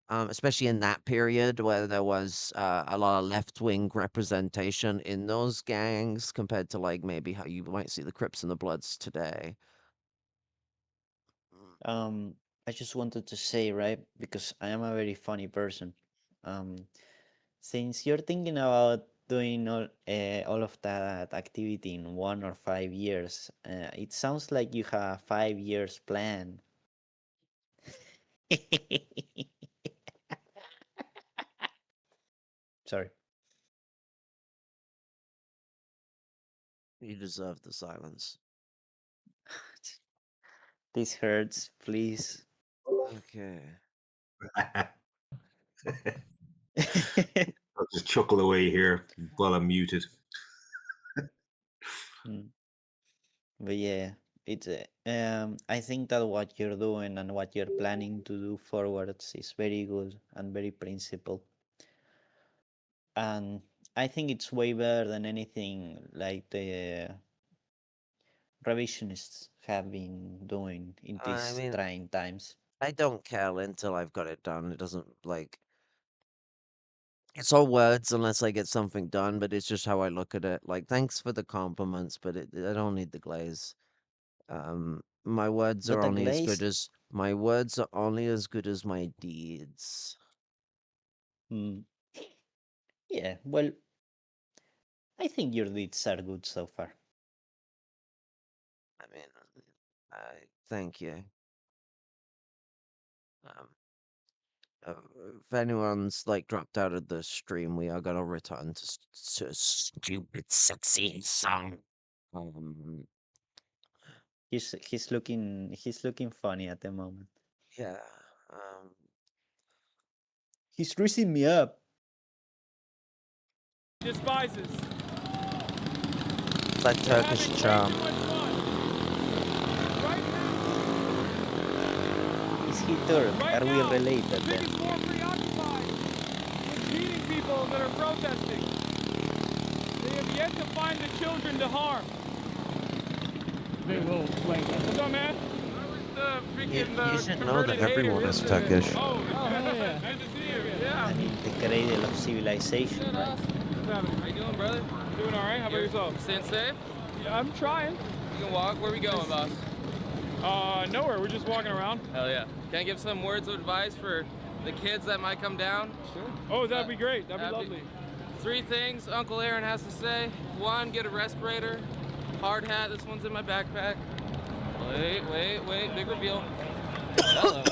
Especially in that period where there was a lot of left-wing representation in those gangs compared to like maybe how you might see the Crips and the Bloods today. I just wanted to say, right, because I am a very funny person. Since you're thinking about doing all of that activity in 1 or 5 years, it sounds like you have a 5 years plan. Sorry. You deserve the silence. This hurts, please. Okay. I'll just chuckle away here while I'm muted. But yeah, it's I think that what you're doing and what you're planning to do forwards is very good and very principled. And I think it's way better than anything like the revisionists have been doing in these trying times. I don't care until I've got it done. It doesn't like. It's all words unless I get something done, but it's just how I look at it. Like, thanks for the compliments, but I don't need the glaze. My words Not are a only as glaze? good as my words are only as good as my deeds. Yeah, well, I think your deeds are good so far. I mean, thank you. If anyone's like dropped out of the stream, we are gonna return to stupid, sexy song. He's looking funny at the moment. Yeah. He's dressing me up. Despises. That Turkish charm. Is he Turk? Are we related then? He's more preoccupied with meeting people that are protesting. They have yet to find the children to harm. They will blank. What's up, man? You should know that everyone is Turkish. Oh, hell yeah. Nice to see you. Yeah. I mean, the cradle of civilization, right? How you doing, brother? Doing all right. How about yourself? Staying safe? Yeah, I'm trying. You can walk. Where we going, boss? Nowhere. We're just walking around. Hell yeah. Can I give some words of advice for the kids that might come down? Sure. Oh, that'd be great. That'd be lovely. 3 things Uncle Aaron has to say. 1, get a respirator. Hard hat, this one's in my backpack. Wait, big reveal. Hello.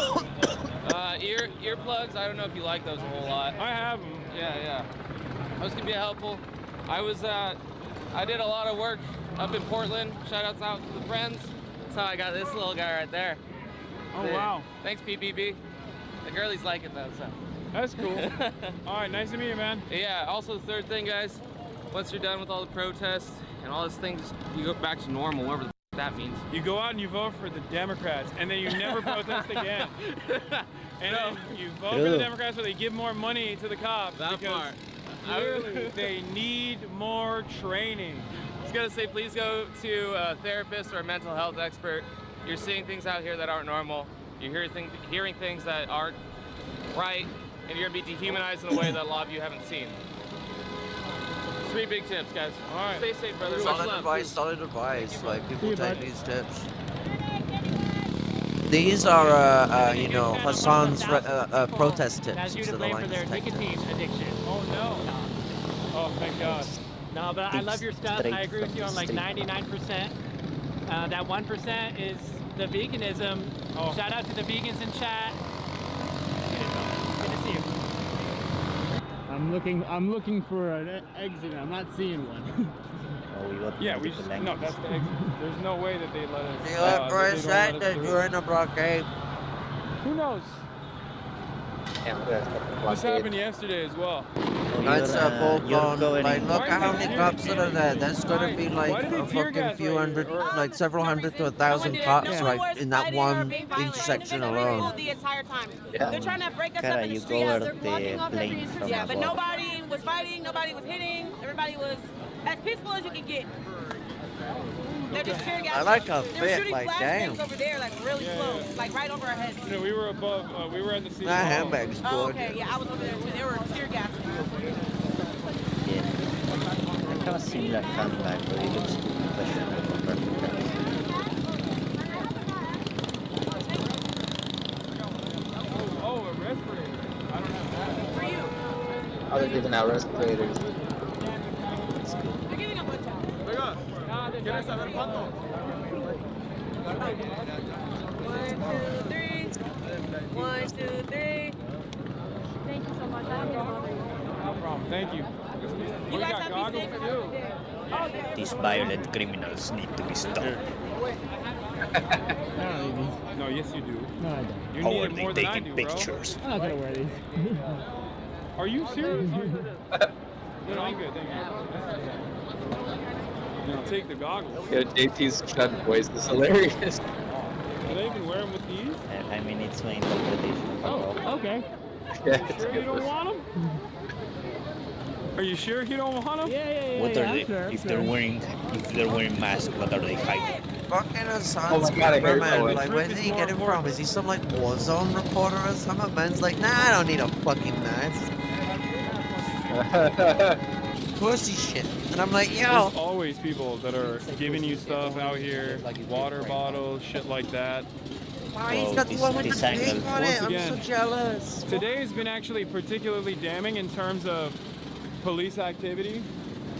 Earplugs, I don't know if you like those a whole lot. I have them. Yeah. Those can be helpful. I did a lot of work up in Portland. Shout outs out to the friends. That's how I got this little guy right there. Oh, wow. Thanks, PPB. The girlies like it though, so. That's cool. All right, nice to meet you, man. Yeah, also the third thing, guys, once you're done with all the protests and all this things, you go back to normal, whatever the that means. You go out and you vote for the Democrats, and then you never protest again. And then you vote for the Democrats, so they give more money to the cops. That because part. Clearly, they need more training. I was gonna say, please go to a therapist or a mental health expert. You're seeing things out here that aren't normal. You're hearing things that aren't right, and you're gonna be dehumanized in a way that a lot of you haven't seen. 3 big tips, guys. All right. Stay safe, brother. Solid advice. Like, people take these tips. These are, you know, Hassan's protest tips. That's you to instead of blame for like their nicotine addiction. Oh, no. Oh, thank God. No, but I love your stuff. I agree with you on like 99%. That 1% is the veganism. Oh. Shout out to the vegans in chat. Good to see you. I'm looking for an exit. I'm not seeing one. Yeah, we just, no, that's the exit. There's no way that they let us. During a blockade. Who knows? This happened yesterday as well. That's a full blown, like, look at how many cops that are there. There's gonna be like a fucking few hundred, like several hundred to 1,000 cops right in that one intersection alone. The entire time. Yeah. They're trying to break us up Cara, in the you street. covered the plane from Yeah, but above. nobody was fighting, nobody was hitting, everybody was as peaceful as you can get. They're just tear gassing. I like how They're fit, shooting like, flashbangs damn. over there, like really close, like right over our heads. You know, we were above, we were at the city That hall. handbag's Oh, good. okay, yeah, I was over there too. They were tear gassing. I have a similar handbag, but it looks too professional compared to that. Oh, a respirator. I don't have that. For you. Oh, they're giving out respirators. They're giving a bunch out. Oiga, ¿quieres saber cuánto? 1, 2, 3. 1, 2, 3. Thank you so much. No problem. Thank you. You We guys got have goggles me safe. too. Okay. These violent criminals need to be stopped. No, yes you do. No, I don't. You How need are it they more than I taking do, pictures? I'm not gonna wear these. Are you serious? No, I'm good. Thank you. Now take the goggles. Yo, JP's shut voice is hilarious. Do they even wear them with these? I mean, it's my interpretation. Oh, okay. Yeah, Sure you don't want them? Are you sure you don't want them? Yeah. What are they? Sure, If they're wearing masks, what are they hiding? Fucking Hassan's Oh my God, I heard man. that. Like, where did he get it from? Is he some like Warzone reporter or something? Man's like, nah, I don't need a fucking mask. Pussy shit. And I'm like, yo. There's always people that are giving you stuff out here, like water bottles, shit like that. Why he's got the one with the pink on it? I'm so jealous. Today has been actually particularly damning in terms of police activity.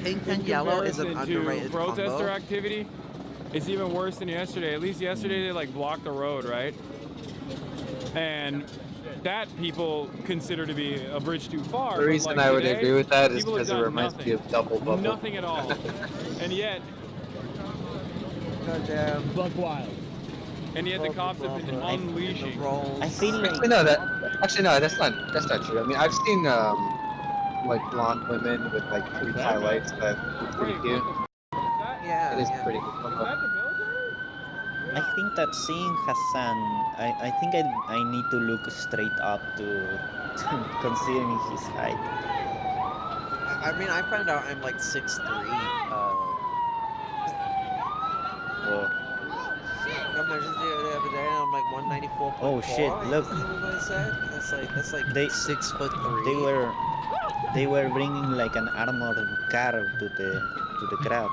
Pink In and yellow is an comparison to underrated protester combo. activity. It's even worse than yesterday. At least yesterday they like blocked the road, right? And that people consider to be a bridge too far. The but, reason like, I would today, agree with that is people have because it done reminds me nothing. of Double Bubble. Nothing at all. And yet, Goddamn. Buck wild. and yet the cops have been unleashing. I feel like Actually, no, that's not true. I mean, I've seen like blonde women with like pretty highlights that are pretty cute. Yeah. It is pretty cool. I think that seeing Hassan, I think I need to look straight up to considering his height. I mean, I found out I'm like 6'3". Oh. I measured the other day, and I'm like 194.4. Oh shit! Look, What I said? That's like they 6'3". They were bringing like an armored car to the crowd.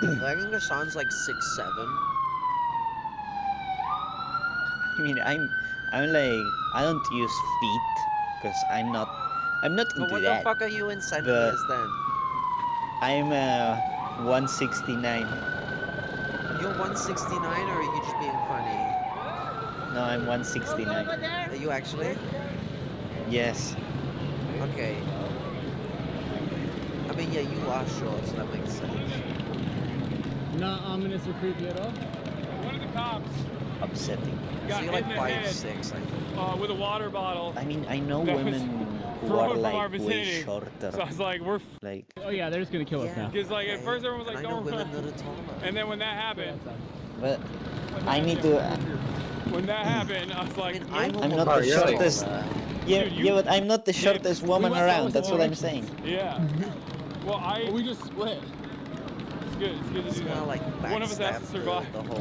I think Hassan's like 6'7". I mean, I'm like, I don't use feet because I'm not I'm not But into what that. the fuck are you in but centimeters then? I'm 169. You're 169 or are you just being funny? No, I'm 169. Are you actually? Yes. Okay. I mean, yeah, you are short, so that makes sense. Not ominous or creepy at all. One of the cops Upsetting. got So you're hit like in the head 5'6", I think. with a water bottle. I mean, I know That was women who thrown are from our like way vicinity. shorter. So I was like, we're like. Oh yeah, they're just gonna kill us now. Because like at first everyone was like, And I know don't women run. that are taller. And then when that happened, But I need to. when that happened, I was like, I'm not the shortest. Yeah, Dude, yeah, but I'm not the shortest woman went around. both That's what I'm directions. saying. Yeah. Well, we just split. It's good. It's good to do that. Like One of us has to survive. The whole...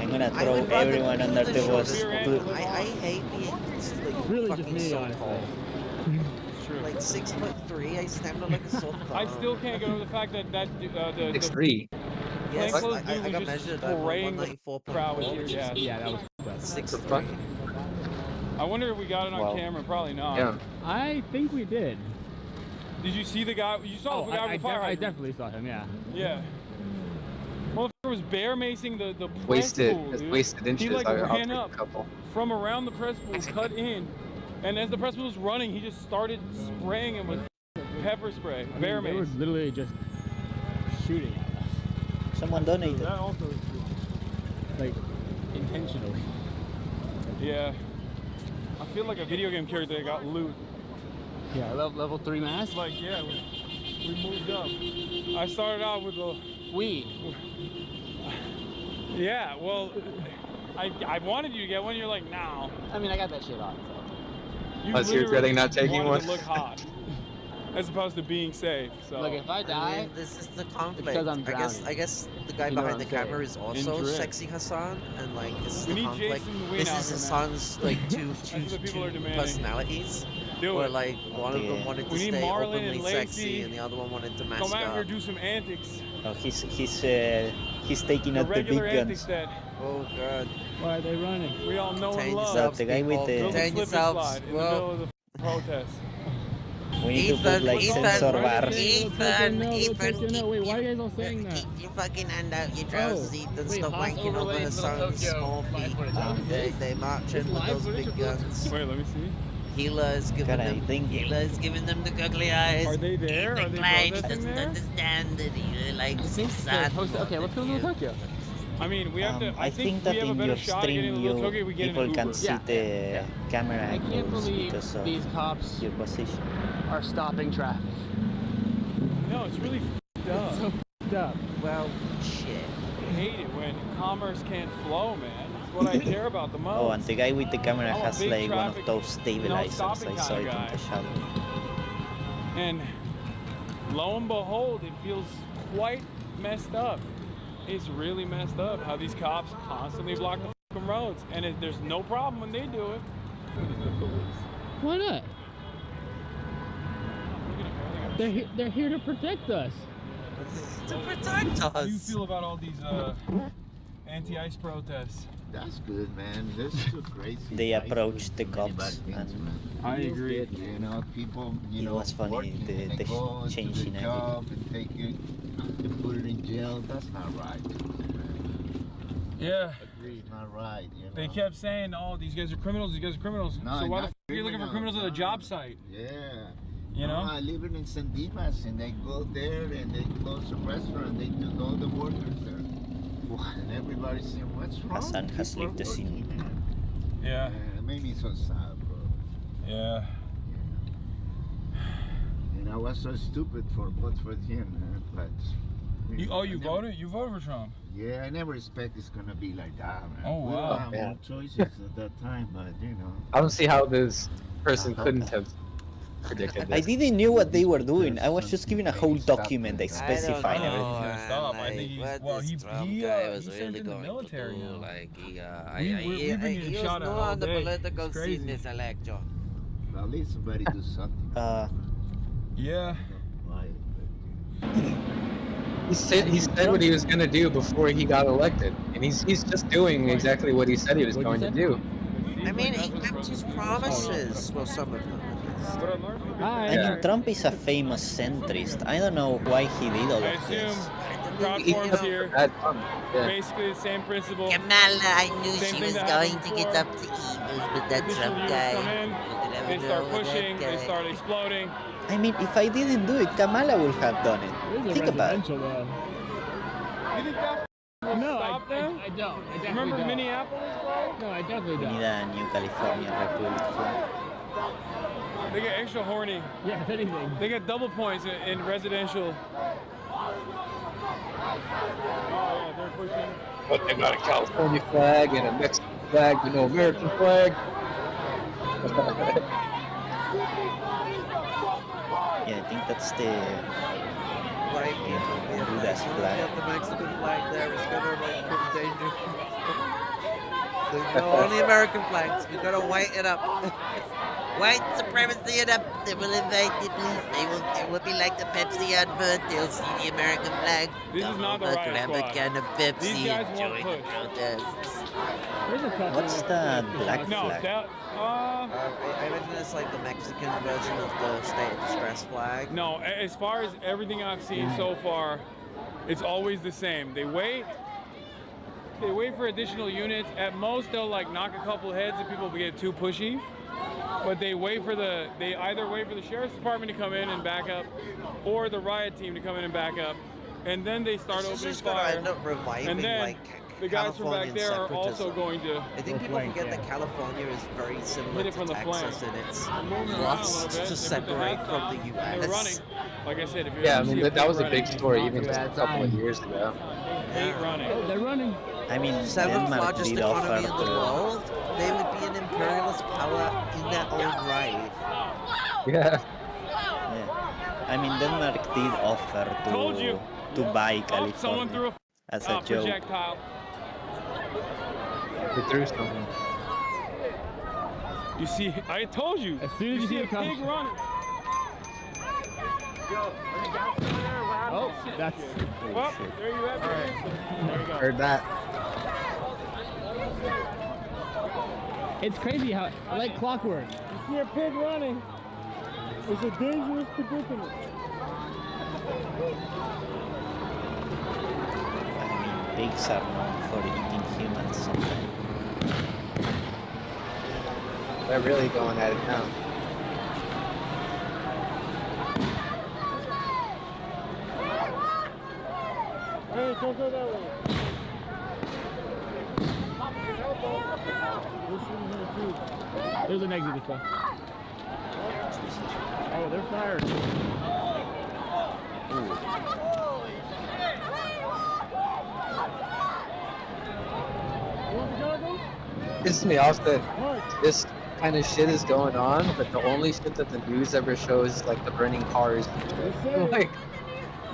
I'm gonna I throw would rather everyone be under the the bus. shortest woman. I hate being like Really just fucking me, so honestly. tall. It's true. Like 6'3", I stand up like a sore thumb. I still can't get over the fact that the 6'3". Yes, plainclothes I dude got was just measured. spraying the 194.4, crowd with tear which is gas. Yeah, that was. 6'3". I wonder if we got it on Well, camera. Probably not. Yeah. I think we did. Did you see the guy? You saw the guy with the fire I hydrant. definitely saw him. Yeah. Yeah. Motherfucker was bear macing the press Wasted. pool, It's dude. wasted inches. He like I'll ran take a up couple. from around the press pool, cut in, and as the press pool was running, he just started spraying him with pepper spray, bear They were mace. literally just shooting at us. Someone donated. That also is true. Like intentionally. Yeah. I feel like a video game character that got loot. Yeah, level 3 mask. Like, yeah, we moved up. I started out with a... Yeah, well, I wanted you to get one. You're like, no. I mean, I got that shit on. So. You Unless you're literally regretting not taking wanted one. to look hot, as opposed to being safe. So. Look, if I die, mean, this is the conflict. because I'm I guess the guy You know behind what the I'm camera is saying? also In drip. Sexy Hassan, and like this is We the need conflict. Jason to win This out is here, Hassan's like two That's what people are demanding. personalities. Do where it. like one of them wanted to We need stay Marlon openly and sexy, Lacey. and the other one wanted to mask Come out up. here, do some antics. Oh, he's taking The out the big regular antics guns. that Oh god. why are they running? we all know and Contain love. yourselves, The guy with people. the- Build a Contain slip and yourselves. slide in the Well, middle of the protest. We need to put like sensor bars. Ethan, Wait, why are you guys all saying that? keep your fucking hand out your trousers, Ethan. wait, Stop Haas wanking over overlaid Hassan's Little small Tokyo feet. footage. They march in with live those footage big or what? guns. Wait, let me see. Healer's giving God, I them. think- Healer's giving them the googly eyes. Are they there? Are they Klein protesting doesn't there? understand that he likes I think sad. okay, let's go to Little Tokyo. I mean, we have to. I think we that have a in better your shot at stream getting to Little Tokyo if we get in people an can Uber. see the camera I can't angles believe because of these cops your position. are stopping traffic. No, it's really f***ed up. So f***ed up. Well, shit. I hate it when commerce can't flow, man. That's what I care about the most. Oh, and the guy with the camera I'm a has big like one of traffic, those stabilizers. stopping I saw kinda it in guy. the shadow. And lo and behold, it feels quite messed up. It's really messed up how these cops constantly block the fucking roads, and there's no problem when they do it. Why not? They're here to protect us. To protect How do you us. feel about all these anti-ICE protests? That's good, man. This is crazy. They ICE approached the does many cops bad things, and man. I agree. You know, people, it know, was funny, working, the- and they the go into change the in job and take it and put it in jail. That's not right. Yeah. It's not right. You know? They kept saying, "Oh, these guys are criminals. These guys are criminals." No, so why the not f are you looking for criminals at a job site? Yeah. You know? I live in San Dimas, and they go there and they close the restaurant. They took all the workers there. And everybody's saying, "What's wrong?" Hassan has People left the are scene. working." Yeah. It made me so sad, bro. Yeah. And I was so stupid for vote for him, man. But You know, I you never- voted? You voted for Trump? Yeah, I never expect it's gonna be like that, man. Oh, We wow. don't have Yeah. no choices at that time, but you know. I don't see how this person couldn't have predicted I this. didn't know what they were doing. I was just given a whole document that specified I don't know, everything. man, Stop. I like, think he's what well. this He Trump he guy was sent really in the going military to do. now. Like, We've he been getting was shot at not all on the day. political It's scene crazy. this election. At least somebody do something. Yeah. He said what he was gonna do before he got elected, and he's just doing exactly what he said he was going to do. I mean, he kept his promises. Well, some of them. I mean, Trump is a famous centrist. I don't know why he did all of this. Crowd forms here. Basically the same principle. Kamala, I knew Same she thing was that going happened to get before. up to evil, but that Additional Trump units guy. come in, they start pushing, they start exploding. I mean, if I didn't do it, Kamala would have done it. Think about it. You think that stop them? I don't. I definitely Remember don't. Minneapolis, bro? No, I definitely We don't. need a new California Republic flag. They get extra horny. Yeah, if anything. They get double points in residential. Oh yeah, they're pushing. But they got a California flag and a Mexican flag, but no American flag. Yeah, I think that's the White people being Buddha's like, flag. the Mexican flag there is gonna like put in danger. There's no only American flags. We gotta whiten it up. White supremacy it up. They will invite you, please. It will be like the Pepsi advert. They'll see the American flag. This is not the riot grab a squad. can of Pepsi These guys and won't join the push. protests. What's the black No, flag? that I imagine it's like the Mexican version of the state of distress flag. no. As far as everything I've seen so far, it's always the same. They wait for additional units. At most, they'll like knock a couple heads if people get too pushy. But they either wait for the sheriff's department to come in and back up, or the riot team to come in and back up, and then they start This is opening just gonna fire. end up reviving And then like the guys from back Californian there are also separatism. going to I think people forget that California is very similar hit it to from the Texas flank. in its Moving around a little lust bit. to They put the separate hats from on, the They're U.S. running. Like I said, if you Yeah, I ever mean, see a that was a running, big story it's even not just a good. couple of years ago. Hate running. Oh, they're running. I mean, Seventh Denmark largest did offer economy in the to. world, they would be an imperialist power in their own right. Yeah. Yeah. I mean, Denmark did offer Told you. to buy Oh, someone threw California as a joke. projectile. They threw something. You see, I told you. As soon as you see a it come- pig running. Oh, that's. Well, there you have it. There you go. Heard that. It's crazy how, like clockwork. You see a pig running. It's a dangerous predicament. I mean, pigs are known for eating humans sometimes. They're really going at it now. Hey, don't go that way. There's an exit this way. Oh, they're fired. Pisses me off that this kind of shit is going on, but the only shit that the news ever shows is like the burning cars. Like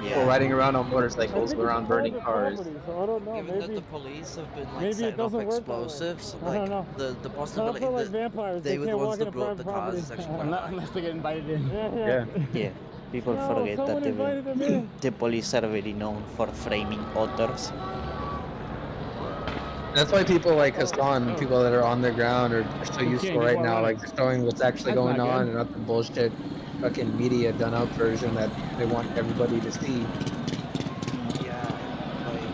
people riding around on motorcycles around burning cars. So I don't know. Given that Maybe the police have been like maybe it setting off doesn't work that way. explosives, I don't know. like the I possibility feel like that vampires. they were the can't ones walk that into blew up private the cars property. is actually quite Unless they get invited in. Yeah. Yeah, people No, forget that someone invited them in. the police are very known for framing otters. That's why people like Hassan, people that are on the ground, are so useful right now. Like they're showing what's actually That's going not on good. and not the bullshit fucking media done up version that they want everybody to see. Yeah, like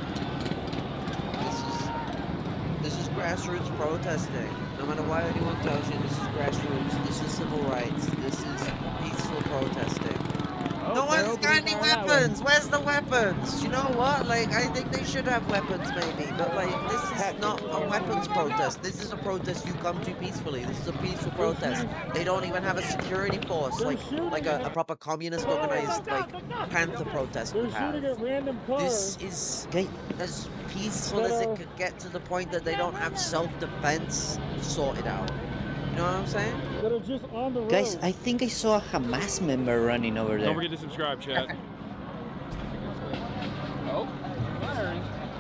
this is grassroots protesting. No matter what anyone tells you, this is grassroots. This is civil rights. This is peaceful protesting. No one's got any weapons. Where's the weapons? You know what? Like, I think they should have weapons, maybe. But like, this is not a weapons protest. This is a protest you come to peacefully. This is a peaceful protest. They don't even have a security force, like a proper communist organized like Panther protest would have. Shooting at random cars. This is as peaceful as it could get, to the point that they don't have self-defense sorted out. You know what I'm saying? That are just on the road. Guys, I think I saw a Hamas member running over there. Don't forget to subscribe, chat. Oh?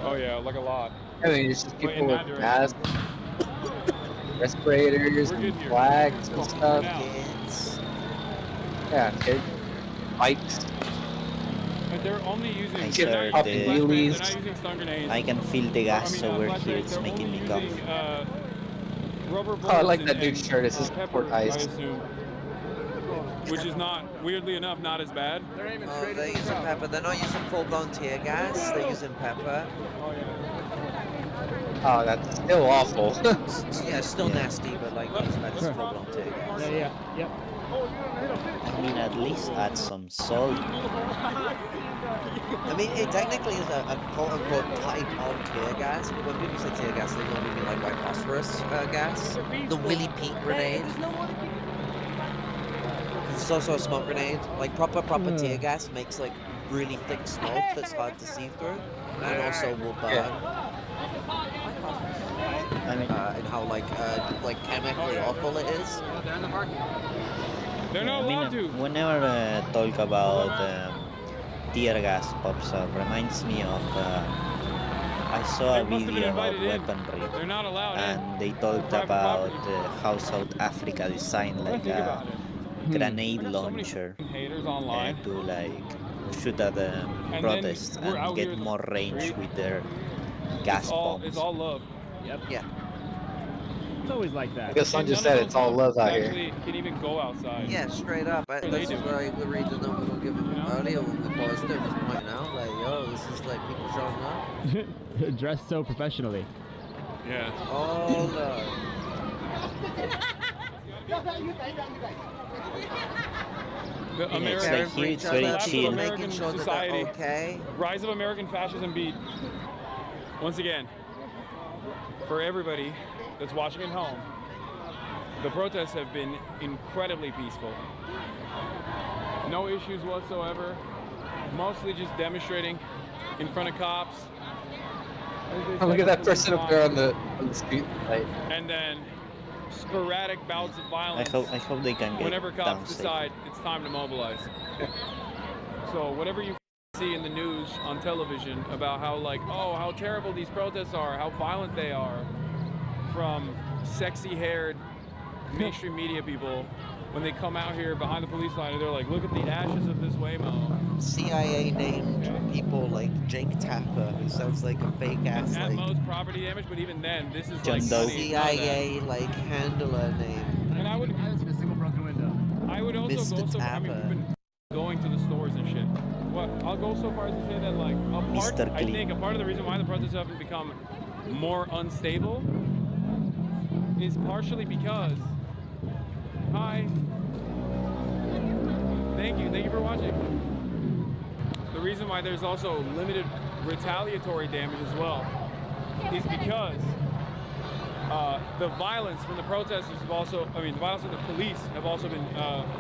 Oh yeah, like a lot. I mean, it's just Wait, people in with that direction. masks, respirators, We're good and here. flags and stuff. Kids. Yeah, kids, bikes. But they're only using. I They're heard not the- using flashbangs, they're not using stun grenades. I can feel the gas I mean, over flashbangs, here. It's they're making only me cough. using, rubber bullets. Oh, I like that and- dude's shirt. It's and, just pepper, port ice. I assume. Which is not, weirdly enough, not as bad. Oh, they're using pepper. They're not using full-blown tear gas. They're using pepper. Oh, that's still awful. Yeah, still nasty, but like not as bad as full-blown tear gas. I mean, at least add some salt. I mean, it technically is a quote-unquote type of tear gas, but when people say tear gas, they normally mean like white phosphorus gas. The Willy Pete grenade. It's also a smoke grenade. Like, proper tear gas makes, like, really thick smoke that's hard to see through. And also will burn. And how, like chemically awful it is. They're not allowed to. Whenever talk about tear gas pops up, reminds me of I saw a video about weaponry, They're not allowed and they talked about how South Africa designed like a grenade launcher to like shoot at the protests and get more range with their gas bombs. It's all love. Yep. Yeah. It's always like that. I guess son just said it's all love out here. Actually, can even go outside. Yeah, straight up. This is where the reason that we were giving earlier when we paused it was pointing out, like, yo, this is like people showing up. Dressed so professionally. Yeah. Oh, The American, like here it's very collapse of chill. American Sure that society, they're okay. rise of American fascism beat. Once again, for everybody that's watching at home, the protests have been incredibly peaceful. No issues whatsoever. Mostly just demonstrating in front of cops. Oh, look at that person up there on the street light. And then sporadic bouts of violence. I hope they can get whenever cops downstate. decide it's time to mobilize. So whatever you see in the news on television about how like, oh, how terrible these protests are, how violent they are, from sexy-haired mainstream media people, when they come out here behind the police line and they're like, look at the ashes of this Waymo. CIA named people like Jake Tapper, who sounds like a fake ass At like most property damage, but even then, this is John like Doe. nutty. CIA like handler name. And I haven't seen a single broken window. I would also Mr. go so far. I mean, we've been going to the stores and shit. What I'll go so far as to say that like I think a part of the reason why the protests haven't become more unstable is partially because hi. Thank you for watching. The reason why there's also limited retaliatory damage as well is because the violence from the protesters have also, the violence from the police have also been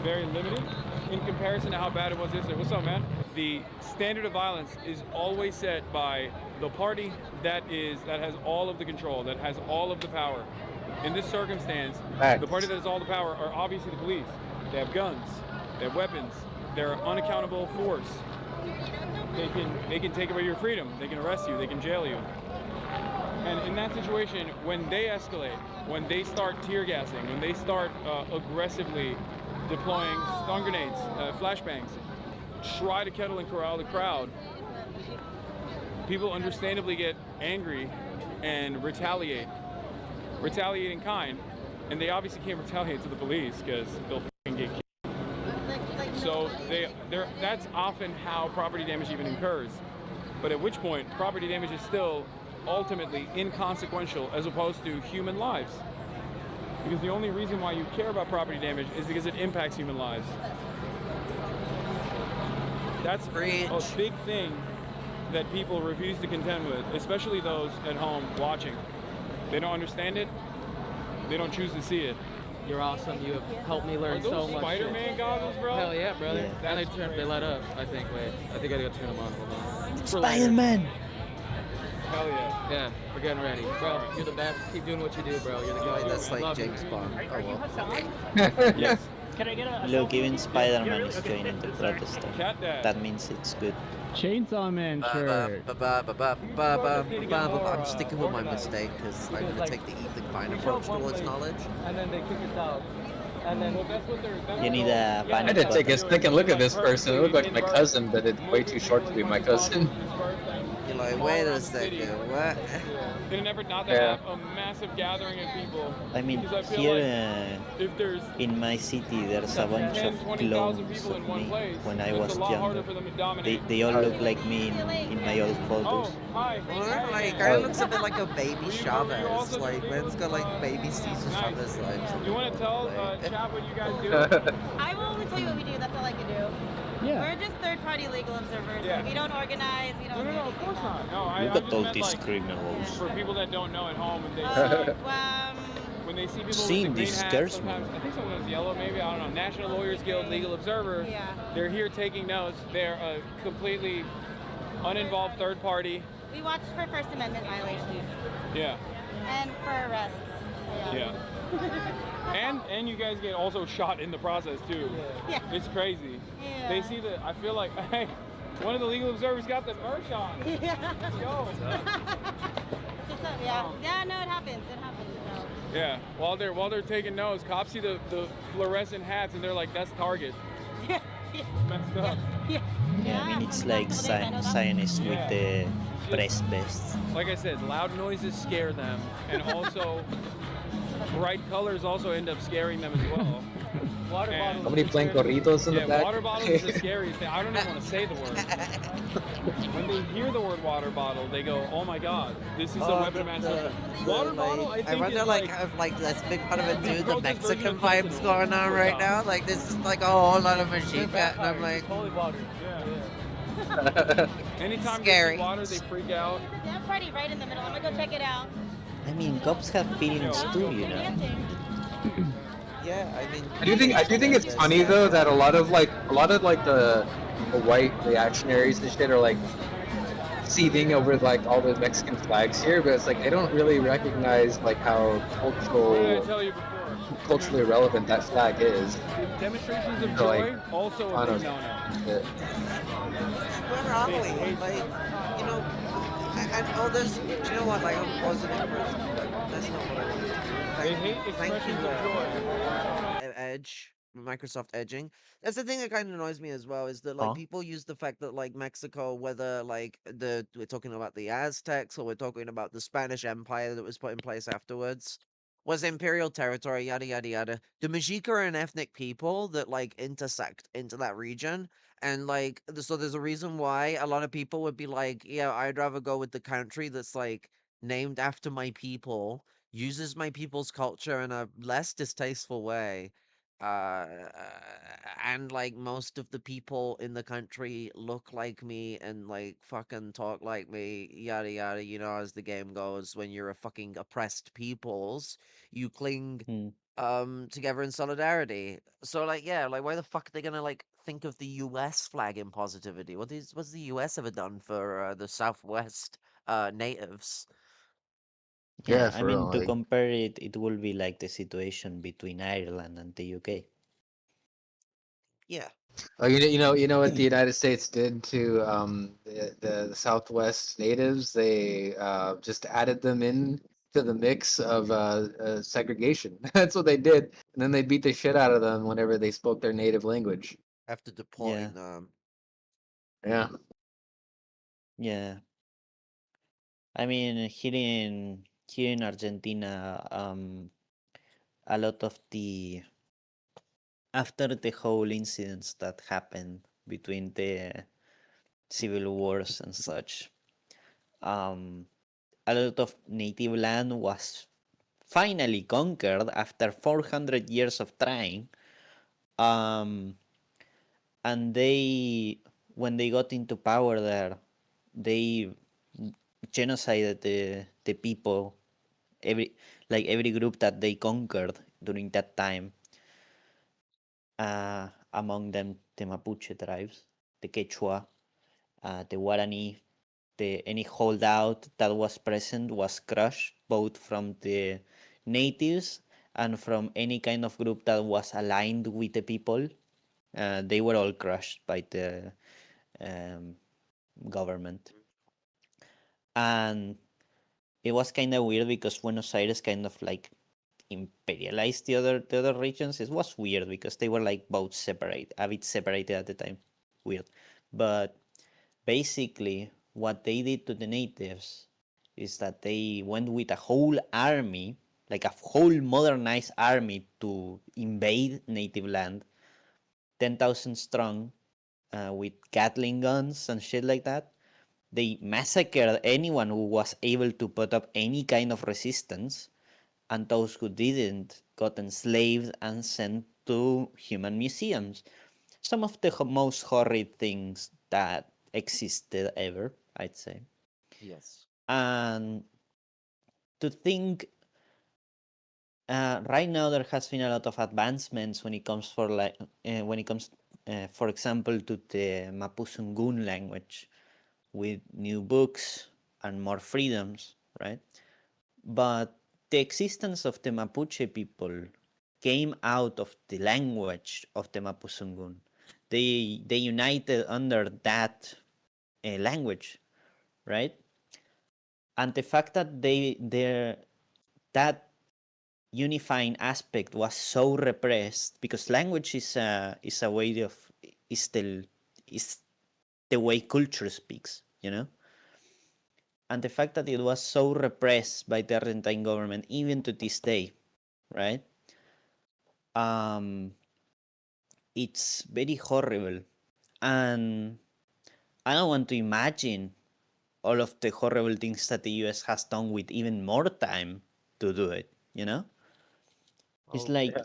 very limited in comparison to how bad it was yesterday. What's up, man? The standard of violence is always set by the party that has all of the control, that has all of the power. In this circumstance, the party that has all the power are obviously the police. They have guns, they have weapons, they're an unaccountable force. They can take away your freedom, they can arrest you, they can jail you. And in that situation, when they escalate, when they start tear gassing, when they start aggressively deploying stun grenades, flashbangs, try to kettle and corral the crowd, people understandably get angry and retaliate in kind, and they obviously can't retaliate to the police because they'll f***ing get killed. So that's often how property damage even occurs. But at which point, property damage is still ultimately inconsequential as opposed to human lives. Because the only reason why you care about property damage is because it impacts human lives. That's a big thing that people refuse to contend with, especially those at home watching. They don't understand it. They don't choose to see it. You're awesome. You have helped me learn so much. Spider-Man goggles, bro? Hell yeah, brother. Yeah. And they let up, I think. Wait, I think I gotta turn them on. Hold on. Spider-Man! Hell yeah. Yeah, we're getting ready. Bro, you're the best. Keep doing what you do, bro. You're the guy. That's like James Bond. Are you Yes. Look, even Spider-Man is joining the protest. That means it's good. Chainsaw Man shirt. I'm sticking with my mistake because I'm going to take the Ethan Pine approach towards knowledge. And then they kick us out. And then You need a I panic had to take a button. second look at this person. It looked like my cousin, but it's way too short to be my cousin. You're Like, from all wait a around the city second, what? in an effort not to Yeah. have a massive gathering of people. I mean, Because I feel here like if there's in my city, there's a bunch 10, of 20,000 clones people in of one me place, when I it's was a lot harder younger. for them to dominate. They all Oh, look yeah. like me in my old photos. Oh, hi. Or Hi like, again. kind Oh, of looks a bit like a baby Were you Chavez. also Like, doing man's got like baby Cesar Nice. Chavez vibes. You want to tell Like, Chad what you guys do? I will only tell you what we do. That's all I can do. Yeah. We're just third-party legal observers. Yeah. We don't organize. We don't. No, of course not. No, I Look just at all meant these like criminals. for people that don't know at home, when they see people Seeing with the green this hats, scares me. sometimes I think someone's yellow, maybe I don't know. National Lawyers Guild Legal Observer. Yeah. They're here taking notes. They're a completely uninvolved third party. We watch for First Amendment violations Yeah. and for arrests. Yeah. And you guys get also shot in the process too. Yeah. It's crazy. Yeah. They see I feel like, hey, one of the legal observers got the merch on. Yeah. Let's go. Yeah. Yeah. No, it happens. It happens. So. Yeah. While they're taking notes, cops see the fluorescent hats and they're like, that's Target. Yeah. Messed up. Yeah. Yeah, I mean, it's like Zionists with the press vests. Like I said, loud noises scare them, and also bright colors also end up scaring them as well. Water bottles. Somebody playing corridos in the back. Water bottles is the scariest thing. I don't even want to say the word. When they hear the word water bottle, they go, "Oh my God, this is a weapon of mass destruction." Water bottle, I think, wonder is like have like this big part of it the too, the protest version Mexican of vibes Hitler. going on right now. Like this is like a whole lot of machine gun, and I'm like, Holy water. Yeah. Anytime Scary. they see water, they freak out. There's a dance party right in the middle. I'm gonna go check it out. I mean, cops have feelings too, you know. yeah, I mean, I do think it's funny though that a lot of the white reactionaries and shit are like seething over like all the Mexican flags here, but it's like they don't really recognize like how What did I tell you before? culturally relevant that flag is. Demonstrations of So, joy, like, also I a don't big know. no-no. where are we? Like, you know, and all this, do you know what, like, I'm positive person, but that's not what I want to do. They hate Thank you, expressions of joy. Edge, Microsoft edging. That's the thing that kind of annoys me as well, is that, like, Huh? people use the fact that, like, Mexico, whether, like, we're talking about the Aztecs, or we're talking about the Spanish Empire that was put in place afterwards, was imperial territory, yada yada yada. The Mexica are an ethnic people that like intersect into that region, and like so there's a reason why a lot of people would be like, yeah, I'd rather go with the country that's like named after my people, uses my people's culture in a less distasteful way. Uh, and like most of the people in the country look like me and like fucking talk like me, yada yada, you know, as the game goes, when you're a fucking oppressed peoples, you cling Hmm. together in solidarity. So like yeah, like why the fuck are they gonna like think of the US flag in positivity? What's the US ever done for the Southwest natives? Yeah, Yeah, I for real. mean, to Like, compare it, it will be like the situation between Ireland and the UK. Yeah. oh, you know what the United States did to the Southwest natives? They just added them in to the mix of segregation. That's what they did, and then they beat the shit out of them whenever they spoke their native language. After Yeah, deporting Yeah. yeah. I mean, here in Argentina, a lot of the after the whole incidents that happened between the civil wars and such, um, a lot of native land was finally conquered after 400 years of trying. Um, and when they got into power there, they genocided the people, every group that they conquered during that time. Among them, the Mapuche tribes, the Quechua, the Guarani, any holdout that was present was crushed, both from the natives and from any kind of group that was aligned with the people. They were all crushed by the um, government. And it was kind of weird because Buenos Aires kind of like imperialized the other regions. It was weird because they were like both separate, a bit separated at the time. Weird. But basically, what they did to the natives is that they went with a whole army, like a whole modernized army, to invade native land, 10,000 strong, with Gatling guns and shit like that. They massacred anyone who was able to put up any kind of resistance, and those who didn't got enslaved and sent to human museums. Some of the most horrid things that existed ever, I'd say. Yes. And to think, right now there has been a lot of advancements when it comes for example, to the Mapuzungun language, with new books and more freedoms, right? But the existence of the Mapuche people came out of the language of the Mapuzungun. They united under that language, right? And the fact that that unifying aspect was so repressed, because language is a way of is the way culture speaks, you know. And the fact that it was so repressed by the Argentine government, even to this day, right? It's very horrible, and I don't want to imagine all of the horrible things that the US has done with even more time to do it, you know? It's like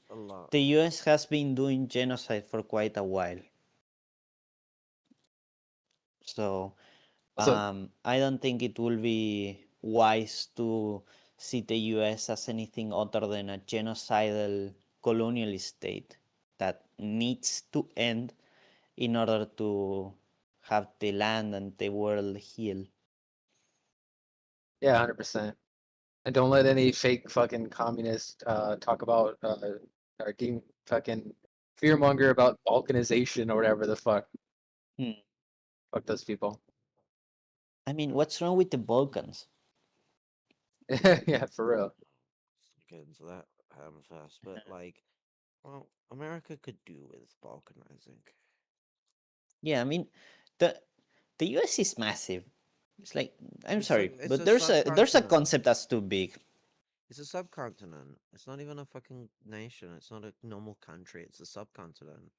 the US has been doing genocide for quite a while. So I don't think it will be wise to see the US as anything other than a genocidal colonial state that needs to end in order to have the land and the world heal. Yeah, 100%. And don't let any fake fucking communist talk about or fucking fearmonger about balkanization or whatever the fuck. Fuck those people. I mean, what's wrong with the Balkans? Yeah, for real. Get into that fast, but like, well, America could do with balkanizing. Yeah, I mean, the US is massive. It's like, I'm sorry, it's but a there's a subcontinent. concept that's too big. It's a subcontinent. It's not even a fucking nation. It's not a normal country. It's a subcontinent.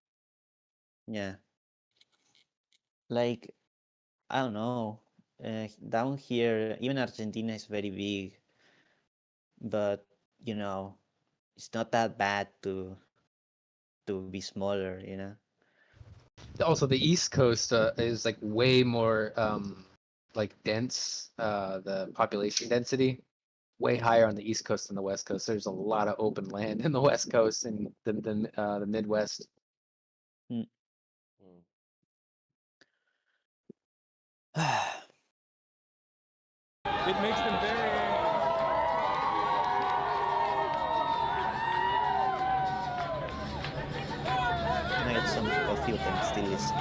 Yeah. Like, I don't know. Down here, even Argentina is very big, but you know, it's not that bad to be smaller, you know. Also, the East Coast is like way more like dense. The population density way higher on the East Coast than the West Coast. There's a lot of open land in the West Coast and the Midwest. It makes them very. Can I get some coffee? I can still listen.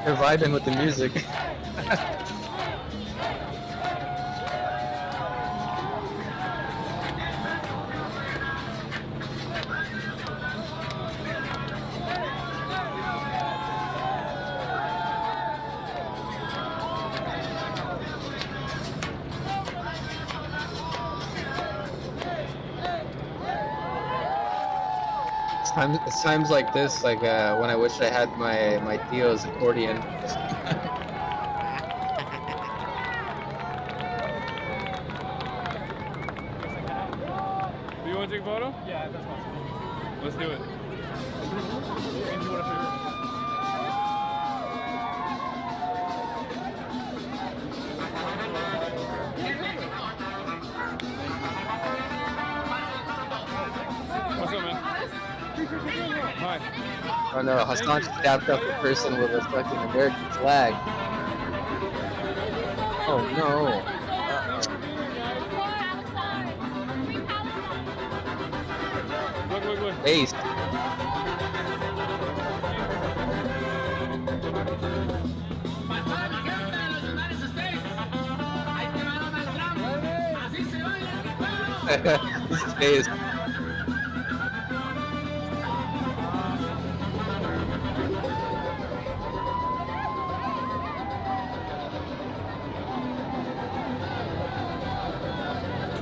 They're vibing with the music. It's times like this, like when I wish I had my Theo's accordion. Do you want to take a photo? Yeah, that's possible. Let's do it. What's up, man? Hi. Oh no, Hassan stabbed up a person with a fucking American flag. Oh no. Look. Ace. This is Ace.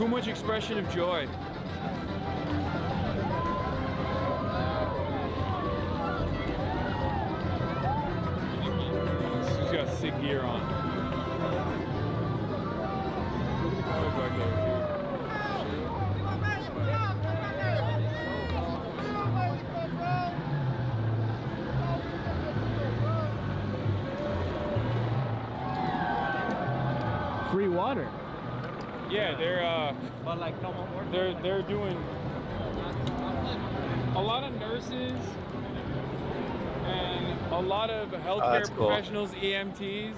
Too much expression of joy. She's got sick gear on. Back there, too. Free water. Yeah, they're doing a lot of nurses and a lot of healthcare cool. professionals, EMTs,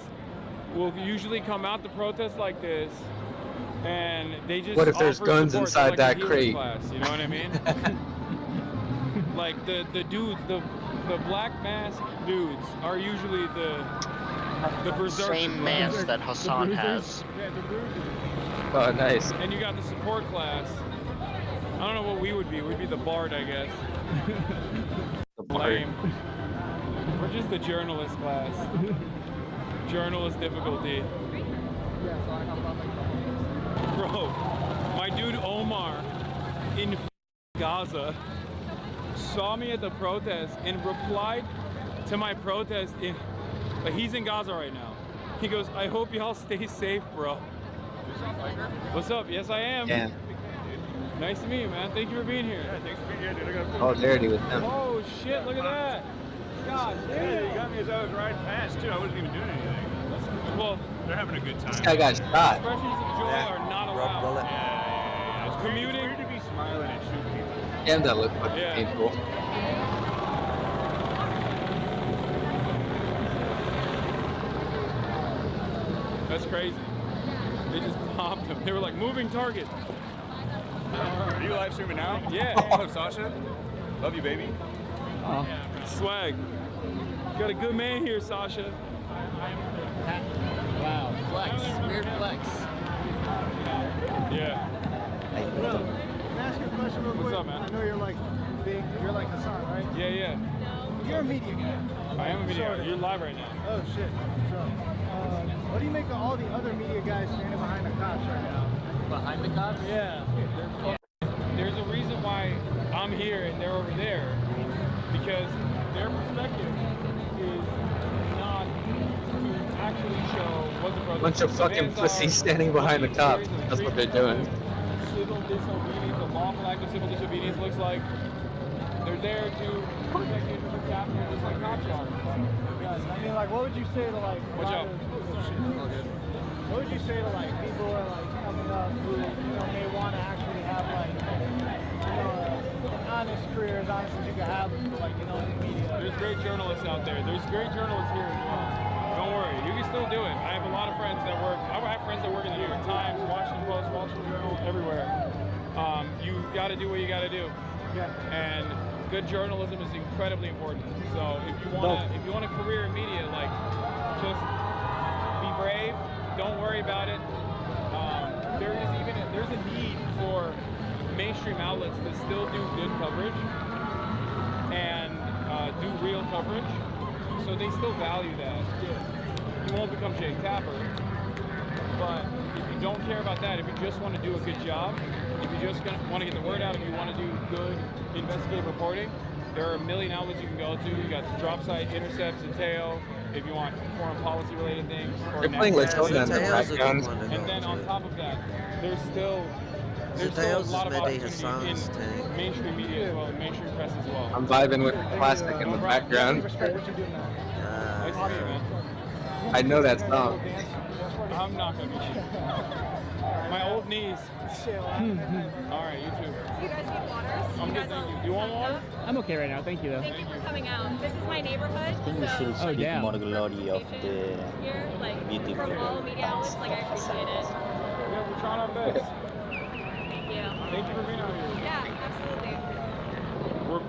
will usually come out to protest like this, and they just What if there's offer guns support. inside They're like that a healing crate? class, you know what I mean? Like the dudes, the black mask dudes are usually the berserkers. Same mask that Hassan has. Yeah, the bruisers. Oh, nice. And you got the support class. I don't know what we would be. We'd be the bard, I guess. Lame. We're just the journalist class. Journalist difficulty. Bro, my dude Omar in Gaza saw me at the protest and replied to my protest in, like, he's in Gaza right now. He goes, I hope y'all stay safe, bro. What's up? Yes, I am. Yeah. Nice to meet you, man. Thank you for being here. Yeah, thanks for being here, dude. Oh, dirty with them. Oh, shit, look at that. God damn. Yeah, you got me as I was riding past, too. I wasn't even doing anything. Well, they're having a good time. This guy got shot. Expressions of joy are not allowed. Yeah. It's Commuting. weird to be smiling and shooting people. Damn, that looked fucking painful. That's crazy. They just popped him. They were like, moving target. Are you live streaming now? Yeah. What's up, Sasha? Love you, baby. Oh. Swag. Got a good man here, Sasha. Wow, flex, weird flex. Yeah. Can I ask you a question real quick? What's up, man? I know you're like big, you're like Hassan, right? Yeah, yeah. You're a media guy. I am a media Sorta. guy. You're live right now. Oh shit. So, what do you make of all the other media guys standing behind the cops right now? Behind the cops? Yeah. There's a reason why I'm here and they're over there, because their perspective is not to actually show what the protest Bunch of fucking pussies standing behind the cops. That's what they're doing. Civil disobedience, a lawful act of civil disobedience looks like. They're there to protect the interests of capital, just like cops are. Guys, I mean, like, what would you say to like? Watch out. What would you say to like people who are like coming up who may want to actually have like an honest career, as honest as you can have, like in the media? There's great journalists out there. There's great journalists here as well. Don't worry, you can still do it. I have a lot of friends that work. I have friends that work in the New York Times, Washington Post, Wall Street Journal, everywhere. You got to do what you got to do. Yeah. And good journalism is incredibly important. So if you want a career in media, like, just be brave. Don't worry about it. There's a need for mainstream outlets to still do good coverage and do real coverage. So they still value that. You won't become Jake Tapper, but if you don't care about that, if you just want to do a good job, if you just want to get the word out, if you want to do good investigative reporting, there are a million outlets you can go to. You got Drop Site, Intercepts, Ateo, if you want foreign policy related things. They're playing Latona in the background. And then on top of that, there's still a lot of opportunity in mainstream media as well, mainstream press as well. I'm vibing with plastic in the background. Nice to meet you, man. I know that song. I'm not gonna beat you. My old knees. Alright, you too. You guys need waters? I'm good, thank you. Do you want water? I'm okay right now, thank you though. Thank you for coming out. This is my neighborhood. I think we should So speak more glory of the here, like beautiful from all media outlets, like I appreciate it. Yeah, we're trying our best. Thank you. Thank you for being out here. Yeah, absolutely.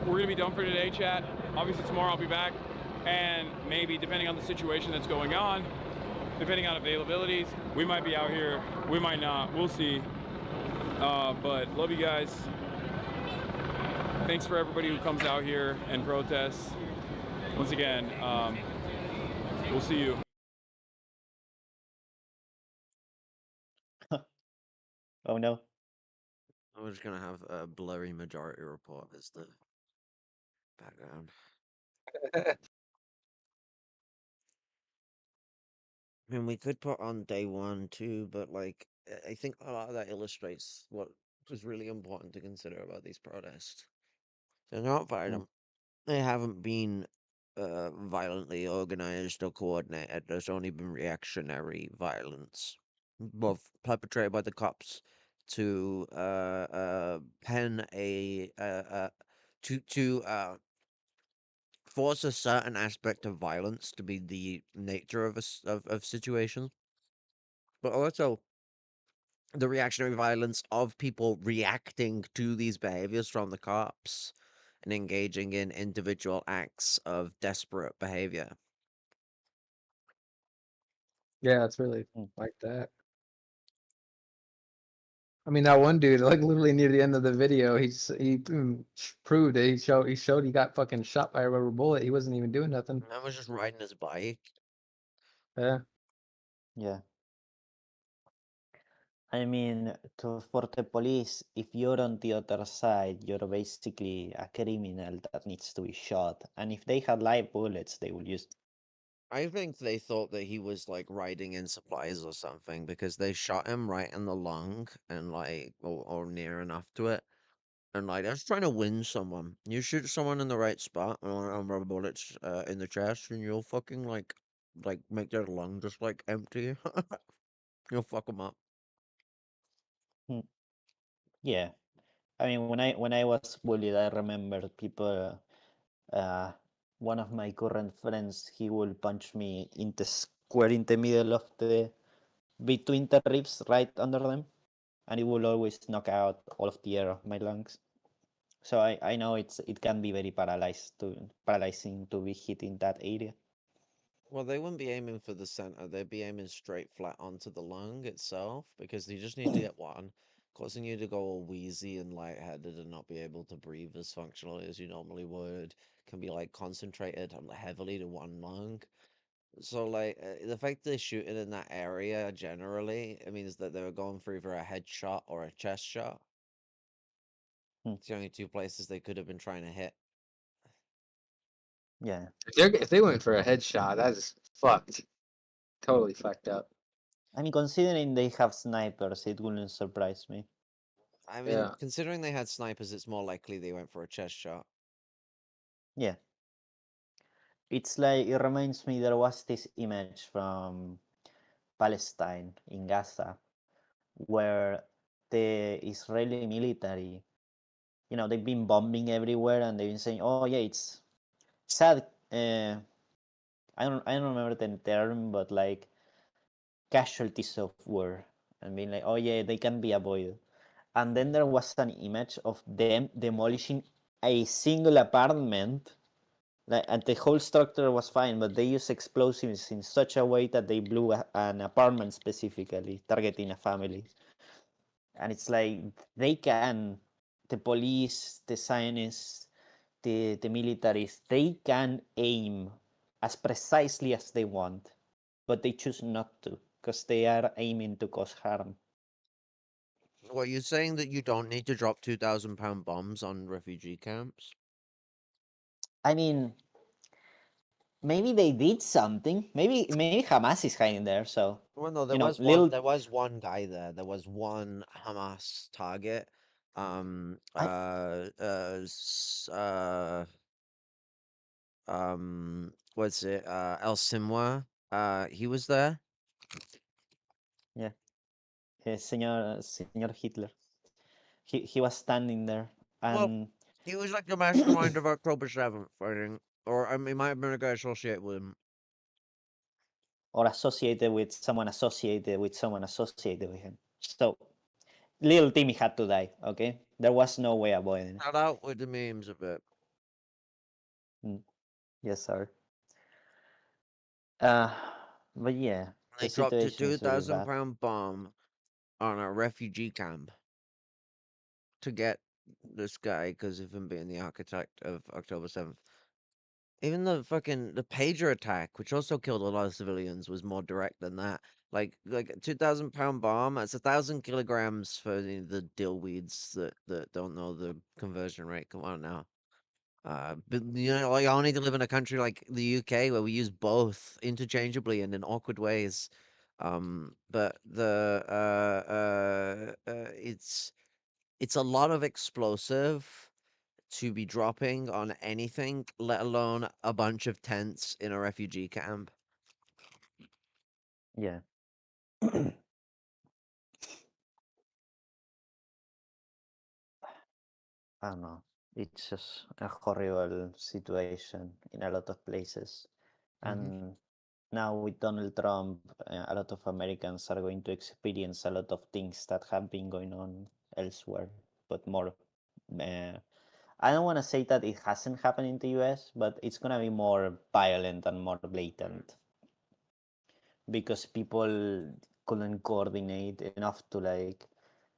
We're gonna be done for today, chat. Obviously tomorrow I'll be back, and maybe depending on the situation that's going on, depending on availabilities, we might be out here, we might not, we'll see. But love you guys. Thanks for everybody who comes out here and protests. Once again, we'll see you. Oh no. I'm just gonna have a blurry majority report as the background. I mean, we could put on day one too, but like, I think a lot of that illustrates what was really important to consider about these protests. They're not violent. They haven't been violently organized or coordinated. There's only been reactionary violence, both perpetrated by the cops to pen a to force a certain aspect of violence to be the nature of of situations, but also the reactionary violence of people reacting to these behaviors from the cops and engaging in individual acts of desperate behavior. Yeah, it's really like that. I mean, that one dude, like literally near the end of the video, proved it. He showed he got fucking shot by a rubber bullet. He wasn't even doing nothing. I was just riding his bike. Yeah. Yeah. I mean, for the police, if you're on the other side, you're basically a criminal that needs to be shot. And if they had live bullets, they would use. I think they thought that he was like riding in supplies or something because they shot him right in the lung and like or near enough to it. And like that's trying to win someone. You shoot someone in the right spot and rubber bullets in the chest, and you'll fucking like make their lung just like empty. You'll fuck them up. Yeah. I mean, when I was bullied, I remember people. One of my current friends, he will punch me in the square in the middle of the between the ribs, right under them, and it will always knock out all of the air of my lungs. So I know it can be very paralyzing to be hit in that area. Well, they wouldn't be aiming for the center. They'd be aiming straight flat onto the lung itself because you just need to get one, causing you to go all wheezy and lightheaded and not be able to breathe as functionally as you normally would. Can be like concentrated heavily to one lung. So like the fact they shoot it in that area generally, it means that they were going for either a headshot or a chest shot. It's the only two places they could have been trying to hit. Yeah. If they went for a headshot, that's fucked. Totally fucked up. I mean, considering they have snipers, it wouldn't surprise me. I mean, considering they had snipers, it's more likely they went for a chest shot. Yeah. It's like, it reminds me, there was this image from Palestine in Gaza where the Israeli military, they've been bombing everywhere and they've been saying, oh yeah, it's sad. I don't remember the term, but like casualties of war, and being like, oh yeah, they can be avoided. And then there was an image of them demolishing a single apartment, and the whole structure was fine, but they used explosives in such a way that they blew an apartment specifically, targeting a family. And it's like the police, the scientists, the militaries, they can aim as precisely as they want, but they choose not to because they are aiming to cause harm. What, you're saying that you don't need to drop 2,000-pound bombs on refugee camps? I mean, maybe they did something. Maybe Hamas is hiding there. So well, no, there was one guy there. There was one Hamas target. What's it? El Simwa. He was there. Yeah, Señor Hitler. He was standing there, and well, he was like the mastermind of October 7th, I think, or I mean, he might have been a guy associated with him. Or associated with someone associated with someone associated with him. So little Timmy had to die, okay? There was no way avoiding it. Shout out with the memes a bit. Yes, sir. But yeah, they dropped a 2,000-pound bomb on a refugee camp to get this guy because of him being the architect of October 7th. Even the pager attack, which also killed a lot of civilians, was more direct than that. Like a 2,000 pound bomb, that's 1,000 kilograms for the dillweeds that don't know the conversion rate. Come on now. But like I only live in a country like the UK where we use both interchangeably and in awkward ways. But it's a lot of explosive to be dropping on anything, let alone a bunch of tents in a refugee camp. Yeah. I don't know. It's just a horrible situation in a lot of places. And now with Donald Trump, a lot of Americans are going to experience a lot of things that have been going on elsewhere, but more. I don't want to say that it hasn't happened in the US, but it's going to be more violent and more blatant because people couldn't coordinate enough to like,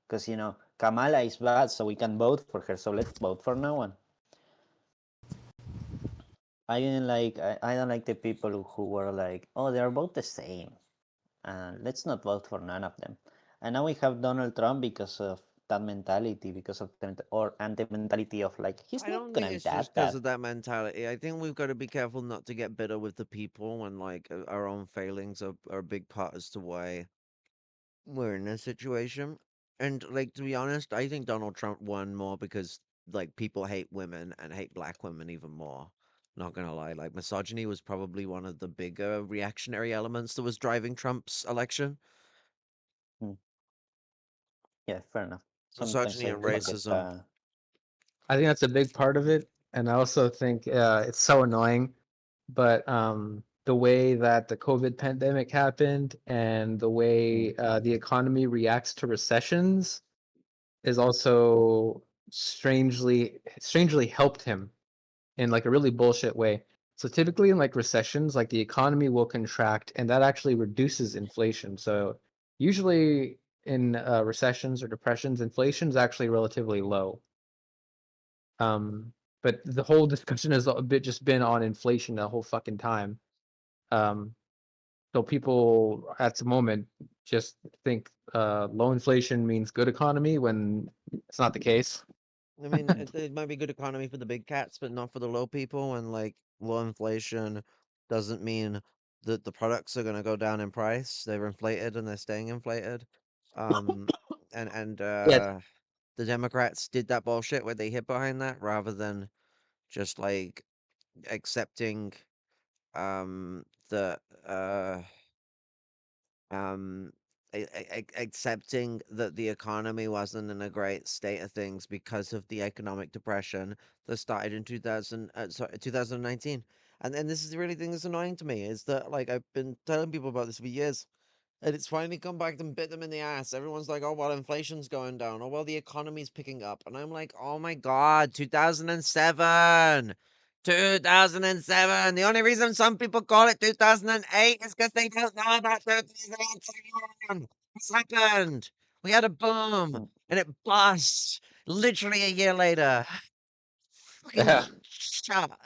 because Kamala is bad, so we can vote for her, so let's vote for no one. I don't like the people who were like, oh, they're both the same, let's not vote for none of them. And now we have Donald Trump because of that mentality, because of or anti-mentality of like, he's I not don't gonna think be it's that just because bad. of that mentality. I think we've got to be careful not to get bitter with the people when like our own failings are a big part as to why we're in this situation. And like to be honest, I think Donald Trump won more because like people hate women and hate black women even more. Not gonna lie, like misogyny was probably one of the bigger reactionary elements that was driving Trump's election. Yeah, fair enough. Sometimes Misogyny I and forget racism. I think that's a big part of it, and I also think it's so annoying. But the way that the COVID pandemic happened and the way the economy reacts to recessions is also strangely helped him in like a really bullshit way. So typically in like recessions, like the economy will contract, and that actually reduces inflation. So usually in recessions or depressions, inflation is actually relatively low. But the whole discussion has just been on inflation the whole fucking time. So people at the moment just think low inflation means good economy when it's not the case. I mean, it might be good economy for the big cats, but not for the low people. And like low inflation doesn't mean that the products are going to go down in price. They're inflated and they're staying inflated. Um, and Yeah. the Democrats did that bullshit where they hid behind that rather than just like accepting the um accepting that the economy wasn't in a great state of things because of the economic depression that started in 2019. And this is the really thing that's annoying to me is that like I've been telling people about this for years. And it's finally come back and bit them in the ass. Everyone's like, oh, well, inflation's going down. Oh, well, the economy's picking up. And I'm like, oh my God, 2007. 2007. The only reason some people call it 2008 is because they don't know about 2007. What's happened? We had a boom and it bust literally a year later. Fucking Yeah. shut up.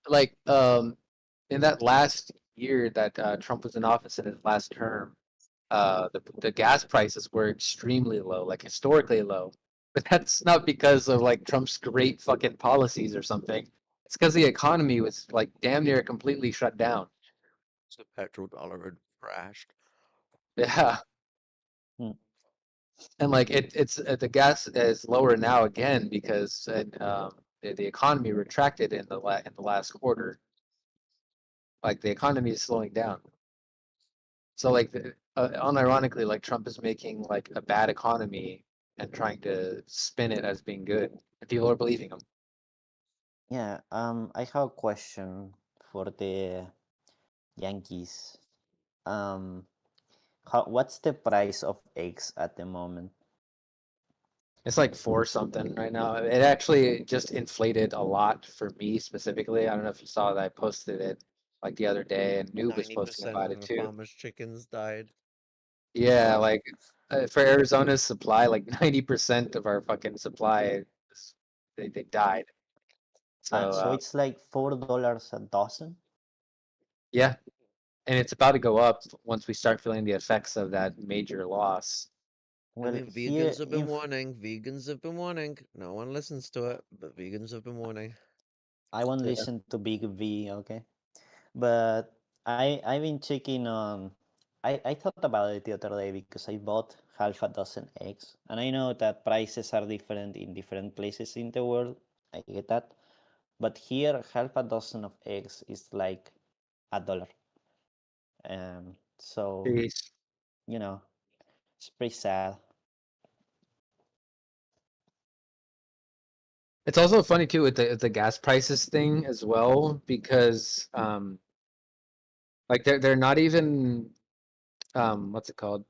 Like in that last year that Trump was in office in his last term, the gas prices were extremely low, like historically low. But that's not because of like Trump's great fucking policies or something. It's because the economy was like damn near completely shut down. The petrodollar had crashed. Yeah. And like it's the gas is lower now again because the economy retracted in the last quarter. Like the economy is slowing down. So like unironically, like Trump is making like a bad economy and trying to spin it as being good, and people are believing him. Yeah, I have a question for the Yankees. Um, what's the price of eggs at the moment? It's like 4 something right now. It actually just inflated a lot for me specifically. I don't know if you saw that I posted it like the other day, and Noob was posting 90% about of it the too. farmers' chickens died. Yeah, like for Arizona's supply, like 90% of our fucking supply, they died. So So it's like $4 a dozen. yeah, and it's about to go up once we start feeling the effects of that major loss. I Well, mean, here vegans have been warning. Vegans have been warning. No one listens to it, but vegans have been warning. I won't Yeah. listen to Big V, okay? But I've been checking on. I thought about it the other day because I bought half a dozen eggs, and I know that prices are different in different places in the world. I get that, but here half a dozen of eggs is like $1. So Jeez. you know, it's pretty sad. It's also funny too with the gas prices thing as well because like they're not even what's it called?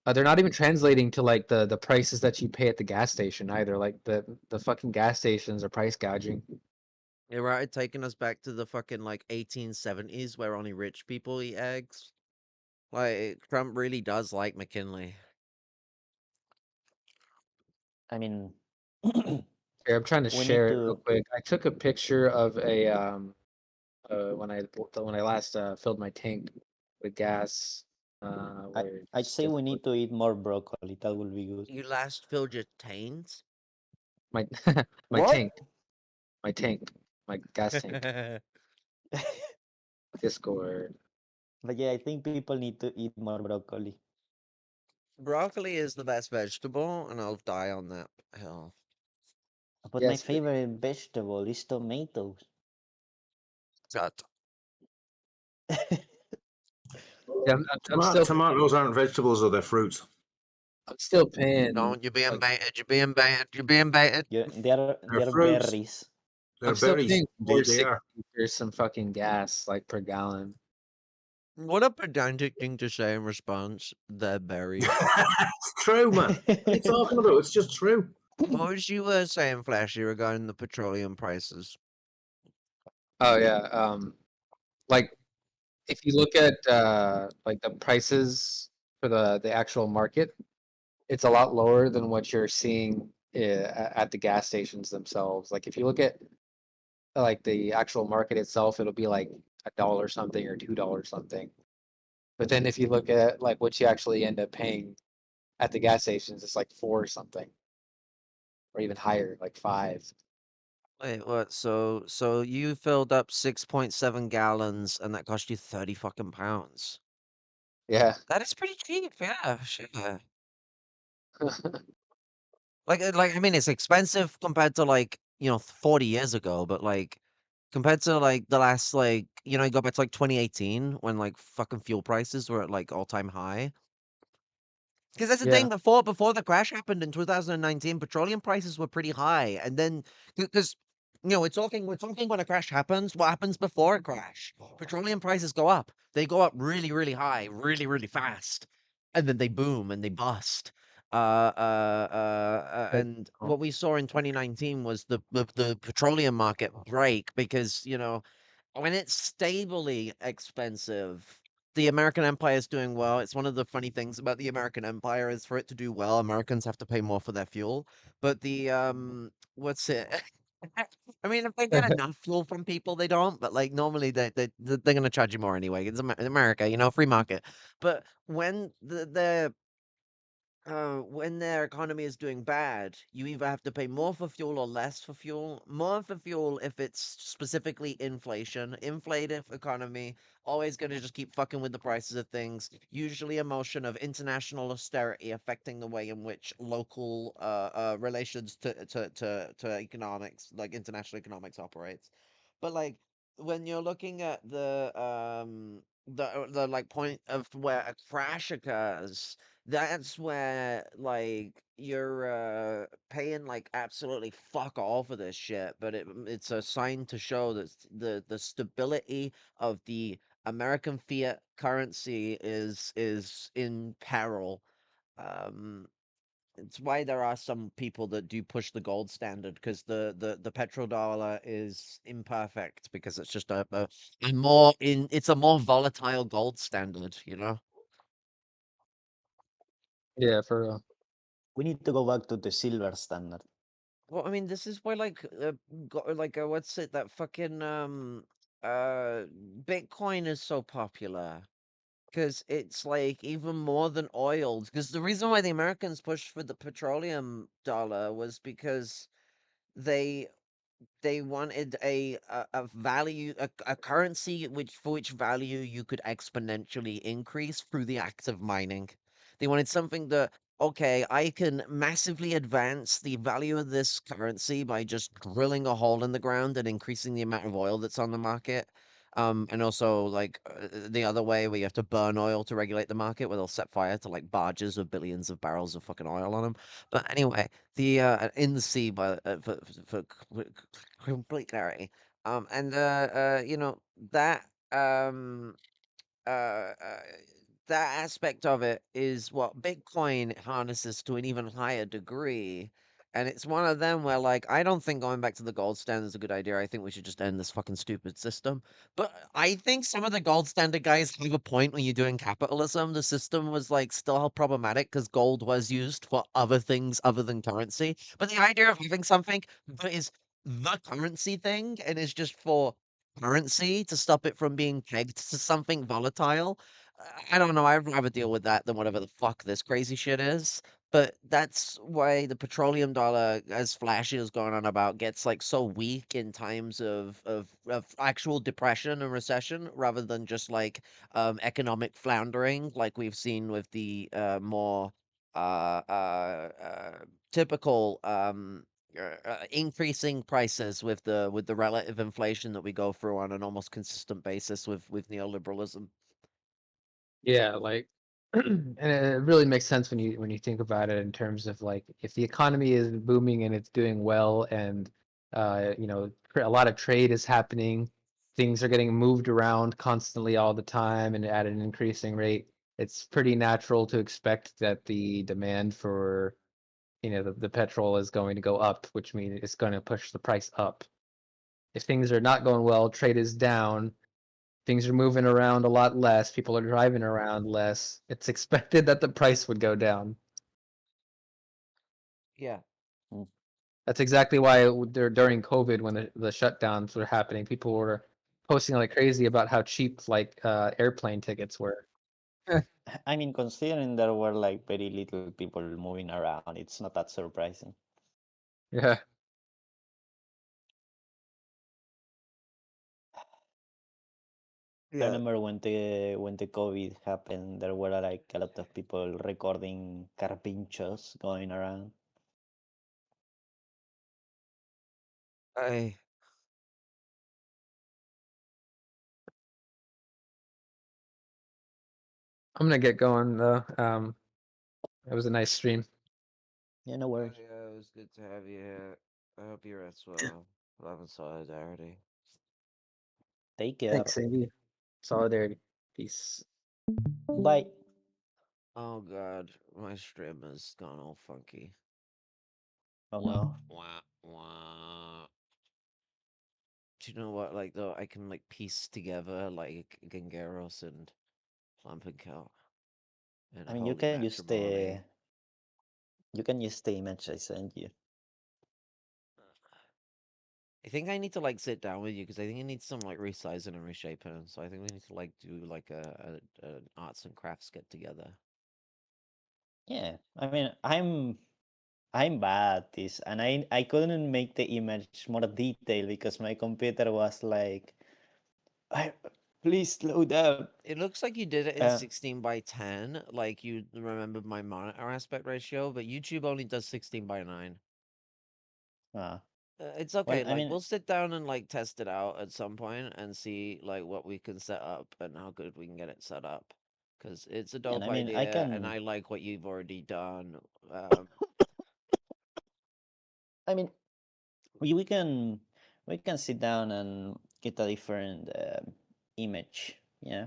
They're not even translating to like the prices that you pay at the gas station either. Like the fucking gas stations are price gouging. You're right, taking us back to the fucking like 1870s where only rich people eat eggs. Like Trump really does like McKinley. I mean, Here, I'm trying to we need share it real to. quick. I took a picture of a when I last filled my tank with gas. I'd say we need to eat more broccoli. That would be good. You last filled your taint? My my What? tank, my tank, my gas tank. Discord. But yeah, I think people need to eat more broccoli. Broccoli is the best vegetable, and I'll die on that hill. But my Yes. favorite vegetable is tomatoes. Shut. Yeah, I'm still Tomatoes aren't vegetables, or they're fruits. I'm still paying. Don't, you're being like, baited, you're being baited, you're being baited. Yeah, They're they're fruits. berries. They're I'm still berries. paying Indeed, they are. $4.60 for some fucking gas, like per gallon. What a pedantic thing to say in response. They're berries. It's true, man. What are you talking about? It's just true. What was you saying, Flashy, regarding the petroleum prices? Oh yeah. Like if you look at like the prices for the actual market, it's a lot lower than what you're seeing at the gas stations themselves. Like if you look at like the actual market itself, it'll be like $1 something or $2 something. But then if you look at like what you actually end up paying at the gas stations, it's like 4 something, or even higher, like 5. Wait, what? So you filled up 6.7 gallons, and that cost you 30 fucking pounds. Yeah. That is pretty cheap, yeah, sure. Like I mean, it's expensive compared to like 40 years ago, but like compared to like the last like you go back to like 2018 when like fucking fuel prices were at like all-time high. Because that's the Yeah. thing, before the crash happened in 2019, petroleum prices were pretty high, and then because we're talking when a crash happens, what happens before a crash? Petroleum prices go up. They go up really, really high, really, really fast, and then they boom and they bust. And what we saw in 2019 was the petroleum market break because when it's stably expensive, the American empire is doing well. It's one of the funny things about the American empire is for it to do well, Americans have to pay more for their fuel. But the what's it? I mean, if they get enough fuel from people, they don't. But like normally, they're gonna charge you more anyway. It's America, free market. But when their economy is doing bad, you either have to pay more for fuel or less for fuel. More for fuel if it's specifically inflation. Inflated economy, always going to just keep fucking with the prices of things. Usually a motion of international austerity affecting the way in which local relations to economics, like international economics operates. But like when you're looking at the like point of where a crash occurs, that's where like you're paying like absolutely fuck all for this shit, but it's a sign to show that the stability of the American fiat currency is in peril. Um, it's why there are some people that do push the gold standard because the petrodollar is imperfect because it's just it's a more volatile gold standard. Yeah, for real. We need to go back to the silver standard. Well, I mean, this is why, like, what's it? That fucking Bitcoin is so popular because it's like even more than oil. Because the reason why the Americans pushed for the petroleum dollar was because they they wanted a value, a currency which for which value you could exponentially increase through the act of mining. They wanted something that, okay, I can massively advance the value of this currency by just drilling a hole in the ground and increasing the amount of oil that's on the market. And also like the other way where you have to burn oil to regulate the market, where they'll set fire to like barges with billions of barrels of fucking oil on them. But anyway, the in the sea, by complete clarity. And you know that uh, uh, that aspect of it is what Bitcoin harnesses to an even higher degree. And it's one of them where, like, I don't think going back to the gold standard is a good idea. I think we should just end this fucking stupid system. But I think some of the gold standard guys have a point when you're doing capitalism. The system was, like, still problematic because gold was used for other things other than currency. But the idea of having something that is the currency thing and is just for currency to stop it from being pegged to something volatile. I don't know. I'd rather deal with that than whatever the fuck this crazy shit is. But that's why the petroleum dollar, as Flashy is going on about, gets like so weak in times of actual depression and recession, rather than just like economic floundering, like we've seen with the more uh, uh, uh, typical increasing prices with the relative inflation that we go through on an almost consistent basis with neoliberalism. Yeah, like, and it really makes sense when you think about it in terms of like if the economy is booming and it's doing well, and you know, a lot of trade is happening, things are getting moved around constantly all the time and at an increasing rate. It's pretty natural to expect that the demand for, you know, the petrol is going to go up, which means it's going to push the price up. If things are not going well, trade is down, things are moving around a lot less, people are driving around less, it's expected that the price would go down. Yeah. That's exactly why during COVID, when the shutdowns were happening, people were posting like crazy about how cheap like airplane tickets were. I mean, considering there were like very little people moving around, it's not that surprising. Yeah. I remember when the COVID happened, there were like a lot of people recording carpinchos going around. I I'm gonna get going though. It was a nice stream. Yeah, no worries. Yeah, it was good to have you here. I hope you rest well. Love and solidarity. Take care. Thanks, Amy. Solidarity. Peace. Bye. Oh god, my stream has gone all funky. Oh no. Wah, wah. Do you know what? Like though, I can like piece together like Gangeros and Lumpen-Maoist and I mean, you holy can use matrimony. the image I sent you. I think I need to like sit down with you because I think it needs some like resizing and reshaping. So I think we need to like do like a arts and crafts get together. Yeah, I mean, I'm bad at this, and I couldn't make the image more detailed because my computer was like, please slow down. It looks like you did it in 16 by 10, like you remembered my monitor aspect ratio, but YouTube only does 16 by 9. It's Well, okay. I Like mean, we'll sit down and like test it out at some point and see like what we can set up and how good we can get it set up. Because it's a yeah, and dope I mean, I idea, and can. I like what you've already done. I mean, we can sit down and get a different image. Yeah,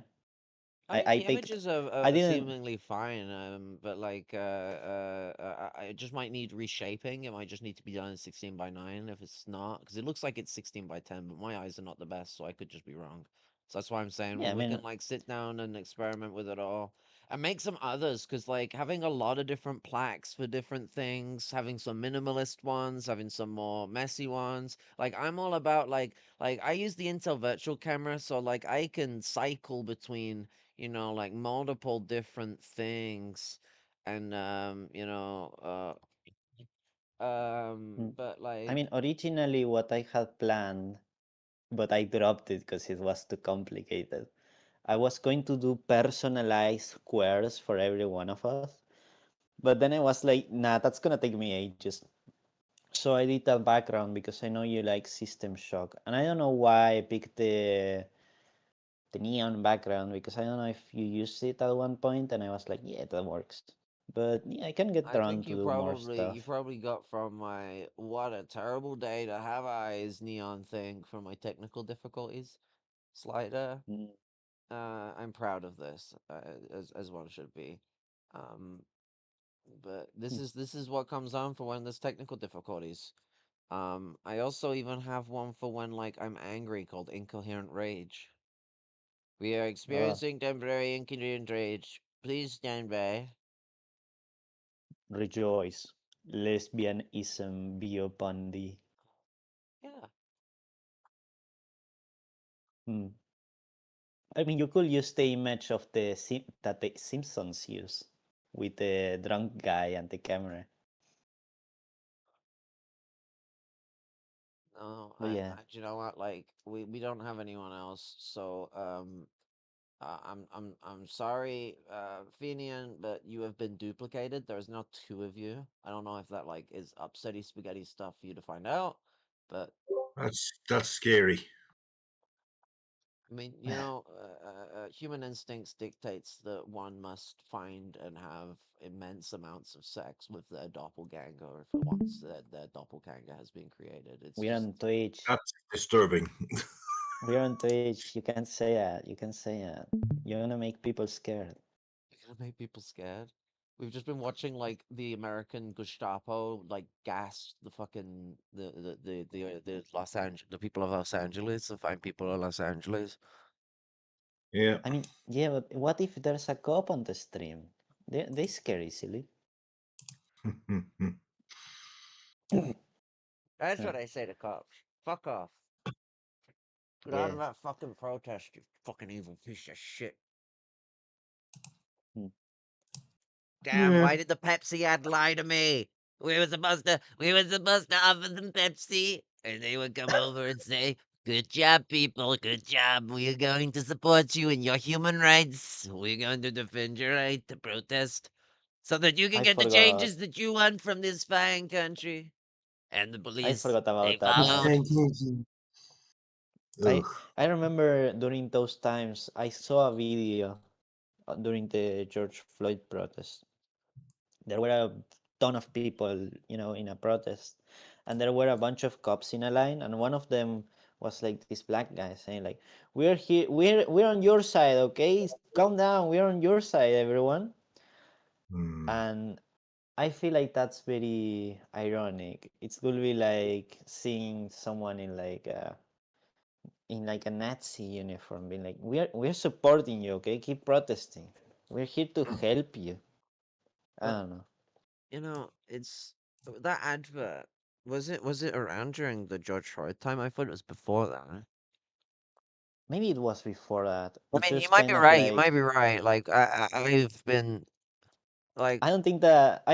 I mean, I the picked. images I are didn't. seemingly fine, but like, I just might need reshaping. It might just need to be done in 16 by 9 if it's not, because it looks like it's 16 by 10, but my eyes are not the best, so I could just be wrong. So that's why I'm saying Yeah, I we mean, can like sit down and experiment with it all. and make some others, because like having a lot of different plaques for different things, having some minimalist ones, having some more messy ones. Like I'm all about like I use the Intel virtual camera, so like I can cycle between, like multiple different things, and Mm. but I like mean, originally what I had planned, but I dropped it because it was too complicated. I was going to do personalized squares for every one of us, but then I was like, nah, that's gonna take me ages. So I did a background because I know you like System Shock, and I don't know why I picked the neon background because I don't know if you used it at one point, and I was like, yeah, that works. But yeah, I can get I around think to do more you stuff. probably got from my "what a terrible day to have eyes" neon thing from my technical difficulties slider. Mm. I'm proud of this, as one should be. Um, but this is what comes on for when there's technical difficulties. I also even have one for when like I'm angry called Incoherent Rage. We are Oh, experiencing temporary incoherent rage. Please stand by. rejoice. Lesbianism be upon thee. Yeah. Hmm. I mean, you could use the image of that the Simpsons use with the drunk guy and the camera. No, But yeah, you know what? Like, we don't have anyone else, so I'm sorry, Fenian, but you have been duplicated. There's now two of you. I don't know if that like is upsetty spaghetti stuff for you to find out, but That's scary. I mean, human instincts dictates that one must find and have immense amounts of sex with their doppelganger if once their doppelganger has been created. It's we're just on Twitch. That's disturbing. We're on Twitch. You can't say that. You can say that. You're gonna make people scared. gonna make people scared. We've just been watching like the American Gestapo like gas the fucking the Los Angeles the people of Los Angeles, the fine people of Los Angeles. Yeah. I mean, yeah, but what if there's a cop on the stream? They scare easily. That's Yeah. what I say to cops. Fuck off. Get out Yeah. of that fucking protest, you fucking evil piece of shit. Hmm. Damn, why did the Pepsi ad lie to me? We were supposed to offer them Pepsi, and they would come over and say, "Good job, people. Good job. We are going to support you in your human rights. We're going to defend your right to protest, so that you can I get the forgot. changes that you want from this fine country." And the I police, forgot they about that followed. part. I Ugh. I remember during those times I saw a video during the George Floyd protest. There were a ton of people, in a protest, and there were a bunch of cops in a line, and one of them was like this black guy saying like, "We're here, we're on your side, okay? Calm down, we're on your side, everyone." And I feel like that's very ironic. It could be like seeing someone in like a Nazi uniform, being like, "We're supporting you, okay? Keep protesting. We're here to help you." I But don't know. it's that advert. Was it around during the George Floyd time? I thought it was before that. Maybe it was before that. I It's mean, you just might be kind of right. You might like be right. Like I've been I like don't think that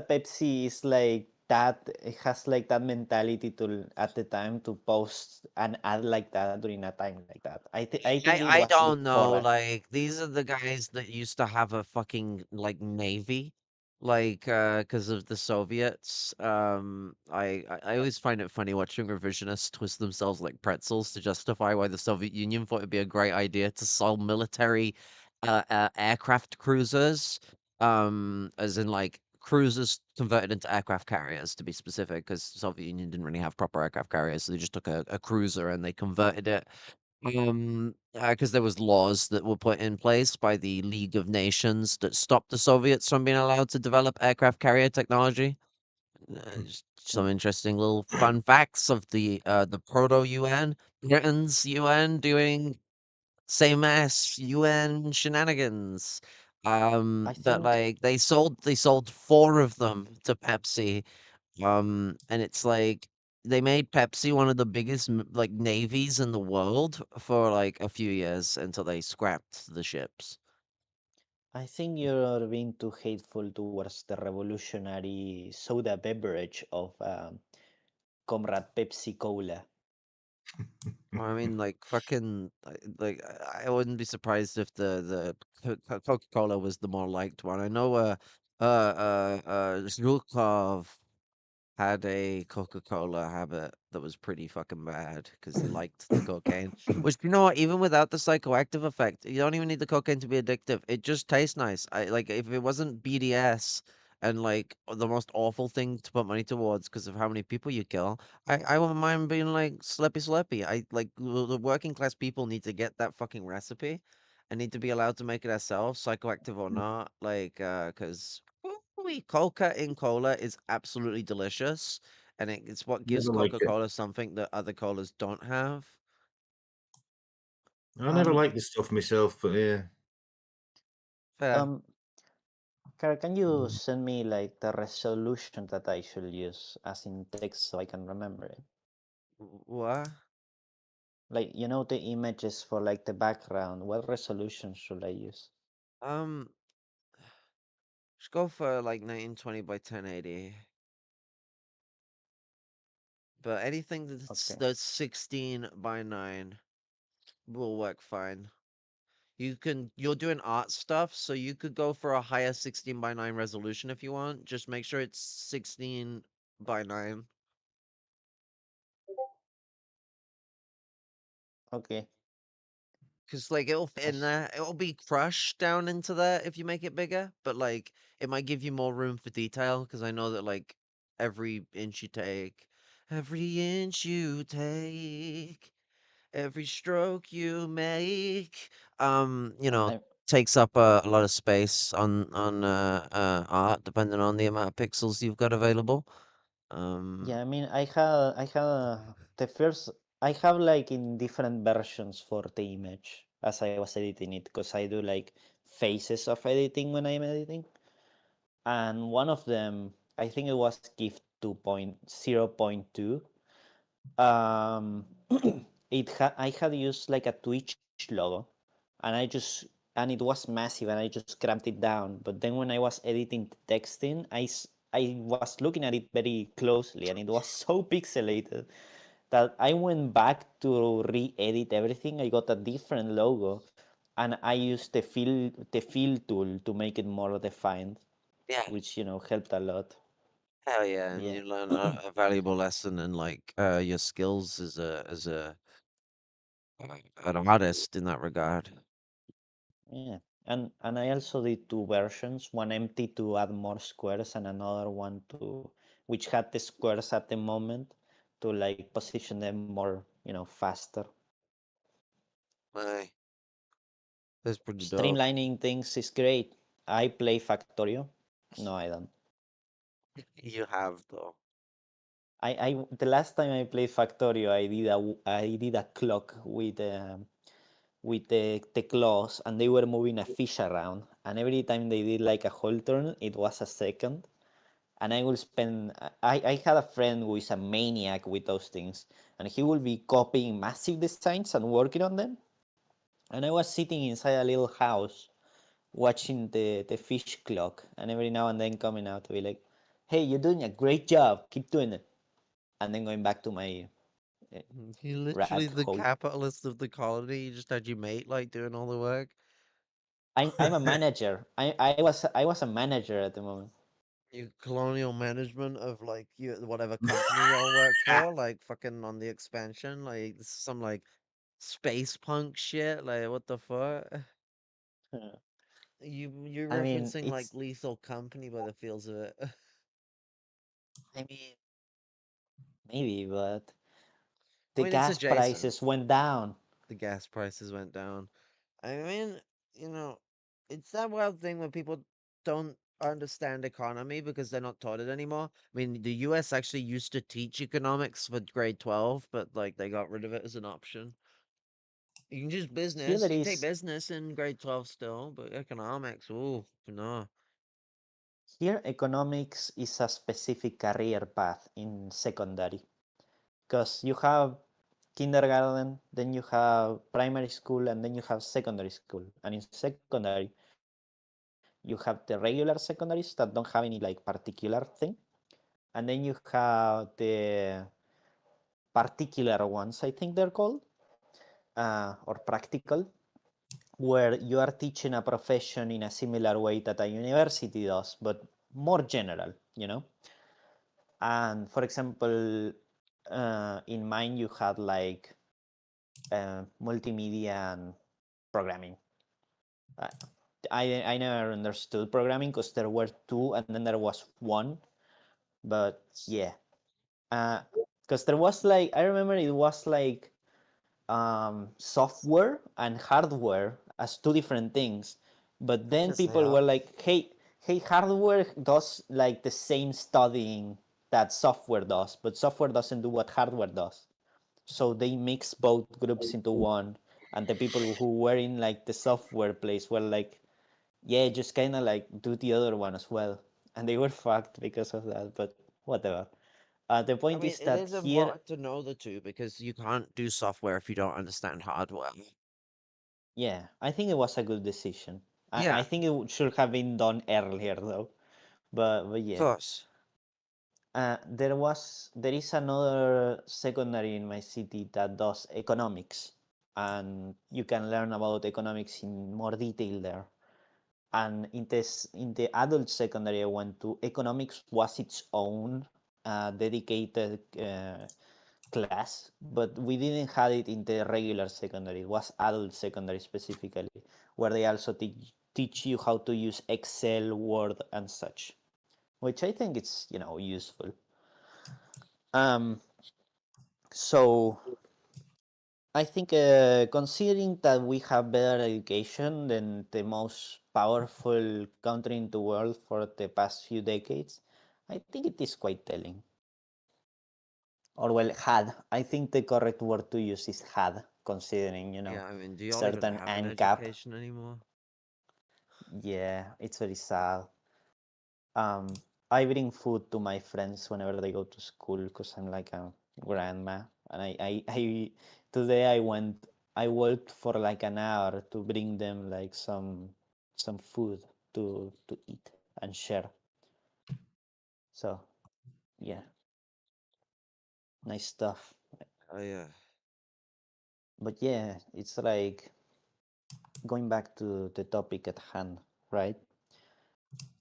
Pepsi is like that. It has like that mentality to at the time to post an ad like that during a time like that. I think it I was don't before know. that. Like these are the guys that used to have a fucking like navy, like because of the Soviets. I always find it funny watching revisionists twist themselves like pretzels to justify why the Soviet Union thought it'd be a great idea to sell military aircraft cruisers, as in like cruisers converted into aircraft carriers to be specific, because the Soviet Union didn't really have proper aircraft carriers, so they just took a cruiser and they converted it because there was laws that were put in place by the League of Nations that stopped the Soviets from being allowed to develop aircraft carrier technology. Just some interesting little fun facts of the proto UN, Britain's UN doing same as UN shenanigans. I But think like they sold 4 of them to Pepsi. And it's like they made Pepsi one of the biggest like navies in the world for like a few years until they scrapped the ships. I think you're being too hateful towards the revolutionary soda beverage of Comrade Pepsi Cola. I mean, like fucking, like I wouldn't be surprised if the Coca-Cola was the more liked one. I know, Zhukov had a Coca-Cola habit that was pretty fucking bad because he liked the cocaine. Which, you know what, even without the psychoactive effect, you don't even need the cocaine to be addictive. It just tastes nice. I like if it wasn't BDS and like the most awful thing to put money towards because of how many people you kill, I wouldn't mind being like slippy. I like the working class people need to get that fucking recipe and need to be allowed to make it ourselves, psychoactive or not. Like, because Coca in cola is absolutely delicious, and it's what gives Never liked it. Coca-Cola something that other colas don't have. I never Um, liked this stuff myself, but yeah. Fair. um, can you send me like the resolution that I should use as in text so I can remember it? What? Like, you know, the images for like the background. What resolution should I use? Um, just go for like 1920 by 1080. But anything Okay. that's 16 by 9 will work fine. You're doing art stuff, so you could go for a higher 16 by 9 resolution if you want. Just make sure it's 16 by 9. Okay. Cause like it'll fit in there. It'll be crushed down into there if you make it bigger, but like it might give you more room for detail. Cause I know that like every inch you take, every inch you take, every stroke you make, you know, I, takes up a lot of space on art, depending on the amount of pixels you've got available. yeah, I mean, I had the first, I have like in different versions for the image as I was editing it because I do like phases of editing when I'm editing. And one of them, I think it was GIF 2.0.2. I had used like a Twitch logo, and and it was massive, and I just cramped it down. But then when I was editing the texting, I was looking at it very closely, and it was so pixelated that I went back to re-edit everything. I got a different logo, and I used the fill tool to make it more defined, Yeah. which helped a lot. Hell yeah, and Yeah. you learn a valuable lesson in like your skills an artist in that regard. Yeah, and I also did two versions, one empty to add more squares and another one to which had the squares at the moment to like position them more, faster. Aye, that's pretty dope. Streamlining things is great. I play Factorio. No, I don't. You have though. I the last time I played Factorio, I did a clock with the claws, and they were moving a fish around, and every time they did like a whole turn, it was a second. And I will spend. I had a friend who is a maniac with those things, and he will be copying massive designs and working on them. And I was sitting inside a little house watching the fish clock, and every now and then coming out to be like, "Hey, you're doing a great job. Keep doing it." And then going back to my You're literally rat the hole. capitalist of the colony. You just had your mate like doing all the work. I'm a manager. I was a manager at the moment. You colonial management of like you whatever company y'all work for, like fucking on the expansion, like this is some like space punk shit. Like what the fuck? You're I mean, referencing like it's Lethal Company by the feels of it. I mean maybe, but I the mean, it's gas adjacent. prices went down. The gas prices went down. I mean, you know, it's that wild thing where people don't understand economy because they're not taught it anymore. I mean, the US actually used to teach economics for grade 12, but like they got rid of it as an option. You can choose Here business. there You can take is business in grade 12 still, but economics, ooh, no. here economics is a specific career path in secondary because you have kindergarten, then you have primary school, and then you have secondary school. And in secondary, you have the regular secondaries that don't have any like particular thing, and then you have the particular ones, I think they're called, or practical, where you are teaching a profession in a similar way that a university does, but more general, you know. And for example, in mine you had like multimedia and programming. I never understood programming because there were two and then there was one, but yeah, because there was like, I remember it was like software and hardware as two different things, but then Yes, they people are. were like, hey, hardware does like the same studying that software does, but software doesn't do what hardware does. So they mix both groups into one, and the people who were in like the software place were like, yeah, just kind of like do the other one as well, and they were fucked because of that, but whatever. The I point mean, is it that is here, important to know the two because you can't do software if you don't understand hardware. yeah, I think it was a good decision. I Yeah, think it should have been done earlier though, but of yeah. course. There is another secondary in my city that does economics, and you can learn about economics in more detail there. And in the adult secondary I went to, economics was its own dedicated class, but we didn't have it in the regular secondary. It was adult secondary specifically, where they also teach you how to use Excel, Word, and such, which I think it's, you know, useful. So I think considering that we have better education than the most powerful country in the world for the past few decades, I think it is quite telling. Or well, had. I think the correct word to use is had, considering, you know, Yeah, I mean, do y'all even certain have an ANCAP. education anymore? Yeah, it's very sad. I bring food to my friends whenever they go to school because I'm like a grandma, and I today I worked for like an hour to bring them like some food to eat and share. So yeah, nice stuff. Oh yeah. But yeah, it's like going back to the topic at hand, right?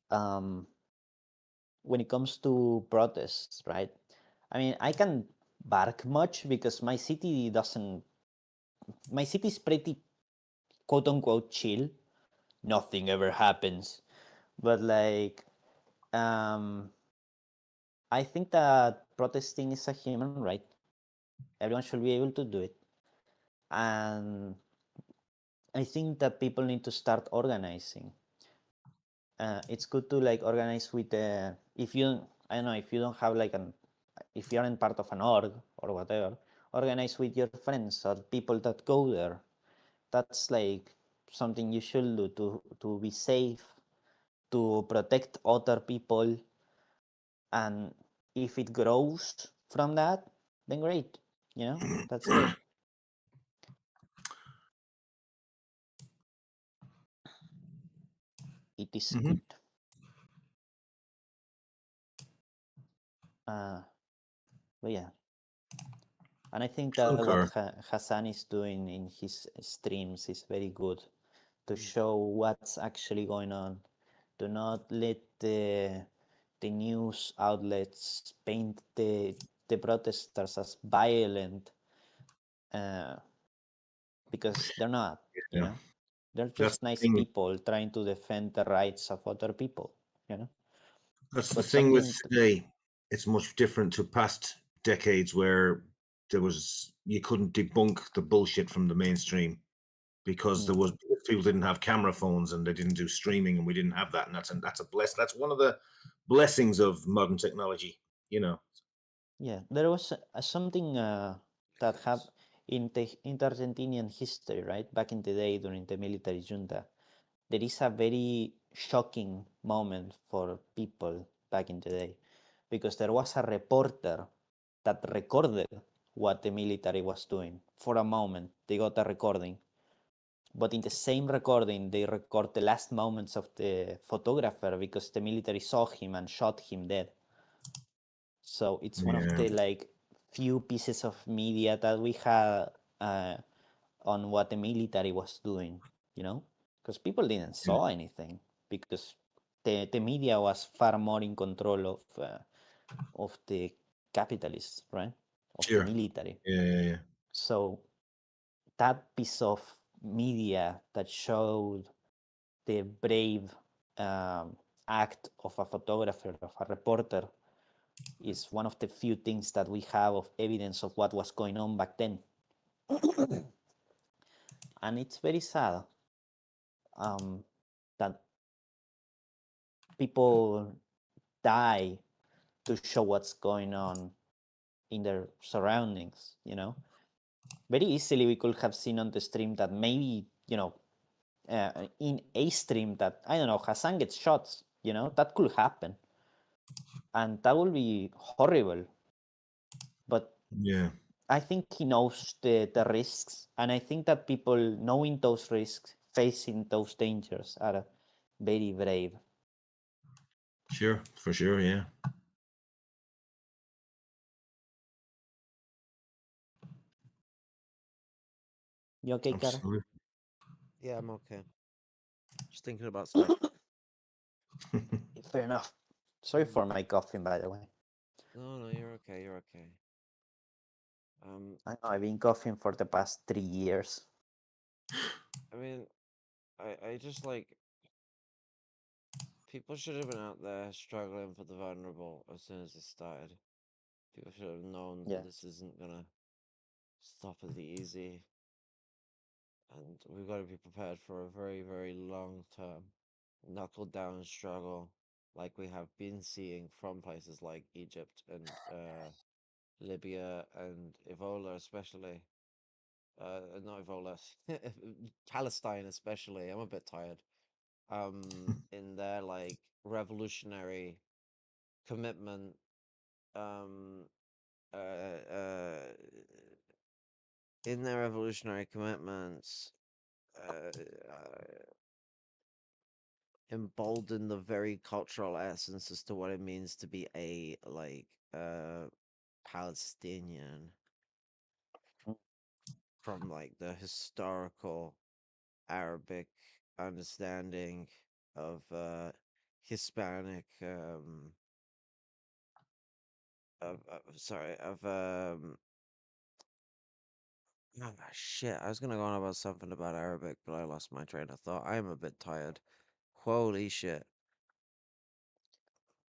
Um, when it comes to protests, right? I mean, I can bark much because my city is pretty quote unquote chill. Nothing ever happens. But like, um, I think that protesting is a human right. Everyone should be able to do it. And I think that people need to start organizing. It's good to like organize with if you, I don't know, if you don't have like if you aren't part of an org or whatever, organize with your friends or people that go there. That's like something you should do to be safe, to protect other people, and if it grows from that, then great. You know, that's good. It is good. But yeah, and I think that what Concur. Hassan is doing in his streams is very good to show what's actually going on. Do not let the news outlets paint the protesters as violent, uh, because they're not. You Yeah. know, they're That's just the nice thing. people trying to defend the rights of other people. You know, That's the but thing with something. today. It's much different to past decades where you couldn't debunk the bullshit from the mainstream because people didn't have camera phones and they didn't do streaming and we didn't have that, and that's one of the blessings of modern technology. You know. Yeah, there was something that happened. in Argentinian history, right? Back in the day during the military junta, there is a very shocking moment for people back in the day because there was a reporter that recorded what the military was doing. For a moment, they got a recording. But in the same recording, they record the last moments of the photographer because the military saw him and shot him dead. So it's one of the few pieces of media that we had on what the military was doing, because people didn't saw anything because the media was far more in control of the capitalists, right? Of the military. Yeah. So that piece of media that showed the brave act of a photographer, of a reporter, is one of the few things that we have of evidence of what was going on back then. And it's very sad that people die to show what's going on in their surroundings, Very easily we could have seen on the stream that maybe, in a stream that, I don't know, Hassan gets shot, that could happen. And that will be horrible. But yeah, I think he knows the risks. And I think that people knowing those risks, facing those dangers, are very brave. Sure, for sure, yeah. You okay, Cara? Yeah, I'm okay. Just thinking about stuff. Fair enough. Sorry for my coughing, by the way. No, you're okay. You're okay. I know I've been coughing for the past 3 years. I mean, I just like people should have been out there struggling for the vulnerable as soon as it started. People should have known that this isn't gonna stop as easy, and we've got to be prepared for a very, very long term knuckle down struggle, like we have been seeing from places like Egypt and Libya and Ebola, especially. Not Ebola, Palestine, especially. I'm a bit tired. In their like revolutionary commitment, in their revolutionary commitments, embolden the very cultural essence as to what it means to be a Palestinian from like the historical Arabic understanding of Hispanic shit, I was gonna go on about something about Arabic, but I lost my train of thought. I am a bit tired. Holy shit.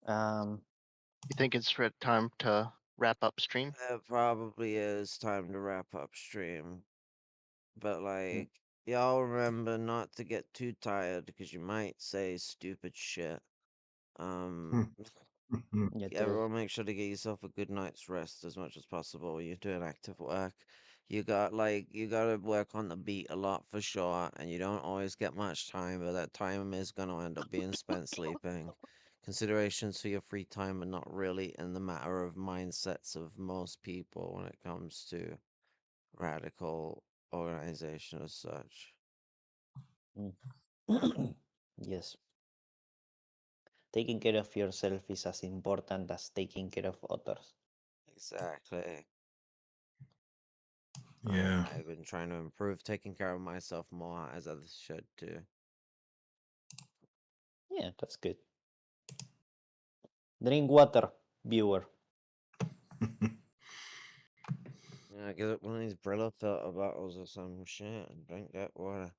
You think it's time to wrap up stream? It probably is time to wrap up stream. But like, y'all remember not to get too tired because you might say stupid shit. Everyone make sure to get yourself a good night's rest as much as possible when you're doing active work. You gotta work on the beat a lot for sure, and you don't always get much time, but that time is gonna end up being spent sleeping. Considerations for your free time are not really in the matter of mindsets of most people when it comes to radical organization as such. Yes. Taking care of yourself is as important as taking care of others. Exactly. Yeah. I've been trying to improve taking care of myself more, as others should too. Yeah, that's good. Drink water, viewer. Yeah, get one of these Brillo filter bottles or some shit and drink that water.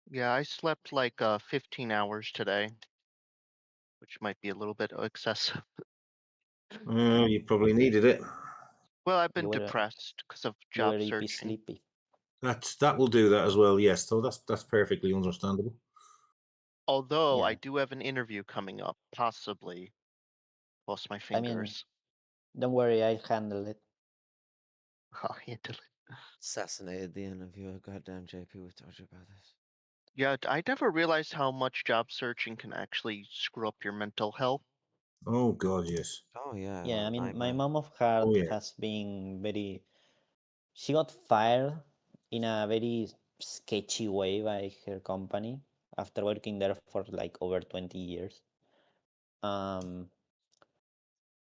Yeah, I slept like 15 hours today, which might be a little bit excessive. You probably needed it. Well, I've been depressed because of You were job searching. sleepy. That will do that as well. Yes, so that's perfectly understandable. Although I do have an interview coming up, possibly. Lost my fingers. Don't worry, I'll handle it. I'll handle it. Assassinated the interviewer. Goddamn, JP, we've talked about this. Yeah, I never realized how much job searching can actually screw up your mental health. Oh God, yes. Oh yeah. Yeah, I mean, my nightmare. mom of heart Oh, yeah. has been very. She got fired in a very sketchy way by her company after working there for like over 20 years.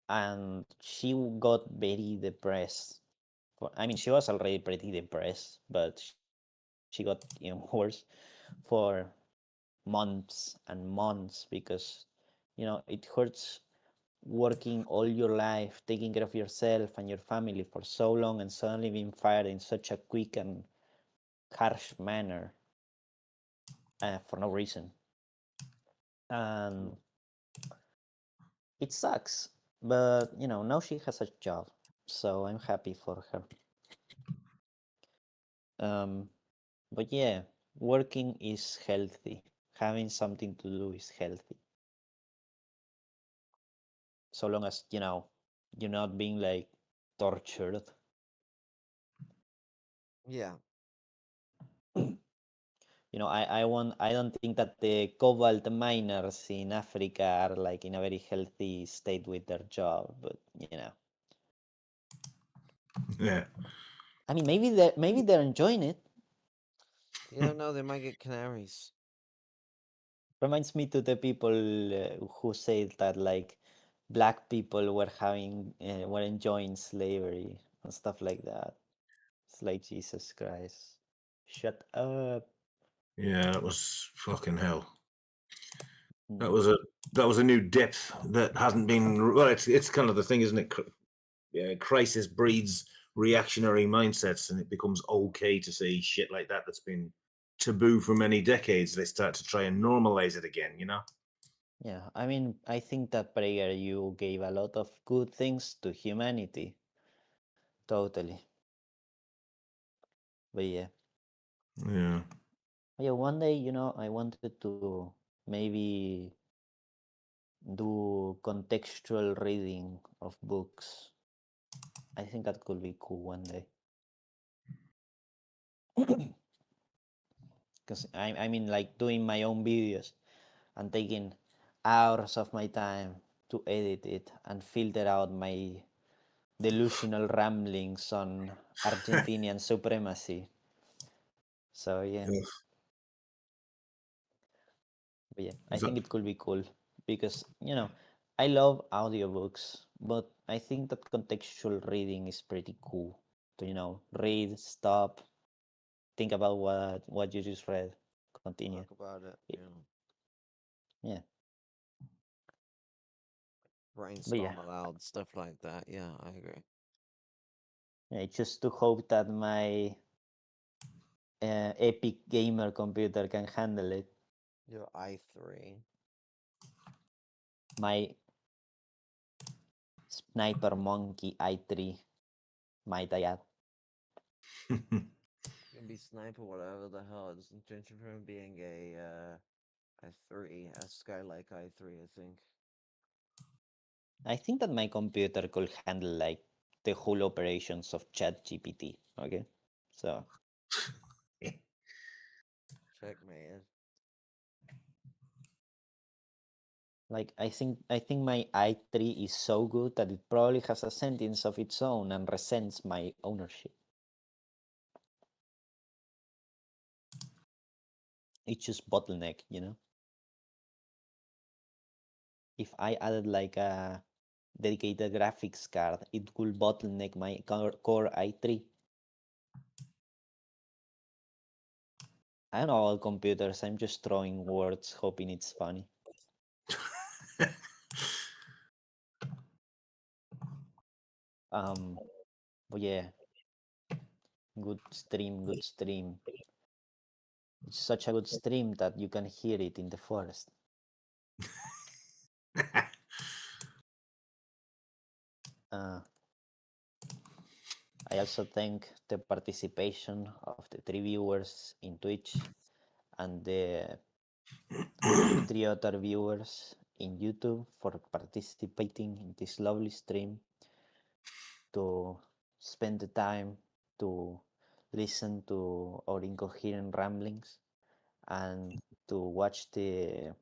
And she got very depressed. I mean, she was already pretty depressed, but she got even worse for months and months because, it hurts working all your life, taking care of yourself and your family for so long, and suddenly being fired in such a quick and harsh manner for no reason. And it sucks, but now she has a job, so I'm happy for her. But yeah, working is healthy. Having something to do is healthy. So long as, you're not being like tortured. Yeah. I don't think that the cobalt miners in Africa are like in a very healthy state with their job, but Yeah. I mean, maybe they're enjoying it. You don't know, they might get canaries. Reminds me to the people who say that like black people were enjoying slavery and stuff like that. It's like, Jesus Christ, shut up. Yeah, that was fucking hell. That Mm. was a new depth that hasn't been. Well, it's kind of the thing, isn't it? Yeah, crisis breeds reactionary mindsets, and it becomes okay to say shit like that that's been taboo for many decades. They start to try and normalize it again, Yeah, I mean, I think that prayer you gave a lot of good things to humanity. Totally. But yeah. Yeah. Yeah, one day, I wanted to maybe do contextual reading of books. I think that could be cool one day. Because I mean, like doing my own videos and taking hours of my time to edit it and filter out my delusional ramblings on Argentinian supremacy. So yeah. But yeah, I think it could be cool because, I love audiobooks, but I think that contextual reading is pretty cool to, read, stop, think about what you just read, continue. Talk about it. Yeah. But yeah, Brainstorm aloud, stuff like that. Yeah, I agree. yeah, it's just to hope that my epic gamer computer can handle it. Your i3. My Sniper Monkey i3, might I add. Can be sniper, whatever the hell. It doesn't change from being a Skylake i3, I think. I think that my computer could handle like the whole operations of ChatGPT. Okay, so Checkmate. like I think my i3 is so good that it probably has a sentence of its own and resents my ownership. It's just bottleneck, If I added like a dedicated graphics card, it could bottleneck my core i3. I don't know about computers. I'm just throwing words, hoping it's funny. But yeah, good stream, good stream. It's such a good stream that you can hear it in the forest. I also thank the participation of the 3 viewers in Twitch and the 3 other viewers in YouTube for participating in this lovely stream to spend the time to listen to our incoherent ramblings and to watch the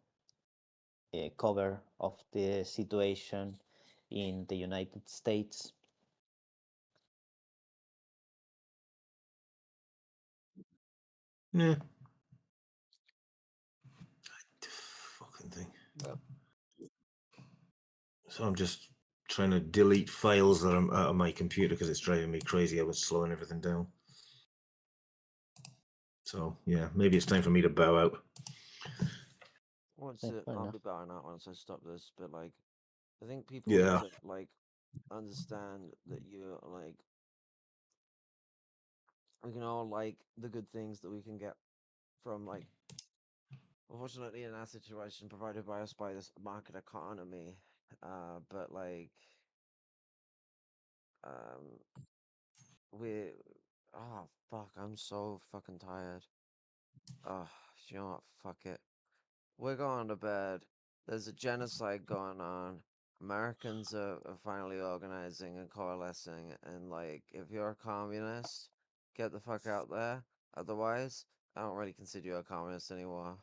cover of the situation in the United States. Yeah. Fucking thing. So I'm just trying to delete files that are out of my computer because it's driving me crazy. I was slowing everything down. So yeah, maybe it's time for me to bow out. Once Yeah, it, fair I'll enough. be bowing out once I stop this, but like, I think people need Yeah. to like understand that you're like, we can all like the good things that we can get from like, unfortunately in our situation provided by us by this market economy, but like, um, we, oh fuck, I'm so fucking tired. Oh, you know what? Fuck it. We're going to bed. There's a genocide going on. Americans are finally organizing and coalescing. And, like, if you're a communist, get the fuck out there. Otherwise, I don't really consider you a communist anymore.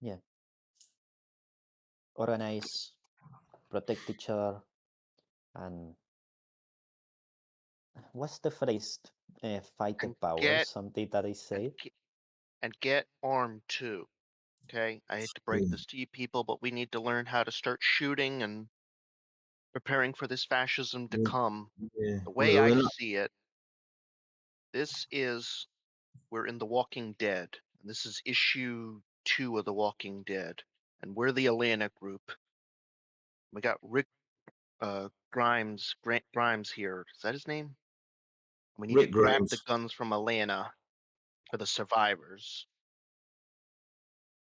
Yeah. Organize, protect each other, and what's the phrase? Fight the And power, get something that I say. and get armed too. Okay, I hate to break this to you people, but we need to learn how to start shooting and preparing for this fascism to come. Yeah. The way Well, I we're not- see it, this is we're in The Walking Dead, and this is issue 2 of The Walking Dead, and we're the Atlanta group. We got Rick Grimes here. Is that his name? We need to Rick grab the Grimes. guns from Atlanta for the survivors.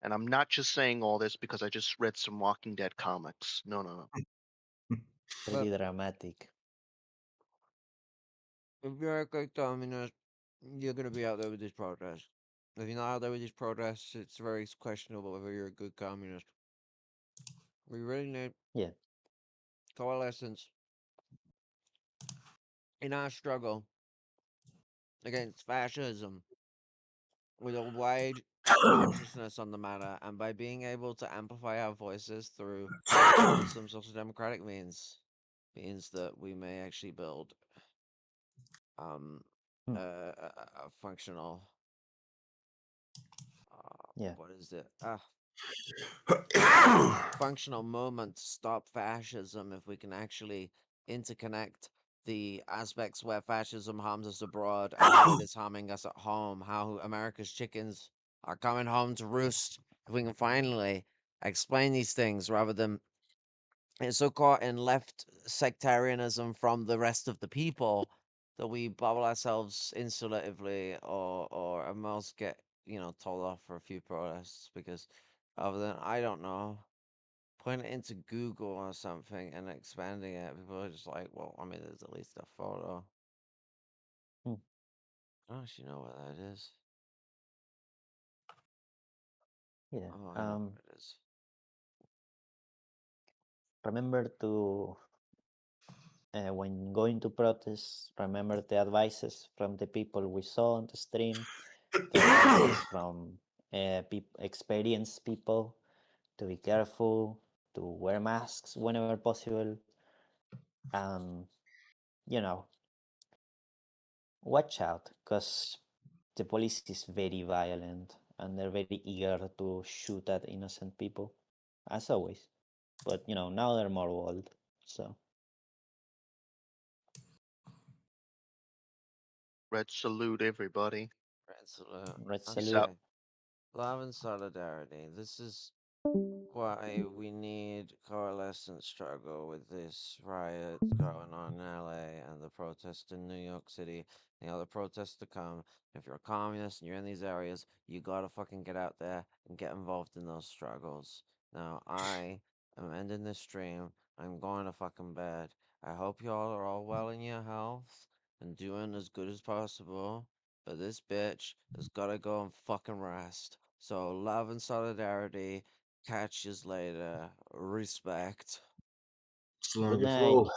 And I'm not just saying all this because I just read some Walking Dead comics. No, no, no. Pretty dramatic. If you're a good communist, you're gonna be out there with these protests. If you're not out there with these protests, it's very questionable whether you're a good communist. We really need coalescence in our struggle against fascism with a wide consciousness on the matter, and by being able to amplify our voices through some social democratic means that we may actually build a functional what is it? Functional movement to stop fascism if we can actually interconnect the aspects where fascism harms us abroad and how it is harming us at home, how America's chickens are coming home to roost. If we can finally explain these things rather than it's so caught in left sectarianism from the rest of the people that we bubble ourselves insulatively or at most get, told off for a few protests because other than I don't know, putting it into Google or something and expanding it, people are just like, well, I mean, there's at least a photo. I don't actually know what that is. Yeah. Oh, I know what it is. Remember to, when going to protests, remember the advices from the people we saw on the stream, the advices from experienced people to be careful, to wear masks whenever possible, and, watch out, because the police is very violent and they're very eager to shoot at innocent people, as always. But, now they're more bold, so. Red salute, everybody. Red salute. Red Peace salute. out. Love and solidarity. This is why we need coalescent struggle with this riot going on in LA and the protests in New York City, and the other protests to come. If you're a communist and you're in these areas, you gotta fucking get out there and get involved in those struggles. Now, I am ending this stream. I'm going to fucking bed. I hope y'all are all well in your health and doing as good as possible. But this bitch has gotta go and fucking rest. So, love and solidarity. Catch yous later. Respect. Slán Good go night. fóill.